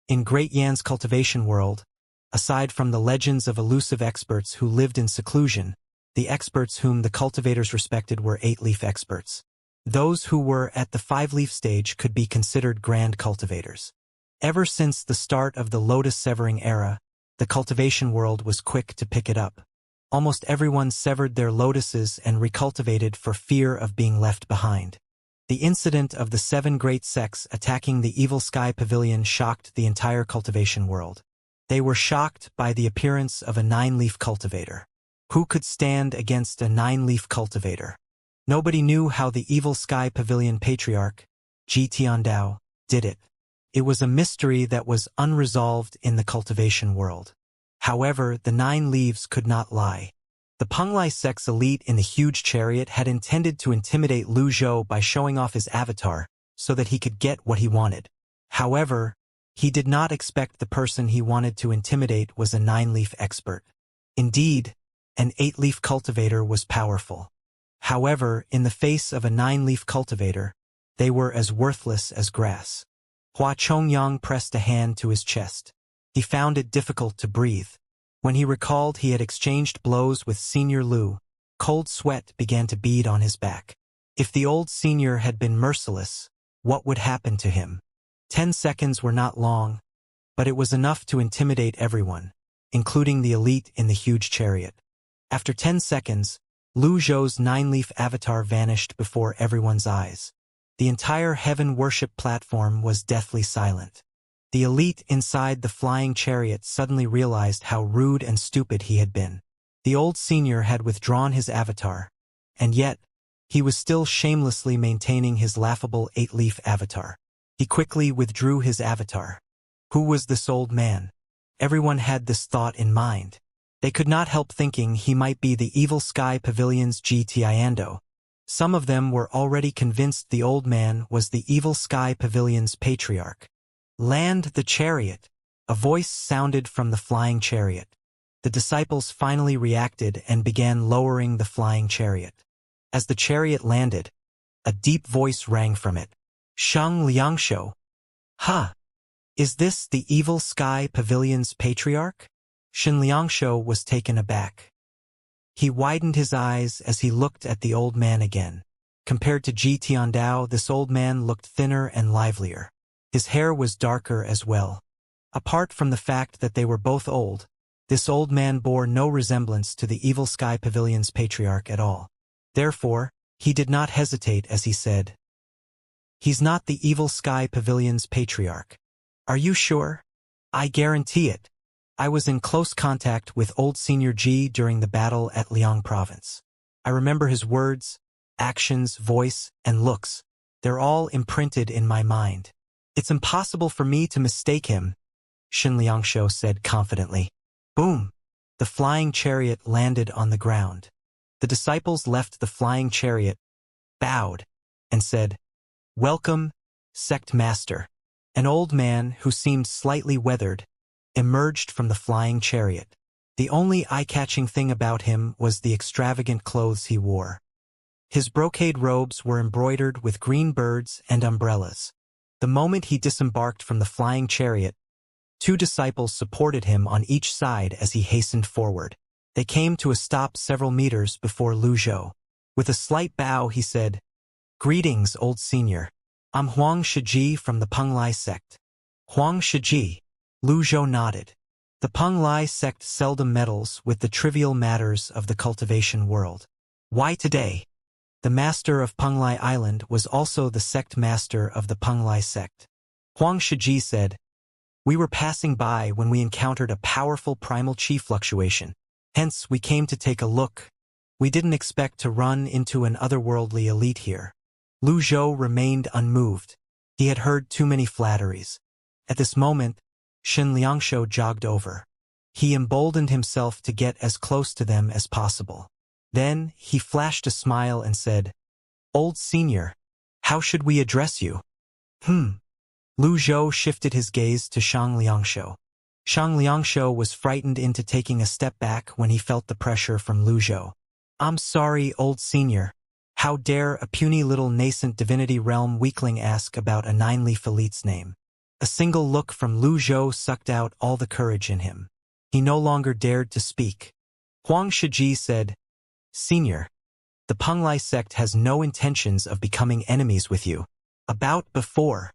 [SPEAKER 1] In Great Yan's cultivation world, aside from the legends of elusive experts who lived in seclusion, the experts whom the cultivators respected were 8-leaf experts. Those who were at the 5-leaf stage could be considered grand cultivators. Ever since the start of the lotus-severing era, the cultivation world was quick to pick it up. Almost everyone severed their lotuses and recultivated for fear of being left behind. The incident of the 7 great sects attacking the evil sky pavilion shocked the entire cultivation world. They were shocked by the appearance of a 9-leaf cultivator. Who could stand against a 9-leaf cultivator? Nobody knew how the evil sky pavilion patriarch, Ji Tiandao, did it. It was a mystery that was unresolved in the cultivation world. However, the 9 leaves could not lie. The Penglai sect's elite in the huge chariot had intended to intimidate Lu Zhou by showing off his avatar so that he could get what he wanted. However, he did not expect the person he wanted to intimidate was a 9-leaf expert. Indeed, an 8-leaf cultivator was powerful. However, in the face of a 9-leaf cultivator, they were as worthless as grass. Hua Chongyang pressed a hand to his chest. He found it difficult to breathe. When he recalled he had exchanged blows with Senior Lu, cold sweat began to bead on his back. If the old senior had been merciless, what would happen to him? 10 seconds were not long, but it was enough to intimidate everyone, including the elite in the huge chariot. After 10 seconds, Lu Zhou's 9-leaf avatar vanished before everyone's eyes. The entire heaven worship platform was deathly silent. The elite inside the flying chariot suddenly realized how rude and stupid he had been. The old senior had withdrawn his avatar, and yet, he was still shamelessly maintaining his laughable 8-leaf avatar. He quickly withdrew his avatar. Who was this old man? Everyone had this thought in mind. They could not help thinking he might be the evil sky pavilion's Ji Tiando. Some of them were already convinced the old man was the evil sky pavilion's patriarch. Land the chariot! A voice sounded from the flying chariot. The disciples finally reacted and began lowering the flying chariot. As the chariot landed, a deep voice rang from it. Xianxia. Ha! Is this the evil sky pavilion's patriarch? Xianxia was taken aback. He widened his eyes as he looked at the old man again. Compared to Ji Tiandao, this old man looked thinner and livelier. His hair was darker as well. Apart from the fact that they were both old, this old man bore no resemblance to the evil sky pavilion's patriarch at all. Therefore, he did not hesitate as he said, "He's not the evil sky pavilion's patriarch. Are you sure?" "I guarantee it. I was in close contact with old Senior Ji during the battle at Liang province. I remember his words, actions, voice, and looks. They're all imprinted in my mind. It's impossible for me to mistake him," Xianxia said confidently. Boom! The flying chariot landed on the ground. The disciples left the flying chariot, bowed, and said, "Welcome, sect master." An old man, who seemed slightly weathered, emerged from the flying chariot. The only eye-catching thing about him was the extravagant clothes he wore. His brocade robes were embroidered with green birds and umbrellas. The moment he disembarked from the flying chariot, 2 disciples supported him on each side as he hastened forward. They came to a stop several meters before Lu Zhou. With a slight bow, he said, "Greetings, old senior. I'm Huang Shiji from the Penglai sect." Huang Shiji. Lu Zhou nodded. The Penglai sect seldom meddles with the trivial matters of the cultivation world. Why today? The master of Penglai Island was also the sect master of the Penglai sect. Huang Shiji said, "We were passing by when we encountered a powerful primal chi fluctuation. Hence, we came to take a look. We didn't expect to run into an otherworldly elite here." Lu Zhou remained unmoved. He had heard too many flatteries. At this moment, Xianxia jogged over. He emboldened himself to get as close to them as possible. Then, he flashed a smile and said, "Old senior, how should we address you?" Lu Zhou shifted his gaze to Xianxia. Xianxia was frightened into taking a step back when he felt the pressure from Lu Zhou. "I'm sorry, old senior. How dare a puny little nascent divinity realm weakling ask about a nine-leaf elite's name?" A single look from Lu Zhou sucked out all the courage in him. He no longer dared to speak. Huang Shiji said, "Senior, the Penglai sect has no intentions of becoming enemies with you. About before.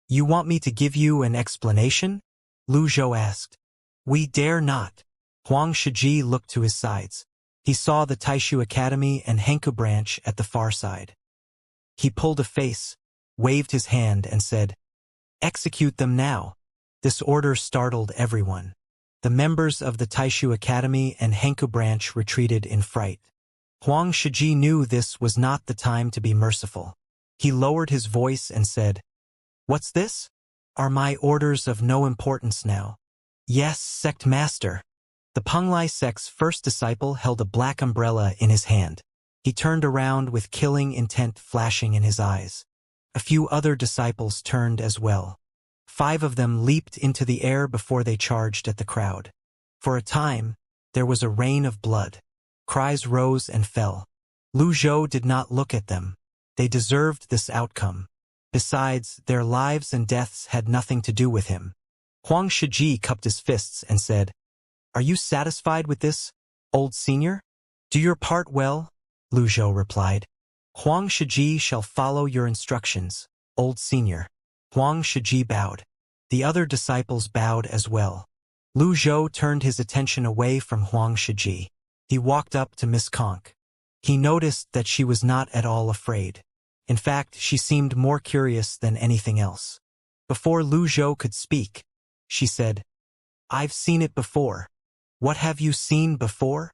[SPEAKER 1] You want me to give you an explanation?" Lu Zhou asked. "We dare not." Huang Shiji looked to his sides. He saw the Taishu Academy and Henku branch at the far side. He pulled a face, waved his hand and said, "Execute them now." This order startled everyone. The members of the Taishu Academy and Henku branch retreated in fright. Huang Shiji knew this was not the time to be merciful. He lowered his voice and said, "What's this? Are my orders of no importance now?" "Yes, sect master." The Penglai sect's first disciple held a black umbrella in his hand. He turned around with killing intent flashing in his eyes. A few other disciples turned as well. 5 of them leaped into the air before they charged at the crowd. For a time, there was a rain of blood. Cries rose and fell. Lu Zhou did not look at them. They deserved this outcome. Besides, their lives and deaths had nothing to do with him. Huang Shiji cupped his fists and said, "Are you satisfied with this, old senior?" "Do your part well," Lu Zhou replied. "Huang Shiji shall follow your instructions, old senior." Huang Shiji bowed. The other disciples bowed as well. Lu Zhou turned his attention away from Huang Shiji. He walked up to Miss Conk. He noticed that she was not at all afraid. In fact, she seemed more curious than anything else. Before Lu Zhou could speak, she said, "I've seen it before." "What have you seen before?"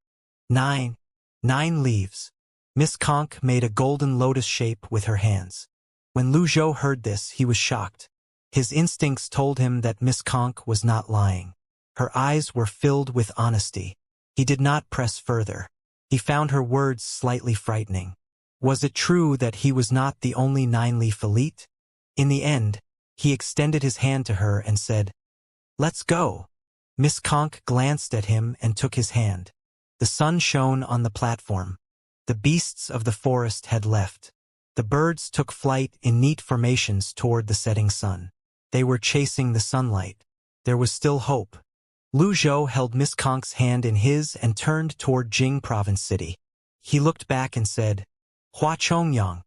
[SPEAKER 1] Nine leaves. Miss Conk made a golden lotus shape with her hands. When Lu Zhou heard this, he was shocked. His instincts told him that Miss Conk was not lying. Her eyes were filled with honesty. He did not press further. He found her words slightly frightening. Was it true that he was not the only nine-leaf elite? In the end, he extended his hand to her and said, "Let's go." Miss Conk glanced at him and took his hand. The sun shone on the platform. The beasts of the forest had left. The birds took flight in neat formations toward the setting sun. They were chasing the sunlight. There was still hope. Lu Zhou held Miss Conk's hand in his and turned toward Jing Province City. He looked back and said, "Hua Chongyang."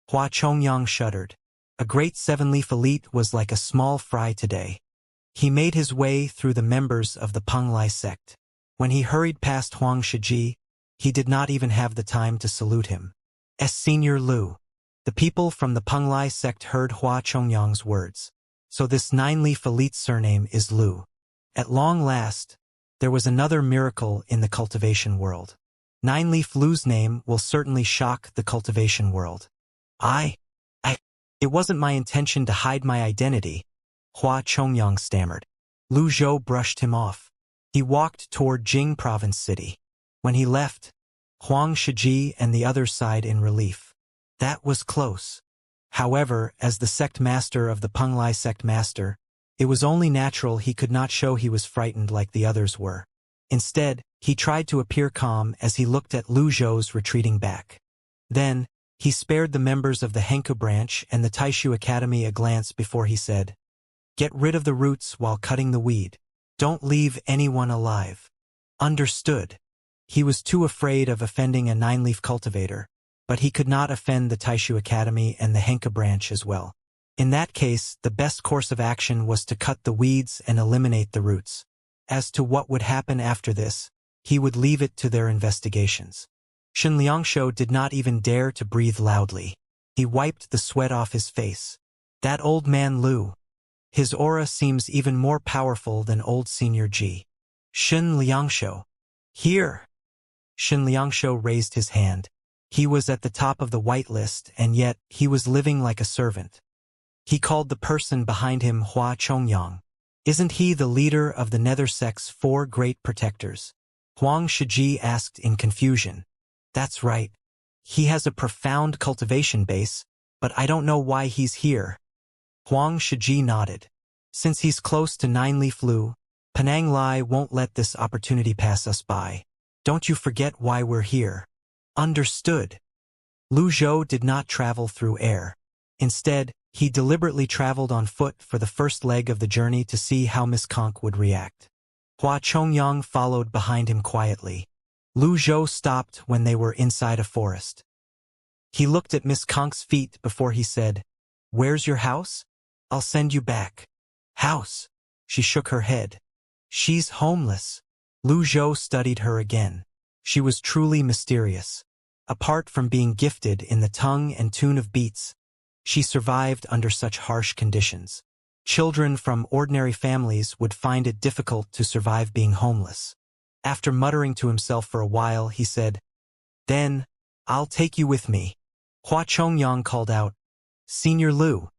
[SPEAKER 1] Hua Chongyang shuddered. A great 7-leaf elite was like a small fry today. He made his way through the members of the Penglai sect. When he hurried past Huang Shiji, he did not even have the time to salute him. Senior Lu. The people from the Penglai sect heard Hua Chongyang's words. So this 9-leaf elite's surname is Lu. At long last, there was another miracle in the cultivation world. 9-leaf Lu's name will certainly shock the cultivation world. It wasn't my intention to hide my identity," Hua Chongyang stammered. Lu Zhou brushed him off. He walked toward Jing Province City. When he left, Huang Shiji and the others sighed in relief. That was close. However, as the sect master of the Penglai sect master, it was only natural he could not show he was frightened like the others were. Instead, he tried to appear calm as he looked at Lu Zhou's retreating back. Then, he spared the members of the Henku branch and the Taishu Academy a glance before he said, "Get rid of the roots while cutting the weed. Don't leave anyone alive." Understood. He was too afraid of offending a 9-leaf cultivator, but he could not offend the Taishu Academy and the Henku branch as well. In that case, the best course of action was to cut the weeds and eliminate the roots. As to what would happen after this, he would leave it to their investigations. Xianxia did not even dare to breathe loudly. He wiped the sweat off his face. That old man Lu. His aura seems even more powerful than old Senior Ji. Xianxia. Here. Xianxia raised his hand. He was at the top of the whitelist, and yet he was living like a servant. He called the person behind him Hua Chongyang. Isn't he the leader of the Nether Sect's 4 great protectors? Huang Shiji asked in confusion. That's right. He has a profound cultivation base, but I don't know why he's here. Huang Shiji nodded. Since he's close to Nine-Leaf Lu, Penang Lai won't let this opportunity pass us by. Don't you forget why we're here. Understood. Lu Zhou did not travel through air. Instead, he deliberately traveled on foot for the first leg of the journey to see how Miss Conk would react. Hua Chongyang followed behind him quietly. Lu Zhou stopped when they were inside a forest. He looked at Miss Conk's feet before he said, "Where's your house? I'll send you back." House? She shook her head. She's homeless. Lu Zhou studied her again. She was truly mysterious. Apart from being gifted in the tongue and tune of beats, she survived under such harsh conditions. Children from ordinary families would find it difficult to survive being homeless. After muttering to himself for a while, he said, "Then, I'll take you with me." Hua Chongyang called out, "Senior Lu."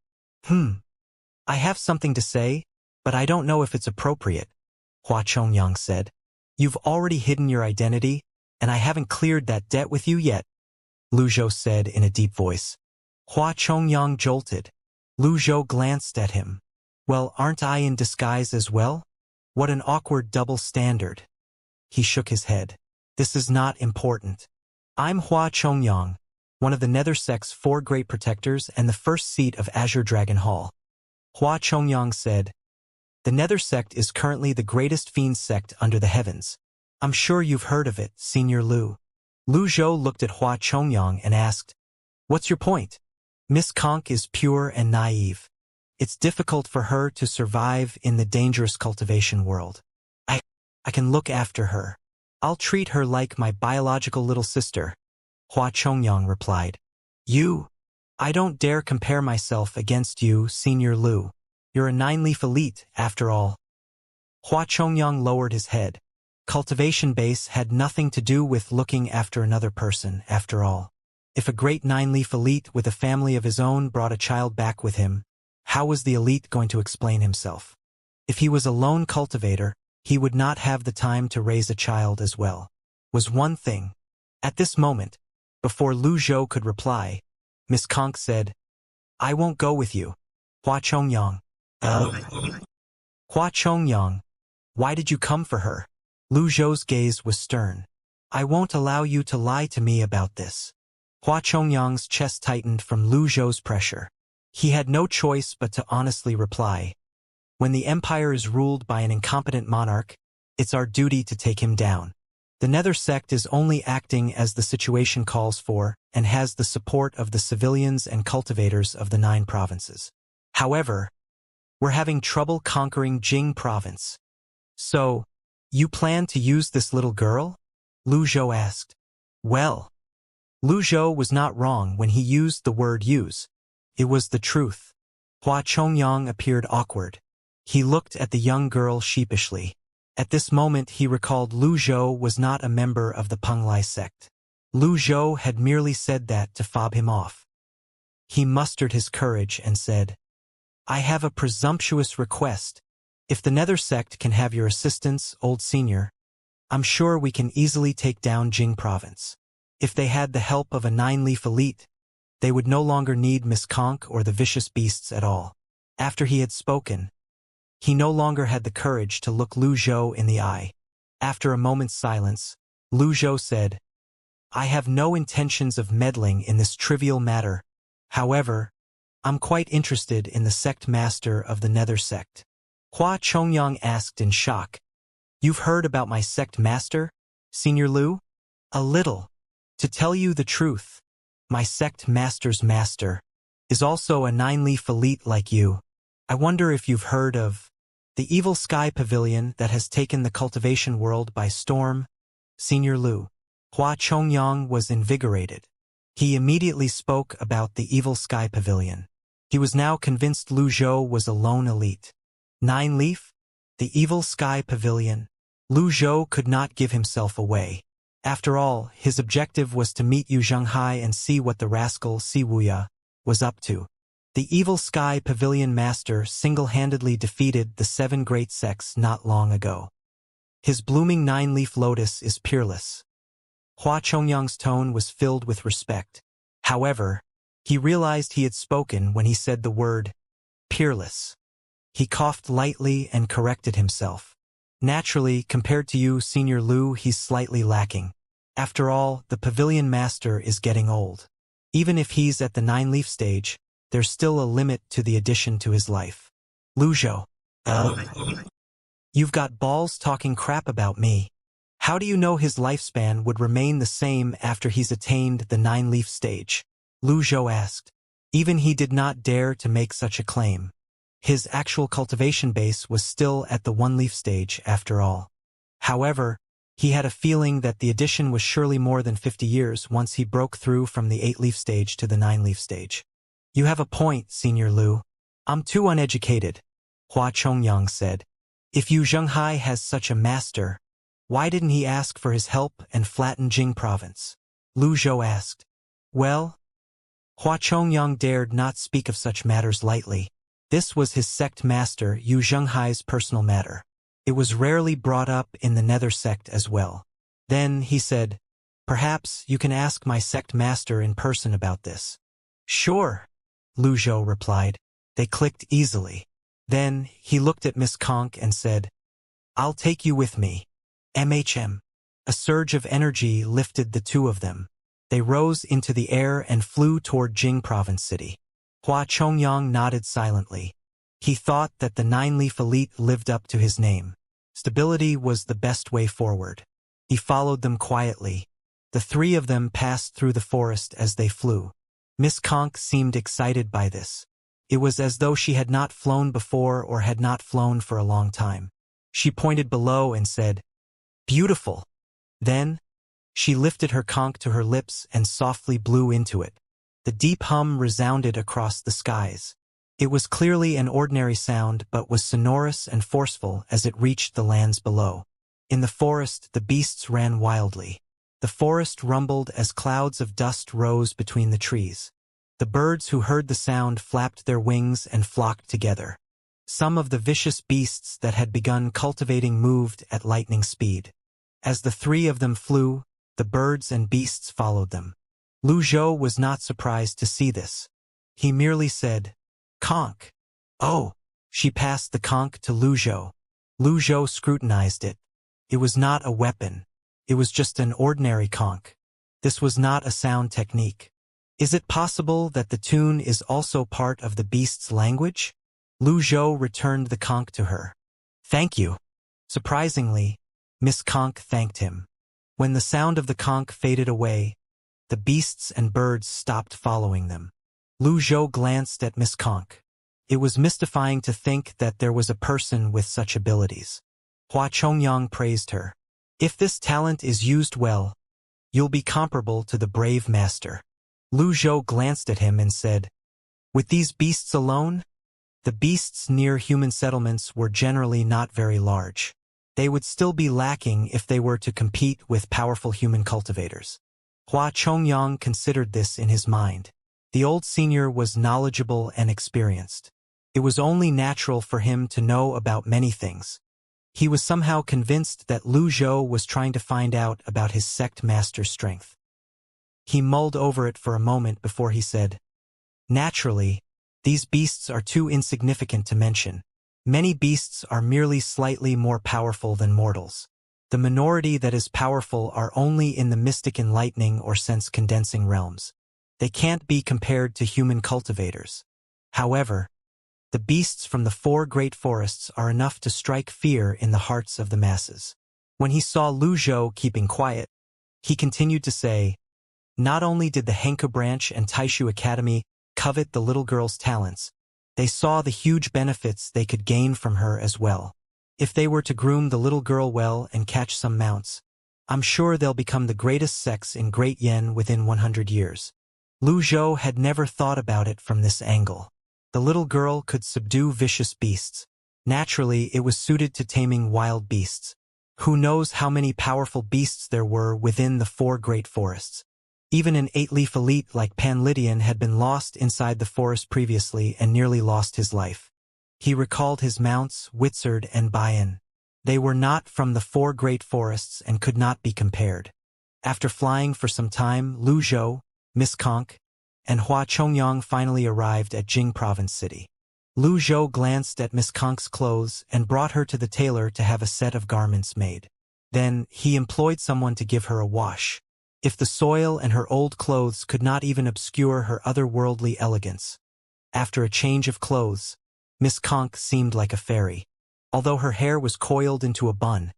[SPEAKER 1] I have something to say, but I don't know if it's appropriate," Hua Chongyang said. "You've already hidden your identity, and I haven't cleared that debt with you yet," Lu Zhou said in a deep voice. Hua Chongyang jolted. Lu Zhou glanced at him. "Well, aren't I in disguise as well? What an awkward double standard." He shook his head. "This is not important. I'm Hua Chongyang, one of the Nether Sect's 4 great protectors and the first seat of Azure Dragon Hall." Hua Chongyang said, "The Nether Sect is currently the greatest fiend sect under the heavens. I'm sure you've heard of it, Senior Lu." Lu Zhou looked at Hua Chongyang and asked, "What's your point?" "Miss Conk is pure and naive. It's difficult for her to survive in the dangerous cultivation world. I can look after her. I'll treat her like my biological little sister," Hua Chongyang replied. I don't dare compare myself against you, Senior Lu. You're a 9-leaf elite, after all." Hua Chongyang lowered his head. Cultivation base had nothing to do with looking after another person, after all. If a great 9-leaf elite with a family of his own brought a child back with him, how was the elite going to explain himself? If he was a lone cultivator, he would not have the time to raise a child as well. Was one thing. At this moment, before Lu Zhou could reply, Miss Conk said, "I won't go with you." Hua Chongyang. Hua Chongyang, why did you come for her? Lu Zhou's gaze was stern. "I won't allow you to lie to me about this." Hua Chongyang's chest tightened from Lu Zhou's pressure. He had no choice but to honestly reply. When the empire is ruled by an incompetent monarch, it's our duty to take him down. The Nether Sect is only acting as the situation calls for and has the support of the civilians and cultivators of the 9 provinces. However, we're having trouble conquering Jing province. "So, you plan to use this little girl?" Lu Zhou asked. Well, Lu Zhou was not wrong when he used the word use. It was the truth. Hua Chongyang appeared awkward. He looked at the young girl sheepishly. At this moment he recalled Lu Zhou was not a member of the Penglai sect. Lu Zhou had merely said that to fob him off. He mustered his courage and said, "I have a presumptuous request. If the Nether Sect can have your assistance, old senior, I'm sure we can easily take down Jing province. If they had the help of a 9-leaf elite, they would no longer need Miss Conk or the vicious beasts at all." After he had spoken, he no longer had the courage to look Lu Zhou in the eye. After a moment's silence, Lu Zhou said, "I have no intentions of meddling in this trivial matter. However, I'm quite interested in the sect master of the Nether Sect." Hua Chongyang asked in shock, "You've heard about my sect master, Senior Lu?" "A little. To tell you the truth, my sect master's master is also a 9-leaf elite like you. I wonder if you've heard of the evil sky pavilion that has taken the cultivation world by storm, Senior Lu." Hua Chongyang was invigorated. He immediately spoke about the evil sky pavilion. He was now convinced Lu Zhou was a lone elite. 9-leaf? The evil sky pavilion? Lu Zhou could not give himself away. After all, his objective was to meet Yu Zhenghai and see what the rascal Si Wuya was up to. The evil sky pavilion master single-handedly defeated the 7 great sects not long ago. His blooming 9-leaf lotus is peerless. Hua Chongyang's tone was filled with respect. However, he realized he had spoken when he said the word peerless. He coughed lightly and corrected himself. Naturally, compared to you, Senior Lu, he's slightly lacking. After all, the pavilion master is getting old. Even if he's at the 9-leaf stage, there's still a limit to the addition to his life. Lu Zhou. You've got balls talking crap about me. How do you know his lifespan would remain the same after he's attained the 9-leaf stage? Lu Zhou asked. Even he did not dare to make such a claim. His actual cultivation base was still at the 1-leaf stage after all. However, he had a feeling that the addition was surely more than 50 years once he broke through from the 8-leaf stage to the 9-leaf stage. You have a point, Senior Lu. I'm too uneducated, Hua Chongyang said. If Yu Zhenghai has such a master, why didn't he ask for his help and flatten Jing province? Lu Zhou asked. Well, Hua Chongyang dared not speak of such matters lightly. This was his sect master Yu Zhenghai's personal matter. It was rarely brought up in the Nether sect as well. Then he said, perhaps you can ask my sect master in person about this. Sure, Lu Zhou replied. They clicked easily. Then he looked at Miss Conk and said, I'll take you with me. MHM. A surge of energy lifted the two of them. They rose into the air and flew toward Jing Province City. Hua Chongyang nodded silently. He thought that the 9-leaf elite lived up to his name. Stability was the best way forward. He followed them quietly. The 3 of them passed through the forest as they flew. Miss Conk seemed excited by this. It was as though she had not flown before or had not flown for a long time. She pointed below and said, Beautiful. Then, she lifted her conch to her lips and softly blew into it. The deep hum resounded across the skies. It was clearly an ordinary sound but was sonorous and forceful as it reached the lands below. In the forest, the beasts ran wildly. The forest rumbled as clouds of dust rose between the trees. The birds who heard the sound flapped their wings and flocked together. Some of the vicious beasts that had begun cultivating moved at lightning speed. As the 3 of them flew, the birds and beasts followed them. Lu Zhou was not surprised to see this. He merely said, Conch. Oh. She passed the conch to Lu Zhou. Lu Zhou scrutinized it. It was not a weapon. It was just an ordinary conch. This was not a sound technique. Is it possible that the tune is also part of the beast's language? Lu Zhou returned the conch to her. Thank you. Surprisingly, Miss Conch thanked him. When the sound of the conch faded away, the beasts and birds stopped following them. Lu Zhou glanced at Miss Conch. It was mystifying to think that there was a person with such abilities. Hua Chongyang praised her. If this talent is used well, you'll be comparable to the brave master. Lu Zhou glanced at him and said, With these beasts alone? The beasts near human settlements were generally not very large. They would still be lacking if they were to compete with powerful human cultivators. Hua Chongyang considered this in his mind. The old senior was knowledgeable and experienced. It was only natural for him to know about many things. He was somehow convinced that Lu Zhou was trying to find out about his sect master's strength. He mulled over it for a moment before he said, Naturally, these beasts are too insignificant to mention. Many beasts are merely slightly more powerful than mortals. The minority that is powerful are only in the mystic enlightening or sense-condensing realms. They can't be compared to human cultivators. However, the beasts from the 4 great forests are enough to strike fear in the hearts of the masses. When he saw Lu Zhou keeping quiet, he continued to say, Not only did the Henke branch and Taishu Academy covet the little girl's talents, they saw the huge benefits they could gain from her as well. If they were to groom the little girl well and catch some mounts, I'm sure they'll become the greatest sects in Great Yen within 100 years. Lu Zhou had never thought about it from this angle. The little girl could subdue vicious beasts. Naturally, it was suited to taming wild beasts. Who knows how many powerful beasts there were within the 4 great forests. Even an 8-leaf elite like Pan Lydian had been lost inside the forest previously and nearly lost his life. He recalled his mounts, Witzard and Bayan. They were not from the 4 great forests and could not be compared. After flying for some time, Lu Zhou, Miss Conk, and Hua Chongyang finally arrived at Jing Province City. Lu Zhou glanced at Miss Conk's clothes and brought her to the tailor to have a set of garments made. Then, he employed someone to give her a wash. If the soil and her old clothes could not even obscure her otherworldly elegance. After a change of clothes, Miss Conk seemed like a fairy. Although her hair was coiled into a bun,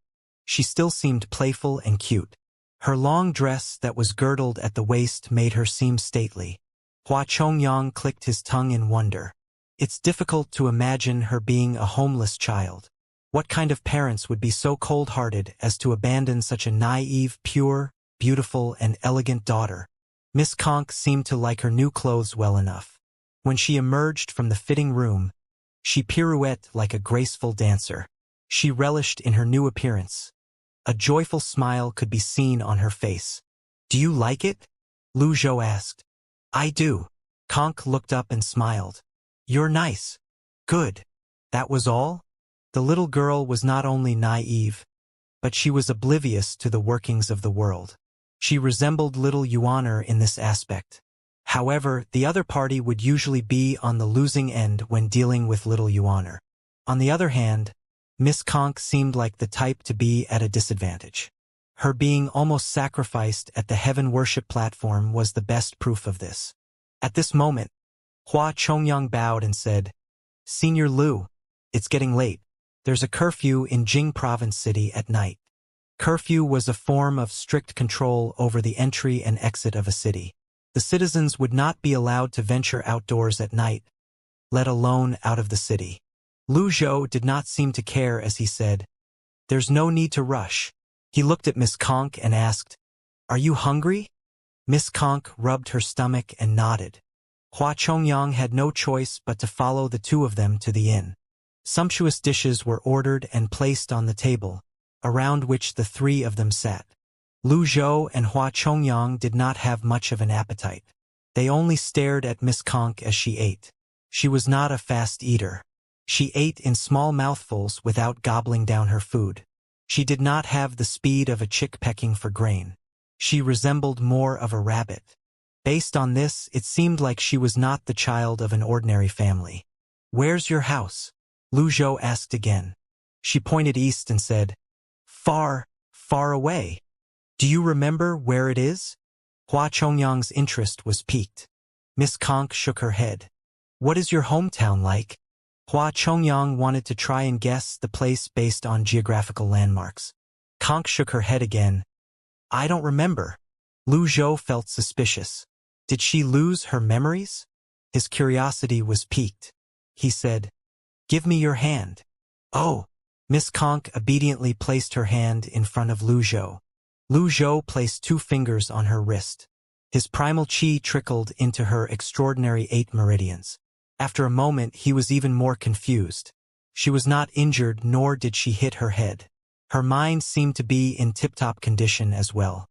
[SPEAKER 1] she still seemed playful and cute. Her long dress that was girdled at the waist made her seem stately. Hua Chongyang clicked his tongue in wonder. It's difficult to imagine her being a homeless child. What kind of parents would be so cold-hearted as to abandon such a naive, pure, beautiful, and elegant daughter? Miss Conk seemed to like her new clothes well enough. When she emerged from the fitting room, she pirouetted like a graceful dancer. She relished in her new appearance. A joyful smile could be seen on her face. "Do you like it?" Lu Zhou asked. "I do." Conk looked up and smiled. "You're nice." "Good." That was all? The little girl was not only naive, but she was oblivious to the workings of the world. She resembled little Yuaner in this aspect. However, the other party would usually be on the losing end when dealing with little Yuaner. On the other hand, Miss Conk seemed like the type to be at a disadvantage. Her being almost sacrificed at the heaven worship platform was the best proof of this. At this moment, Hua Chongyang bowed and said, "Senior Lu, it's getting late. There's a curfew in Jing Province City at night." Curfew was a form of strict control over the entry and exit of a city. The citizens would not be allowed to venture outdoors at night, let alone out of the city. Lu Zhou did not seem to care as he said, "There's no need to rush." He looked at Miss Conk and asked, "Are you hungry?" Miss Conk rubbed her stomach and nodded. Hua Chongyang had no choice but to follow the two of them to the inn. Sumptuous dishes were ordered and placed on the table, around which the 3 of them sat. Lu Zhou and Hua Chongyang did not have much of an appetite. They only stared at Miss Conk as she ate. She was not a fast eater. She ate in small mouthfuls without gobbling down her food. She did not have the speed of a chick pecking for grain. She resembled more of a rabbit. Based on this, it seemed like she was not the child of an ordinary family. "Where's your house?" Lu Zhou asked again. She pointed east and said, "Far, far away. Do you remember where it is?" Hua Chongyang's interest was piqued. Miss Conk shook her head. "What is your hometown like?" Hua Chongyang wanted to try and guess the place based on geographical landmarks. Conk shook her head again. "I don't remember." Lu Zhou felt suspicious. Did she lose her memories? His curiosity was piqued. He said, "Give me your hand." "Oh." Miss Conk obediently placed her hand in front of Lu Zhou. Lu Zhou placed 2 fingers on her wrist. His primal chi trickled into her extraordinary 8 meridians. After a moment, he was even more confused. She was not injured, nor did she hit her head. Her mind seemed to be in tip-top condition as well.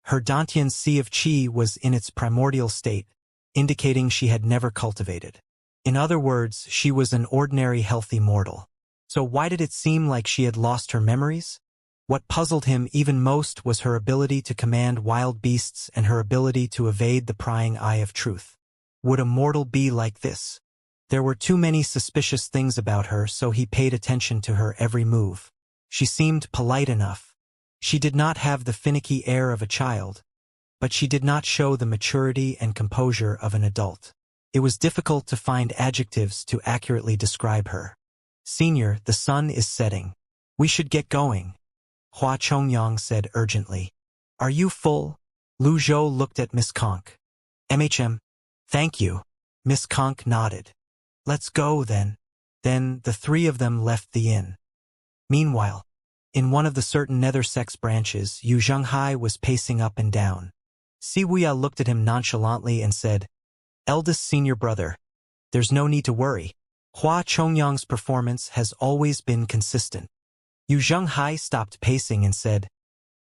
[SPEAKER 1] Her Dantian sea of chi was in its primordial state, indicating she had never cultivated. In other words, she was an ordinary healthy mortal. So why did it seem like she had lost her memories? What puzzled him even most was her ability to command wild beasts and her ability to evade the prying eye of truth. Would a mortal be like this? There were too many suspicious things about her, so he paid attention to her every move. She seemed polite enough. She did not have the finicky air of a child, but she did not show the maturity and composure of an adult. It was difficult to find adjectives to accurately describe her. "Senior, the sun is setting. We should get going," Hua Chongyang said urgently. "Are you full?" Lu Zhou looked at Miss Conk. "MHM. Thank you." Miss Conk nodded. "Let's go, then." Then the 3 of them left the inn. Meanwhile, in one of the certain nether sex branches, Xianxia was pacing up and down. Wuxia looked at him nonchalantly and said, "Eldest senior brother, there's no need to worry. Hua Chongyang's performance has always been consistent." Xianxia stopped pacing and said,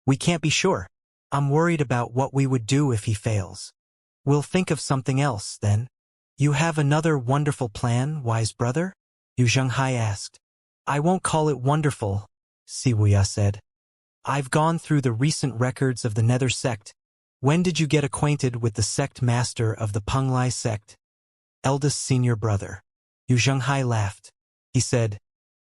[SPEAKER 1] "We can't be sure. I'm worried about what we would do if he fails. We'll think of something else, then. You have another wonderful plan, wise brother? Yu Zhenghai asked. I won't call it wonderful, Wuxia said. I've gone through the recent records of the Nether sect. When did you get acquainted with the sect master of the Penglai sect? Eldest senior brother. Yu Zhenghai laughed. He said,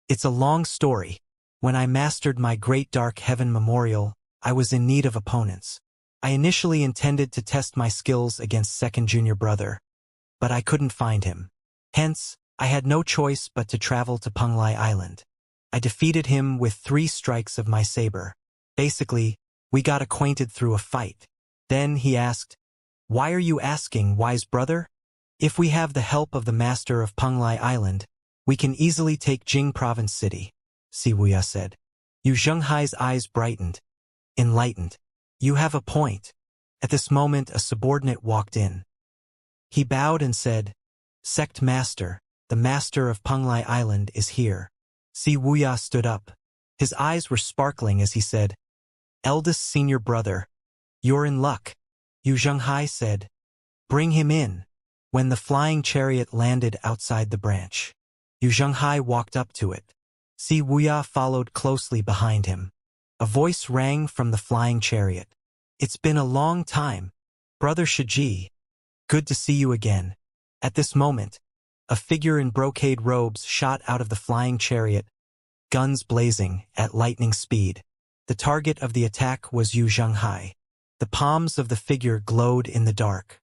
[SPEAKER 1] It's a long story. When I mastered my Great Dark Heaven Memorial, I was in need of opponents. I initially intended to test my skills against second junior brother, but I couldn't find him. Hence, I had no choice but to travel to Penglai Island. I defeated him with 3 strikes of my saber. Basically, we got acquainted through a fight. Then he asked, Why are you asking, wise brother? If we have the help of the master of Penglai Island, we can easily take Jing Province City, Wuxia said. Yu Zhenghai's eyes brightened. Enlightened. You have a point. At this moment a subordinate walked in. He bowed and said, Sect Master, the master of Penglai Island is here. Wuxia stood up. His eyes were sparkling as he said, Eldest senior brother, you're in luck. Yu Zhenghai said, Bring him in. When the flying chariot landed outside the branch, Yu Zhenghai walked up to it. Wuxia followed closely behind him. A voice rang from the flying chariot. It's been a long time, Brother Shiji. Good to see you again. At this moment, a figure in brocade robes shot out of the flying chariot, guns blazing at lightning speed. The target of the attack was Yu Zhenghai. The palms of the figure glowed in the dark.